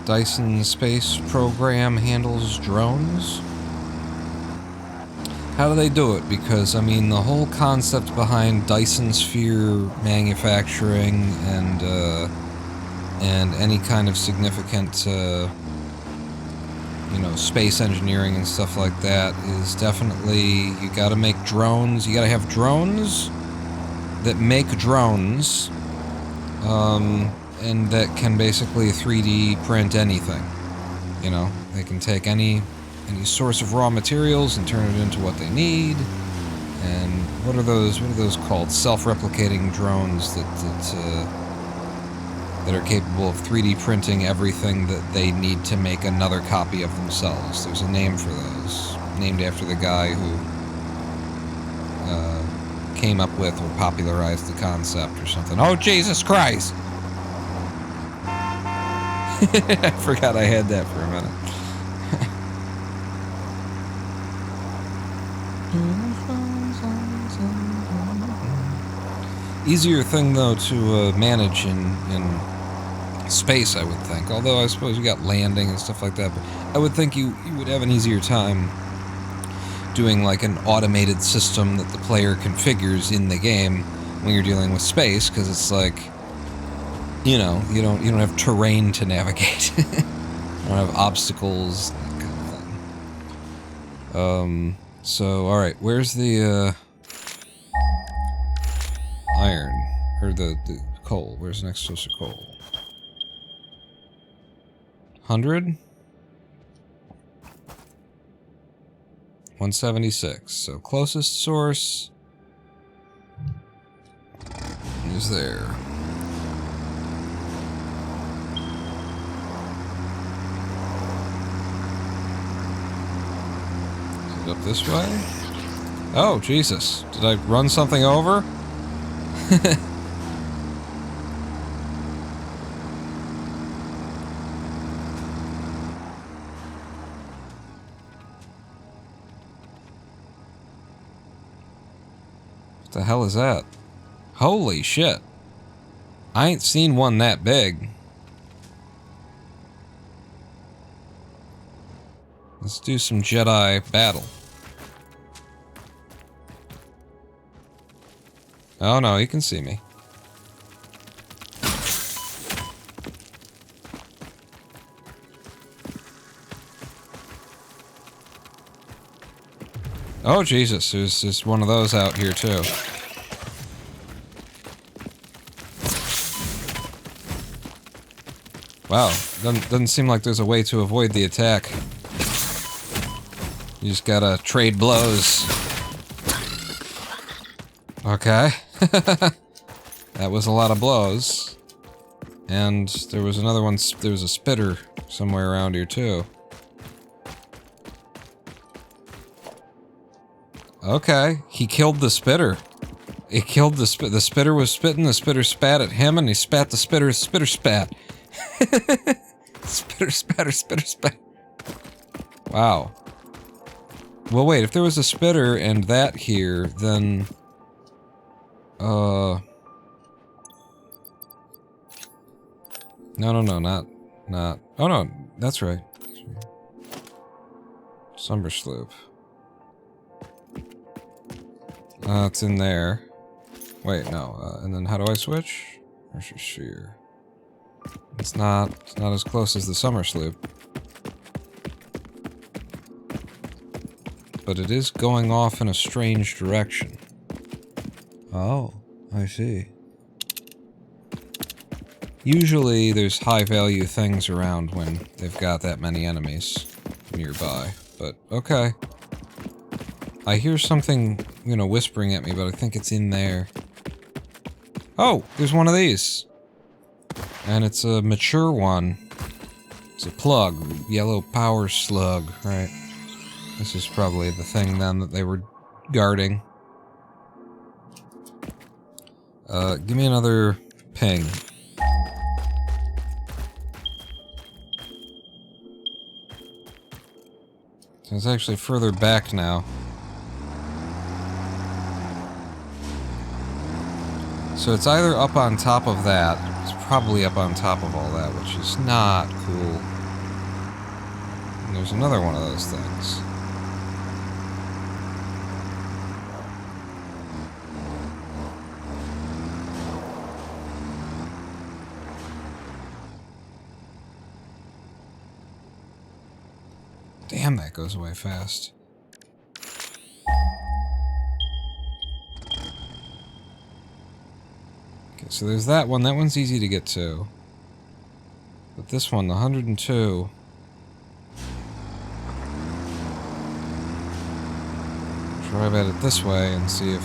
A: Dyson's space program handles drones? How do they do it? Because, I mean, the whole concept behind Dyson sphere manufacturing and any kind of significant, you know, space engineering and stuff like that is definitely, you gotta make drones, you gotta have drones that make drones, and that can basically 3D print anything. You know, they can take any source of raw materials and turn it into what they need. And what are those called? Self-replicating drones that are capable of 3D printing everything that they need to make another copy of themselves. There's a name for those, named after the guy who came up with or popularized the concept or something. Oh, Jesus Christ! I forgot I had that for a minute. Easier thing, though, to manage in space, I would think. Although I suppose you got landing and stuff like that. But I would think you would have an easier time doing like an automated system that the player configures in the game when you're dealing with space, because it's like, you know, you don't have terrain to navigate. You don't have obstacles, that kind of thing. So, alright, where's the, iron? Or the coal? Where's the next source of coal? 100? 176. So, closest source is there. Up this way? Oh, Jesus. Did I run something over? What the hell is that? Holy shit. I ain't seen one that big. Let's do some Jedi battle. Oh no, he can see me. Oh Jesus, there's just one of those out here too. Wow, doesn't seem like there's a way to avoid the attack. You just gotta trade blows. Okay. That was a lot of blows. And there was another one, there was a spitter somewhere around here too. Okay, he killed the spitter. He killed the spitter was spitting, the spitter spat at him, and he spat the spitter spat. Spitter spat. Wow. Well, wait, if there was a spitter and that here, then... No, not. Oh no, that's right. Summer sloop. It's in there. Wait, no. And then how do I switch? Pressure sphere. It's not as close as the summer sloop. But it is going off in a strange direction. Oh, I see. Usually there's high value things around when they've got that many enemies nearby. But, okay. I hear something, you know, whispering at me, but I think it's in there. Oh, there's one of these. And it's a mature one. It's a plug. Yellow power slug, right? This is probably the thing then that they were guarding. Give me another ping. So it's actually further back now. So it's either up on top of that. It's probably up on top of all that, which is not cool. And there's another one of those things. Damn, that goes away fast. Okay, so there's that one. That one's easy to get to. But this one, the 102... Drive at it this way and see if...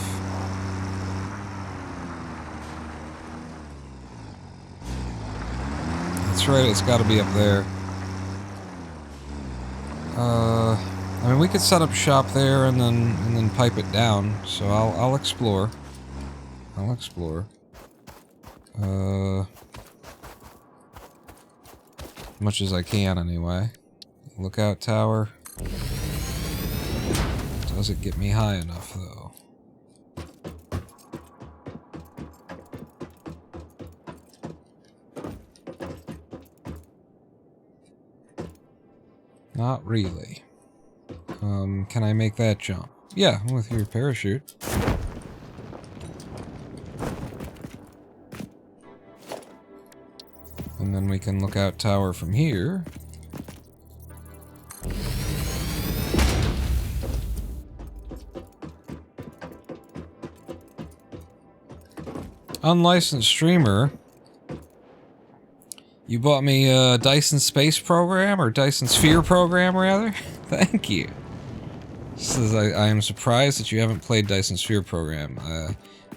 A: That's right, it's gotta be up there. I mean, we could set up shop there and then pipe it down. So I'll explore. I'll explore. Much as I can, anyway. Lookout tower. Does it get me high enough, though? Not really. Can I make that jump? Yeah, with your parachute. And then we can look out tower from here. Unlicensed streamer. You bought me a Dyson Space program, or Dyson Sphere program, rather? Thank you. Says, I am surprised that you haven't played Dyson Sphere program.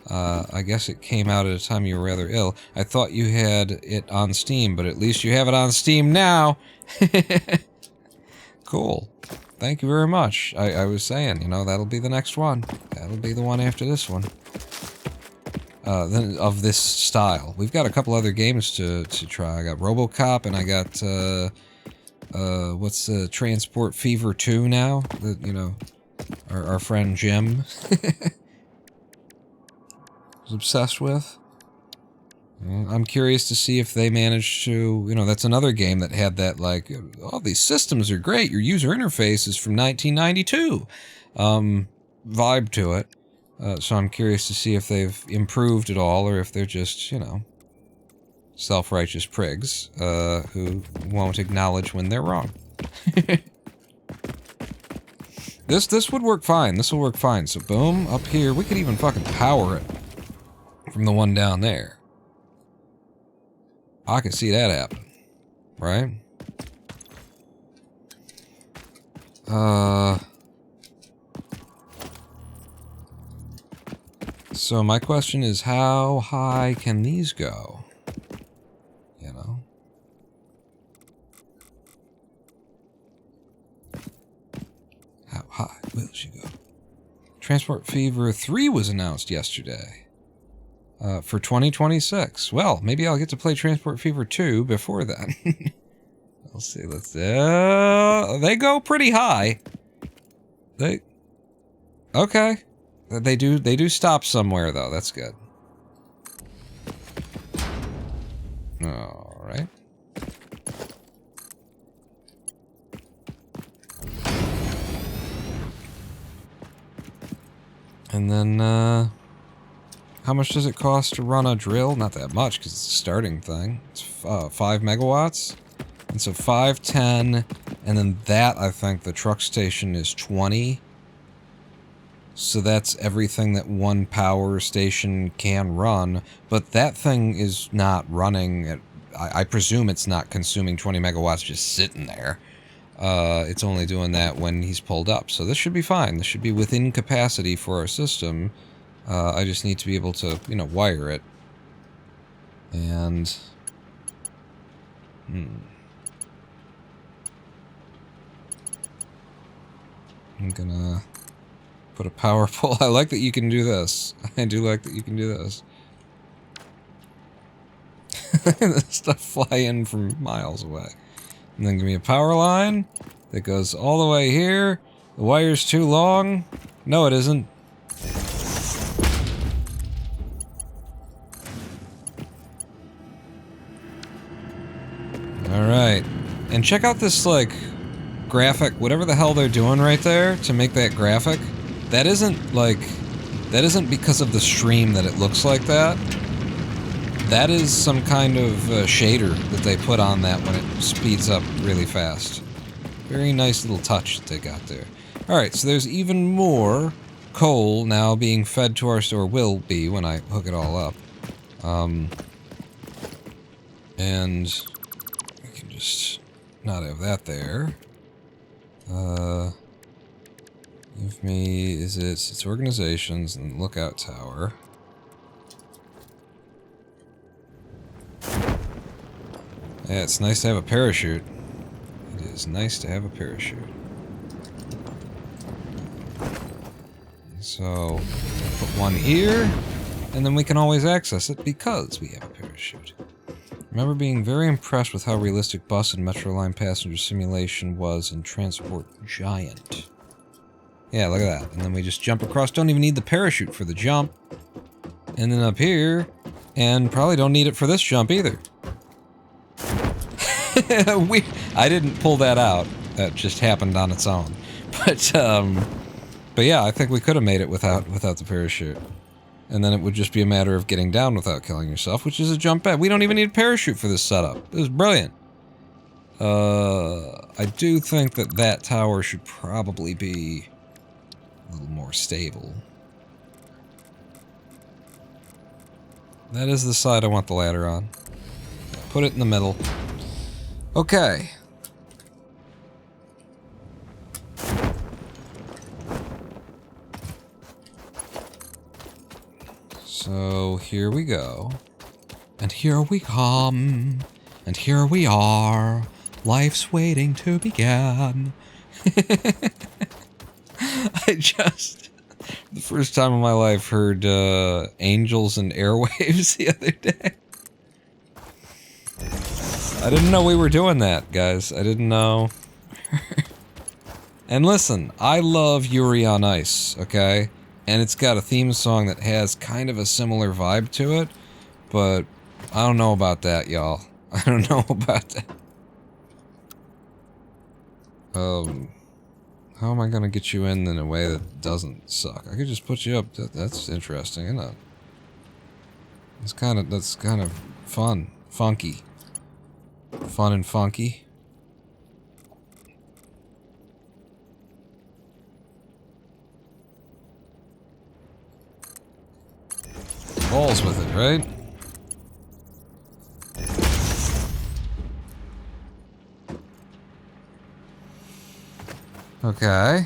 A: I guess it came out at a time you were rather ill. I thought you had it on Steam, but at least you have it on Steam now. Cool. Thank you very much. I was saying, you know, that'll be the next one. That'll be the one after this one. Then of this style. We've got a couple other games to try. I got RoboCop and I got what's Transport Fever 2 now? That, you know, our friend Jim was obsessed with. I'm curious to see if they managed to, you know, that's another game that had that, like, oh, these systems are great, your user interface is from 1992 vibe to it. So I'm curious to see if they've improved at all, or if they're just, you know, self-righteous prigs, who won't acknowledge when they're wrong. This would work fine. This will work fine. So boom, up here. We could even fucking power it from the one down there. I could see that happen. Right? So my question is, how high can these go? You know? How high will she go? Transport Fever 3 was announced yesterday. For 2026. Well, maybe I'll get to play Transport Fever 2 before then. Let's see, they go pretty high. Okay. They do stop somewhere, though. That's good. Alright. And then, how much does it cost to run a drill? Not that much, because it's a starting thing. It's 5 megawatts. And so 5, 10, and then that, I think, the truck station is 20. So that's everything that one power station can run. But that thing is not running at... I presume it's not consuming 20 megawatts just sitting there. It's only doing that when he's pulled up. So this should be fine. This should be within capacity for our system. I just need to be able to, you know, wire it. And... I'm gonna put a power pole. I like that you can do this. I do like that you can do this. This stuff fly in from miles away. And then give me a power line that goes all the way here. The wire's too long. No, it isn't. Alright. And check out this, like, graphic, whatever the hell they're doing right there to make that graphic. That isn't, like... That isn't because of the stream that it looks like that. That is some kind of shader that they put on that when it speeds up really fast. Very nice little touch that they got there. Alright, so there's even more coal now being fed to our store. Will be when I hook it all up. And we can just not have that there. Give me, it's organizations and lookout tower. Yeah, it's nice to have a parachute. It is nice to have a parachute. So, put one here, and then we can always access it because we have a parachute. Remember being very impressed with how realistic bus and metro line passenger simulation was in Transport Giant. Yeah, look at that. And then we just jump across. Don't even need the parachute for the jump. And then up here, and probably don't need it for this jump either. I didn't pull that out. That just happened on its own. But yeah, I think we could have made it without the parachute. And then it would just be a matter of getting down without killing yourself, which is a jump pad. We don't even need a parachute for this setup. This is brilliant. I do think that that tower should probably be a little more stable. That is the side I want the ladder on. Put it in the middle. Okay. So here we go. And here we come. And here we are. Life's waiting to begin. I just, the first time in my life, heard Angels and Airwaves the other day. I didn't know we were doing that, guys. I didn't know. And listen, I love Yuri on Ice, okay? And it's got a theme song that has kind of a similar vibe to it, but I don't know about that, y'all. I don't know about that. How am I gonna get you in a way that doesn't suck? I could just put you up. That's interesting, isn't it? That's kind of fun. Funky. Fun and funky. Balls with it, right? Okay.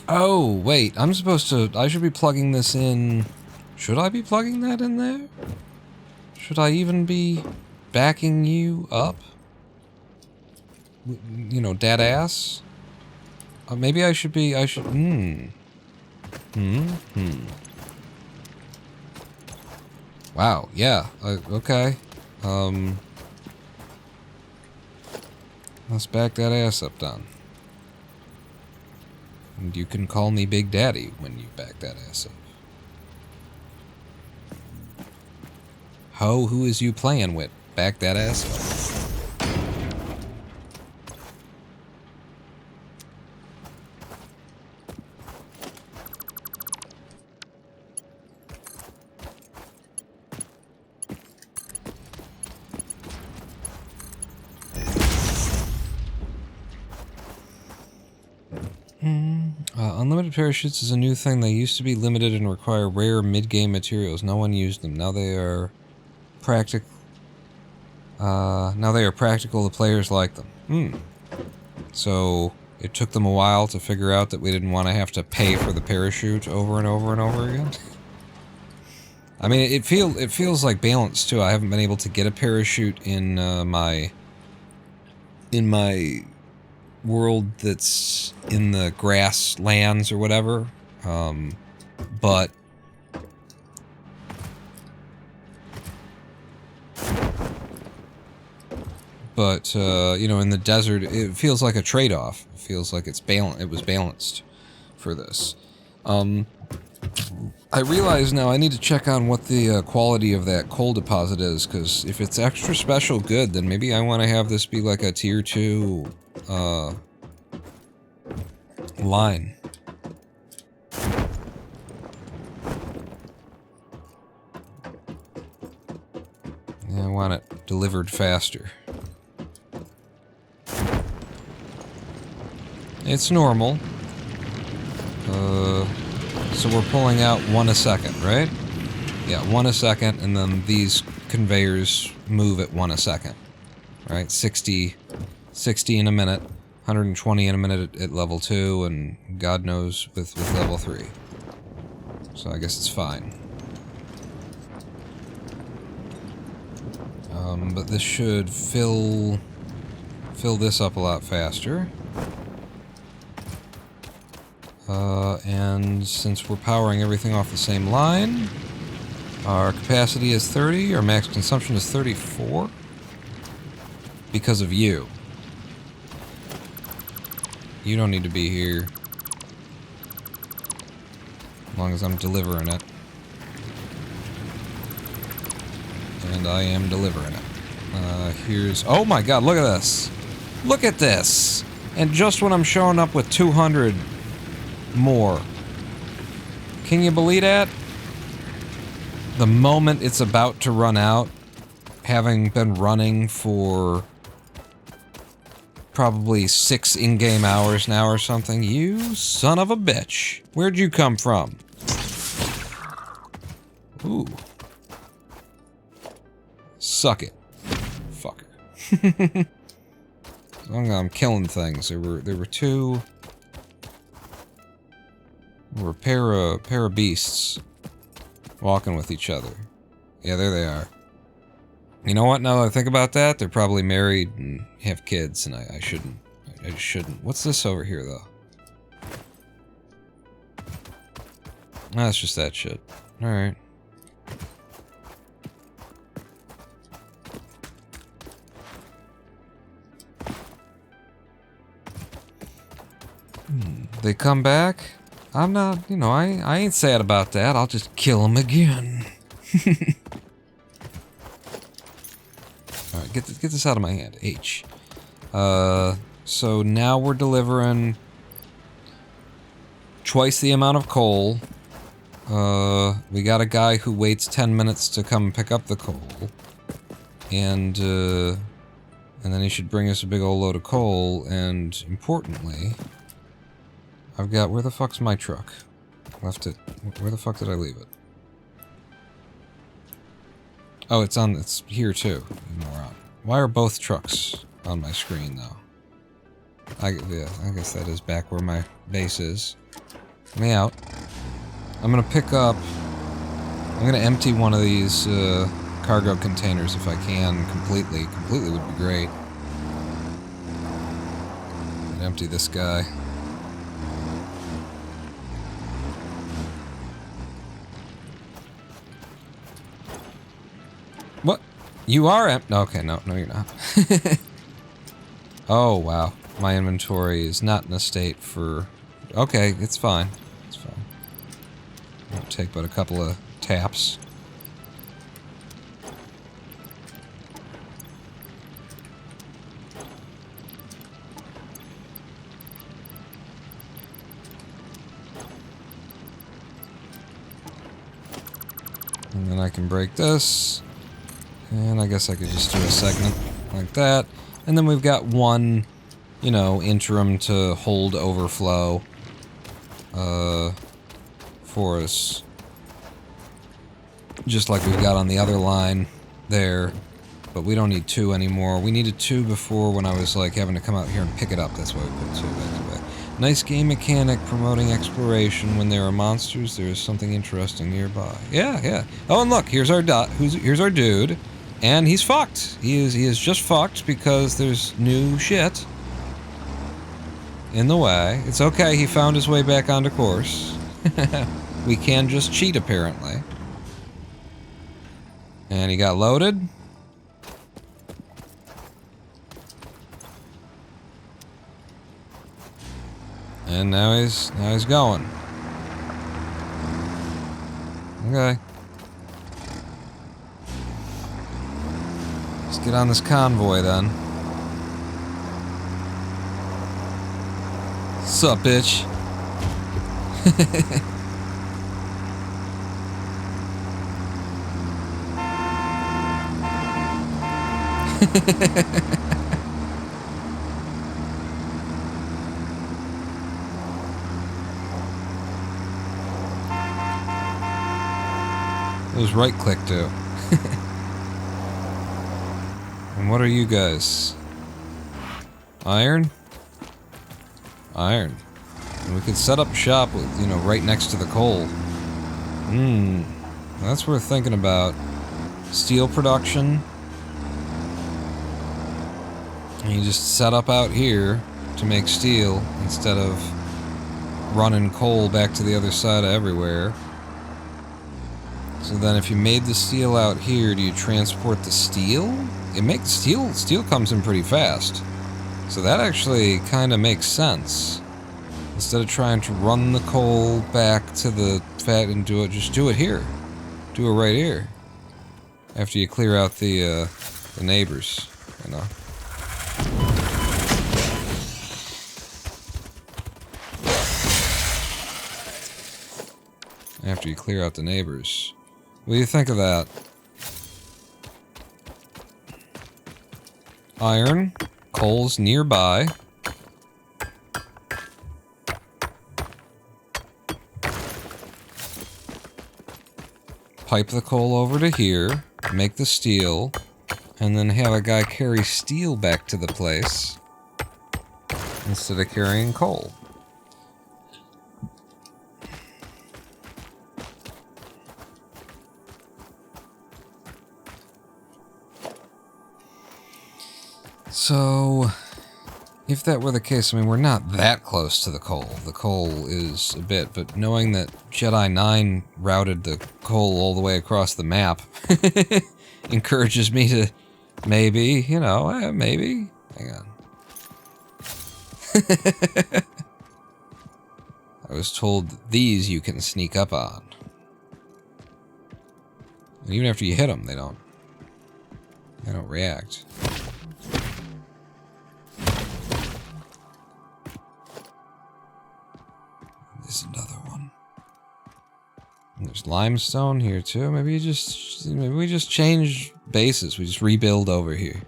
A: Oh, wait. I should be plugging this in. Should I be plugging that in there? Should I even be backing you up? You know, dead ass? Maybe I should. Wow, yeah, okay. Let's back that ass up, Don. And you can call me Big Daddy when you back that ass up. Ho, who is you playing with? Back that ass up. Unlimited parachutes is a new thing. They used to be limited and require rare mid-game materials. No one used them. Now they are practical. The players like them. So it took them a while to figure out that we didn't want to have to pay for the parachute over and over and over again. I mean, it feels like balance too. I haven't been able to get a parachute in my world that's in the grasslands or whatever, but you know, in the desert, it feels like a trade-off. It feels like it's it was balanced for this. I realize now I need to check on what the quality of that coal deposit is, because if it's extra special good, then maybe I want to have this be like a tier 2 line. Yeah, I want it delivered faster. It's normal. So we're pulling out 1 a second, right? Yeah, 1 a second, and then these conveyors move at 1 a second. Right? 60 in a minute, 120 in a minute at level 2, and God knows with level 3. So I guess it's fine. But this should fill this up a lot faster. And since we're powering everything off the same line, our capacity is 30, our max consumption is 34. Because of you. You don't need to be here. As long as I'm delivering it. And I am delivering it. Here's... Oh my god, look at this! Look at this! And just when I'm showing up with 200 more. Can you believe that? The moment it's about to run out, having been running for probably 6 in-game hours now or something, you son of a bitch. Where'd you come from? Ooh. Suck it. Fucker. As long as I'm killing things. There were 2... We're a pair of beasts walking with each other. Yeah, there they are. You know what? Now that I think about that, they're probably married and have kids, and I shouldn't. I just shouldn't. What's this over here, though? No, it's just that shit. Alright. They come back? I'm not, you know, I ain't sad about that. I'll just kill them again. Alright, get this out of my hand. H. So now we're delivering twice the amount of coal. We got a guy who waits 10 minutes to come pick up the coal. And then he should bring us a big old load of coal, and importantly... I've got... Where the fuck's my truck? Left it... Where the fuck did I leave it? Oh, it's here too, you moron. Why are both trucks on my screen, though? Yeah, I guess that is back where my base is. Let me out. I'm gonna pick up... I'm gonna empty one of these, cargo containers if I can, completely. Completely would be great. And empty this guy. What? You are okay, no, you're not. Oh, wow. My inventory is not in a state for... Okay, it's fine. It's fine. Won't take but a couple of taps. And then I can break this. And I guess I could just do a segment like that. And then we've got one, you know, interim to hold overflow. for us. Just like we got on the other line there. But we don't need 2 anymore. We needed 2 before when I was like having to come out here and pick it up. That's why we put 2 back to back. Nice game mechanic promoting exploration. When there are monsters, there is something interesting nearby. Yeah, yeah. Oh, and look, here's our here's our dude, and he's fucked. He is just fucked because there's new shit in the way. It's okay. He found his way back onto course. We can just cheat apparently. And he got loaded. And now he's going. Okay. Let's get on this convoy then. Sup, bitch? It was right click too. And what are you guys? Iron? Iron. And we could set up shop with, you know, right next to the coal. That's worth thinking about. Steel production. And you just set up out here to make steel instead of running coal back to the other side of everywhere. So then if you made the steel out here, do you transport the steel? It makes steel comes in pretty fast. So that actually kind of makes sense. Instead of trying to run the coal back to the fat and do it, just do it here. Do it right here. After you clear out the neighbors, you know. After you clear out the neighbors. What do you think of that? Iron, coal's nearby. Pipe the coal over to here, make the steel, and then have a guy carry steel back to the place instead of carrying coal. So, if that were the case, I mean, we're not that close to the coal. The coal is a bit, but knowing that Jedi 9 routed the coal all the way across the map encourages me to maybe, you know, maybe. Hang on. I was told that these you can sneak up on. And even after you hit them, they don't react. There's another one. And there's limestone here too. Maybe we just change bases. We just rebuild over here.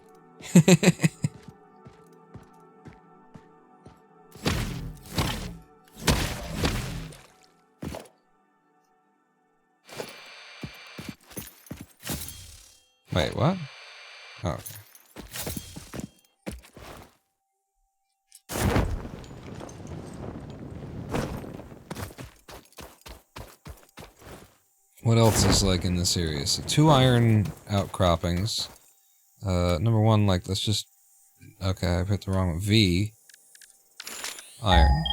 A: Wait, what? Oh, okay. What else is like in this area? So 2 iron outcroppings. Number 1, like, let's just... Okay, I put the wrong one. V. Iron.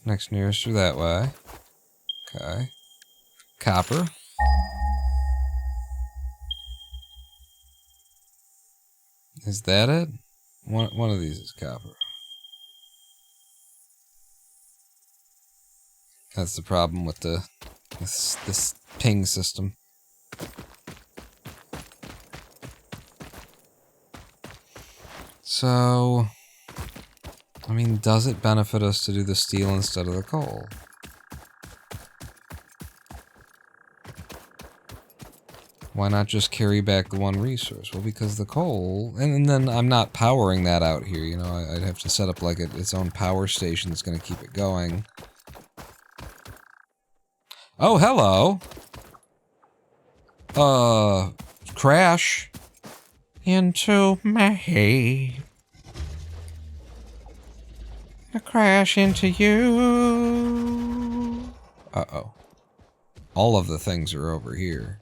A: Next nearest are that way. Okay. Copper. Is that it? One of these is copper. That's the problem with this ping system. So, I mean, does it benefit us to do the steel instead of the coal? Why not just carry back the one resource? Well, because the coal... And then I'm not powering that out here, you know? I'd have to set up, like, its own power station that's gonna keep it going. Oh, hello! Crash into me. A crash into you. Uh-oh. All of the things are over here.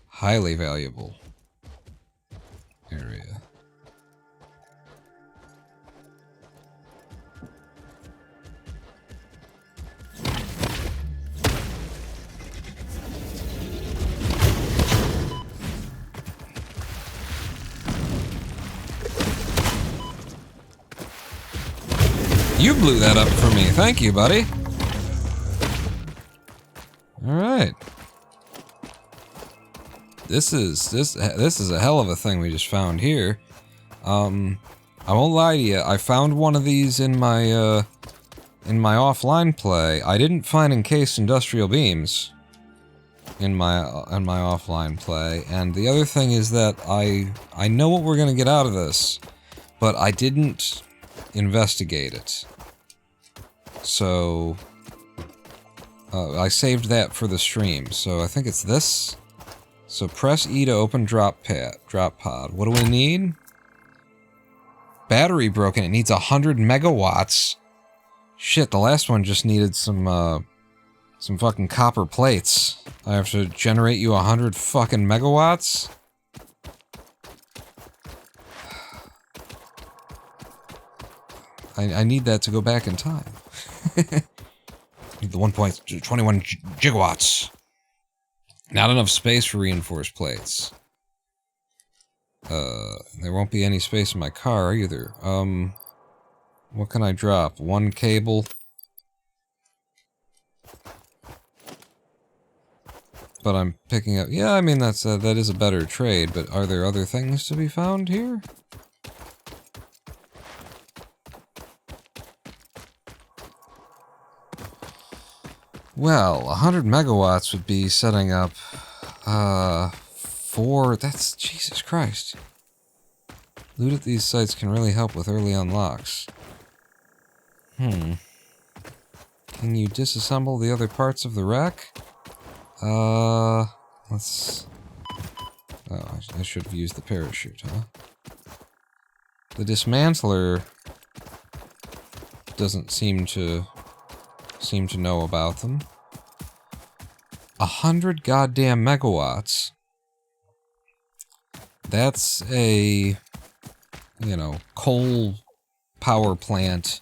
A: Highly valuable area. You blew that up for me. Thank you, buddy. All right. This is a hell of a thing we just found here. I won't lie to you. I found one of these in my offline play. I didn't find encased industrial beams in my offline play. And the other thing is that I know what we're gonna get out of this, but I didn't investigate it. So I saved that for the stream. So I think it's this. So press E to open drop pod. What do we need? Battery broken. It needs 100 megawatts. Shit, the last one just needed some fucking copper plates. I have to generate you 100 fucking megawatts? I need that to go back in time. Need the 1.21 gigawatts. Not enough space for reinforced plates. There won't be any space in my car either. What can I drop? One cable. But I'm picking up... Yeah, I mean, that is a better trade, but are there other things to be found here? Well, 100 megawatts would be setting up, that's, Jesus Christ. Loot at these sites can really help with early unlocks. Can you disassemble the other parts of the wreck? Let's... Oh, I should have used the parachute, huh? The dismantler doesn't seem to know about them. 100 goddamn megawatts. That's a, you know, coal power plant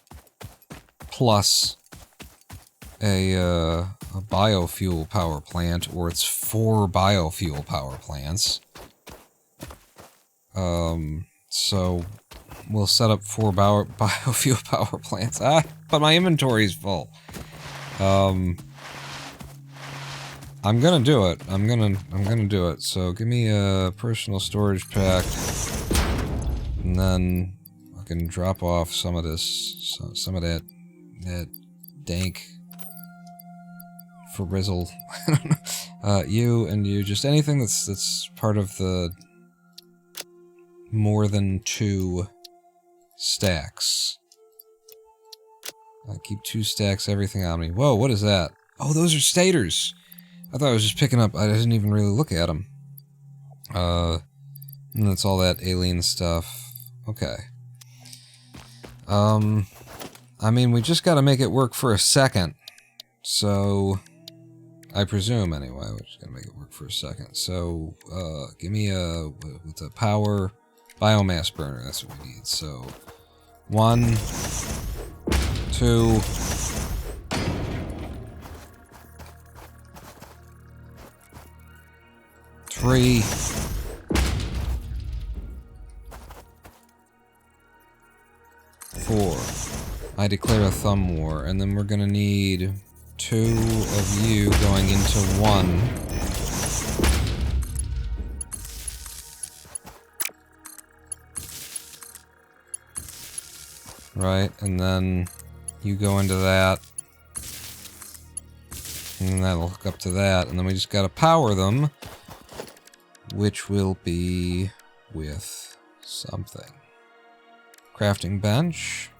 A: plus a biofuel power plant, or it's 4 biofuel power plants. So we'll set up 4 biofuel power plants. But my inventory's full. I'm gonna do it. I'm gonna do it. So give me a personal storage pack, and then I can drop off some of this, some of that dank frizzle. You and you, just anything that's part of the more than 2 stacks. I keep 2 stacks, everything on me. Whoa, what is that? Oh, those are stators! I thought I was just picking up, I didn't even really look at them. And that's all that alien stuff. Okay. I mean, we just gotta make it work for a second. So, I presume, anyway, we're just gonna make it work for a second. So, give me with the power, biomass burner, that's what we need. So, 1... 2. 3. 4. I declare a thumb war, and then we're gonna need 2 of you going into 1. Right, and then you go into that, and that'll hook up to that, and then we just gotta power them which will be with something. Crafting bench.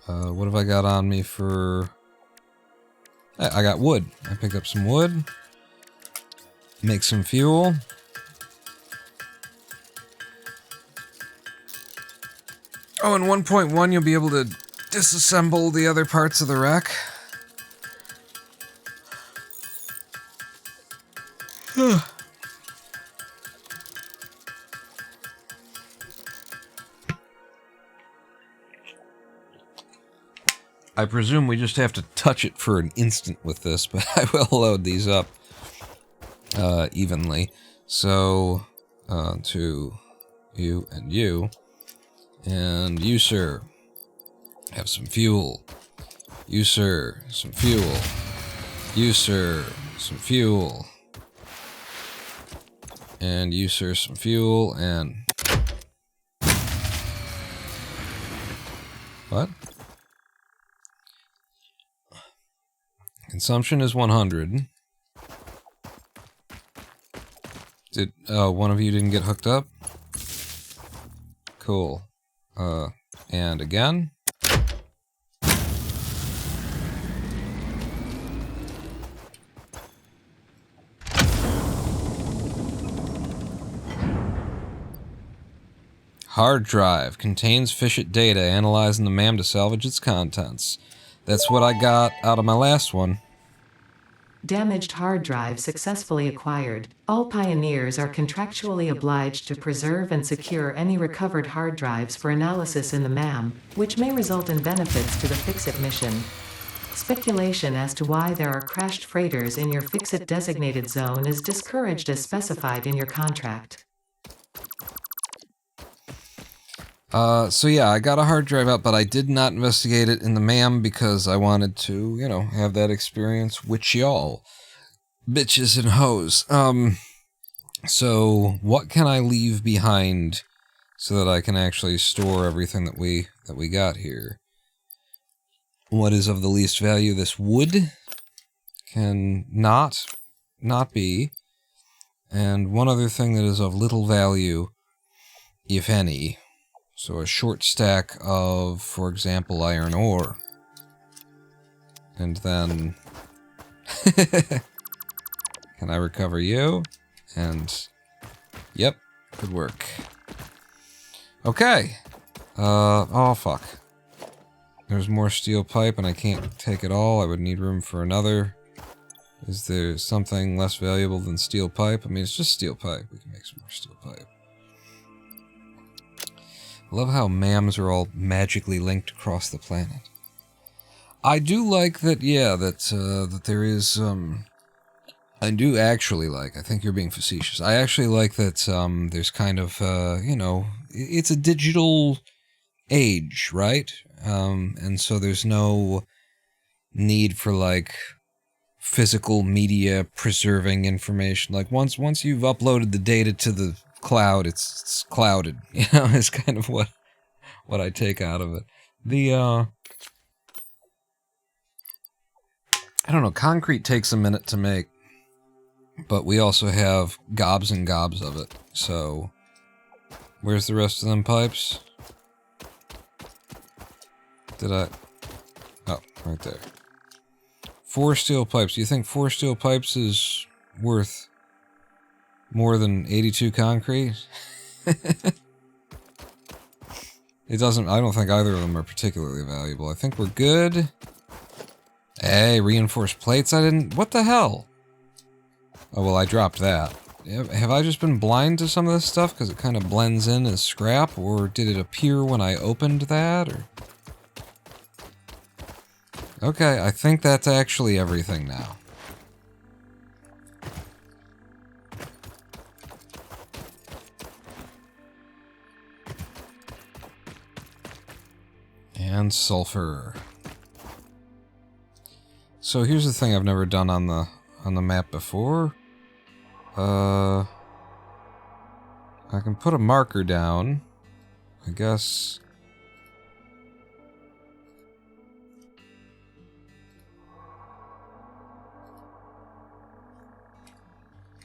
A: What have I got on me for... I got wood. I picked up some wood. Make some fuel. Oh, in 1.1 you'll be able to disassemble the other parts of the wreck. I presume we just have to touch it for an instant with this, but I will load these up evenly. So, to you, and you, sir, have some fuel. You, sir, some fuel. You, sir, some fuel. And you, sir, some fuel, and... What? Consumption is 100. Did, one of you didn't get hooked up? Cool. And again. Hard drive contains fished data. Analyzing the MAM to salvage its contents. That's what I got out of my last one.
B: Damaged hard drive successfully acquired. All pioneers are contractually obliged to preserve and secure any recovered hard drives for analysis in the MAM, which may result in benefits to the Fix-It mission. Speculation as to why there are crashed freighters in your Fix-It designated zone is discouraged as specified in your contract.
A: So yeah, I got a hard drive out, but I did not investigate it in the MAM because I wanted to, you know, have that experience with y'all. Bitches and hoes. So what can I leave behind so that I can actually store everything that we got here? What is of the least value? This wood can not be. And one other thing that is of little value, if any. So a short stack of, for example, iron ore. And then... Can I recover you? And... Yep, good work. Okay. Oh fuck. There's more steel pipe and I can't take it all. I would need room for another. Is there something less valuable than steel pipe? I mean, it's just steel pipe. We can make some more steel pipe. I love how MAMs are all magically linked across the planet. I do like that, yeah, that there is, I do actually like, I think you're being facetious, I actually like that, there's kind of, you know, it's a digital age, right? And so there's no need for, like, physical media preserving information. Like, once you've uploaded the data to the cloud, it's clouded, you know, is kind of what I take out of it. The, I don't know, concrete takes a minute to make, but we also have gobs and gobs of it, so where's the rest of them pipes? Oh, right there. 4 steel pipes. Do you think 4 steel pipes is worth more than 82 concrete? It doesn't, I don't think either of them are particularly valuable. I think we're good. Hey, reinforced plates, I didn't, what the hell? Oh, well, I dropped that. Have I just been blind to some of this stuff because it kind of blends in as scrap, or did it appear when I opened that, or? Okay, I think that's actually everything now. And sulfur. So here's the thing I've never done on the map before. I can put a marker down, I guess.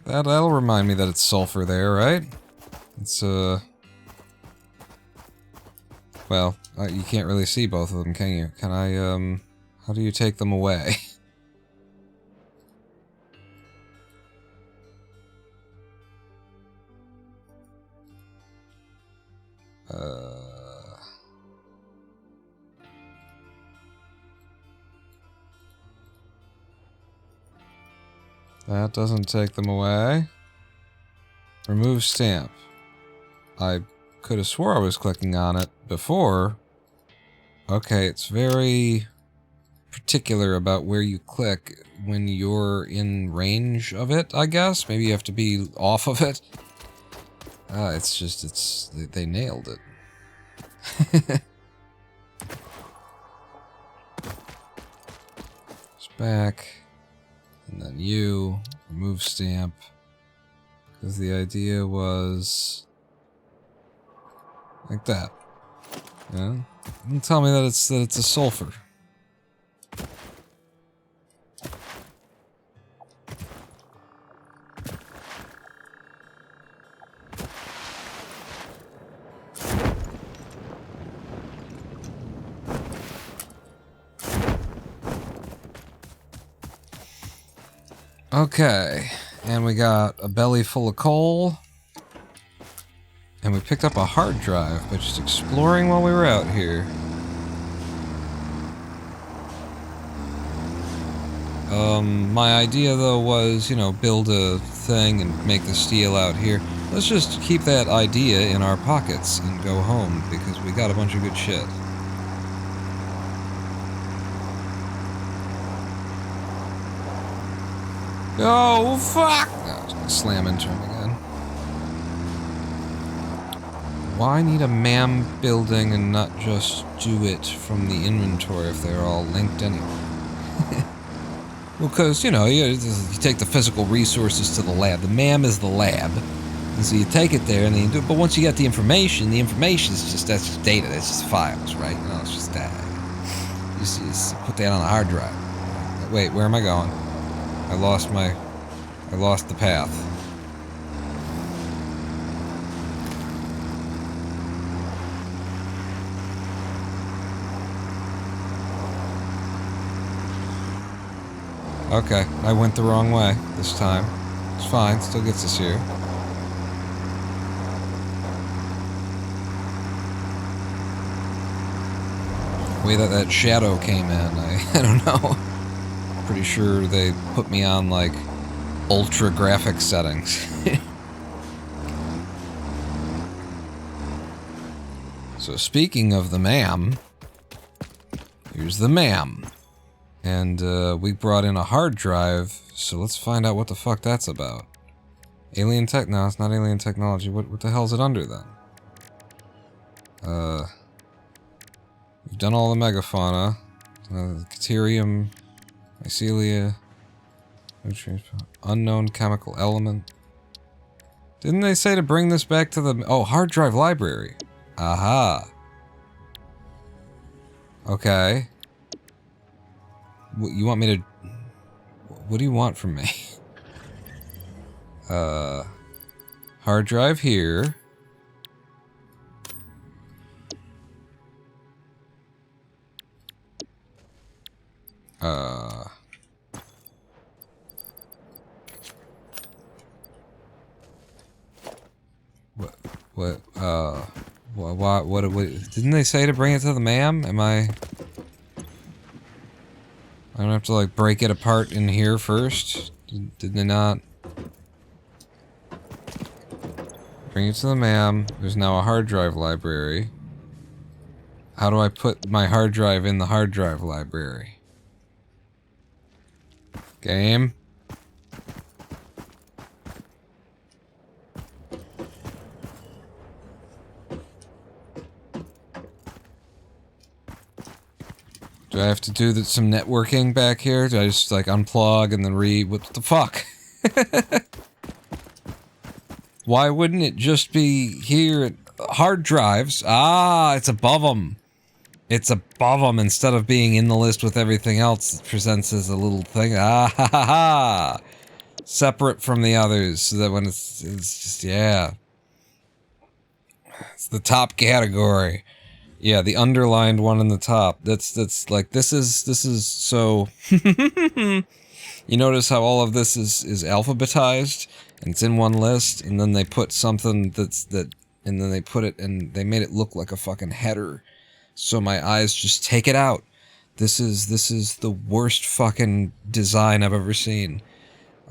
A: That'll remind me that it's sulfur there, right? It's, well, you can't really see both of them, can you? Can I, how do you take them away? That doesn't take them away. Remove stamp. I could have swore I was clicking on it before. Okay, it's very particular about where you click when you're in range of it, I guess. Maybe you have to be off of it. It's just, they nailed it. It's back. And then you, remove stamp. Because the idea was like that. Yeah? Don't tell me that it's a sulfur. Okay, and we got a belly full of coal, and we picked up a hard drive by just exploring while we were out here. My idea though was, you know, build a thing and make the steel out here. Let's just keep that idea in our pockets and go home, because we got a bunch of good shit. Oh, fuck! No, I was gonna slam into him again. Why need a MAM building and not just do it from the inventory if they're all linked anyway? Well, because, you know, you take the physical resources to the lab. The MAM is the lab. And so you take it there and then you do it. But once you get the information is just, that's just data. That's just files, right? You know, it's just that. You just put that on a hard drive. Wait, where am I going? I lost the path. Okay, I went the wrong way this time. It's fine, still gets us here. The way that shadow came in, I don't know. Pretty sure they put me on, like, ultra graphic settings. So speaking of the MAM, here's the MAM. And we brought in a hard drive, so let's find out what the fuck that's about. Alien tech? No, it's not alien technology. What the hell is it under then? We've done all the megafauna. Caterium, mycelia, unknown chemical element. Didn't they say to bring this back to the... Oh, hard drive library. Aha. Okay. What, you want me to... What do you want from me? Hard drive here. What, didn't they say to bring it to the MAM? I don't have to, like, break it apart in here first? Did they not? Bring it to the MAM. There's now a hard drive library. How do I put my hard drive in the hard drive library? Game? Do I have to do some networking back here? Do I just, like, unplug and then what the fuck? Why wouldn't it just be here? Hard drives. Ah, it's above them. It's above them instead of being in the list with everything else. It presents as a little thing. Ah ha ha ha. separate from the others, so that when it's just, yeah. It's the top category. Yeah, the underlined one in the top. That's like, this is so... You notice how all of this is alphabetized, and it's in one list, and then they put something and then they put it, and they made it look like a fucking header. So my eyes just take it out. This is the worst fucking design I've ever seen.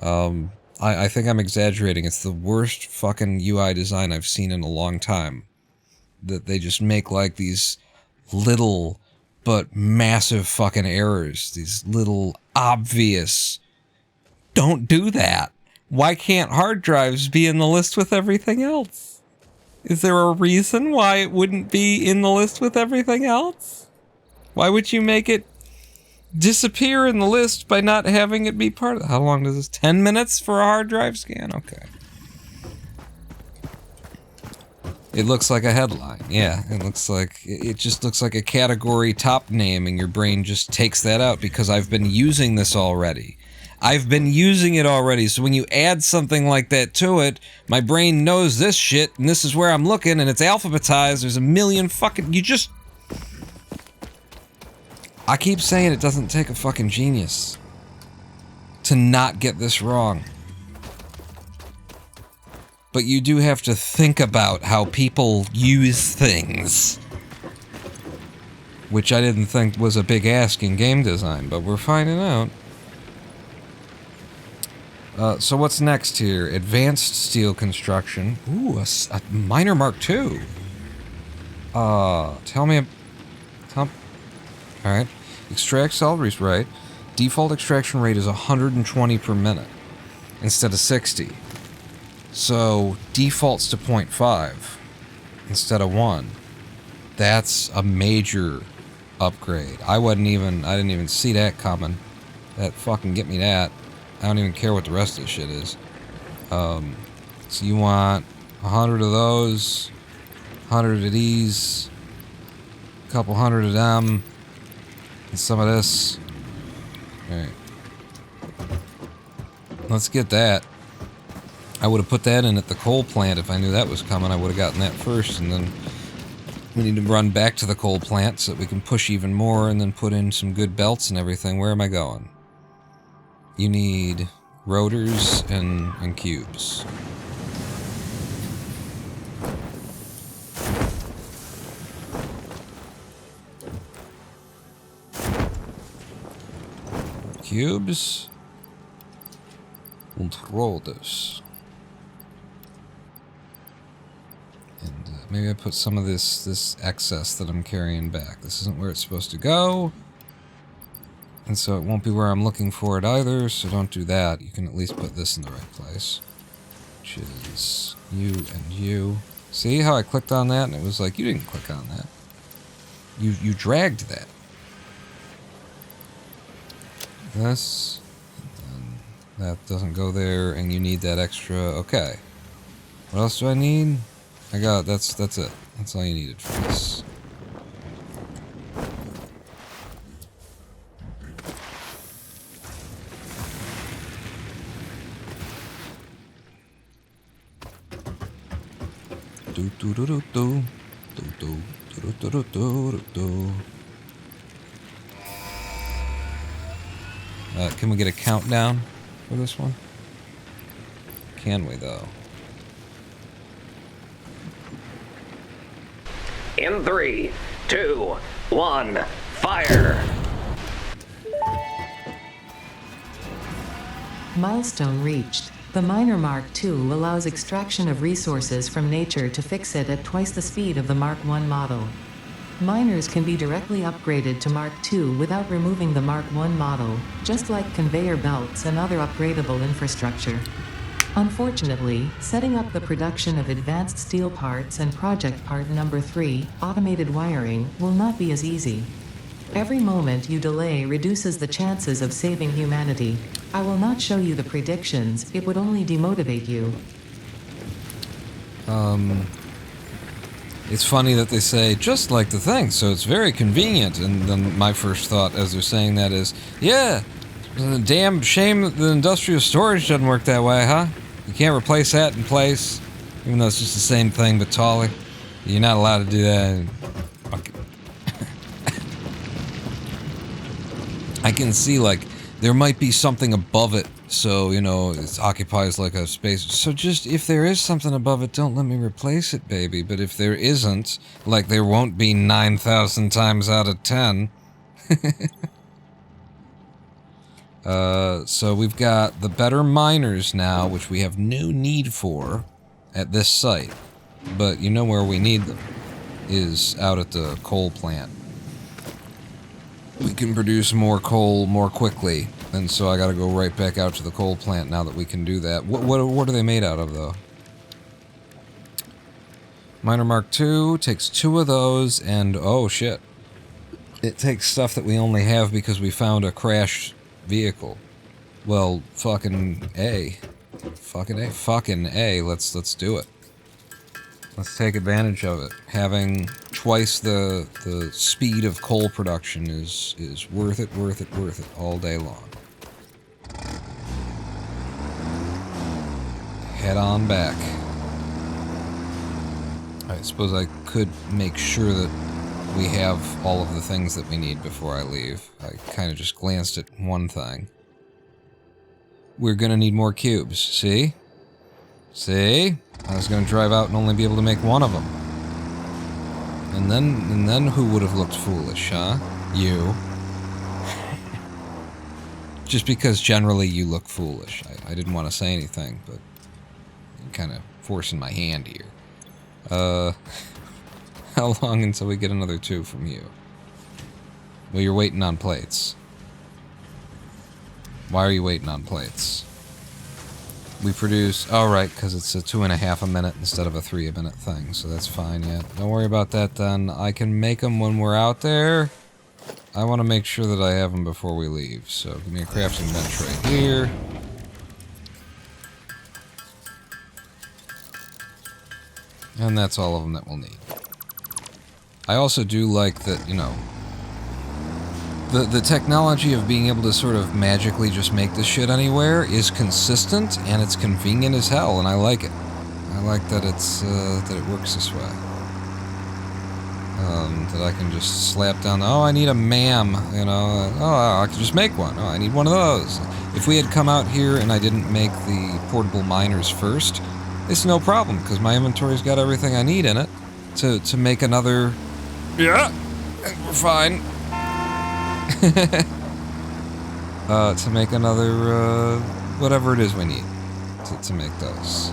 A: I think I'm exaggerating. It's the worst fucking UI design I've seen in a long time. That they just make like these little but massive fucking errors. These little obvious... Don't do that. Why can't hard drives be in the list with everything else? Is there a reason why it wouldn't be in the list with everything else? Why would you make it disappear in the list by not having it be part of it? How long does this? 10 minutes for a hard drive scan? Okay. It looks like a headline. Yeah, it just looks like a category top name, and your brain just takes that out because I've been using this already. I've been using it already, so when you add something like that to it, my brain knows this shit, and this is where I'm looking, and it's alphabetized. There's a million fucking... I keep saying it doesn't take a fucking genius to not get this wrong. But you do have to think about how people use things. Which I didn't think was a big ask in game design, but we're finding out. So what's next here? Advanced steel construction. Ooh, a miner Mark II. Tell me... Alright. Extract salaries right. Default extraction rate is 120 per minute instead of 60. So defaults to 0.5 instead of 1. That's a major upgrade. I didn't even see that coming. That fucking get me that. I don't even care what the rest of the shit is. So you want 100 of those, 100 of these, a couple hundred of them, and some of this. Alright. Let's get that. I would have put that in at the coal plant if I knew that was coming. I would have gotten that first, and then we need to run back to the coal plant so that we can push even more and then put in some good belts and everything. Where am I going? You need rotors and cubes. Cubes and rotors. And maybe I put some of this excess that I'm carrying back. This isn't where it's supposed to go. And so it won't be where I'm looking for it either, so don't do that. You can at least put this in the right place. Which is you and you. See how I clicked on that and it was like, you didn't click on that. You dragged that. This. And then that doesn't go there, and you need that extra. Okay. What else do I need? I got, that's it. That's all you needed for this. Can we get a countdown for this one? Can we, though?
D: In 3, 2, 1, fire!
B: Milestone reached. The Miner Mark II allows extraction of resources from nature to fix it at twice the speed of the Mark I model. Miners can be directly upgraded to Mark II without removing the Mark I model, just like conveyor belts and other upgradable infrastructure. Unfortunately, setting up the production of advanced steel parts and project part number 3, automated wiring, will not be as easy. Every moment you delay reduces the chances of saving humanity. I will not show you the predictions, it would only demotivate you.
A: It's funny that they say, just like the thing, so it's very convenient. And then my first thought as they're saying that is, yeah, It's a damn shame that the industrial storage doesn't work that way, huh? You can't replace that in place, even though it's just the same thing but taller. You're not allowed to do that. Fuck it. I can see, like, there might be something above it, so, you know, it occupies like a space. So just, if there is something above it, don't let me replace it, baby. But if there isn't, like there won't be 9,000 times out of 10. So we've got the better miners now, which we have no need for at this site. But you know where we need them, is out at the coal plant. We can produce more coal more quickly, and so I gotta go right back out to the coal plant now that we can do that. What are they made out of, though? Miner Mark II takes 2 of those, and oh shit. It takes stuff that we only have because we found a crashed vehicle. Well, fucking A. Fucking A. Fucking A. Let's do it. Let's take advantage of it. Having twice the speed of coal production is worth it all day long. Head on back. I suppose I could make sure that we have all of the things that we need before I leave. I kind of just glanced at one thing. We're gonna need more cubes, see? See? I was gonna drive out and only be able to make one of them. And then who would have looked foolish, huh? You. Just because generally you look foolish. I didn't want to say anything, but I'm kind of forcing my hand here. How long until we get another 2 from you? Well, you're waiting on plates. Why are you waiting on plates? We produce... Oh, right, because it's a 2.5 a minute instead of a 3 a minute thing, so that's fine, yeah. Don't worry about that, then. I can make them when we're out there. I want to make sure that I have them before we leave, so give me a crafting bench right here. And that's all of them that we'll need. I also do like that, you know... The technology of being able to sort of magically just make this shit anywhere is consistent, and it's convenient as hell, and I like it. I like that it's, that it works this way. That I can just slap down, oh, I need a MAM, you know, oh, I can just make one, oh, I need one of those. If we had come out here and I didn't make the portable miners first, it's no problem, because my inventory's got everything I need in it to make another... Yeah, we're fine. To make another, whatever it is we need to make those.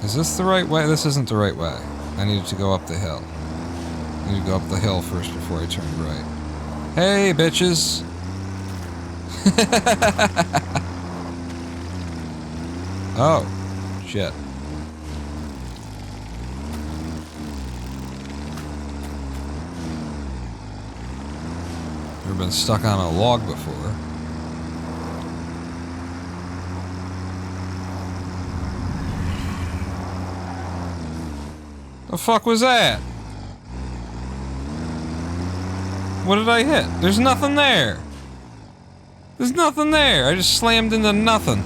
A: Is this the right way? This isn't the right way. I needed to go up the hill. I need to go up the hill first before I turn right. Hey, bitches! Oh, shit. Never been stuck on a log before. The fuck was that? What did I hit? There's nothing there. There's nothing there. I just slammed into nothing.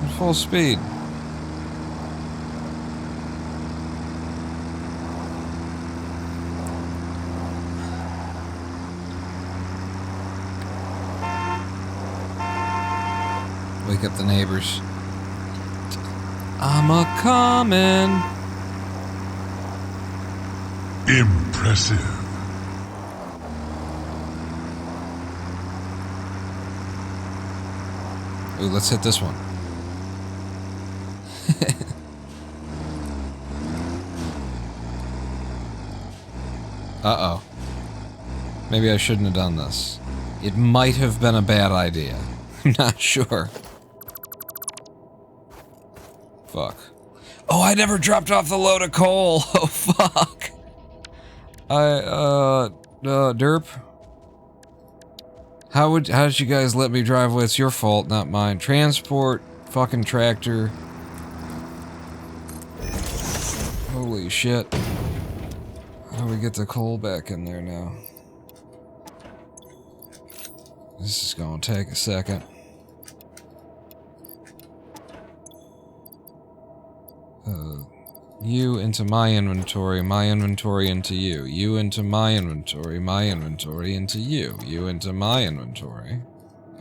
A: At full speed. Wake up the neighbors. I'm a-comin'.
E: Impressive.
A: Ooh, let's hit this one. Uh-oh. Maybe I shouldn't have done this. It might have been a bad idea. I'm not sure. Fuck. Oh, I never dropped off the load of coal! Oh, fuck! Derp? How did you guys let me drive away? It's your fault, not mine. Transport, fucking tractor. Holy shit. How do we get the coal back in there now? This is gonna take a second. You into my inventory into you. You into my inventory into you. You into my inventory.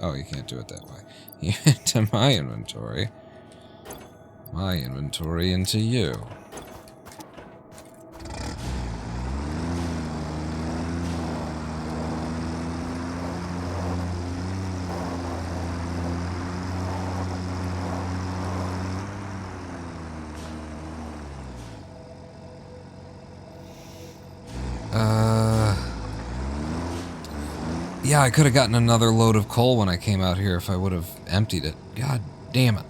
A: Oh, you can't do it that way. You into my inventory into you. Yeah, I could have gotten another load of coal when I came out here if I would have emptied it. God damn it.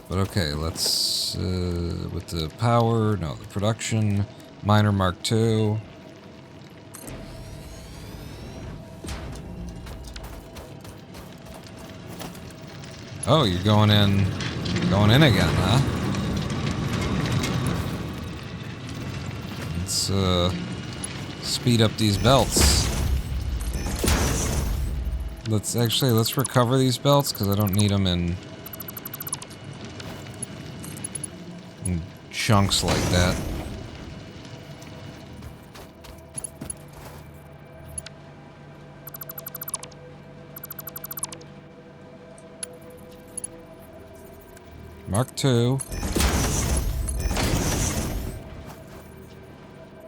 A: But okay, let's, with the power, no, the production, miner Mark II. Oh, you're going in again, huh? Let's, speed up these belts. Let's recover these belts, because I don't need them in chunks like that. Mark II.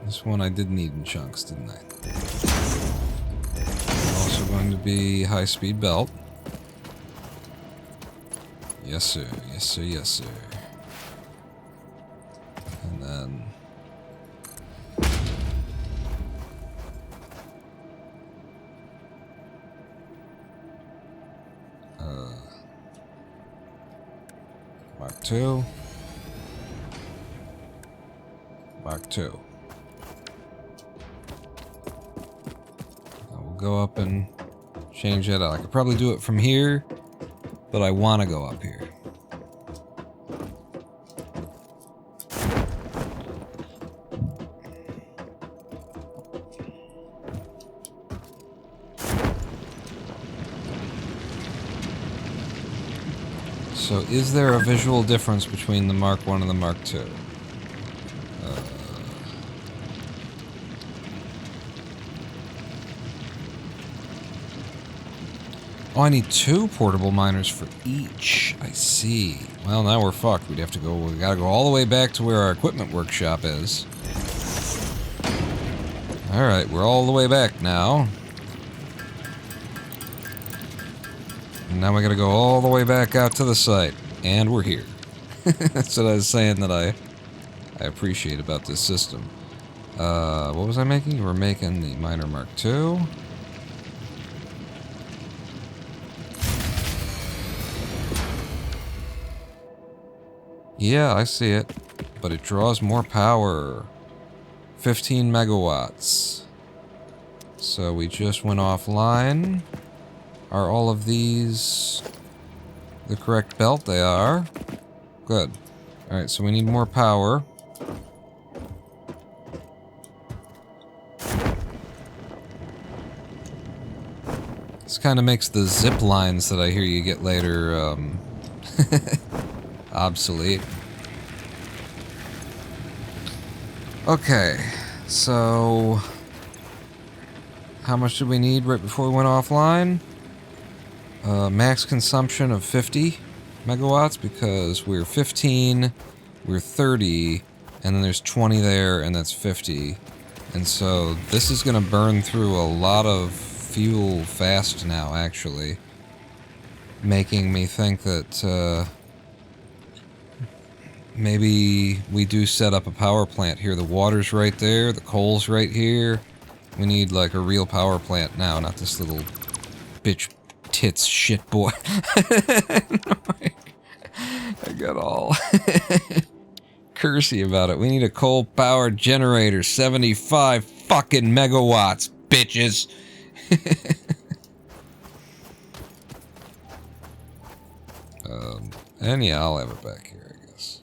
A: This one I did need in chunks, didn't I? Also going to be high-speed belt. Yes, sir. Yes, sir. Yes, sir. And then... Mark II. Mark II. We'll go up and change that out. I could probably do it from here, but I want to go up here. So is there a visual difference between the Mark I and the Mark II? Oh, I need 2 portable miners for each. I see. Well, now we're fucked. We gotta go all the way back to where our equipment workshop is. Alright, we're all the way back now. And now we gotta go all the way back out to the site. And we're here. That's what I was saying that I appreciate about this system. What was I making? We're making the miner Mark II. Yeah, I see it. But it draws more power. 15 megawatts. So we just went offline. Are all of these the correct belt? They are. Good. Alright, so we need more power. This kind of makes the zip lines that I hear you get later, obsolete. Okay, so how much did we need right before we went offline? Max consumption of 50 megawatts because we're 15, we're 30, and then there's 20 there, and that's 50. And so this is going to burn through a lot of fuel fast now, actually. Making me think that maybe we do set up a power plant here. The water's right there, the coal's right here. We need like a real power plant now, not this little bitch tits shit boy. I got all cursy about it. We need a coal powered generator, 75 fucking megawatts, bitches. And yeah, I'll have it back here, I guess.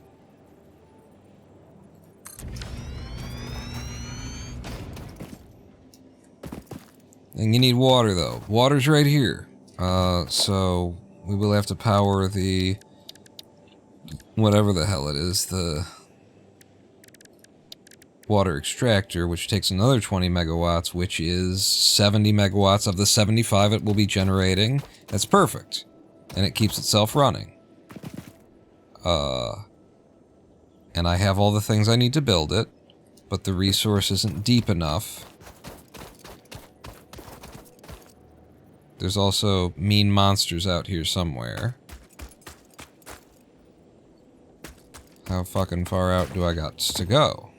A: And you need water, though. Water's right here. So we will have to power the... whatever the hell it is, the... water extractor, which takes another 20 megawatts, which is 70 megawatts of the 75 it will be generating. That's perfect. And it keeps itself running. And I have all the things I need to build it, but the resource isn't deep enough. There's also mean monsters out here somewhere. How fucking far out do I got to go?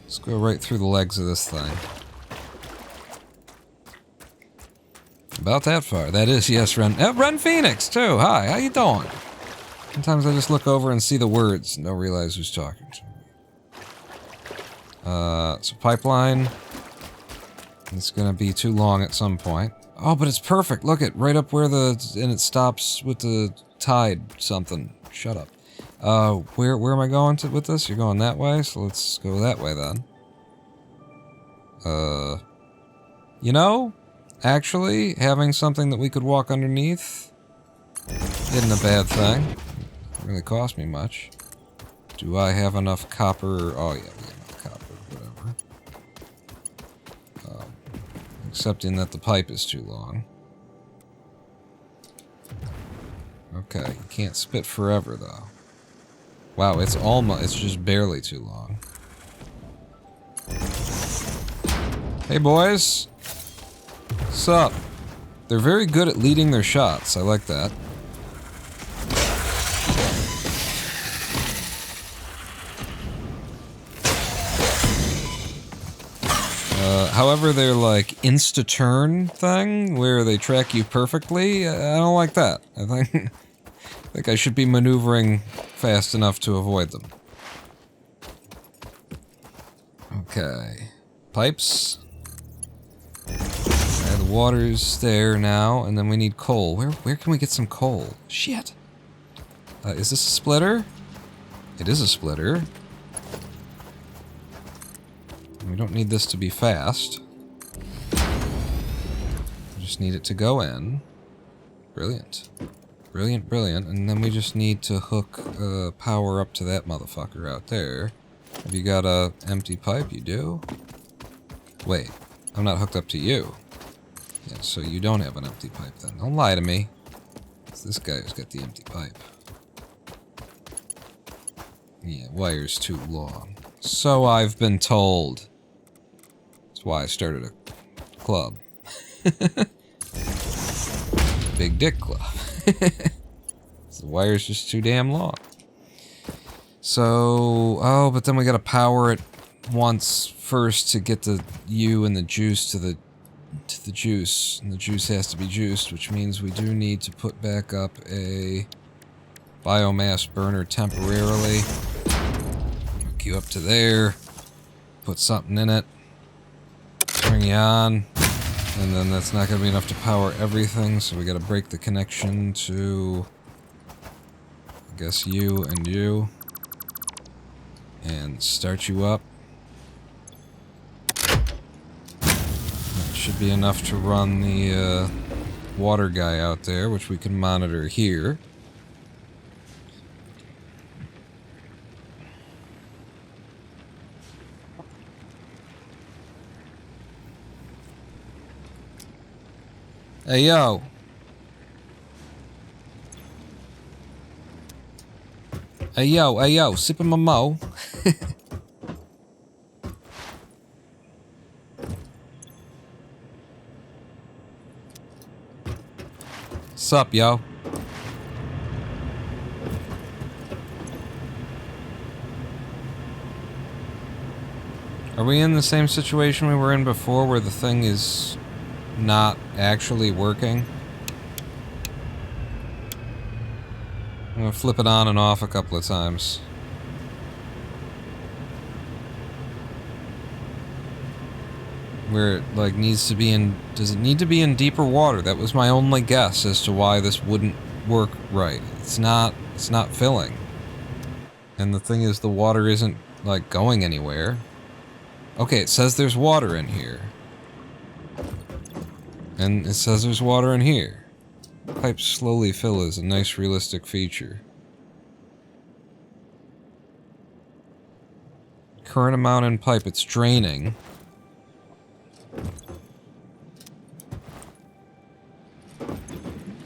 A: Let's go right through the legs of this thing. About that far. That is, yes, Ren. Ren Phoenix, too. Hi, how you doing? Sometimes I just look over and see the words and don't realize who's talking to me. So pipeline. It's gonna be too long at some point. Oh, but it's perfect. Look it, right up where and it stops with the tide something. Shut up. Where am I going with this? You're going that way, so let's go that way then. You know, actually, having something that we could walk underneath isn't a bad thing. Doesn't really cost me much. Do I have enough copper? Oh yeah, we have enough copper, whatever. Excepting that the pipe is too long. Okay, you can't spit forever though. Wow, it's just barely too long. Hey boys! What's up? They're very good at leading their shots, I like that. However, their like insta-turn thing, where they track you perfectly, I don't like that. I think I should be maneuvering fast enough to avoid them. Okay. Pipes. Okay, the water's there now, and then we need coal. Where can we get some coal? Shit. Is this a splitter? It is a splitter. We don't need this to be fast. We just need it to go in. Brilliant. Brilliant, brilliant. And then we just need to hook power up to that motherfucker out there. Have you got a empty pipe? You do? Wait, I'm not hooked up to you. Yeah, so you don't have an empty pipe then. Don't lie to me. It's this guy who's got the empty pipe. Yeah, wire's too long. So I've been told. That's why I started a club. Big Dick Club. The wire's just too damn long. So, oh, but then we gotta power it once first to get the U and the juice to the juice. And the juice has to be juiced, which means we do need to put back up a biomass burner temporarily. Hook you up to there. Put something in it. Turn you on. And then that's not going to be enough to power everything, so we got to break the connection to, I guess, you and you. And start you up. That should be enough to run the water guy out there, which we can monitor here. Hey, yo. Hey, yo, sipping my mo. Sup, yo? Are we in the same situation we were in before where the thing is not actually working? I'm gonna flip it on and off a couple of times. Where it like needs to be in, does it need to be in deeper water? That was my only guess as to why this wouldn't work right. It's not filling. And the thing is, the water isn't, like, going anywhere. Okay, it says there's water in here. And it says there's water in here. Pipes slowly fill is a nice realistic feature. Current amount in pipe, it's draining.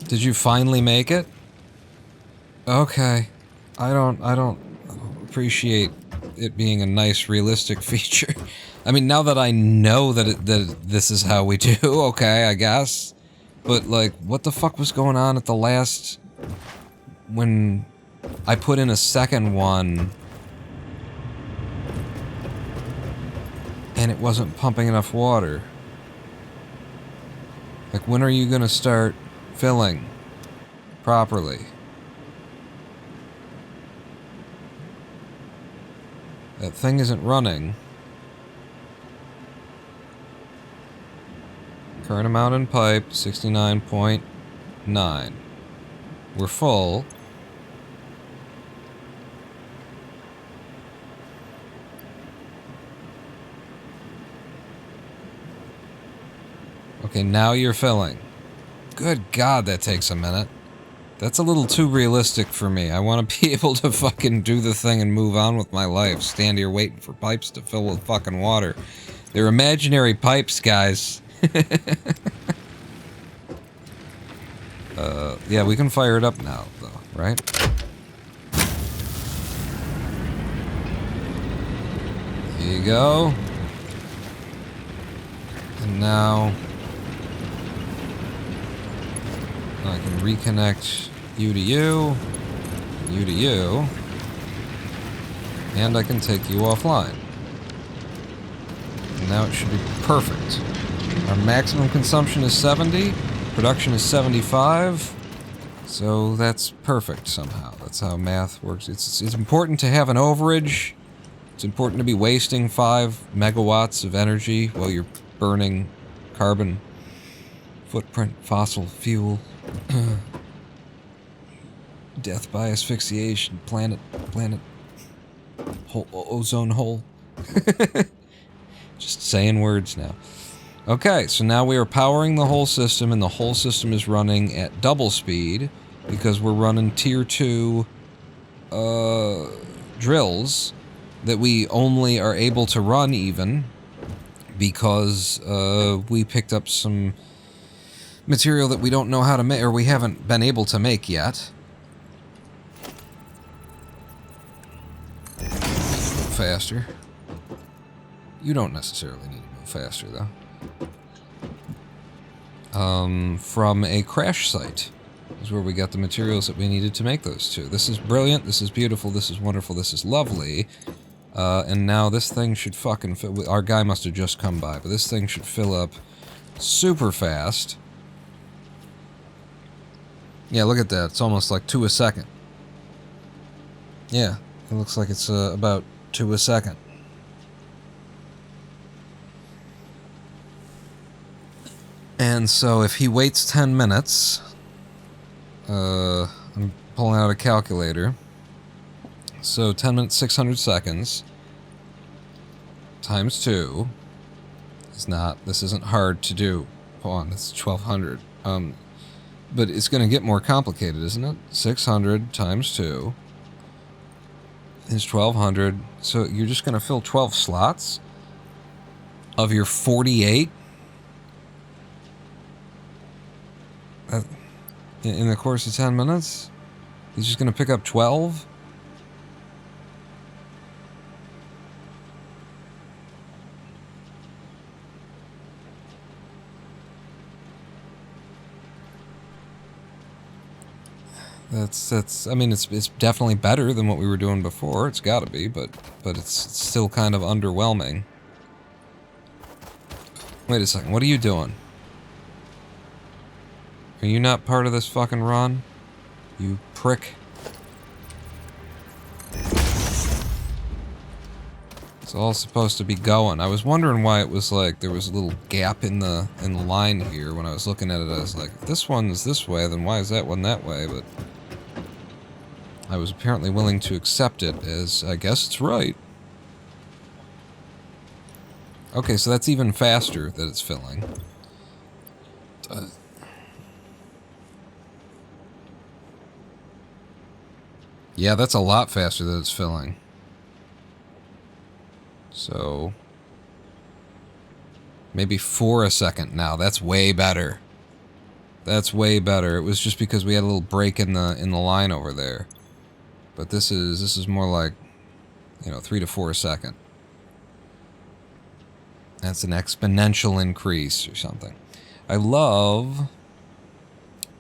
A: Did you finally make it? Okay. I don't appreciate it being a nice realistic feature. I mean, now that I know that this is how we do, okay, I guess. But, like, what the fuck was going on at the last... when I put in a second one... and it wasn't pumping enough water? Like, when are you gonna start filling properly? That thing isn't running. Current amount in pipe, 69.9. We're full. Okay, now you're filling. Good God, that takes a minute. That's a little too realistic for me. I want to be able to fucking do the thing and move on with my life. Stand here waiting for pipes to fill with fucking water. They're imaginary pipes, guys. Yeah, we can fire it up now, though, right? Here you go. And now... I can reconnect you to you, you to you, and I can take you offline. And now it should be perfect. Our maximum consumption is 70, production is 75, so that's perfect somehow. That's how math works. It's important to have an overage. It's important to be wasting 5 megawatts of energy while you're burning carbon footprint, fossil fuel. Death by asphyxiation, planet, hole, ozone hole. Just saying words now. Okay, so now we are powering the whole system, and the whole system is running at double speed, because we're running tier 2 drills that we only are able to run even because we picked up some material that we don't know how to make, or we haven't been able to make yet. Faster. You don't necessarily need to move faster, though. From a crash site is where we got the materials that we needed to make those two. This is brilliant, this is beautiful, this is wonderful, this is lovely. And now this thing should fucking fill. Our guy must have just come by, but this thing should fill up super fast. Yeah, look at that. It's almost like 2 a second. Yeah, it looks like it's about 2 a second. And so if he waits 10 minutes, I'm pulling out a calculator. So 10 minutes, 600 seconds, times 2 is not, this isn't hard to do. Hold on, it's 1200. But it's going to get more complicated, isn't it? 600 times 2 is 1200. So you're just going to fill 12 slots of your 48 in the course of 10 minutes? He's just going to pick up 12? That's I mean, it's definitely better than what we were doing before. It's got to be, but it's still kind of underwhelming. Wait a second, what are you doing? Are you not part of this fucking run? You prick. It's all supposed to be going. I was wondering why it was like there was a little gap in the line here. When I was looking at it, I was like, if this one's this way, then why is that one that way? But I was apparently willing to accept it as, I guess it's right. Okay, so that's even faster that it's filling. Yeah, that's a lot faster that it's filling. So maybe 4 a second now. That's way better. That's way better. It was just because we had a little break in the line over there. But this is more like, you know, 3 to 4 a second. That's an exponential increase or something. I love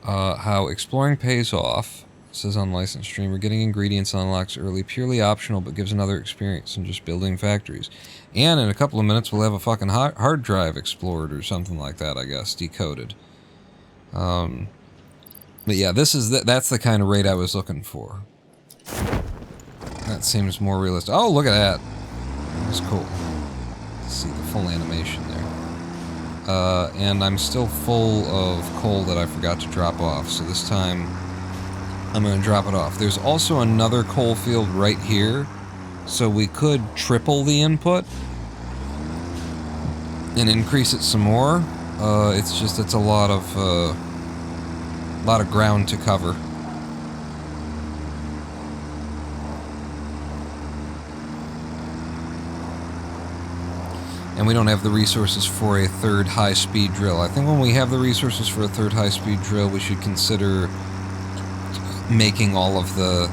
A: how exploring pays off. It says unlicensed streamer, getting ingredients unlocks early, purely optional, but gives another experience than just building factories. And in a couple of minutes, we'll have a fucking hard drive explored or something like that, I guess, decoded. But yeah, that's the kind of rate I was looking for. That seems more realistic. Oh, look at that. That's cool. See the full animation there. And I'm still full of coal that I forgot to drop off, so this time I'm going to drop it off. There's also another coal field right here, so we could triple the input and increase it some more. It's just it's a lot of ground to cover. And we don't have the resources for a third high-speed drill. I think when we have the resources for a third high-speed drill, we should consider making all of the...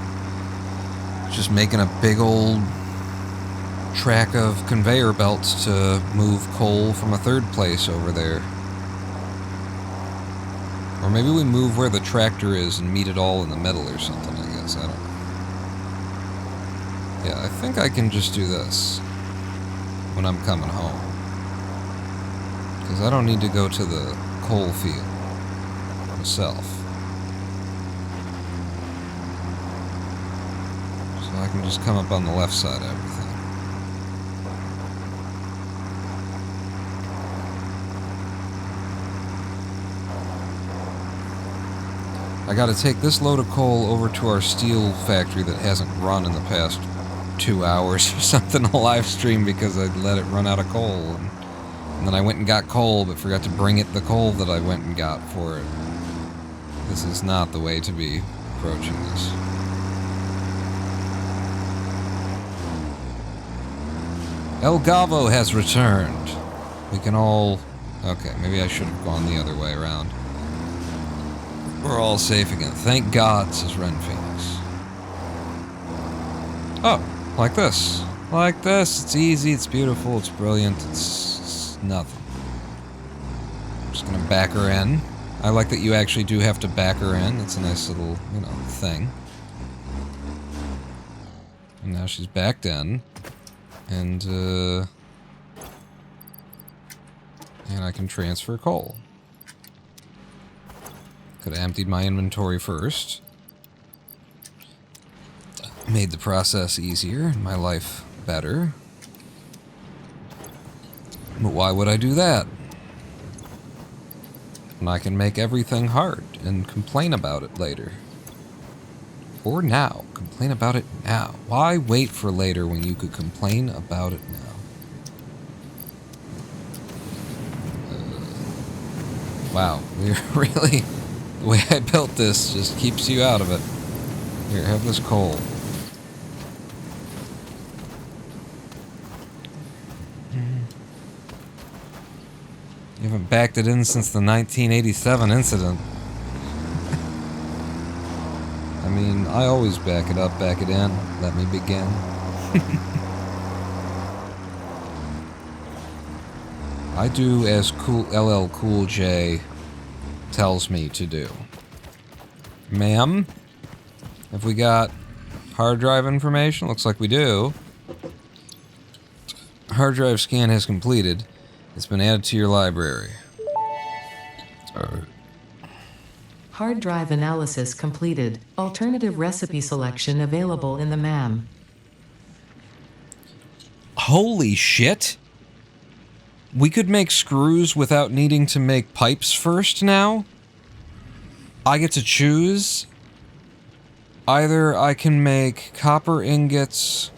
A: just making a big old track of conveyor belts to move coal from a third place over there. Or maybe we move where the tractor is and meet it all in the middle or something, I guess. I don't know. Yeah, I think I can just do this when I'm coming home. Because I don't need to go to the coal field myself. So I can just come up on the left side of everything. I gotta take this load of coal over to our steel factory that hasn't run in the past 2 hours or something, a live stream, because I'd let it run out of coal. And then I went and got coal, but forgot to bring it the coal that I went and got for it. This is not the way to be approaching this. El Gavo has returned. We can all... Okay, maybe I should have gone the other way around. We're all safe again. Thank God, says Ren Phoenix. Oh, like this. Like this. It's easy, it's beautiful, it's brilliant, it's nothing. I'm just gonna back her in. I like that you actually do have to back her in. It's a nice little, you know, thing. And now she's backed in. And I can transfer coal. Could have emptied my inventory first. Made the process easier and my life better. But why would I do that? And I can make everything hard and complain about it later. Or now. Complain about it now. Why wait for later when you could complain about it now? Wow, we're really... The way I built this just keeps you out of it. Here, have this coal. You haven't backed it in since the 1987 incident. I mean, I always back it up, back it in. Let me begin. I do as LL Cool J tells me to do. Ma'am, have we got hard drive information? Looks like we do. Hard drive scan has completed. It's been added to your library.
B: Hard drive analysis completed. Alternative recipe selection available in the MAM.
A: Holy shit! We could make screws without needing to make pipes first now? I get to choose? Either I can make copper ingots...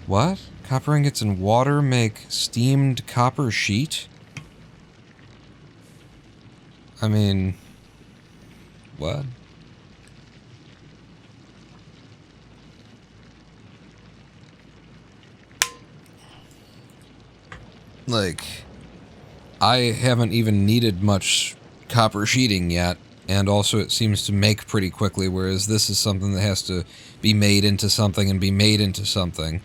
A: What? Copper ingots and water make steamed copper sheet? I mean... What? Like, I haven't even needed much copper sheeting yet, and also it seems to make pretty quickly, whereas this is something that has to be made into something and be made into something.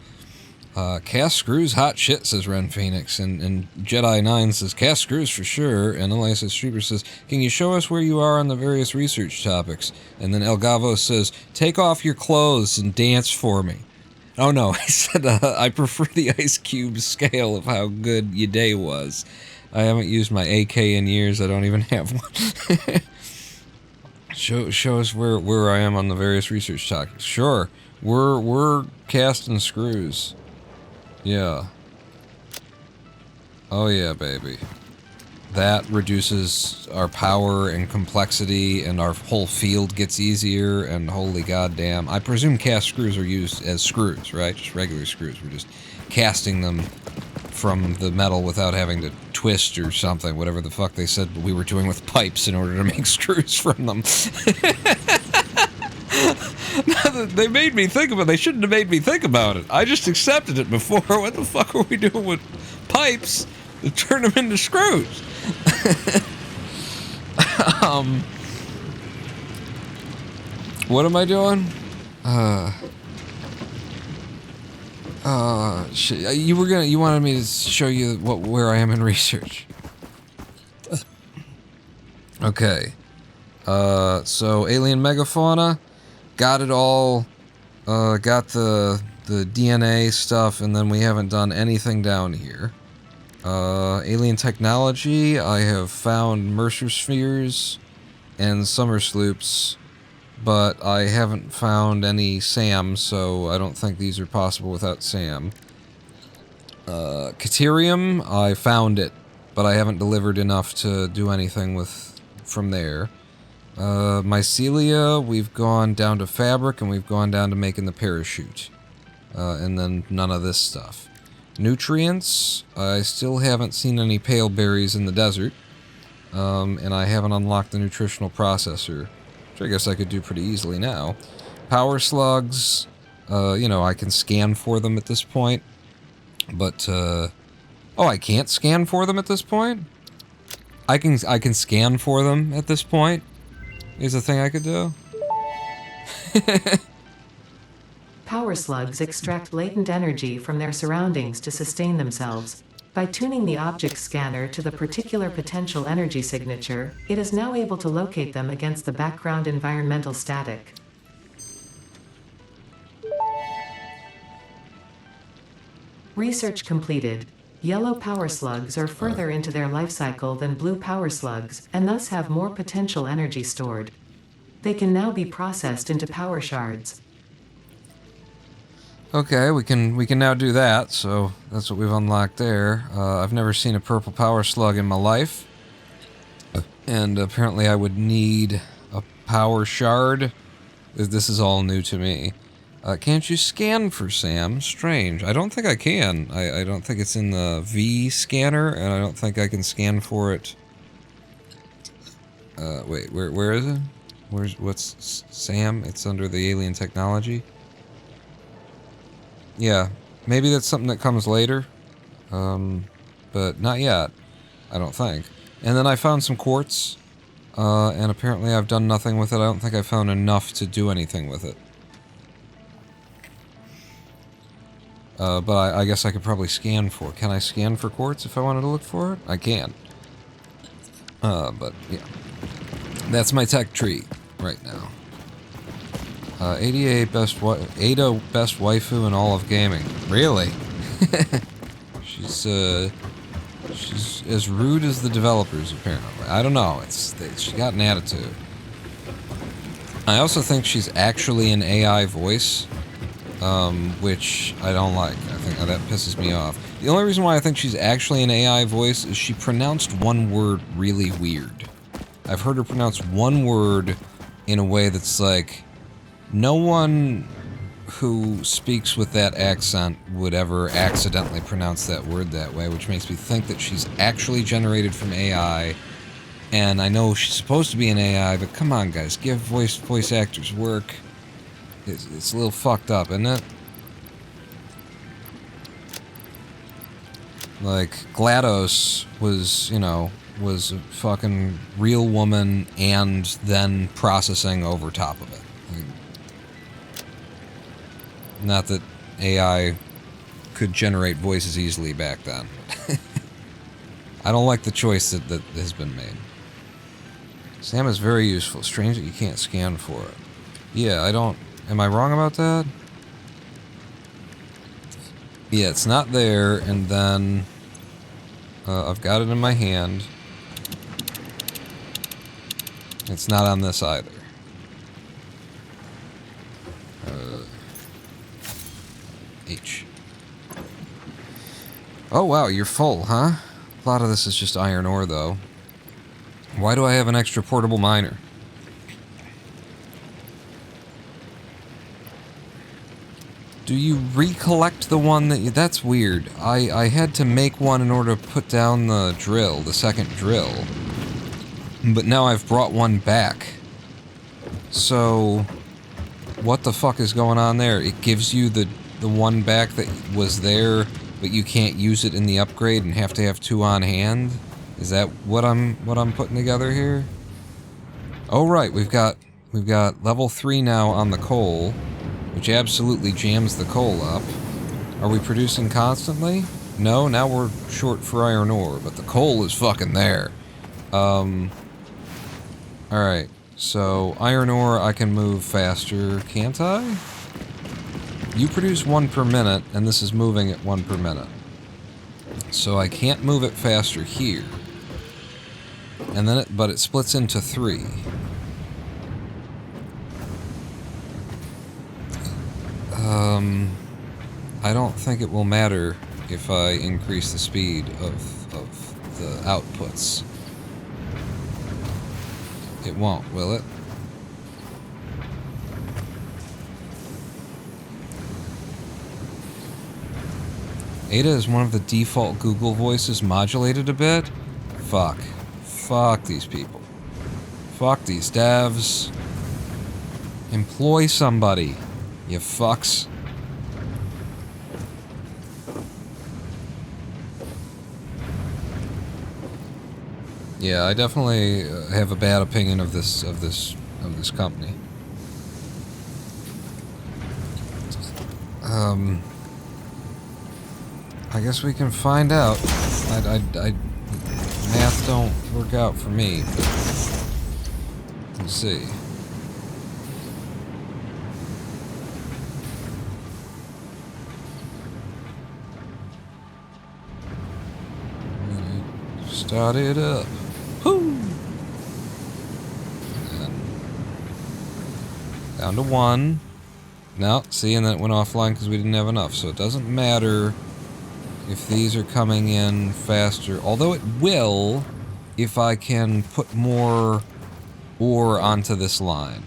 A: Cast screws, hot shit, says Ren Phoenix, and Jedi9 says, cast screws for sure, and Elias Streeper says, can you show us where you are on the various research topics? And then El Gavo says, take off your clothes and dance for me. Oh no, I said, I prefer the Ice Cube scale of how good your day was. I haven't used my AK in years, I don't even have one. Show us where I am on the various research topics. Sure, we're casting screws. Yeah. Oh yeah, baby. That reduces our power and complexity, and our whole field gets easier, and holy goddamn. I presume cast screws are used as screws, right? Just regular screws. We're just casting them from the metal without having to twist or something, whatever the fuck they said we were doing with pipes in order to make screws from them. They made me think of it. They shouldn't have made me think about it. I just accepted it before. What the fuck are we doing with pipes to turn them into screws? What am I doing? Shit. You wanted me to show you where I am in research. Okay. So alien megafauna, got it all, got the DNA stuff, and then we haven't done anything down here. Alien technology, I have found Mercer spheres and summer sloops, but I haven't found any SAM, so I don't think these are possible without SAM. Caterium, I found it, but I haven't delivered enough to do anything with from there. Mycelia, we've gone down to fabric, and we've gone down to making the parachute. And then none of this stuff. Nutrients, I still haven't seen any pale berries in the desert. And I haven't unlocked the nutritional processor, which I guess I could do pretty easily now. Power slugs, you know, I can scan for them at this point. But, oh, I can't scan for them at this point? I can scan for them at this point? Is a thing I could do?
B: Power slugs extract latent energy from their surroundings to sustain themselves. By tuning the object scanner to the particular potential energy signature, it is now able to locate them against the background environmental static. Research completed. Yellow power slugs are further into their life cycle than blue power slugs, and thus have more potential energy stored. They can now be processed into power shards.
A: Okay, we can now do that, so that's what we've unlocked there. I've never seen a purple power slug in my life. And apparently I would need a power shard. This is all new to me. Can't you scan for Sam? Strange. I don't think I can. I don't think it's in the V scanner, and I don't think I can scan for it. Wait, where is it? What's Sam? It's under the alien technology. Yeah, maybe that's something that comes later. But not yet, I don't think. And then I found some quartz, and apparently I've done nothing with it. I don't think I found enough to do anything with it. But I guess I could probably scan for it. Can I scan for quartz if I wanted to look for it? I can. But yeah. That's my tech tree right now. Ada best waifu in all of gaming. Really? She's as rude as the developers, apparently. I don't know. She got an attitude. I also think she's actually an AI voice. which I don't like. I think that pisses me off. The only reason why I think she's actually an AI voice is she pronounced one word really weird. I've heard her pronounce one word in a way that's like, no one who speaks with that accent would ever accidentally pronounce that word that way, which makes me think that she's actually generated from AI. And I know she's supposed to be an AI, but come on, guys, give voice actors work. It's a little fucked up, isn't it? Like, GLaDOS was, you know, was a fucking real woman and then processing over top of it. Like, not that AI could generate voices easily back then. I don't like the choice that has been made. Sam is very useful. Strange that you can't scan for it. Yeah, I don't... Am I wrong about that? Yeah, it's not there, and then... I've got it in my hand. It's not on this either. H. Oh, wow, you're full, huh? A lot of this is just iron ore, though. Why do I have an extra portable miner? Do you recollect the one that you... That's weird. I had to make one in order to put down the drill, the second drill. But now I've brought one back. So... what the fuck is going on there? It gives you the one back that was there, but you can't use it in the upgrade and have to have two on hand? Is that what I'm putting together here? Oh right, we've got level 3 now on the coal, which absolutely jams the coal up. Are we producing constantly? No, now we're short for iron ore, but the coal is fucking there. Alright, so iron ore I can move faster, can't I? You produce 1 per minute, and this is moving at 1 per minute. So I can't move it faster here. And then but it splits into 3. I don't think it will matter if I increase the speed of the outputs. It won't, will it? Ada is one of the default Google voices modulated a bit? Fuck. Fuck these people. Fuck these devs. Employ somebody, you fucks. Yeah, I definitely have a bad opinion of this company. I guess we can find out. Math don't work out for me, but let's see. Start it up. Whoo! And down to 1. No, see, and then it went offline because we didn't have enough. So it doesn't matter if these are coming in faster. Although it will if I can put more ore onto this line.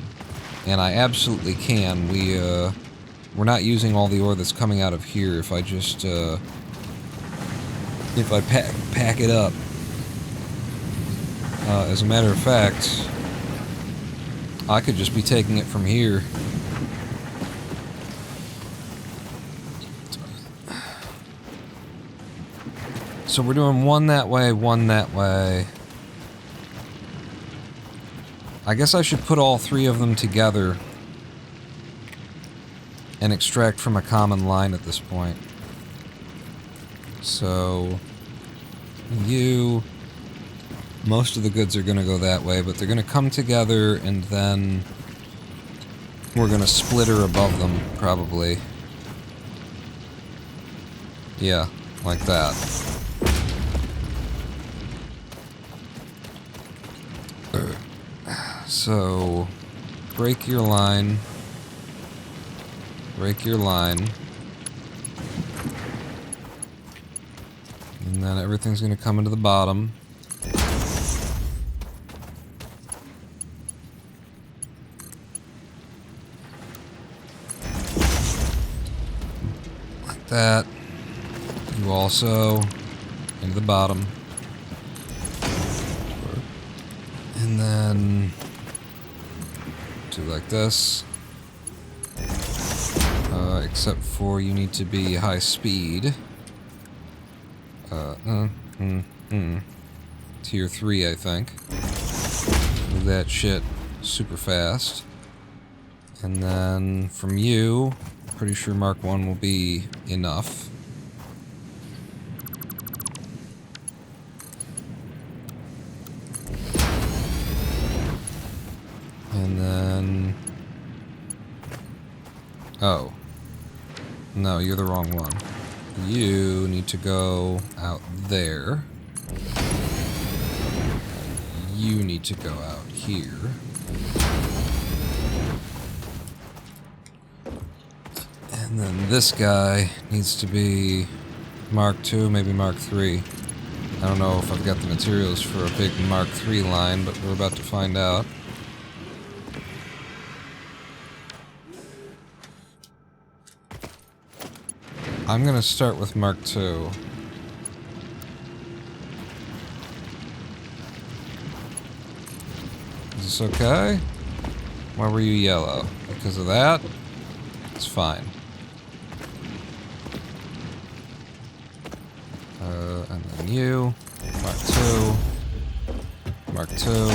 A: And I absolutely can. We're not using all the ore that's coming out of here if I just, if I pack it up. As a matter of fact, I could just be taking it from here. So we're doing 1 that way, 1 that way. I guess I should put all 3 of them together and extract from a common line at this point. So, most of the goods are going to go that way, but they're going to come together and then we're going to splitter above them, probably. Yeah, like that. So, break your line. break your line. And then everything's going to come into the bottom. Like that. You also into the bottom. And then do like this. Except for you need to be high speed. Tier 3, I think. Do that shit super fast. And then from you, pretty sure Mark 1 will be enough. And then... Oh. No, you're the wrong one. You need to go out there. You need to go out here. And then this guy needs to be Mark 2, maybe Mark 3. I don't know if I've got the materials for a big Mark 3 line, but we're about to find out. I'm gonna start with Mark 2. Is this okay? Why were you yellow? Because of that? It's fine. And then you. Mark 2. Mark 2.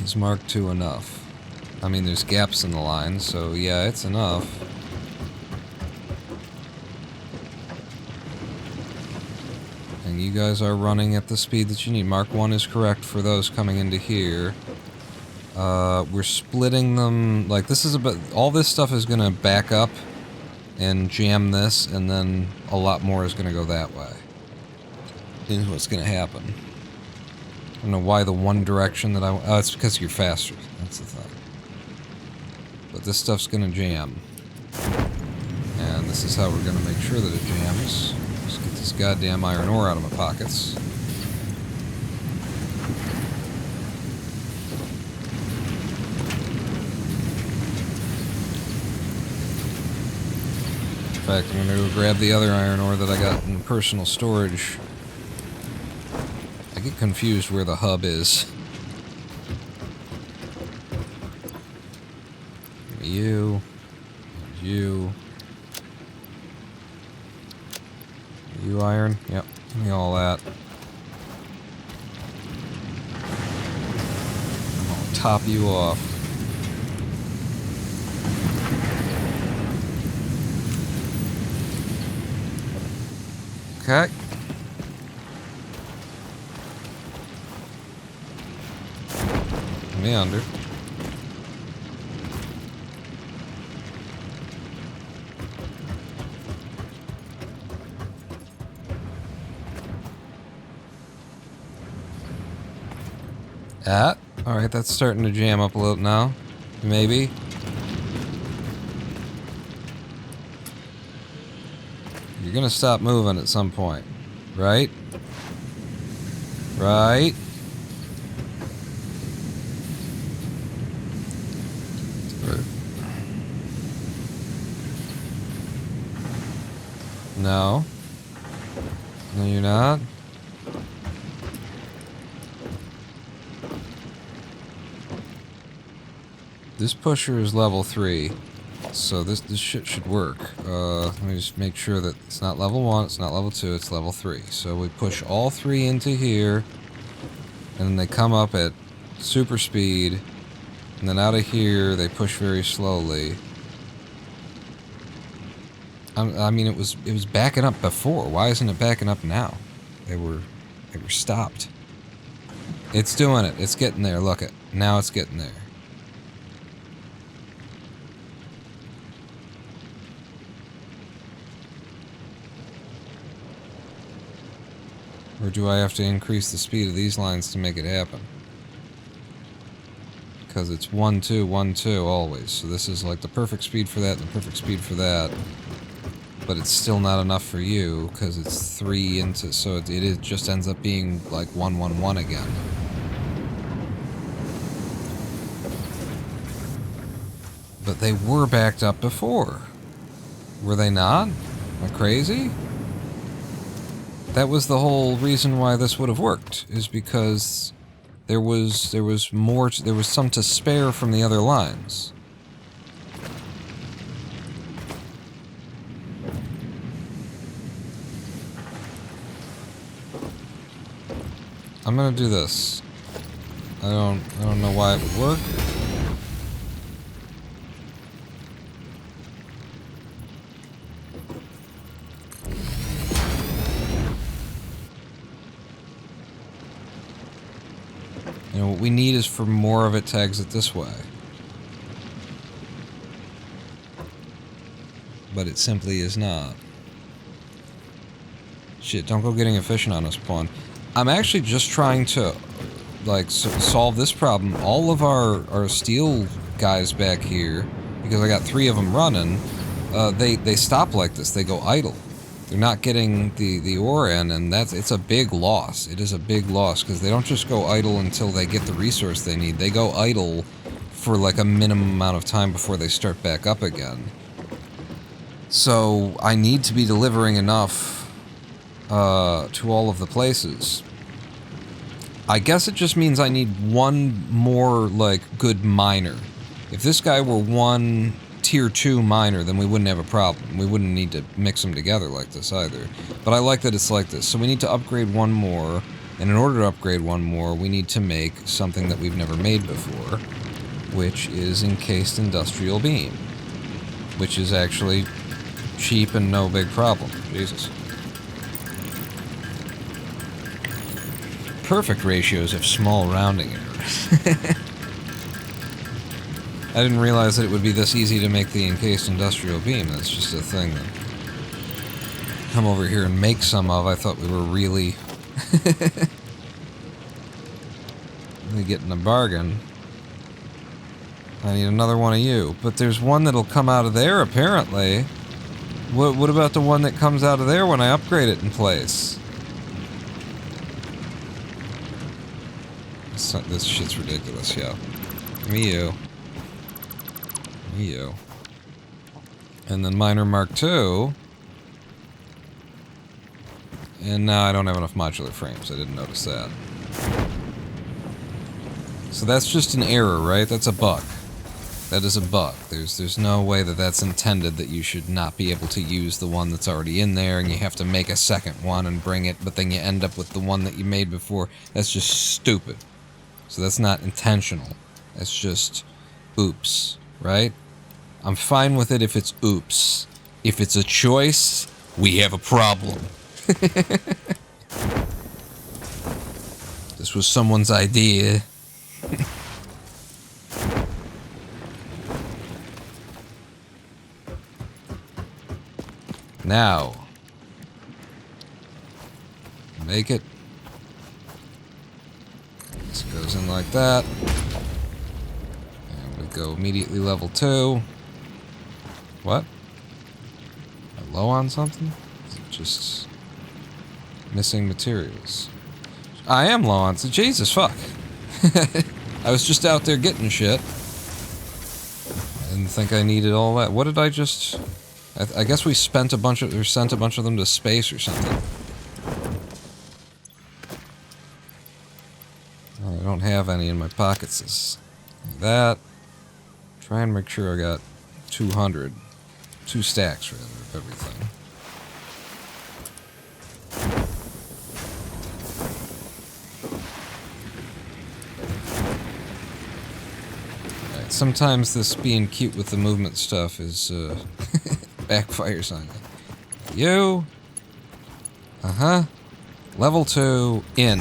A: Is Mark 2 enough? I mean, there's gaps in the line, so yeah, it's enough. And you guys are running at the speed that you need. Mark 1 is correct for those coming into here. We're splitting them, like this is about, all this stuff is gonna back up and jam this, and then a lot more is gonna go that way. Is what's gonna happen. I don't know why the one direction that oh, it's because you're faster. That's the thing. But this stuff's gonna jam. And this is how we're gonna make sure that it jams. Just get this goddamn iron ore out of my pockets. In fact, I'm gonna go grab the other iron ore that I got in personal storage. I get confused where the hub is. You. You. You iron? Yep. Give me all that. I'll top you off. Okay. Me under. Alright, that's starting to jam up a little now. Maybe. You're gonna stop moving at some point. Right? Right? No. No, you're not. This pusher is level 3, so this shit should work. Let me just make sure that it's not level 1, it's not level 2, it's level 3. So we push all 3 into here, and then they come up at super speed, and then out of here they push very slowly. I mean, it was backing up before. Why isn't it backing up now? They were stopped. It's doing it. It's getting there. Look it. Now it's getting there. Or do I have to increase the speed of these lines to make it happen? Because it's 1, 2, 1, 2 always. So this is like the perfect speed for that and the perfect speed for that. But it's still not enough for you because it's 3 into... So it just ends up being like 1, 1, 1 again. But they were backed up before. Were they not? Am I crazy? That was the whole reason why this would have worked, is because there was some to spare from the other lines. I'm gonna do this. I don't know why it would work. You know, what we need is for more of it to exit this way. But it simply is not. Shit, don't go getting efficient on us, pawn. I'm actually just trying to, like, solve this problem. All of our steel guys back here, because I got 3 of them running, they stop like this. They go idle. They're not getting the ore in, and it's a big loss. It is a big loss, because they don't just go idle until they get the resource they need. They go idle for, like, a minimum amount of time before they start back up again. So, I need to be delivering enough to all of the places. I guess it just means I need one more, like, good miner. If this guy were one tier 2 miner, then we wouldn't have a problem. We wouldn't need to mix them together like this either. But I like that it's like this. So we need to upgrade one more, and in order to upgrade one more, we need to make something that we've never made before, which is encased industrial beam, which is actually cheap and no big problem. Jesus. Perfect ratios of small rounding errors. I didn't realize that it would be this easy to make the encased industrial beam. That's just a thing that come over here and make some of. I thought we were really getting a bargain. I need another one of you. But there's one that'll come out of there, apparently. What about the one that comes out of there when I upgrade it in place? This shit's ridiculous, yo. Me, you. Me, you. And then Miner Mark II. And now I don't have enough modular frames. I didn't notice that. So that's just an error, right? That's a bug. That is a bug. There's no way that that's intended, that you should not be able to use the one that's already in there and you have to make a second one and bring it, but then you end up with the one that you made before. That's just stupid. So that's not intentional. That's just oops, right? I'm fine with it if it's oops. If it's a choice, we have a problem. This was someone's idea. Now, make it. This goes in like that. And we go immediately level 2. What? Am I low on something? Is it just missing materials? I am low on some. Jesus, fuck. I was just out there getting shit. I didn't think I needed all that. What did I just... I guess we spent a bunch of... or sent a bunch of them to space or something. Oh, I don't have any in my pockets. Like that. Try and make sure I got 200. 2 stacks, rather, of everything. Alright, sometimes this being cute with the movement stuff is, backfires on you. You. Uh-huh. Level 2, in.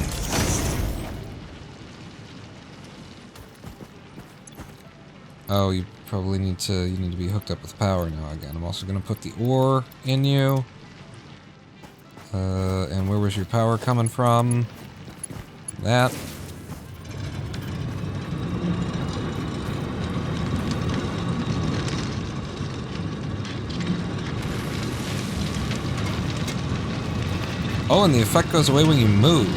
A: Oh, you probably need to be hooked up with power now again. I'm also gonna put the ore in you. And where was your power coming from? That. Oh, and the effect goes away when you move.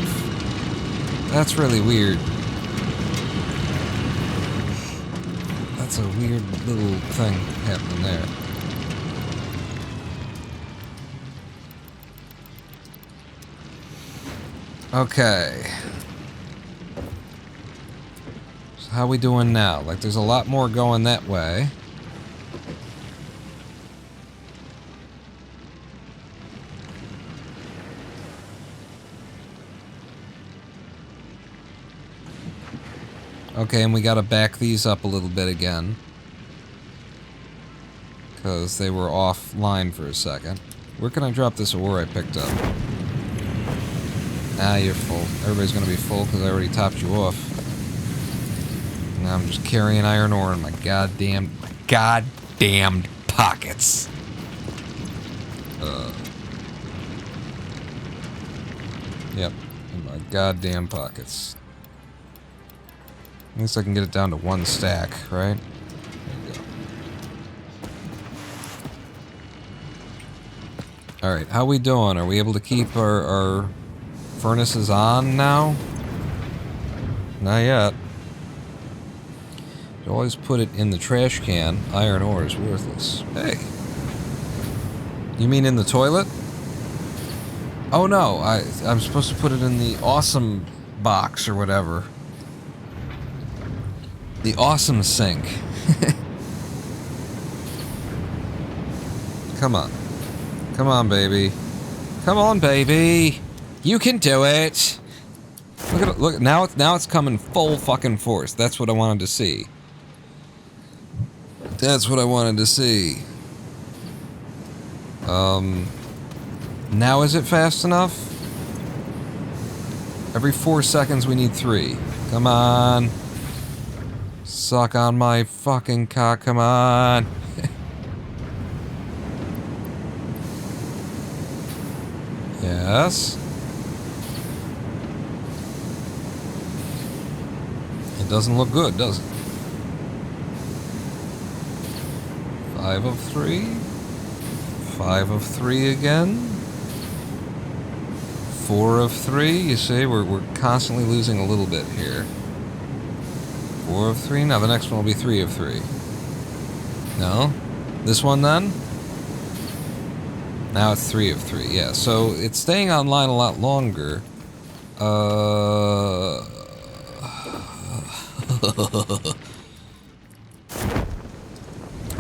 A: That's really weird. That's a weird little thing happening there. Okay. So how we doing now? Like, there's a lot more going that way. Okay, and we gotta back these up a little bit again. Because they were offline for a second. Where can I drop this ore I picked up? Ah, you're full. Everybody's gonna be full because I already topped you off. Now I'm just carrying iron ore in my goddamned pockets. Yep, in my goddamn pockets. At least I can get it down to one stack, right? There you go. Alright, how we doing? Are we able to keep our furnaces on now? Not yet. You always put it in the trash can. Iron ore is worthless. Hey. You mean in the toilet? Oh no, I'm supposed to put it in the awesome box or whatever. The awesome sink. Come on. Come on, baby. Come on, baby. You can do it. Look at it. Look, now it's coming full fucking force. That's what I wanted to see. That's what I wanted to see. Now is it fast enough? Every 4 seconds we need 3. Come on. Suck on my fucking cock, come on. Yes. It doesn't look good, does it? 5 of 3. 5 of 3 again. 4 of 3. You see, we're constantly losing a little bit here. 4 of 3. Now the next one will be 3 of 3. No? This one then? Now it's 3 of 3. Yeah, so it's staying online a lot longer. I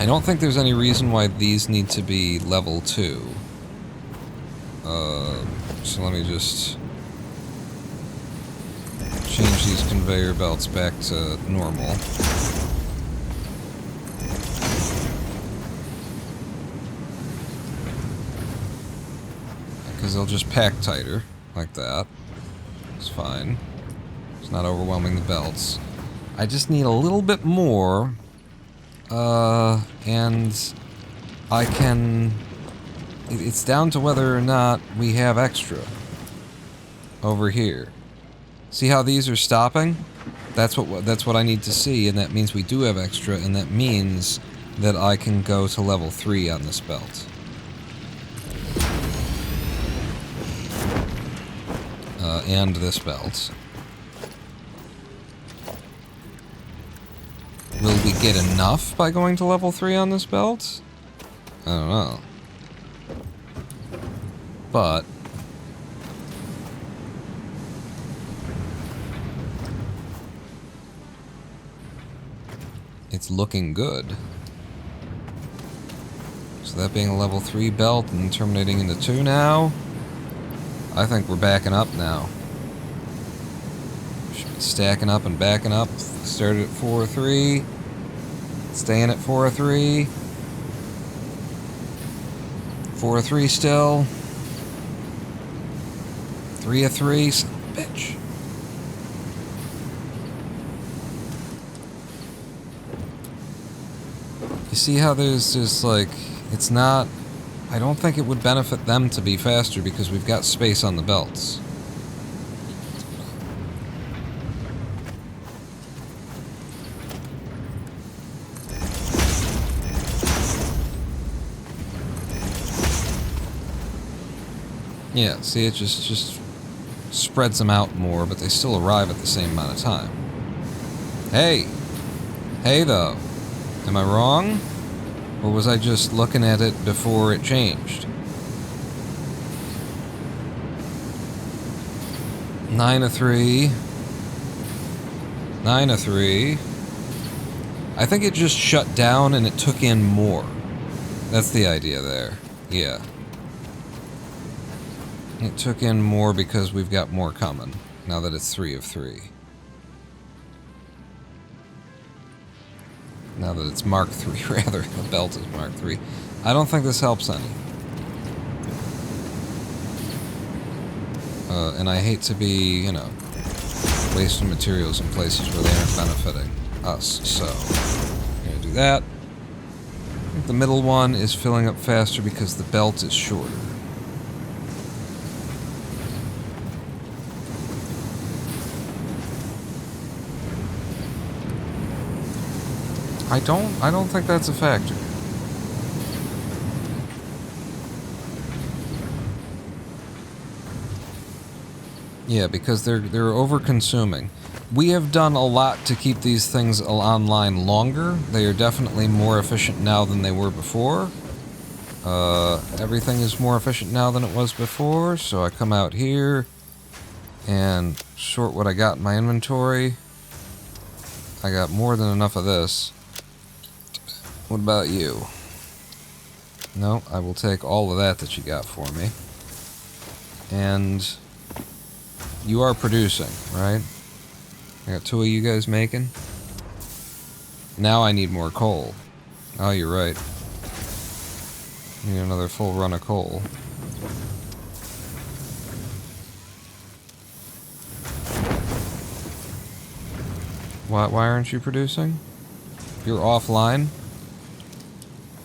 A: don't think there's any reason why these need to be level 2. So let me just change these conveyor belts back to normal. Because they'll just pack tighter, like that. It's fine. It's not overwhelming the belts. I just need a little bit more, and I can... It's down to whether or not we have extra over here. See how these are stopping? That's what I need to see, and that means we do have extra, and that means that I can go to level 3 on this belt. And this belt. Will we get enough by going to level 3 on this belt? I don't know. But it's looking good. So that being a level 3 belt and terminating into 2 now, I think we're backing up now. Should be stacking up and backing up. Started at 4 of 3. Staying at 4 of 3. 4 of 3 still. 3 of 3. Son of a bitch. You see how there's just like, it's not, I don't think it would benefit them to be faster because we've got space on the belts. Yeah, see, it just spreads them out more, but they still arrive at the same amount of time. Hey! Hey, though. Am I wrong? Or was I just looking at it before it changed? 9 of 3. 9 of 3. I think it just shut down and it took in more. That's the idea there. Yeah. It took in more because we've got more coming, now that it's 3 of 3. Now that it's Mark 3, rather. The belt is Mark 3. I don't think this helps any. And I hate to be, you know, wasting materials in places where they aren't benefiting us, so I'm gonna do that. I think the middle one is filling up faster because the belt is shorter. I don't think that's a factor. Yeah, because they're over-consuming. We have done a lot to keep these things online longer. They are definitely more efficient now than they were before. Everything is more efficient now than it was before, so I come out here and sort what I got in my inventory. I got more than enough of this. What about you? No, I will take all of that you got for me. And you are producing, right? I got 2 of you guys making. Now I need more coal. Oh, you're right. Need another full run of coal. Why aren't you producing? You're offline?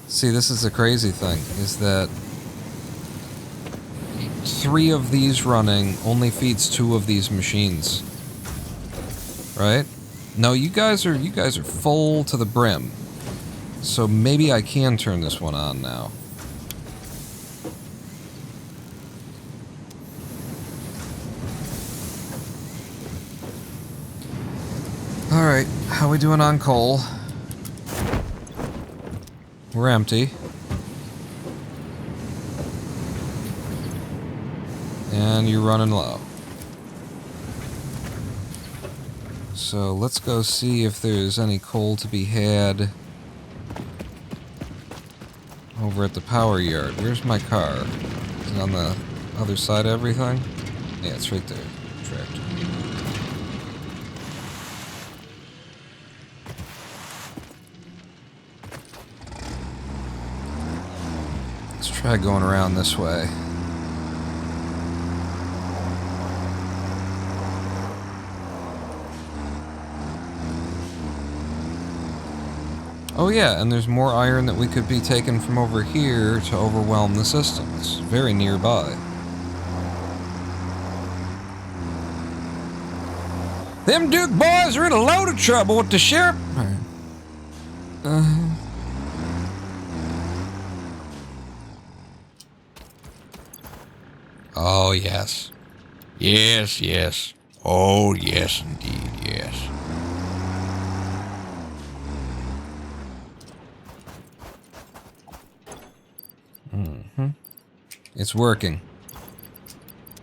A: See, this is the crazy thing, is that 3 of these running only feeds 2 of these machines. Right? No, you guys are full to the brim. So maybe I can turn this one on now. Alright, how we doing on coal? We're empty. And you're running low. So let's go see if there's any coal to be had over at the power yard. Where's my car? Is it on the other side of everything? Yeah, it's right there. Tractor. Let's try going around this way. Oh yeah, and there's more iron that we could be taking from over here to overwhelm the system. It's very nearby. Them Duke boys are in a load of trouble with the sheriff. Oh yes. Yes, yes. Oh yes, indeed, yes. It's working.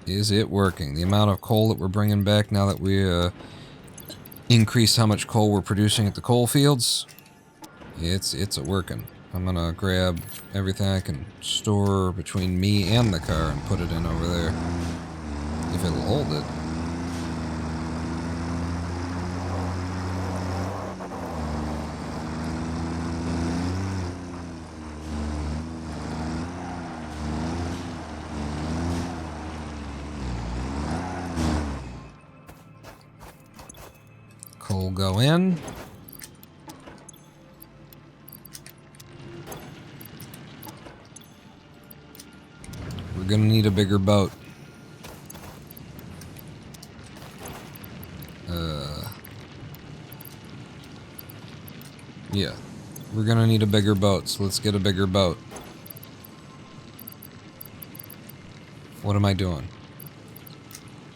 A: Is it working? The amount of coal that we're bringing back now that we increased how much coal we're producing at the coal fields, it's a working. I'm gonna grab everything I can store between me and the car and put it in over there. If it'll hold it. Coal go in. We're gonna need a bigger boat. Yeah. We're gonna need a bigger boat, so let's get a bigger boat. What am I doing?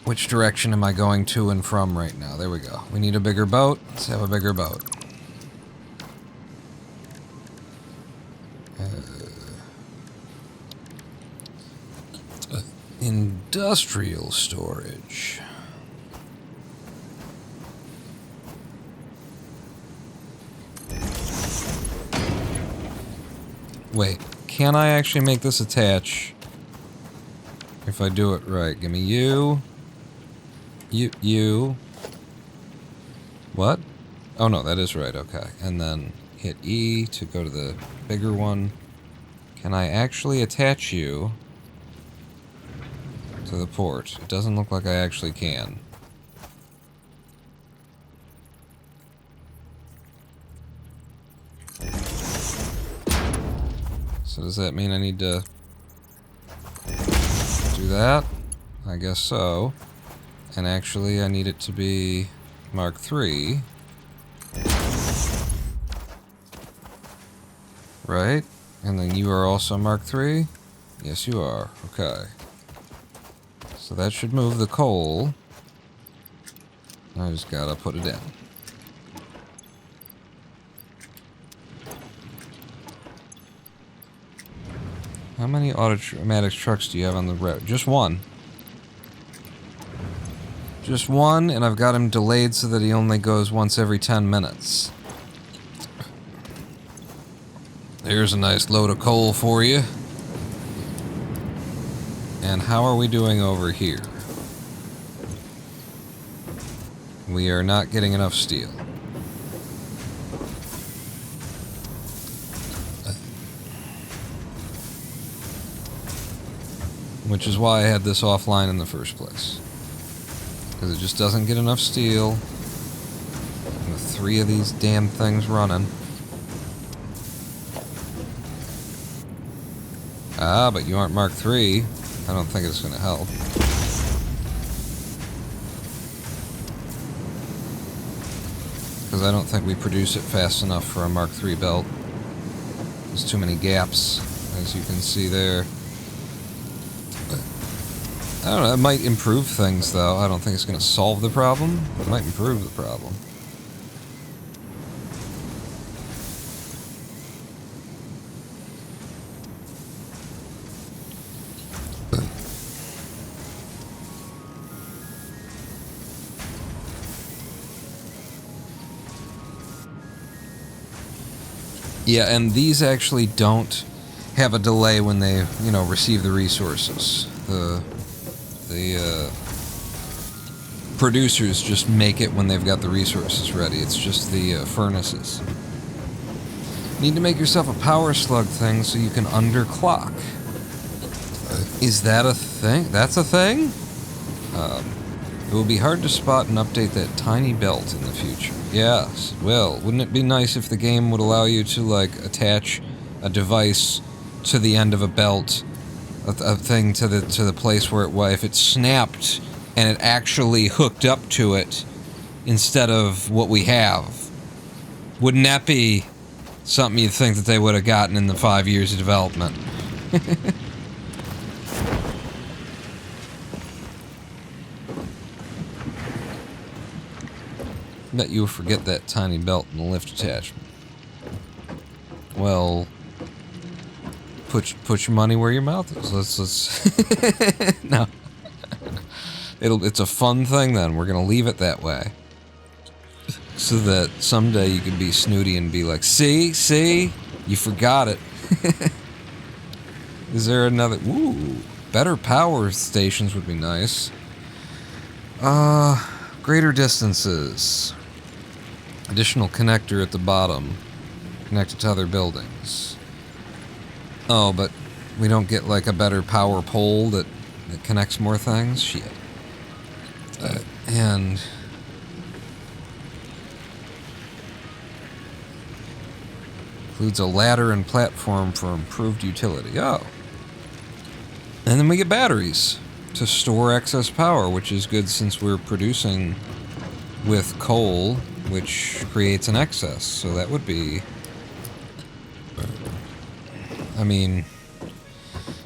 A: Which direction am I going to and from right now? There we go. We need a bigger boat. Let's have a bigger boat. Industrial storage. Wait, can I actually make this attach? If I do it right. Give me you. You. What? Oh no, that is right, okay. And then hit E to go to the bigger one. Can I actually attach you to the port? It doesn't look like I actually can. So does that mean I need to do that? I guess so. And actually I need it to be Mark III. Right? And then you are also Mark III? Yes, you are. Okay. So that should move the coal. I just gotta put it in. How many automatic trucks do you have on the road? Just one. Just one, and I've got him delayed so that he only goes once every 10 minutes. There's a nice load of coal for you. And how are we doing over here? We are not getting enough steel. Which is why I had this offline in the first place. Because it just doesn't get enough steel. With 3 of these damn things running. Ah, but you aren't Mark III. I don't think it's going to help. Because I don't think we produce it fast enough for a Mark III belt. There's too many gaps, as you can see there. I don't know, it might improve things, though. I don't think it's going to solve the problem. It might improve the problem. Yeah, and these actually don't have a delay when they, you know, receive the resources. The producers just make it when they've got the resources ready. It's just the furnaces. Need to make yourself a power slug thing so you can underclock. Is that a thing? That's a thing? It will be hard to spot and update that tiny belt in the future. Yes, well, wouldn't it be nice if the game would allow you to, like, attach a device to the end of a belt, a thing to the place where if it snapped and it actually hooked up to it instead of what we have? Wouldn't that be something you'd think that they would have gotten in the 5 years of development? Bet you'll forget that tiny belt in the lift attachment. Well, put your money where your mouth is. Let's no. It's a fun thing then. We're gonna leave it that way. So that someday you can be snooty and be like, see, you forgot it. Is there another? Ooh, better power stations would be nice. Greater distances. Additional connector at the bottom. Connected to other buildings. Oh, but we don't get like a better power pole that connects more things? Shit. And includes a ladder and platform for improved utility. Oh. And then we get batteries to store excess power, which is good since we're producing with coal, which creates an excess. So that would be... I mean,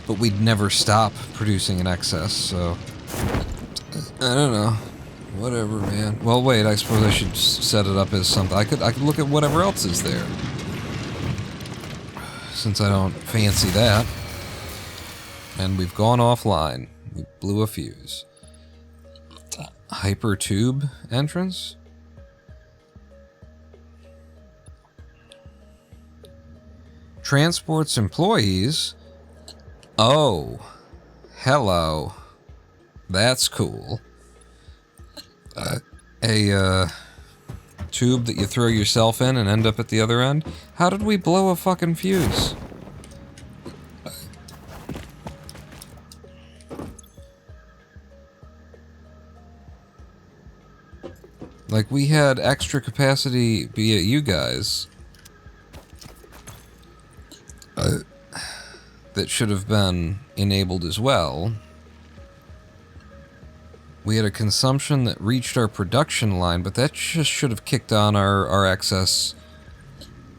A: but we'd never stop producing in excess, so I don't know. Whatever, man. Well, wait, I suppose I should set it up as something. I could look at whatever else is there. Since I don't fancy that. And we've gone offline. We blew a fuse. Hyper tube entrance? Transports employees? Oh. Hello. That's cool. A tube that you throw yourself in and end up at the other end? How did we blow a fucking fuse? Like, we had extra capacity via you guys that should have been enabled as well. We had a consumption that reached our production line, but that just should have kicked on our excess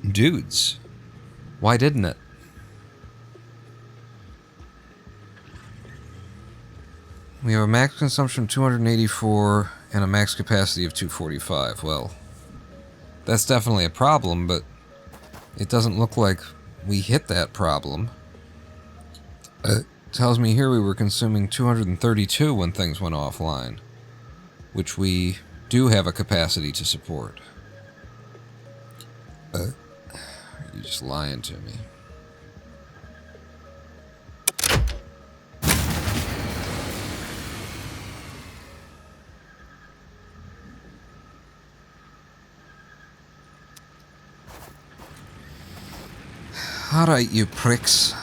A: dudes. Why didn't it? We have a max consumption of 284 and a max capacity of 245. Well, that's definitely a problem, but it doesn't look like we hit that problem. It tells me here we were consuming 232 when things went offline, which we do have a capacity to support. You're just lying to me. Alright, you pricks.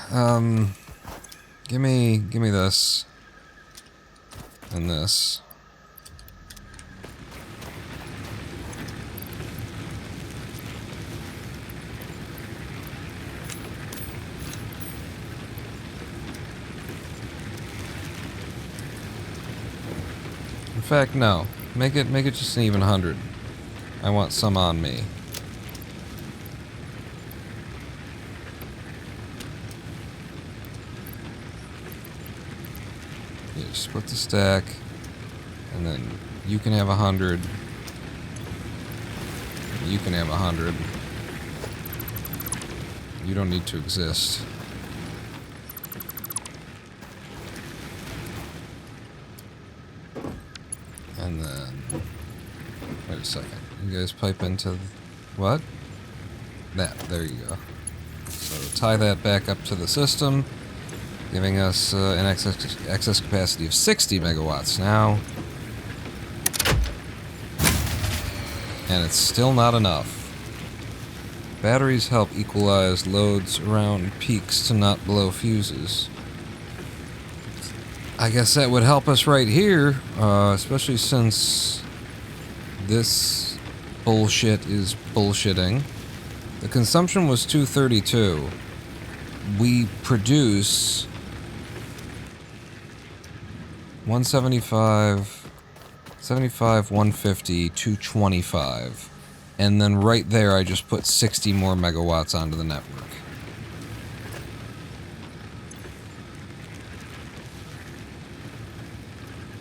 A: Give me this. And this. In fact, no. Make it just an even 100. I want some on me. Split the stack, and then you can have 100. You can have 100. You don't need to exist. And then, wait a second. You guys pipe into what? That. There you go. So tie that back up to the system, giving us an excess capacity of 60 megawatts now. And it's still not enough. Batteries help equalize loads around peaks to not blow fuses. I guess that would help us right here, especially since this bullshit is bullshitting. The consumption was 232. We produce 175, 75, 150, 225. And then right there I just put 60 more megawatts onto the network.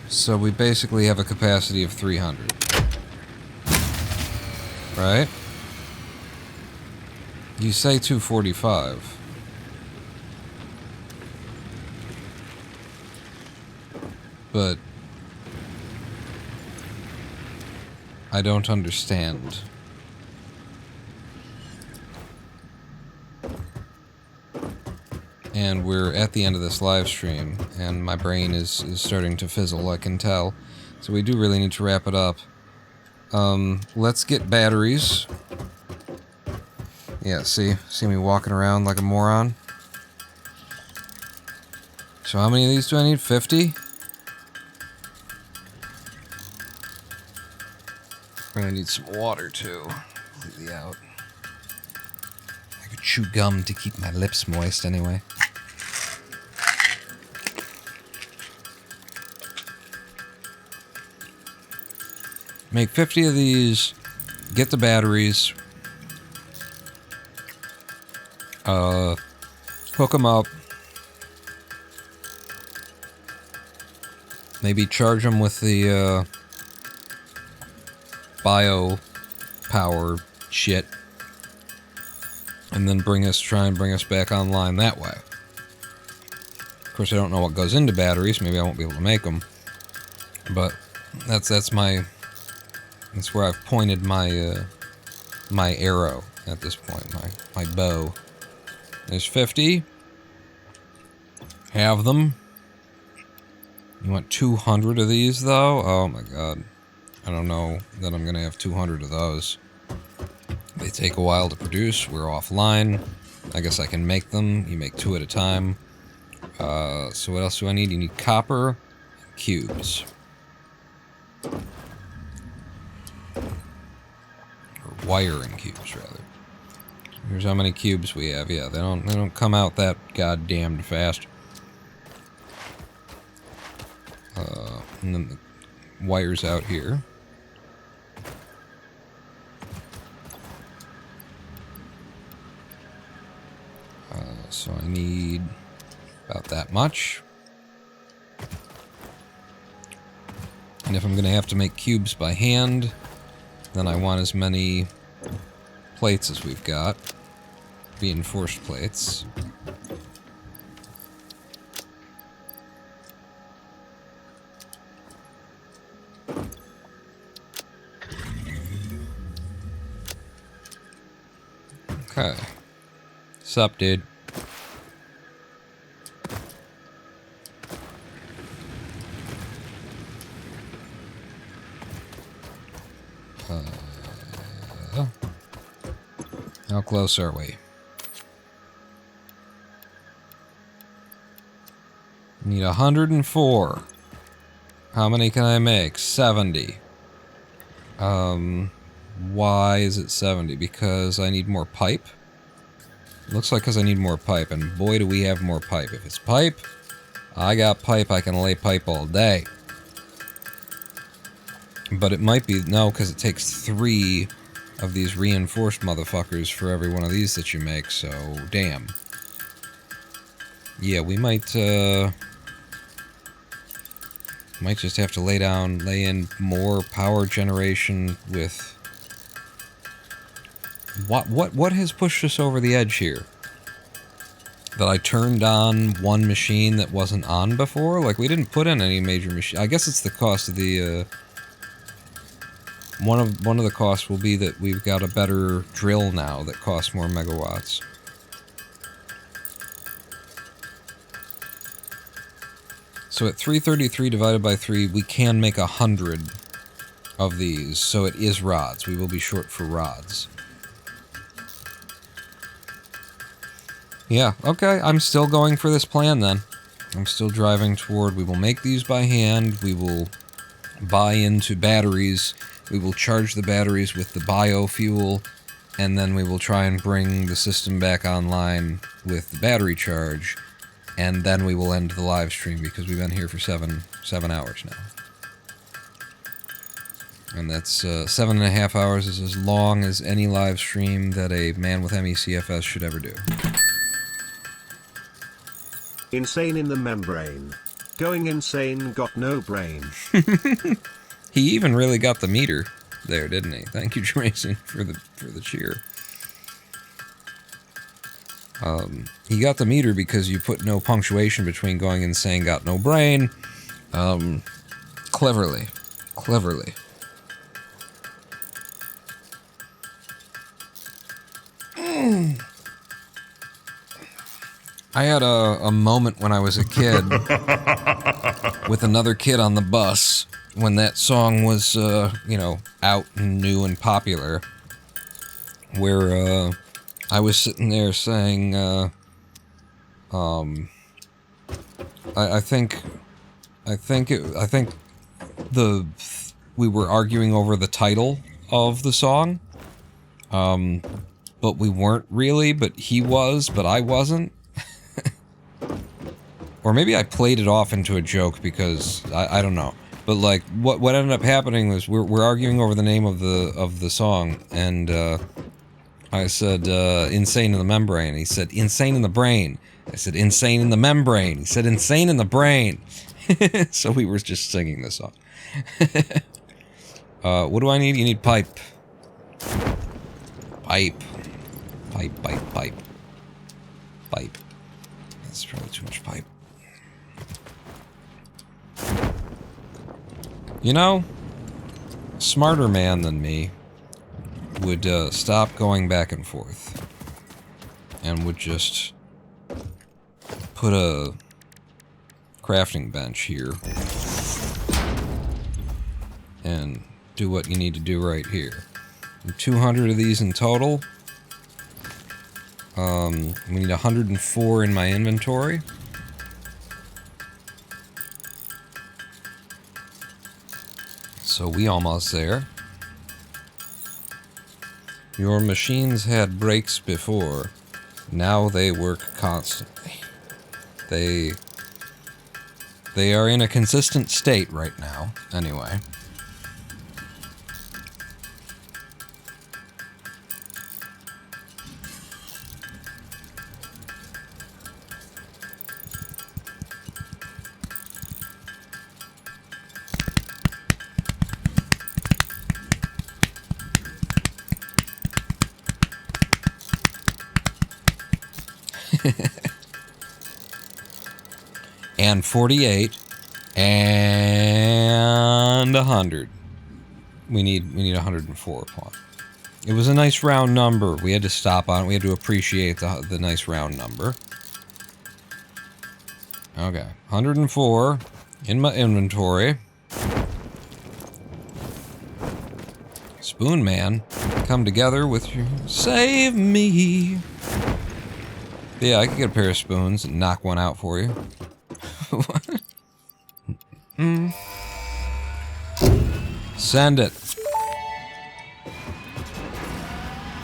A: So we basically have a capacity of 300. Right? You say 245. But I don't understand. And we're at the end of this live stream, and my brain is starting to fizzle, I can tell. So we do really need to wrap it up. Let's get batteries. Yeah, see me walking around like a moron? So how many of these do I need? 50? We're gonna need some water too. Completely out. I could chew gum to keep my lips moist anyway. Make 50 of these, get the batteries, hook them up, Maybe charge them with the bio power shit, and then try and bring us back online that way. Of course, I don't know what goes into batteries. Maybe I won't be able to make them. But that's where I've pointed my my arrow at this point. My bow. There's 50. Have them. You want 200 of these though? Oh my god. I don't know that I'm gonna have 200 of those. They take a while to produce. We're offline. I guess I can make them. You make 2 at a time. So what else do I need? You need copper, cubes. Or wiring cubes, rather. Here's how many cubes we have. Yeah, they don't come out that goddamn fast. And then the wires out here. So I need about that much. And if I'm going to have to make cubes by hand, then I want as many plates as we've got. Reinforced plates. Okay. Sup, dude? How close are we? Need 104. How many can I make? 70. Why is it 70? Because I need more pipe? Looks like because I need more pipe, and boy do we have more pipe. If it's pipe, I got pipe, I can lay pipe all day. But it might be, no, because it takes 3 of these reinforced motherfuckers for every one of these that you make, so damn. Yeah, we might just have to lay in more power generation with... What has pushed us over the edge here? That I turned on one machine that wasn't on before? Like, we didn't put in any major machine. I guess it's the cost of the, One of the costs will be that we've got a better drill now that costs more megawatts. So at 333 divided by 3, we can make 100 of these. So it is rods. We will be short for rods. Yeah, okay. I'm still going for this plan then. I'm still driving toward, we will make these by hand. We will buy into batteries. We will charge the batteries with the biofuel, and then we will try and bring the system back online with the battery charge, and then we will end the live stream because we've been here for seven hours now. And that's 7.5 hours is as long as any live stream that a man with ME CFS should ever do.
F: Insane in the membrane. Going insane, got no brain.
A: He even really got the meter there, didn't he? Thank you, Jason, for the cheer. He got the meter because you put no punctuation between going insane, got no brain. Cleverly. I had a moment when I was a kid with another kid on the bus when that song was, out and new and popular, where I was sitting there saying, I think we were arguing over the title of the song, but we weren't really, but he was, but I wasn't. Or maybe I played it off into a joke because I don't know. But like what ended up happening was we're arguing over the name of the song, and I said insane in the membrane. He said insane in the brain. I said insane in the membrane. He said insane in the brain. So we were just singing this song. What do I need? You need pipe. Pipe. Pipe, pipe, pipe. Pipe. That's probably too much pipe. You know, a smarter man than me would stop going back and forth and would just put a crafting bench here and do what you need to do right here. 200 of these in total. We need 104 in my inventory. So we almost there. Your machines had breaks before. Now they work constantly. They are in a consistent state right now, anyway. And 48 and 100. We need 104 upon. It was a nice round number. We had to stop on it. We had to appreciate the nice round number. Okay, 104 in my inventory. Spoon Man, come together with your save me. Yeah, I could get a pair of spoons and knock one out for you. Send it.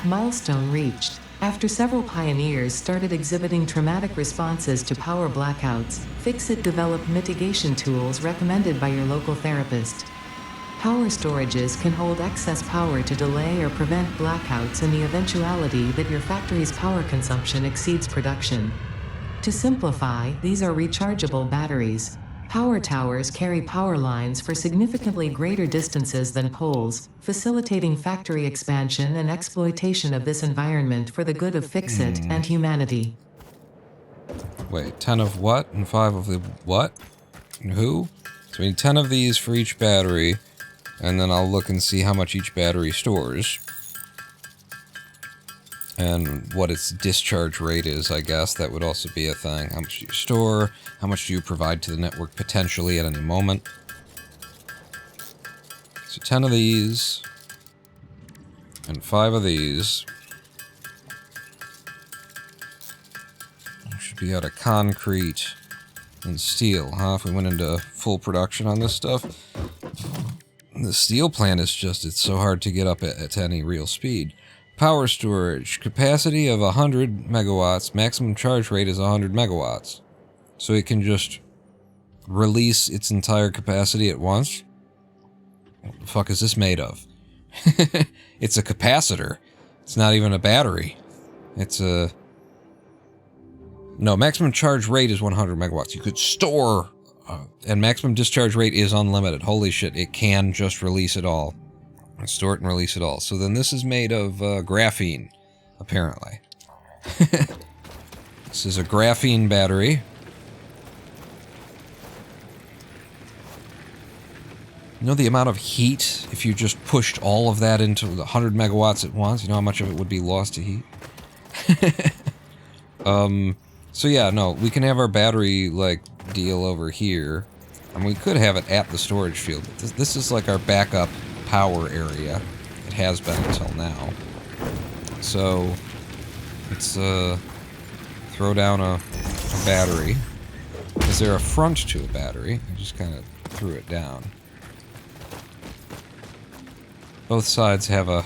B: Milestone reached. After several pioneers started exhibiting traumatic responses to power blackouts, Fixit developed mitigation tools recommended by your local therapist. Power storages can hold excess power to delay or prevent blackouts in the eventuality that your factory's power consumption exceeds production. To simplify, these are rechargeable batteries. Power towers carry power lines for significantly greater distances than poles, facilitating factory expansion and exploitation of this environment for the good of Fixit and humanity.
A: Wait, 10 of what and 5 of the what? And who? So we need 10 of these for each battery, and then I'll look and see how much each battery stores. And what its discharge rate is, I guess. That would also be a thing. How much do you store? How much do you provide to the network potentially at any moment? So 10 of these. And 5 of these. Should be out of concrete and steel, huh? If we went into full production on this stuff. The steel plant is just, it's so hard to get up at any real speed. Power storage, capacity of 100 megawatts, maximum charge rate is 100 megawatts. So it can just release its entire capacity at once. What the fuck is this made of? It's a capacitor. It's not even a battery. It's a... No, maximum charge rate is 100 megawatts. You could store, and maximum discharge rate is unlimited. Holy shit, it can just release it all. Store it and release it all. So then this is made of graphene, apparently. This is a graphene battery. You know the amount of heat if you just pushed all of that into the 100 megawatts at once? You know how much of it would be lost to heat? So yeah, no, we can have our battery, like, deal over here. And we could have it at the storage field. But this is like our backup power area. It has been until now. So let's throw down a battery. Is there a front to a battery? I just kind of threw it down. Both sides have a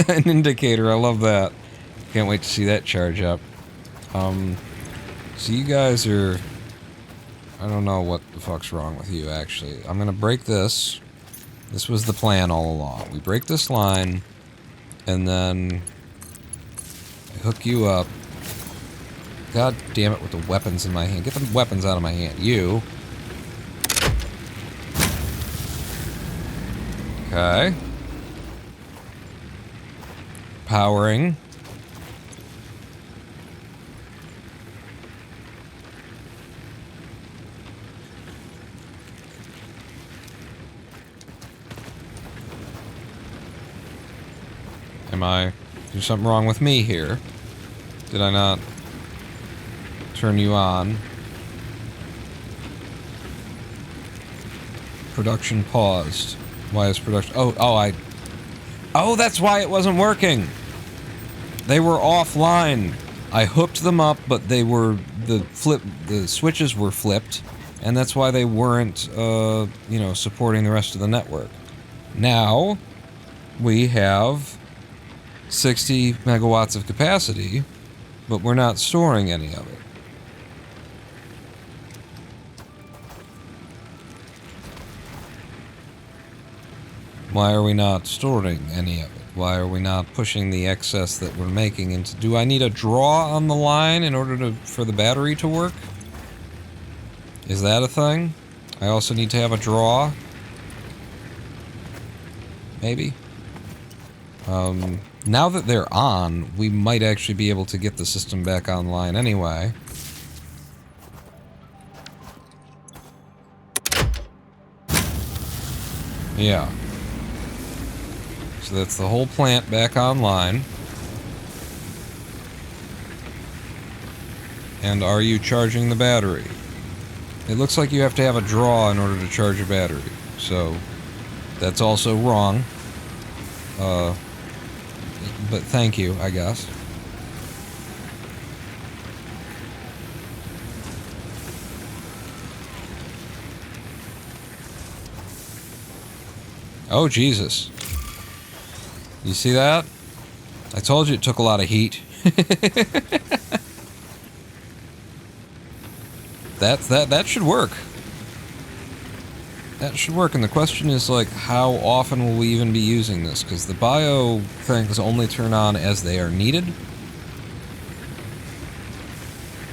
A: an indicator. I love that. Can't wait to see that charge up. So you guys are... I don't know what the fuck's wrong with you, actually. I'm gonna break this. This was the plan all along. We break this line, and then I hook you up. God damn it with the weapons in my hand. Get the weapons out of my hand. You. Okay. Powering. There's something wrong with me here. Did I not turn you on? Production paused. Why is production... Oh, that's why it wasn't working! They were offline. I hooked them up, but they were... The switches were flipped, and that's why they weren't, supporting the rest of the network. Now, we have 60 megawatts of capacity, but we're not storing any of it. Why are we not storing any of it? Why are we not pushing the excess that we're making into... Do I need a draw on the line in order for the battery to work? Is that a thing? I also need to have a draw? Maybe? Now that they're on, we might actually be able to get the system back online anyway. Yeah. So that's the whole plant back online. And are you charging the battery? It looks like you have to have a draw in order to charge a battery. So, that's also wrong. But thank you, I guess. Oh, Jesus. You see that? I told you it took a lot of heat. That should work. That should work, and the question is, like, how often will we even be using this? Because the bio things only turn on as they are needed.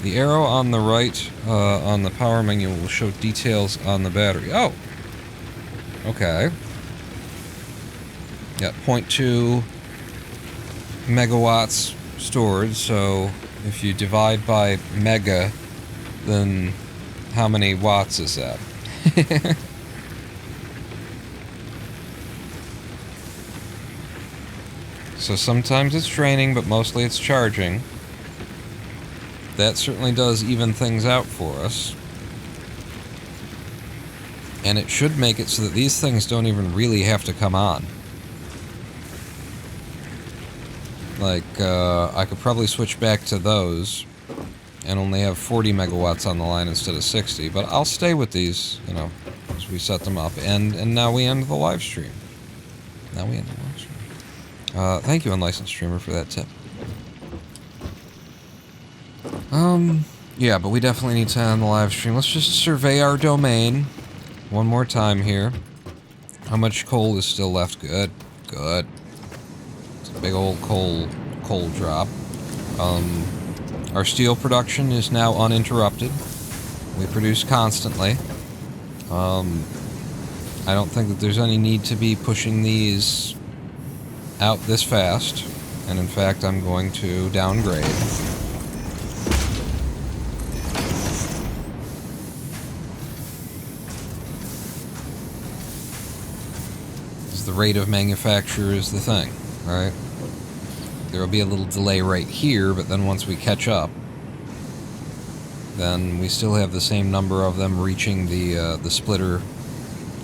A: The arrow on the right on the power menu will show details on the battery. Oh! Okay. Got 0.2 megawatts stored, so if you divide by mega, then how many watts is that? So sometimes it's draining, but mostly it's charging. That certainly does even things out for us. And it should make it so that these things don't even really have to come on. Like, I could probably switch back to those and only have 40 megawatts on the line instead of 60, but I'll stay with these, as we set them up. And now we end the live stream. Thank you, Unlicensed Streamer, for that tip. Yeah, but we definitely need to end the live stream. Let's just survey our domain one more time here. How much coal is still left? Good. It's a big old coal drop. Our steel production is now uninterrupted. We produce constantly. I don't think that there's any need to be pushing these out this fast, and in fact I'm going to downgrade. Because the rate of manufacture is the thing, right? There will be a little delay right here, but then once we catch up, then we still have the same number of them reaching the splitter,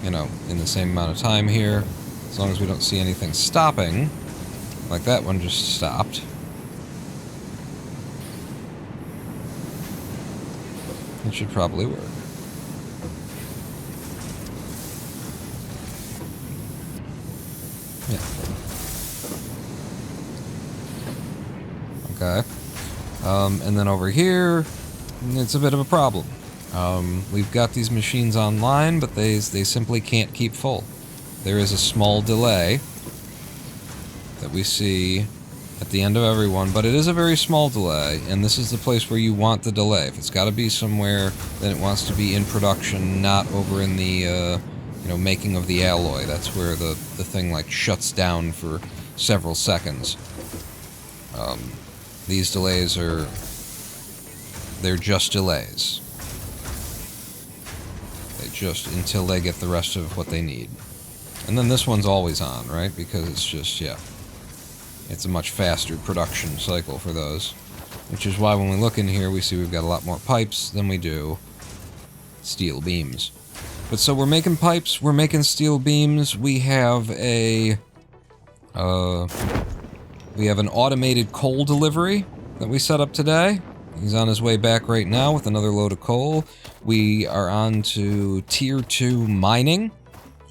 A: in the same amount of time here. As long as we don't see anything stopping, like that one just stopped. It should probably work. Yeah. Okay. And then over here, it's a bit of a problem. We've got these machines online, but they simply can't keep full. There is a small delay that we see at the end of every one, but it is a very small delay, and this is the place where you want the delay. If it's got to be somewhere, then it wants to be in production, not over in the you know, making of the alloy. That's where the thing, like, shuts down for several seconds. These delays are... they're just delays. They just... until they get the rest of what they need. And then this one's always on, right? Because it's just, yeah. It's a much faster production cycle for those. Which is why when we look in here, we see we've got a lot more pipes than we do steel beams. But so we're making pipes, we're making steel beams, we have a... we have an automated coal delivery that we set up today. He's on his way back right now with another load of coal. We are on to Tier 2 mining.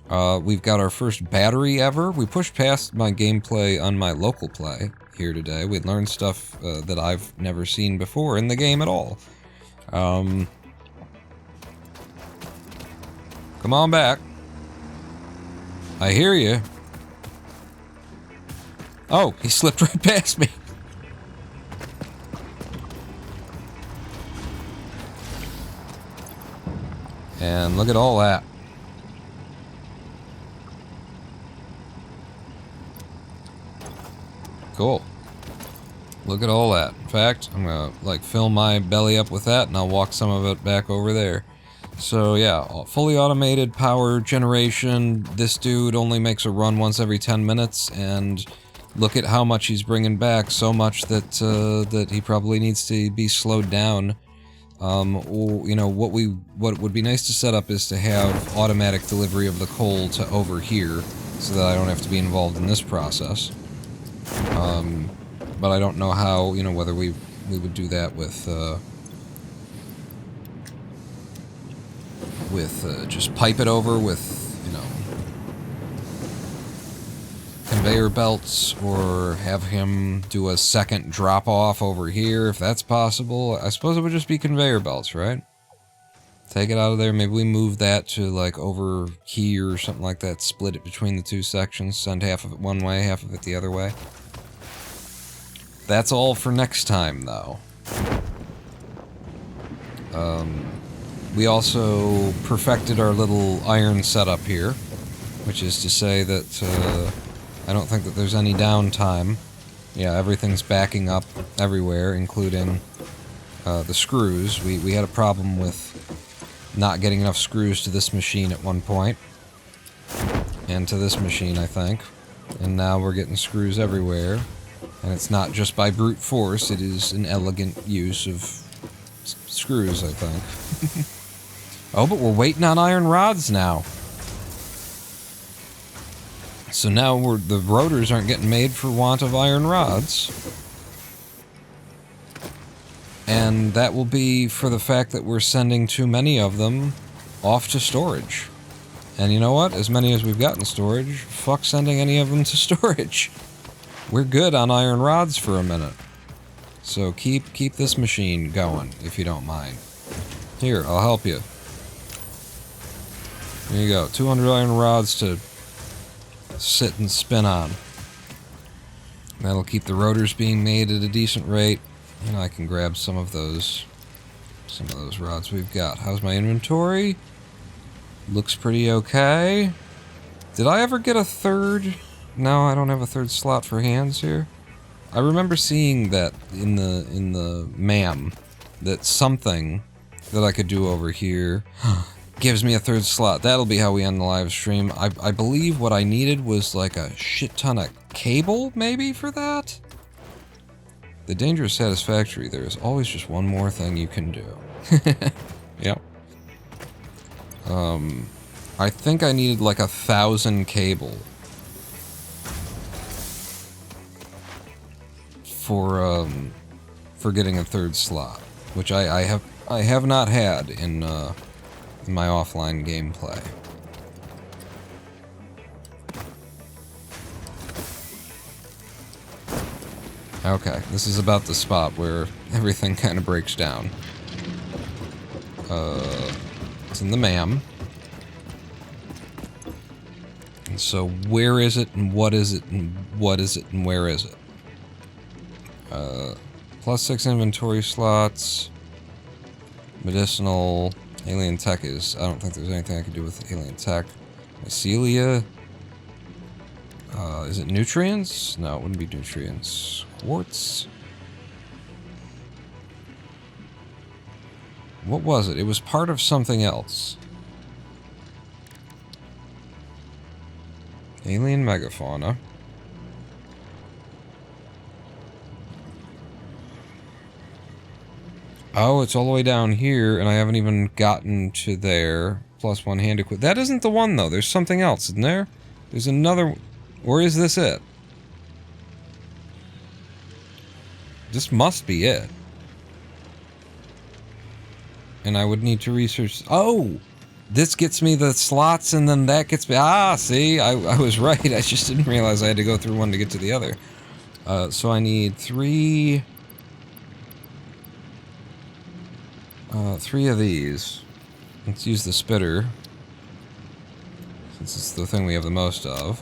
A: We've got our first battery ever. We pushed past my gameplay on my local play here today. We learned stuff that I've never seen before in the game at all. Come on back. I hear you. Oh, he slipped right past me. And look at all that. Cool. Look at all that. In fact, I'm gonna, like, fill my belly up with that, and I'll walk some of it back over there. So, yeah, fully automated power generation. This dude only makes a run once every 10 minutes, and look at how much he's bringing back. So much that, that he probably needs to be slowed down. Or, you know, what would be nice to set up is to have automatic delivery of the coal to over here, so that I don't have to be involved in this process. But I don't know how, you know, whether we would do that with just pipe it over with, you know, conveyor belts, or have him do a second drop off over here, if that's possible. I suppose it would just be conveyor belts, right? Take it out of there, maybe we move that to, like, over here or something like that, split it between the two sections, send half of it one way, half of it the other way. That's all for next time, though. We also perfected our little iron setup here, which is to say that I don't think that there's any downtime. Yeah, everything's backing up everywhere, including the screws. We had a problem with not getting enough screws to this machine at one point, and to this machine, I think. And now we're getting screws everywhere. And it's not just by brute force, it is an elegant use of screws, I think. Oh, but we're waiting on iron rods now. So now the rotors aren't getting made for want of iron rods. And that will be for the fact that we're sending too many of them off to storage. And you know what? As many as we've got in storage, fuck sending any of them to storage. We're good on iron rods for a minute. So keep this machine going, if you don't mind. Here, I'll help you. There you go. 200 iron rods to sit and spin on. That'll keep the rotors being made at a decent rate. And I can grab some of those rods we've got. How's my inventory? Looks pretty okay. Did I ever get a third? No, I don't have a third slot for hands here. I remember seeing that in the MAM, that something that I could do over here gives me a third slot. That'll be how we end the live stream. I believe what I needed was like a shit ton of cable, maybe, for that? The danger of Satisfactory, there is always just one more thing you can do. Yep. I think I needed like 1,000 cable for getting a third slot, which I have not had in my offline gameplay. Okay, this is about the spot where everything kind of breaks down. It's in the MAM. And so where is it, and what is it, and what is it, and where is it? +6 inventory slots. Medicinal. Alien tech is... I don't think there's anything I can do with alien tech. Mycelia. Is it nutrients? No, it wouldn't be nutrients. Quartz. What was it? It was part of something else. Alien megafauna. Oh, it's all the way down here, and I haven't even gotten to there. +1 hand equip. That isn't the one, though. There's something else, isn't there? There's another... Or is this it? This must be it. And I would need to research... Oh! This gets me the slots, and then that gets me... Ah, see? I was right. I just didn't realize I had to go through one to get to the other. So I need 3... 3 of these. Let's use the spitter, since it's the thing we have the most of.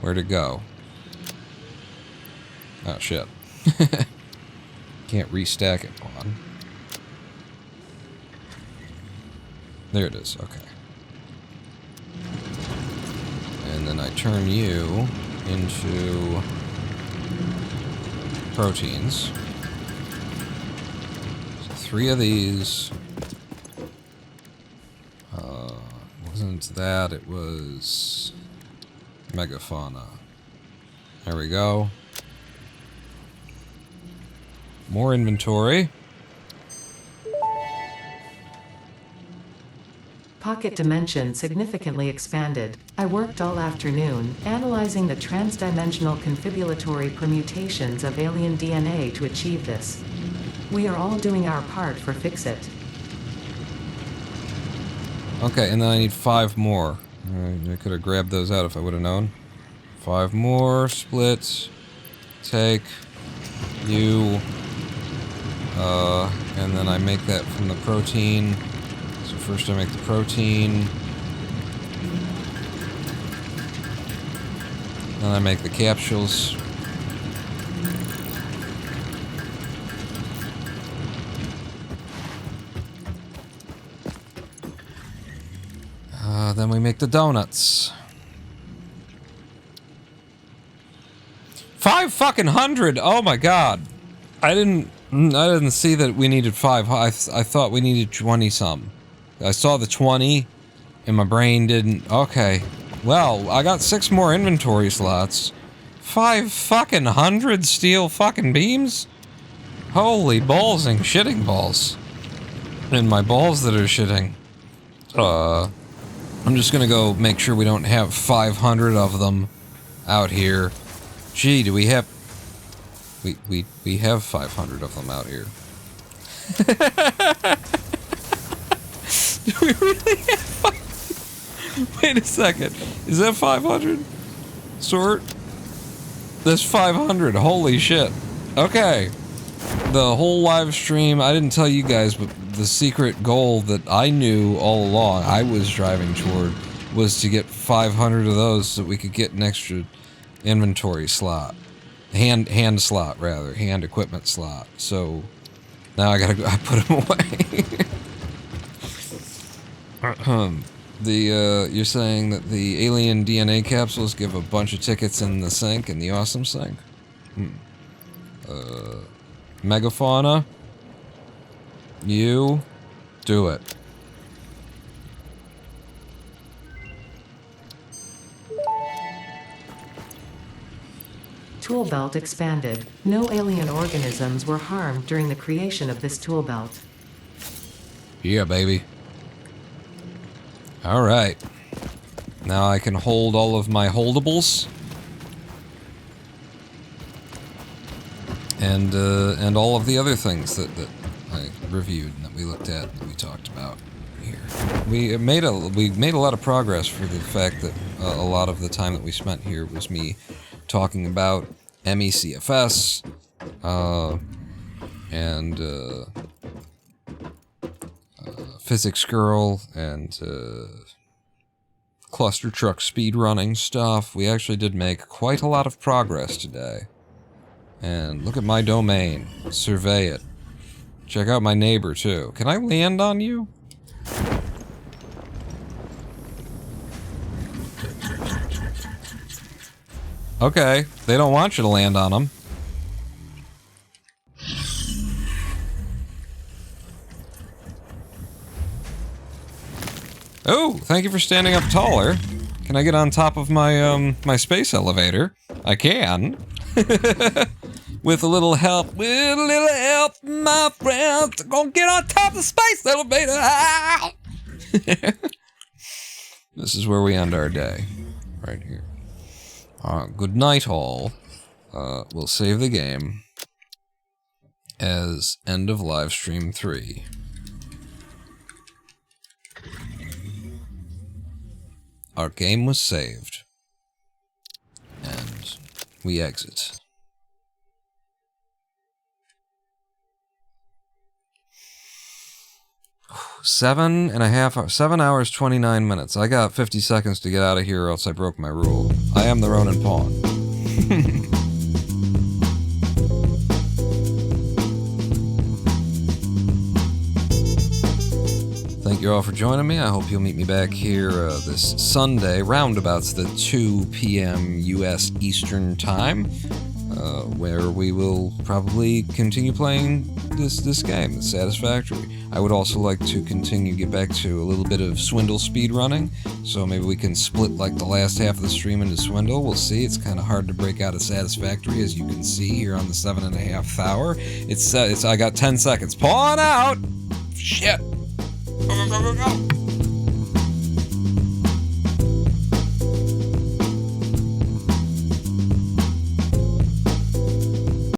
A: Where'd it go? Oh, shit. Can't restack it on. There it is, okay. And then I turn you into proteins. So 3 of these. Wasn't that, it was megafauna. There we go. More inventory.
B: Pocket dimension significantly expanded. I worked all afternoon, analyzing the transdimensional confibulatory permutations of alien DNA to achieve this. We are all doing our part for Fix-It.
A: Okay, and then I need 5 more. I could have grabbed those out if I would have known. 5 more, split, take, you, and then I make that from the protein. So first I make the protein. Then I make the capsules. Then we make the donuts. 500! Oh my god! I didn't see that we needed 5. I thought we needed 20 some. I saw the 20, and my brain didn't. Okay, well, I got 6 more inventory slots. 500 steel fucking beams. Holy balls and shitting balls. And my balls that are shitting. I'm just gonna go make sure we don't have 500 of them out here. Gee, do we have... We have 500 of them out here. Do we really have 500? Wait a second. Is that 500? Sort? That's 500. Holy shit. Okay. The whole live stream, I didn't tell you guys, but the secret goal that I knew all along, I was driving toward, was to get 500 of those so that we could get an extra inventory slot. Hand slot, rather. Hand equipment slot. So, now I put them away. You're saying that the alien DNA capsules give a bunch of tickets in the sink, in the awesome sink? Megafauna? You do it.
B: Tool belt expanded. No alien organisms were harmed during the creation of this tool belt.
A: Yeah, baby. Alright. Now I can hold all of my holdables. And all of the other things that I reviewed and that we looked at and that we talked about here. We made a lot of progress for the fact that a lot of the time that we spent here was me talking about CFS, and Physics Girl, and cluster truck speedrunning stuff. We actually did make quite a lot of progress today. And look at my domain. Survey it. Check out my neighbor, too. Can I land on you? Okay, they don't want you to land on them. Oh, thank you for standing up taller. Can I get on top of my my space elevator? I can. With a little help, my friends, gonna get on top of the space elevator. Ah! This is where we end our day, right here. Good night, all. We'll save the game as end of live stream 3. Our game was saved, and we exit. Seven hours, 29 minutes. I got 50 seconds to get out of here or else I broke my rule. I am the Ronin Pawn. Thank you all for joining me. I hope you'll meet me back here this Sunday, roundabouts the 2 p.m. U.S. Eastern Time, where we will probably continue playing this game, Satisfactory. I would also like to get back to a little bit of Swindle speedrunning, so maybe we can split like the last half of the stream into Swindle. We'll see. It's kind of hard to break out of Satisfactory, as you can see here on the 7.5 hour. I got 10 seconds. Pawn out! Shit! Go, go, go, go, go!